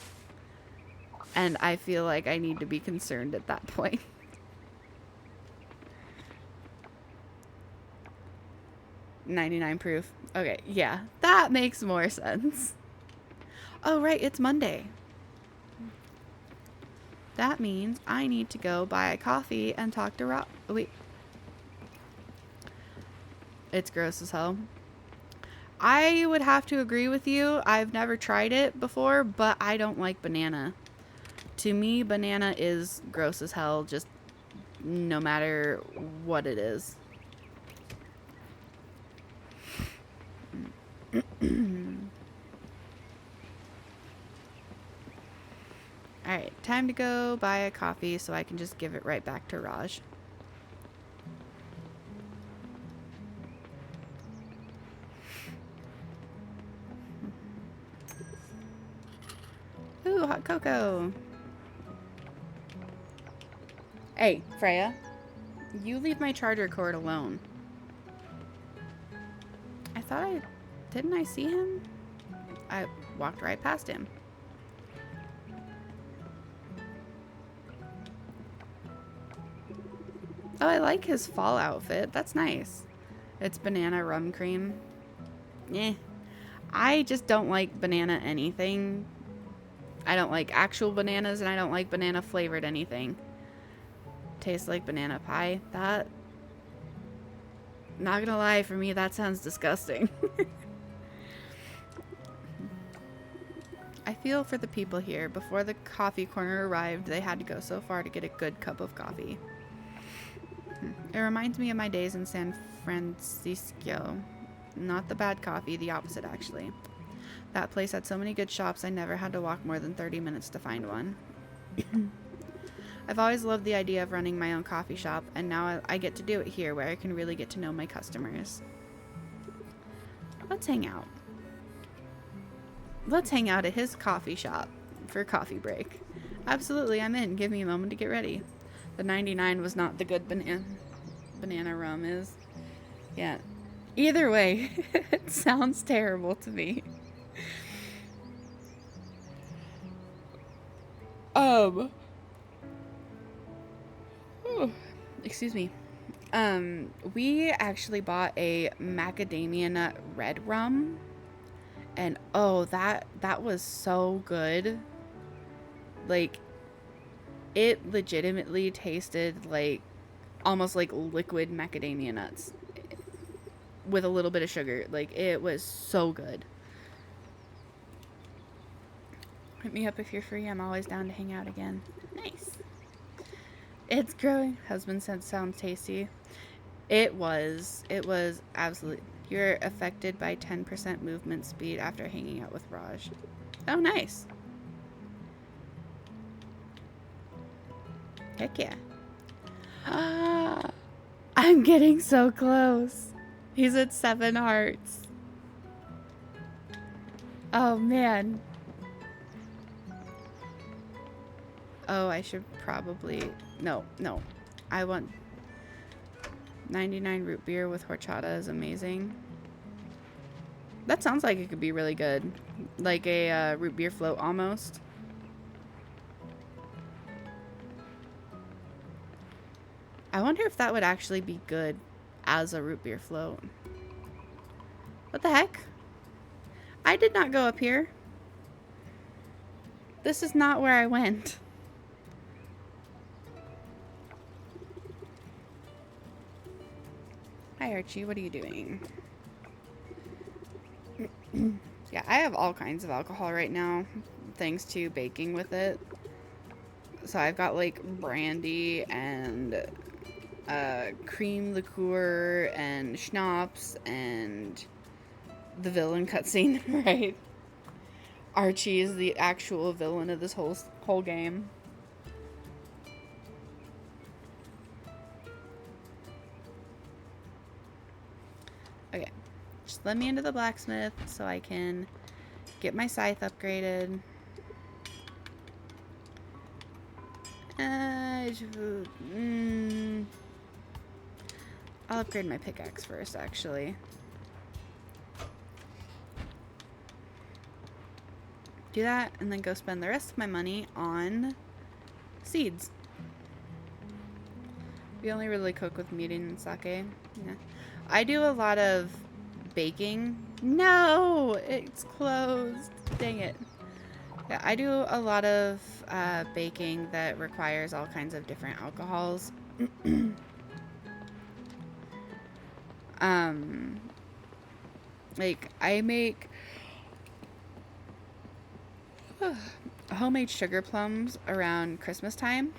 S1: And I feel like I need to be concerned at that point. $99 proof. Okay, yeah. That makes more sense. Oh, right. It's Monday. That means I need to go buy a coffee and talk to Rob. Oh, wait. It's gross as hell. I would have to agree with you. I've never tried it before, but I don't like banana. To me, banana is gross as hell, just no matter what it is. Alright, time to go buy a coffee so I can just give it right back to Raj. Ooh, hot cocoa. Hey, Freya. You leave my charger cord alone. I thought I... Didn't I see him? I walked right past him. Oh, I like his fall outfit. That's nice. It's banana rum cream. Eh. I just don't like banana anything. I don't like actual bananas, and I don't like banana flavored anything. Tastes like banana pie. That... Not gonna lie, for me, that sounds disgusting. I feel for the people here. Before the coffee corner arrived, they had to go so far to get a good cup of coffee. It reminds me of my days in San Francisco. Not the bad coffee, the opposite actually. That place had so many good shops I never had to walk more than 30 minutes to find one. I've always loved the idea of running my own coffee shop, and now I get to do it here where I can really get to know my customers. Let's hang out. Let's hang out at his coffee shop for coffee break. Absolutely, I'm in. Give me a moment to get ready. The 99 was not the good banana rum is. Yeah. Either way, it sounds terrible to me. Excuse me. We actually bought a macadamia nut red rum. And oh, that was so good. Like, it legitimately tasted like almost like liquid macadamia nuts with a little bit of sugar. Like, it was so good. Hit me up if you're free. I'm always down to hang out again. Nice. It's growing. Husband said sounds tasty. It was absolutely. You're affected by 10% movement speed after hanging out with Raj. Oh, nice. Heck yeah. I'm getting so close. He's at 7 hearts. Oh, man. Oh, I should probably... No. I want... 99 root beer with horchata is amazing. That sounds like it could be really good. Like a root beer float almost. I wonder if that would actually be good as a root beer float. What the heck? I did not go up here. This is not where I went. Hi Archie, what are you doing? Yeah, I have all kinds of alcohol right now, thanks to baking with it. So I've got like brandy and cream liqueur and schnapps and the villain cutscene, right? Archie is the actual villain of this whole game. Just let me into the blacksmith so I can get my scythe upgraded. I'll upgrade my pickaxe first, actually. Do that, and then go spend the rest of my money on seeds. We only really cook with meat and sake. Yeah. I do a lot of baking. No! It's closed. Dang it. Yeah, I do a lot of baking that requires all kinds of different alcohols. Like, I make homemade sugar plums around Christmas time,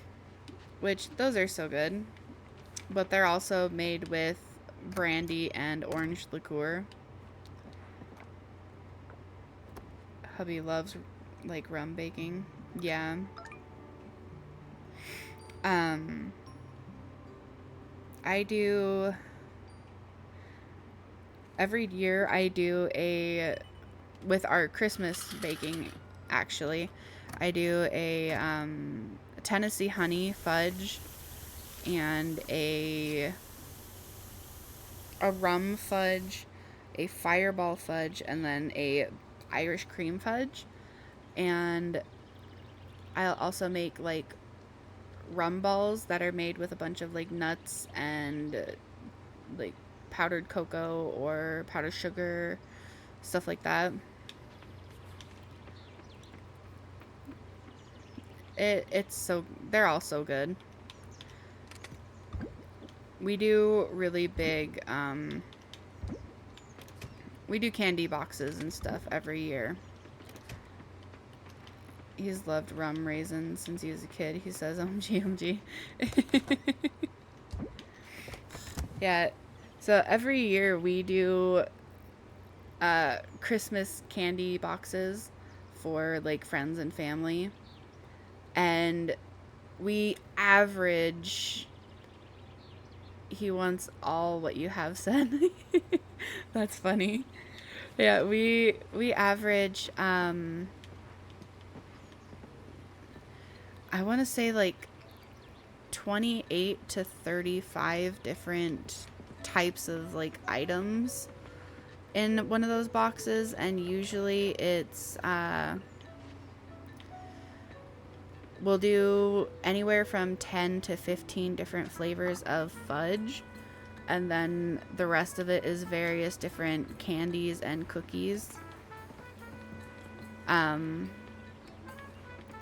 S1: which those are so good. But they're also made with brandy and orange liqueur. Hubby loves like rum baking. Yeah. I do every year I do with our Christmas baking actually. I do a Tennessee honey fudge and a rum fudge, a fireball fudge, and then a Irish cream fudge. And I'll also make like rum balls that are made with a bunch of like nuts and like powdered cocoa or powdered sugar, stuff like that. They're all so good. We do really big we do candy boxes and stuff every year. He's loved rum raisins since he was a kid. He says OMG. Yeah. So every year we do Christmas candy boxes for like friends and family. And we average, he wants all what you have said. That's funny. Yeah, we average I want to say like 28 to 35 different types of like items in one of those boxes, and usually it's we'll do anywhere from 10 to 15 different flavors of fudge, and then the rest of it is various different candies and cookies.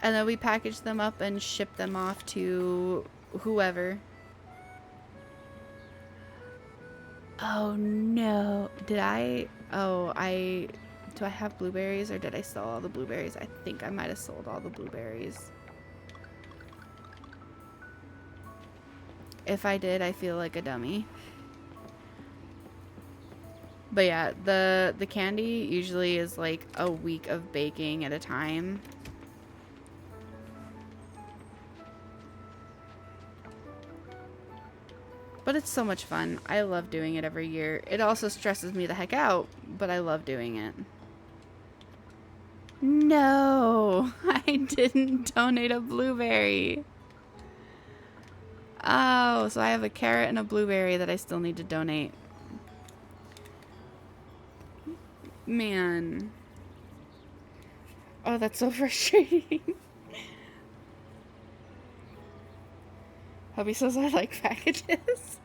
S1: And then we package them up and ship them off to whoever. Oh no. Do I have blueberries, or did I sell all the blueberries? I think I might have sold all the blueberries. If I did, I feel like a dummy. But yeah, the candy usually is like a week of baking at a time. But it's so much fun. I love doing it every year. It also stresses me the heck out, but I love doing it. No, I didn't donate a blueberry. Oh, so I have a carrot and a blueberry that I still need to donate. Man. Oh, that's so frustrating. Hubby says I like packages.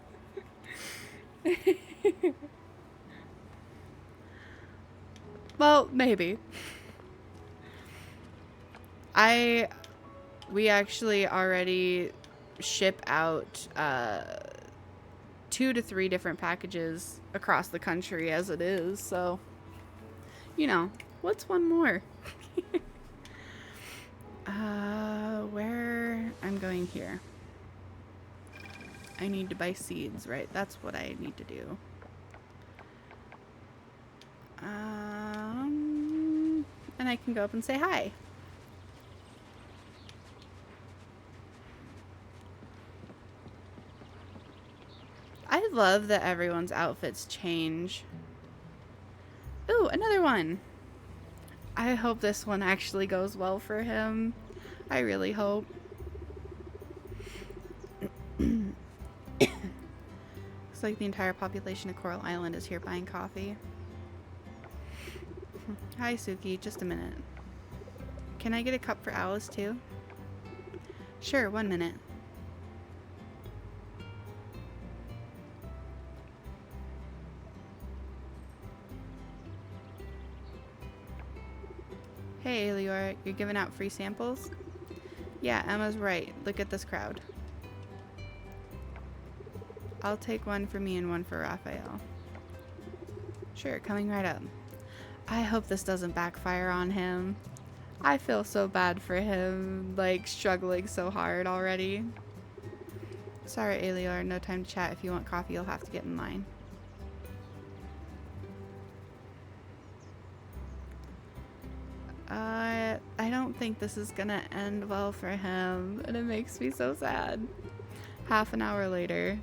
S1: Well, maybe. We actually already ship out 2 to 3 different packages across the country as it is, so you know, what's one more? Where I'm going here. I need to buy seeds, right? That's what I need to do. And I can go up and say hi. I love that everyone's outfits change. another one. I hope this one actually goes well for him. I really hope. Looks like the entire population of Coral Island is here buying coffee. Hi, Suki. Just a minute. Can I get a cup for Alice, too? Sure, 1 minute. Hey, Elior, you're giving out free samples? Yeah, Emma's right. Look at this crowd. I'll take one for me and one for Raphael. Sure, coming right up. I hope this doesn't backfire on him. I feel so bad for him, like, struggling so hard already. Sorry, Elior, no time to chat. If you want coffee, you'll have to get in line. I don't think this is gonna end well for him, and it makes me so sad. Half an hour later.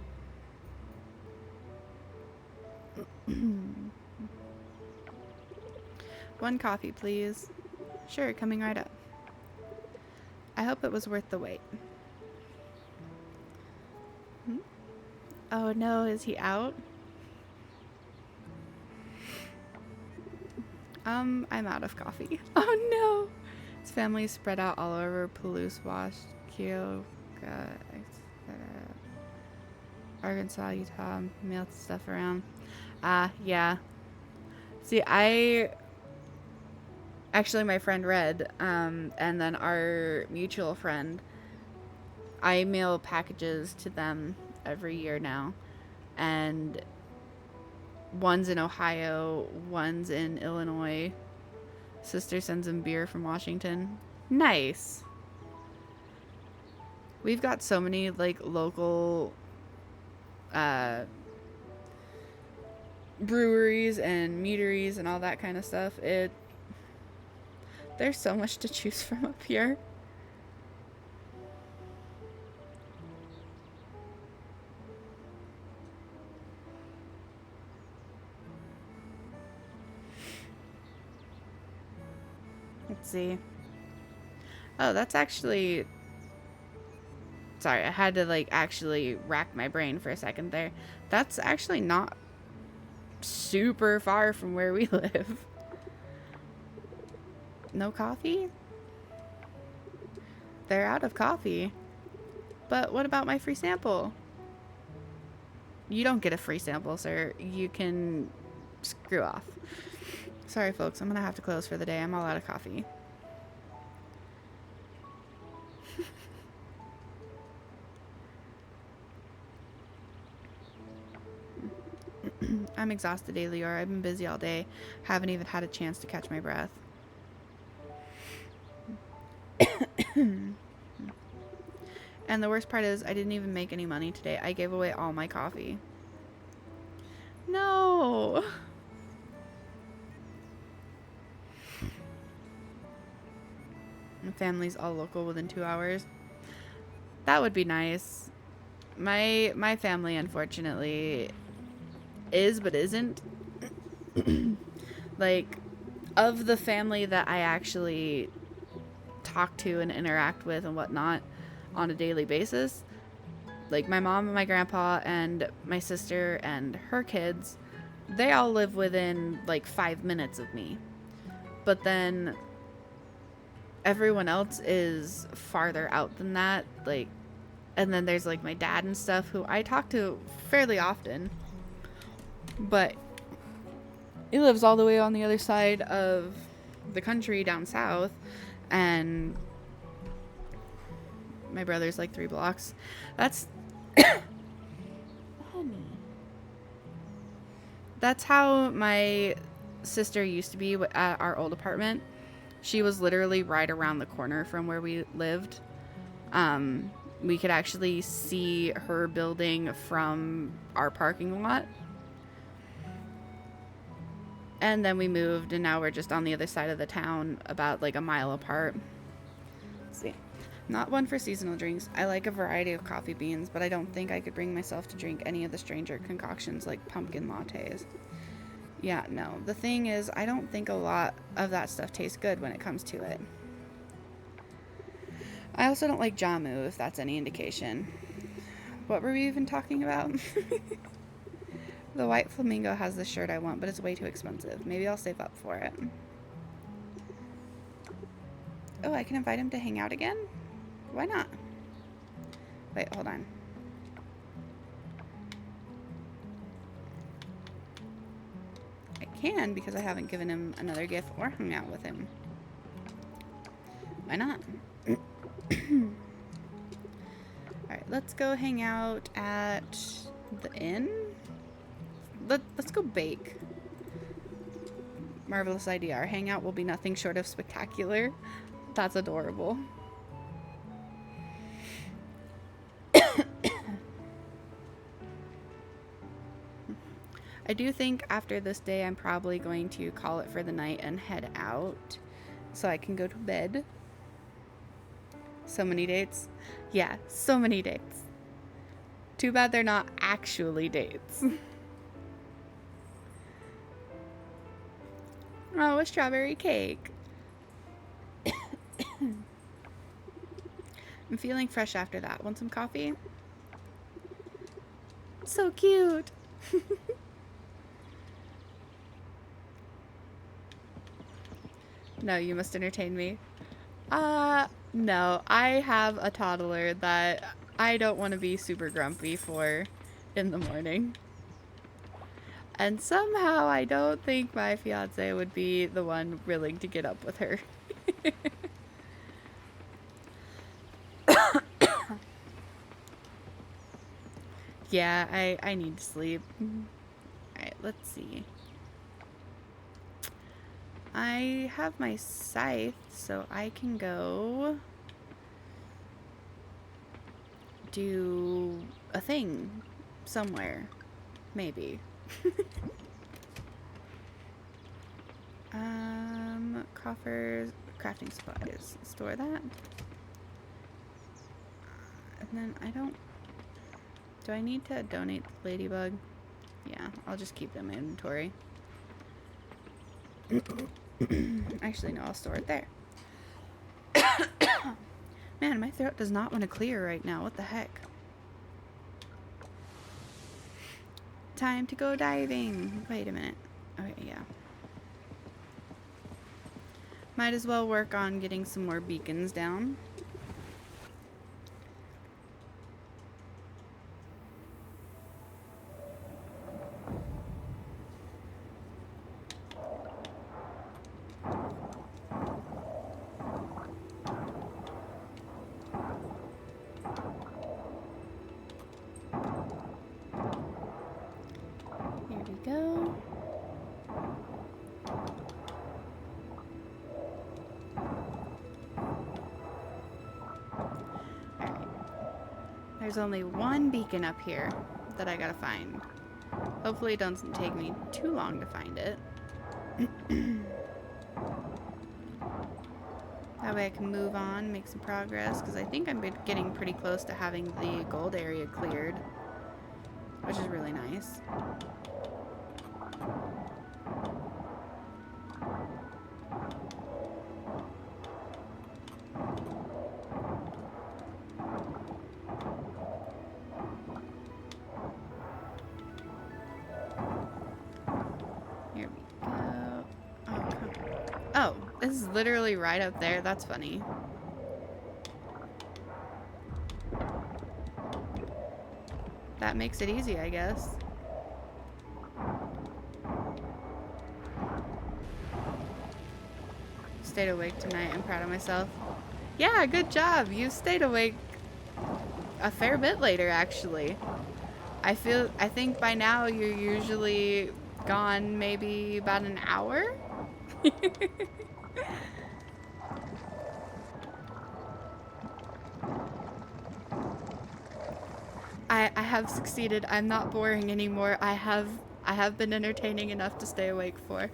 S1: One coffee, please. Sure, coming right up. I hope it was worth the wait. Oh no, is he out? I'm out of coffee. Oh no! His family is spread out all over Palouse, Wash, Kyoto, Arkansas, Utah, mailed stuff around. Yeah. See, actually my friend Red, and then our mutual friend, I mail packages to them every year now. And one's in Ohio, one's in Illinois. Sister sends him beer from Washington. Nice. We've got so many, like, local breweries and meaderies and all that kind of stuff. There's so much to choose from up here. Let's see. Oh, that's actually... Sorry, I had to, like, actually rack my brain for a second there. That's actually not super far from where we live. No coffee? They're out of coffee. But what about my free sample? You don't get a free sample, sir. You can screw off. Sorry, folks. I'm going to have to close for the day. I'm all out of coffee. I'm exhausted, Elior. I've been busy all day. Haven't even had a chance to catch my breath. And the worst part is I didn't even make any money today. I gave away all my coffee. No. My family's all local within 2 hours. That would be nice. My family, unfortunately, is but isn't. Like, of the family that I actually talk to and interact with and whatnot on a daily basis, like my mom and my grandpa and my sister and her kids, they all live within like 5 minutes of me. But then everyone else is farther out than that. Like, and then there's like my dad and stuff, who I talk to fairly often, but he lives all the way on the other side of the country down south, and my brother's like 3 blocks. That's honey. That's how my sister used to be at our old apartment. She was literally right around the corner from where we lived. We could actually see her building from our parking lot. And then we moved, and now we're just on the other side of the town, about like a mile apart. Let's see. Not one for seasonal drinks. I like a variety of coffee beans, but I don't think I could bring myself to drink any of the stranger concoctions like pumpkin lattes. Yeah, no. The thing is, I don't think a lot of that stuff tastes good when it comes to it. I also don't like jamu, if that's any indication. What were we even talking about? The white flamingo has the shirt I want, but it's way too expensive. Maybe I'll save up for it. Oh, I can invite him to hang out again? Why not? Wait, hold on. I can because I haven't given him another gift or hung out with him. Why not? Alright, let's go hang out at the inn. Let's go bake. Marvelous idea. Our hangout will be nothing short of spectacular. That's adorable. I do think after this day I'm probably going to call it for the night and head out so I can go to bed. So many dates. Yeah, so many dates. Too bad they're not actually dates. Oh, a strawberry cake. I'm feeling fresh after that. Want some coffee? So cute. No, you must entertain me. No. I have a toddler that I don't want to be super grumpy for in the morning. And somehow I don't think my fiance would be the one willing to get up with her. Yeah, I need to sleep. Alright, let's see. I have my scythe, so I can go do a thing somewhere. Maybe. Coffers, crafting supplies. Store that. And then I don't... Do I need to donate the ladybug? Yeah, I'll just keep them in inventory. Actually, no, I'll store it there. Man, my throat does not want to clear right now. What the heck? Time to go diving. Wait a minute. Okay, yeah. Might as well work on getting some more beacons down. Go. Alright. There's only one beacon up here that I gotta find. Hopefully it doesn't take me too long to find it. That way I can move on, make some progress, because I think I'm getting pretty close to having the gold area cleared, which is really nice. Here we go. Oh, this is literally right up there. That's funny. That makes it easy, I guess. Stayed awake tonight. I'm proud of myself. Yeah, good job. You stayed awake a fair bit later, actually. I think by now you're usually gone maybe about an hour? I have succeeded. I'm not boring anymore. I have been entertaining enough to stay awake for.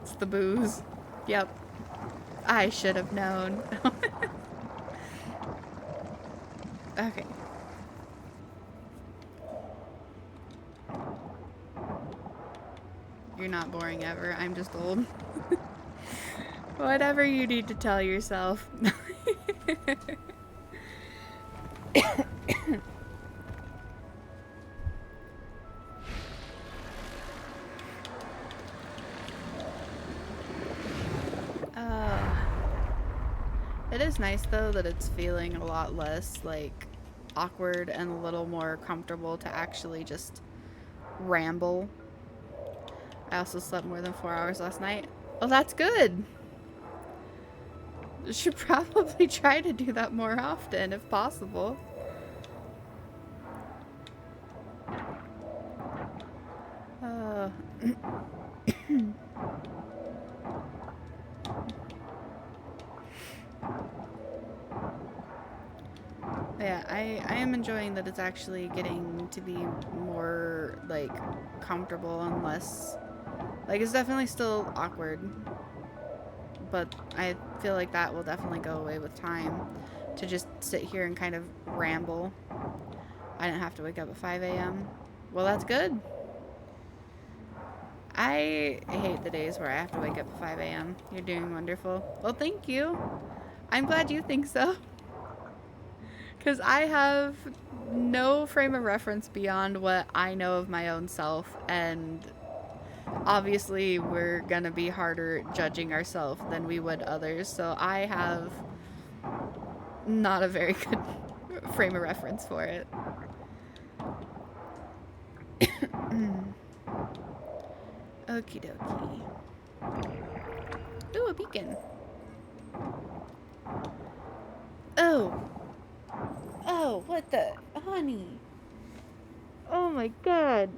S1: It's the booze. Yep. I should have known. Okay. You're not boring ever. I'm just old. Whatever you need to tell yourself. It is nice though that it's feeling a lot less like awkward and a little more comfortable to actually just ramble. I also slept more than 4 hours last night. Oh, that's good. Should probably try to do that more often if possible. Yeah, I am enjoying that it's actually getting to be more, like, comfortable and less... Like, it's definitely still awkward. But I feel like that will definitely go away with time. To just sit here and kind of ramble. I didn't have to wake up at 5 a.m. Well, that's good. I hate the days where I have to wake up at 5 a.m. You're doing wonderful. Well, thank you. I'm glad you think so. Because I have no frame of reference beyond what I know of my own self, and obviously we're gonna be harder judging ourselves than we would others, so I have not a very good frame of reference for it. Okie dokie. Ooh, a beacon. Oh! Oh, what the? Honey. Oh my god.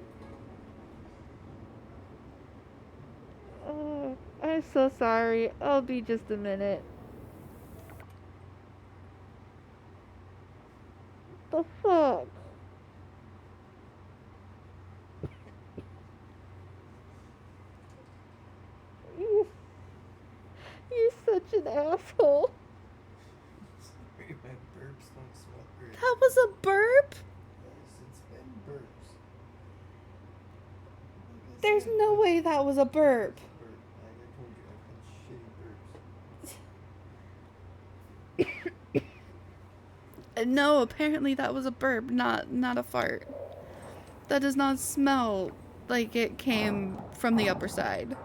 S1: Oh, I'm so sorry. I'll be just a minute. The fuck? You're such an asshole.
S2: Sorry, my burps don't smell great.
S1: That was a burp?
S2: Yes, it's been burps. Like I
S1: There's
S2: said,
S1: no
S2: but-
S1: way that was a burp.
S2: Burp. Like I told you, I've had shitty burps.
S1: No, apparently that was a burp, not a fart. That does not smell like it came from the upper side.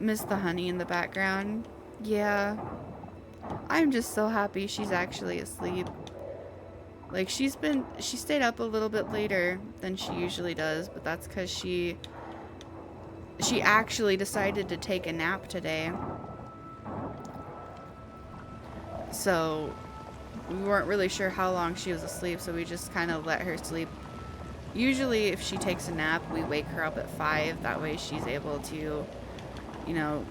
S1: Miss the honey in the background. Yeah. I'm just so happy she's actually asleep. Like, she stayed up a little bit later than she usually does, but that's because she actually decided to take a nap today. So, we weren't really sure how long she was asleep, so we just kind of let her sleep. Usually, if she takes a nap, we wake her up at 5. That way she's able to, you know,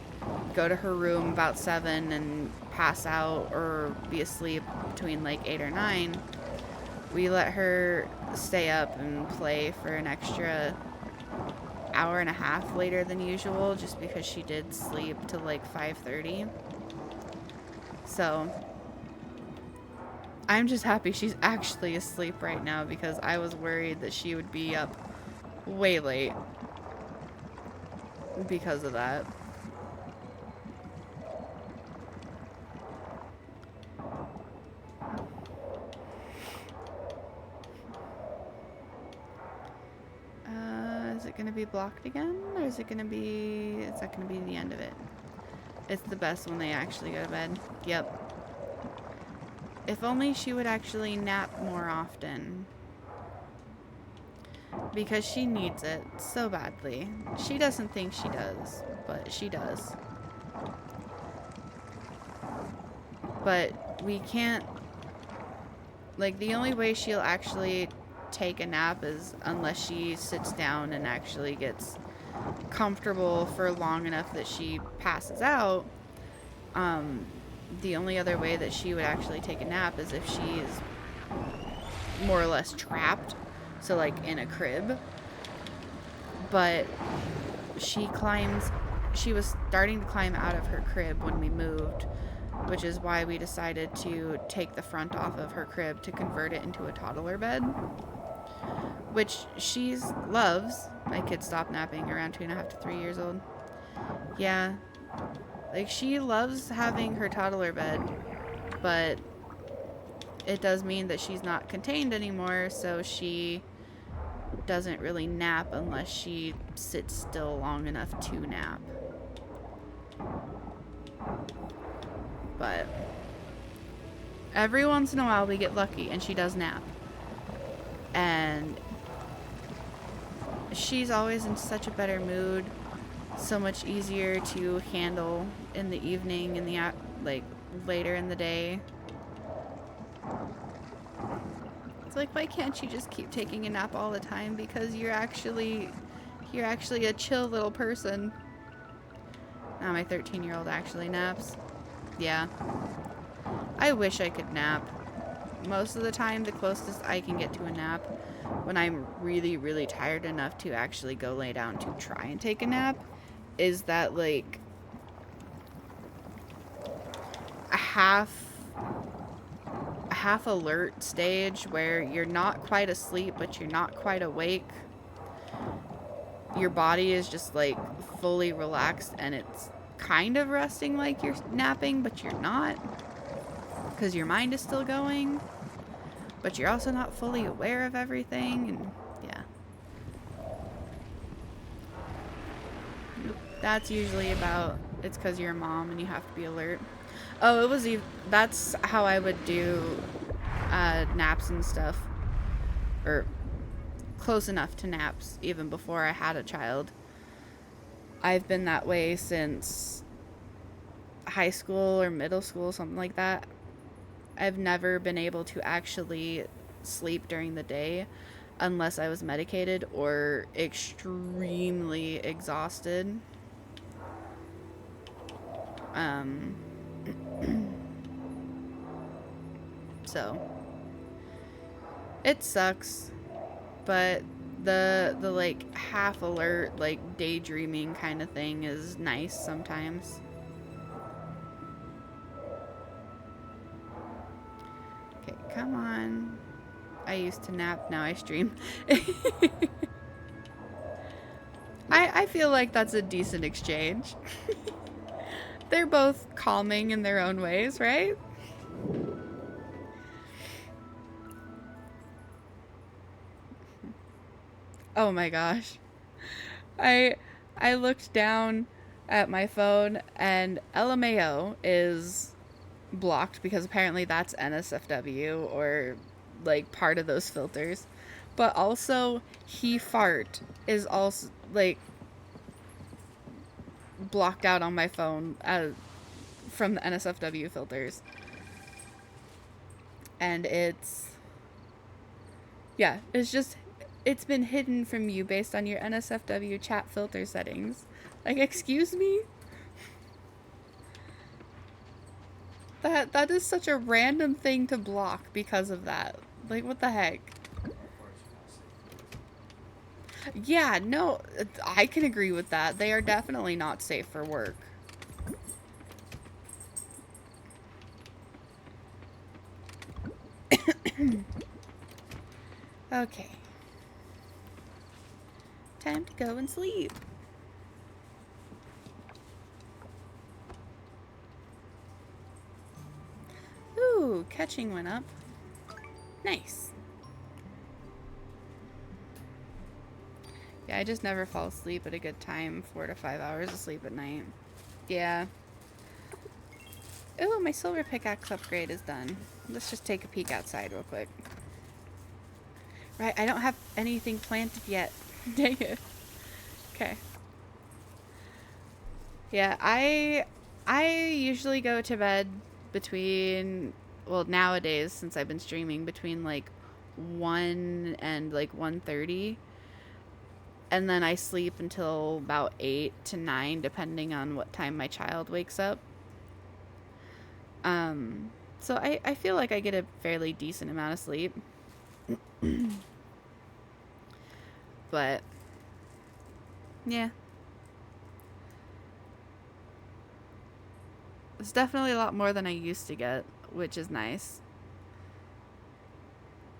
S1: go to her room about 7 and pass out or be asleep between like 8 or 9. We let her stay up and play for an extra hour and a half later than usual, just because she did sleep till like 5:30. So I'm just happy she's actually asleep right now, because I was worried that she would be up way late because of that. Is it gonna be blocked again, or is that gonna be the end of it? It's the best when they actually go to bed. Yep. If only she would actually nap more often. Because she needs it so badly. She doesn't think she does, but she does. But we can't... Like, the only way she'll actually take a nap is unless she sits down and actually gets comfortable for long enough that she passes out. The only other way that she would actually take a nap is if she's more or less trapped, so like in a crib. But she was starting to climb out of her crib when we moved, which is why we decided to take the front off of her crib to convert it into a toddler bed, which she loves. My kid stopped napping around 2.5 to 3 years old. Yeah, like she loves having her toddler bed, but it does mean that she's not contained anymore, so she doesn't really nap unless she sits still long enough to nap. But every once in a while we get lucky and she does nap. And she's always in such a better mood, so much easier to handle in the evening, in the like later in the day. It's like, why can't you just keep taking a nap all the time? Because you're actually a chill little person. Now my 13-year-old actually naps. Yeah. I wish I could nap. Most of the time, the closest I can get to a nap when I'm really, really tired enough to actually go lay down to try and take a nap is that, like, a half alert stage where you're not quite asleep, but you're not quite awake. Your body is just, like, fully relaxed, and it's kind of resting like you're napping, but you're not, because your mind is still going, but you're also not fully aware of everything. And yeah, that's usually about, it's because you're a mom and you have to be alert. Oh, it was that's how I would do naps and stuff, or close enough to naps, even before I had a child. I've been that way since high school or middle school, something like that. I've never been able to actually sleep during the day unless I was medicated or extremely exhausted. So it sucks, but the like half alert, like daydreaming kind of thing is nice sometimes. Okay, come on. I used to nap, now I stream. I feel like that's a decent exchange. They're both calming in their own ways, right? Oh my gosh. I looked down at my phone and LMAO is blocked because apparently that's NSFW or like part of those filters. But also he fart is also like blocked out on my phone from the NSFW filters. And it's it's been hidden from you based on your NSFW chat filter settings. Like, excuse me? That is such a random thing to block because of that. Like, what the heck? Yeah, no, I can agree with that. They are definitely not safe for work. Okay. Time to go and sleep. Ooh, catching went up. Nice. Yeah, I just never fall asleep at a good time. 4 to 5 hours of sleep at night. Yeah. Ooh, my silver pickaxe upgrade is done. Let's just take a peek outside real quick. Right, I don't have anything planted yet. Dang it. Okay. Yeah, I usually go to bed between, well, nowadays since I've been streaming, between like 1 and like 1:30, and then I sleep until about 8 to 9 depending on what time my child wakes up. So I feel like I get a fairly decent amount of sleep. But yeah. It's definitely a lot more than I used to get, which is nice.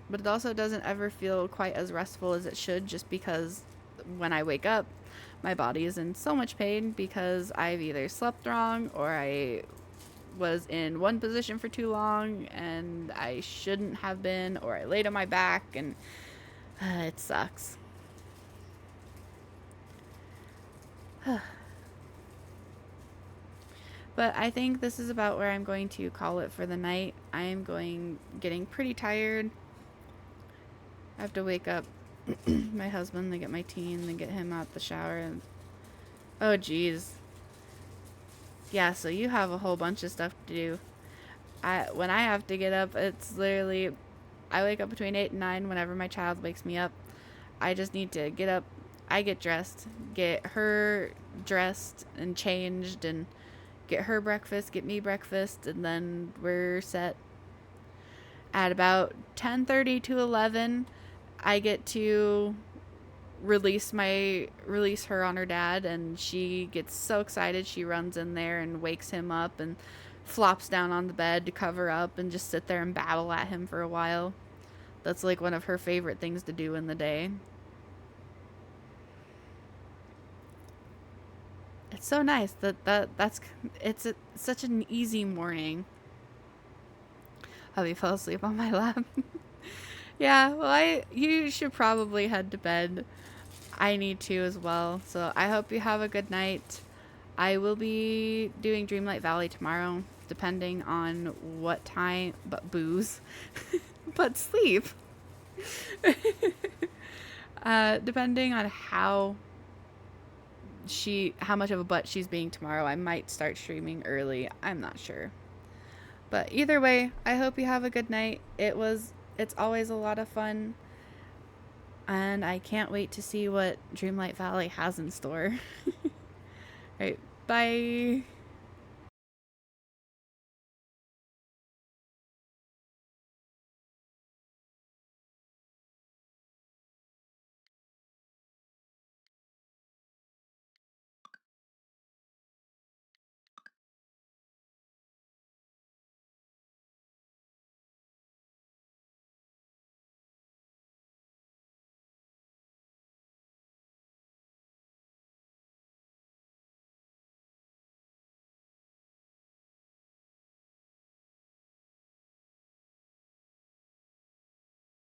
S1: But it also doesn't ever feel quite as restful as it should, just because when I wake up, my body is in so much pain because I've either slept wrong or I was in one position for too long and I shouldn't have been, or I laid on my back, and it sucks. But I think this is about where I'm going to call it for the night. I am getting pretty tired. I have to wake up my husband, then get my tea, and then get him out the shower. And oh, geez. Yeah, so you have a whole bunch of stuff to do. When I have to get up, it's literally, I wake up between 8 and 9 whenever my child wakes me up. I just need to get up. I get dressed, get her dressed and changed, and get her breakfast, get me breakfast, and then we're set. At about 10:30 to 11, I get to release her on her dad, and she gets so excited she runs in there and wakes him up and flops down on the bed to cover up and just sit there and babble at him for a while. That's like one of her favorite things to do in the day. It's so nice it's such an easy morning. Hubby fell asleep on my lap. Yeah, well, you should probably head to bed. I need to as well. So I hope you have a good night. I will be doing Dreamlight Valley tomorrow, depending on what time, but booze, but sleep. Depending on how much of a butt she's being tomorrow, I might start streaming early. I'm not sure. But either way, I hope you have a good night. It's always a lot of fun. And I can't wait to see what Dreamlight Valley has in store. Alright, bye.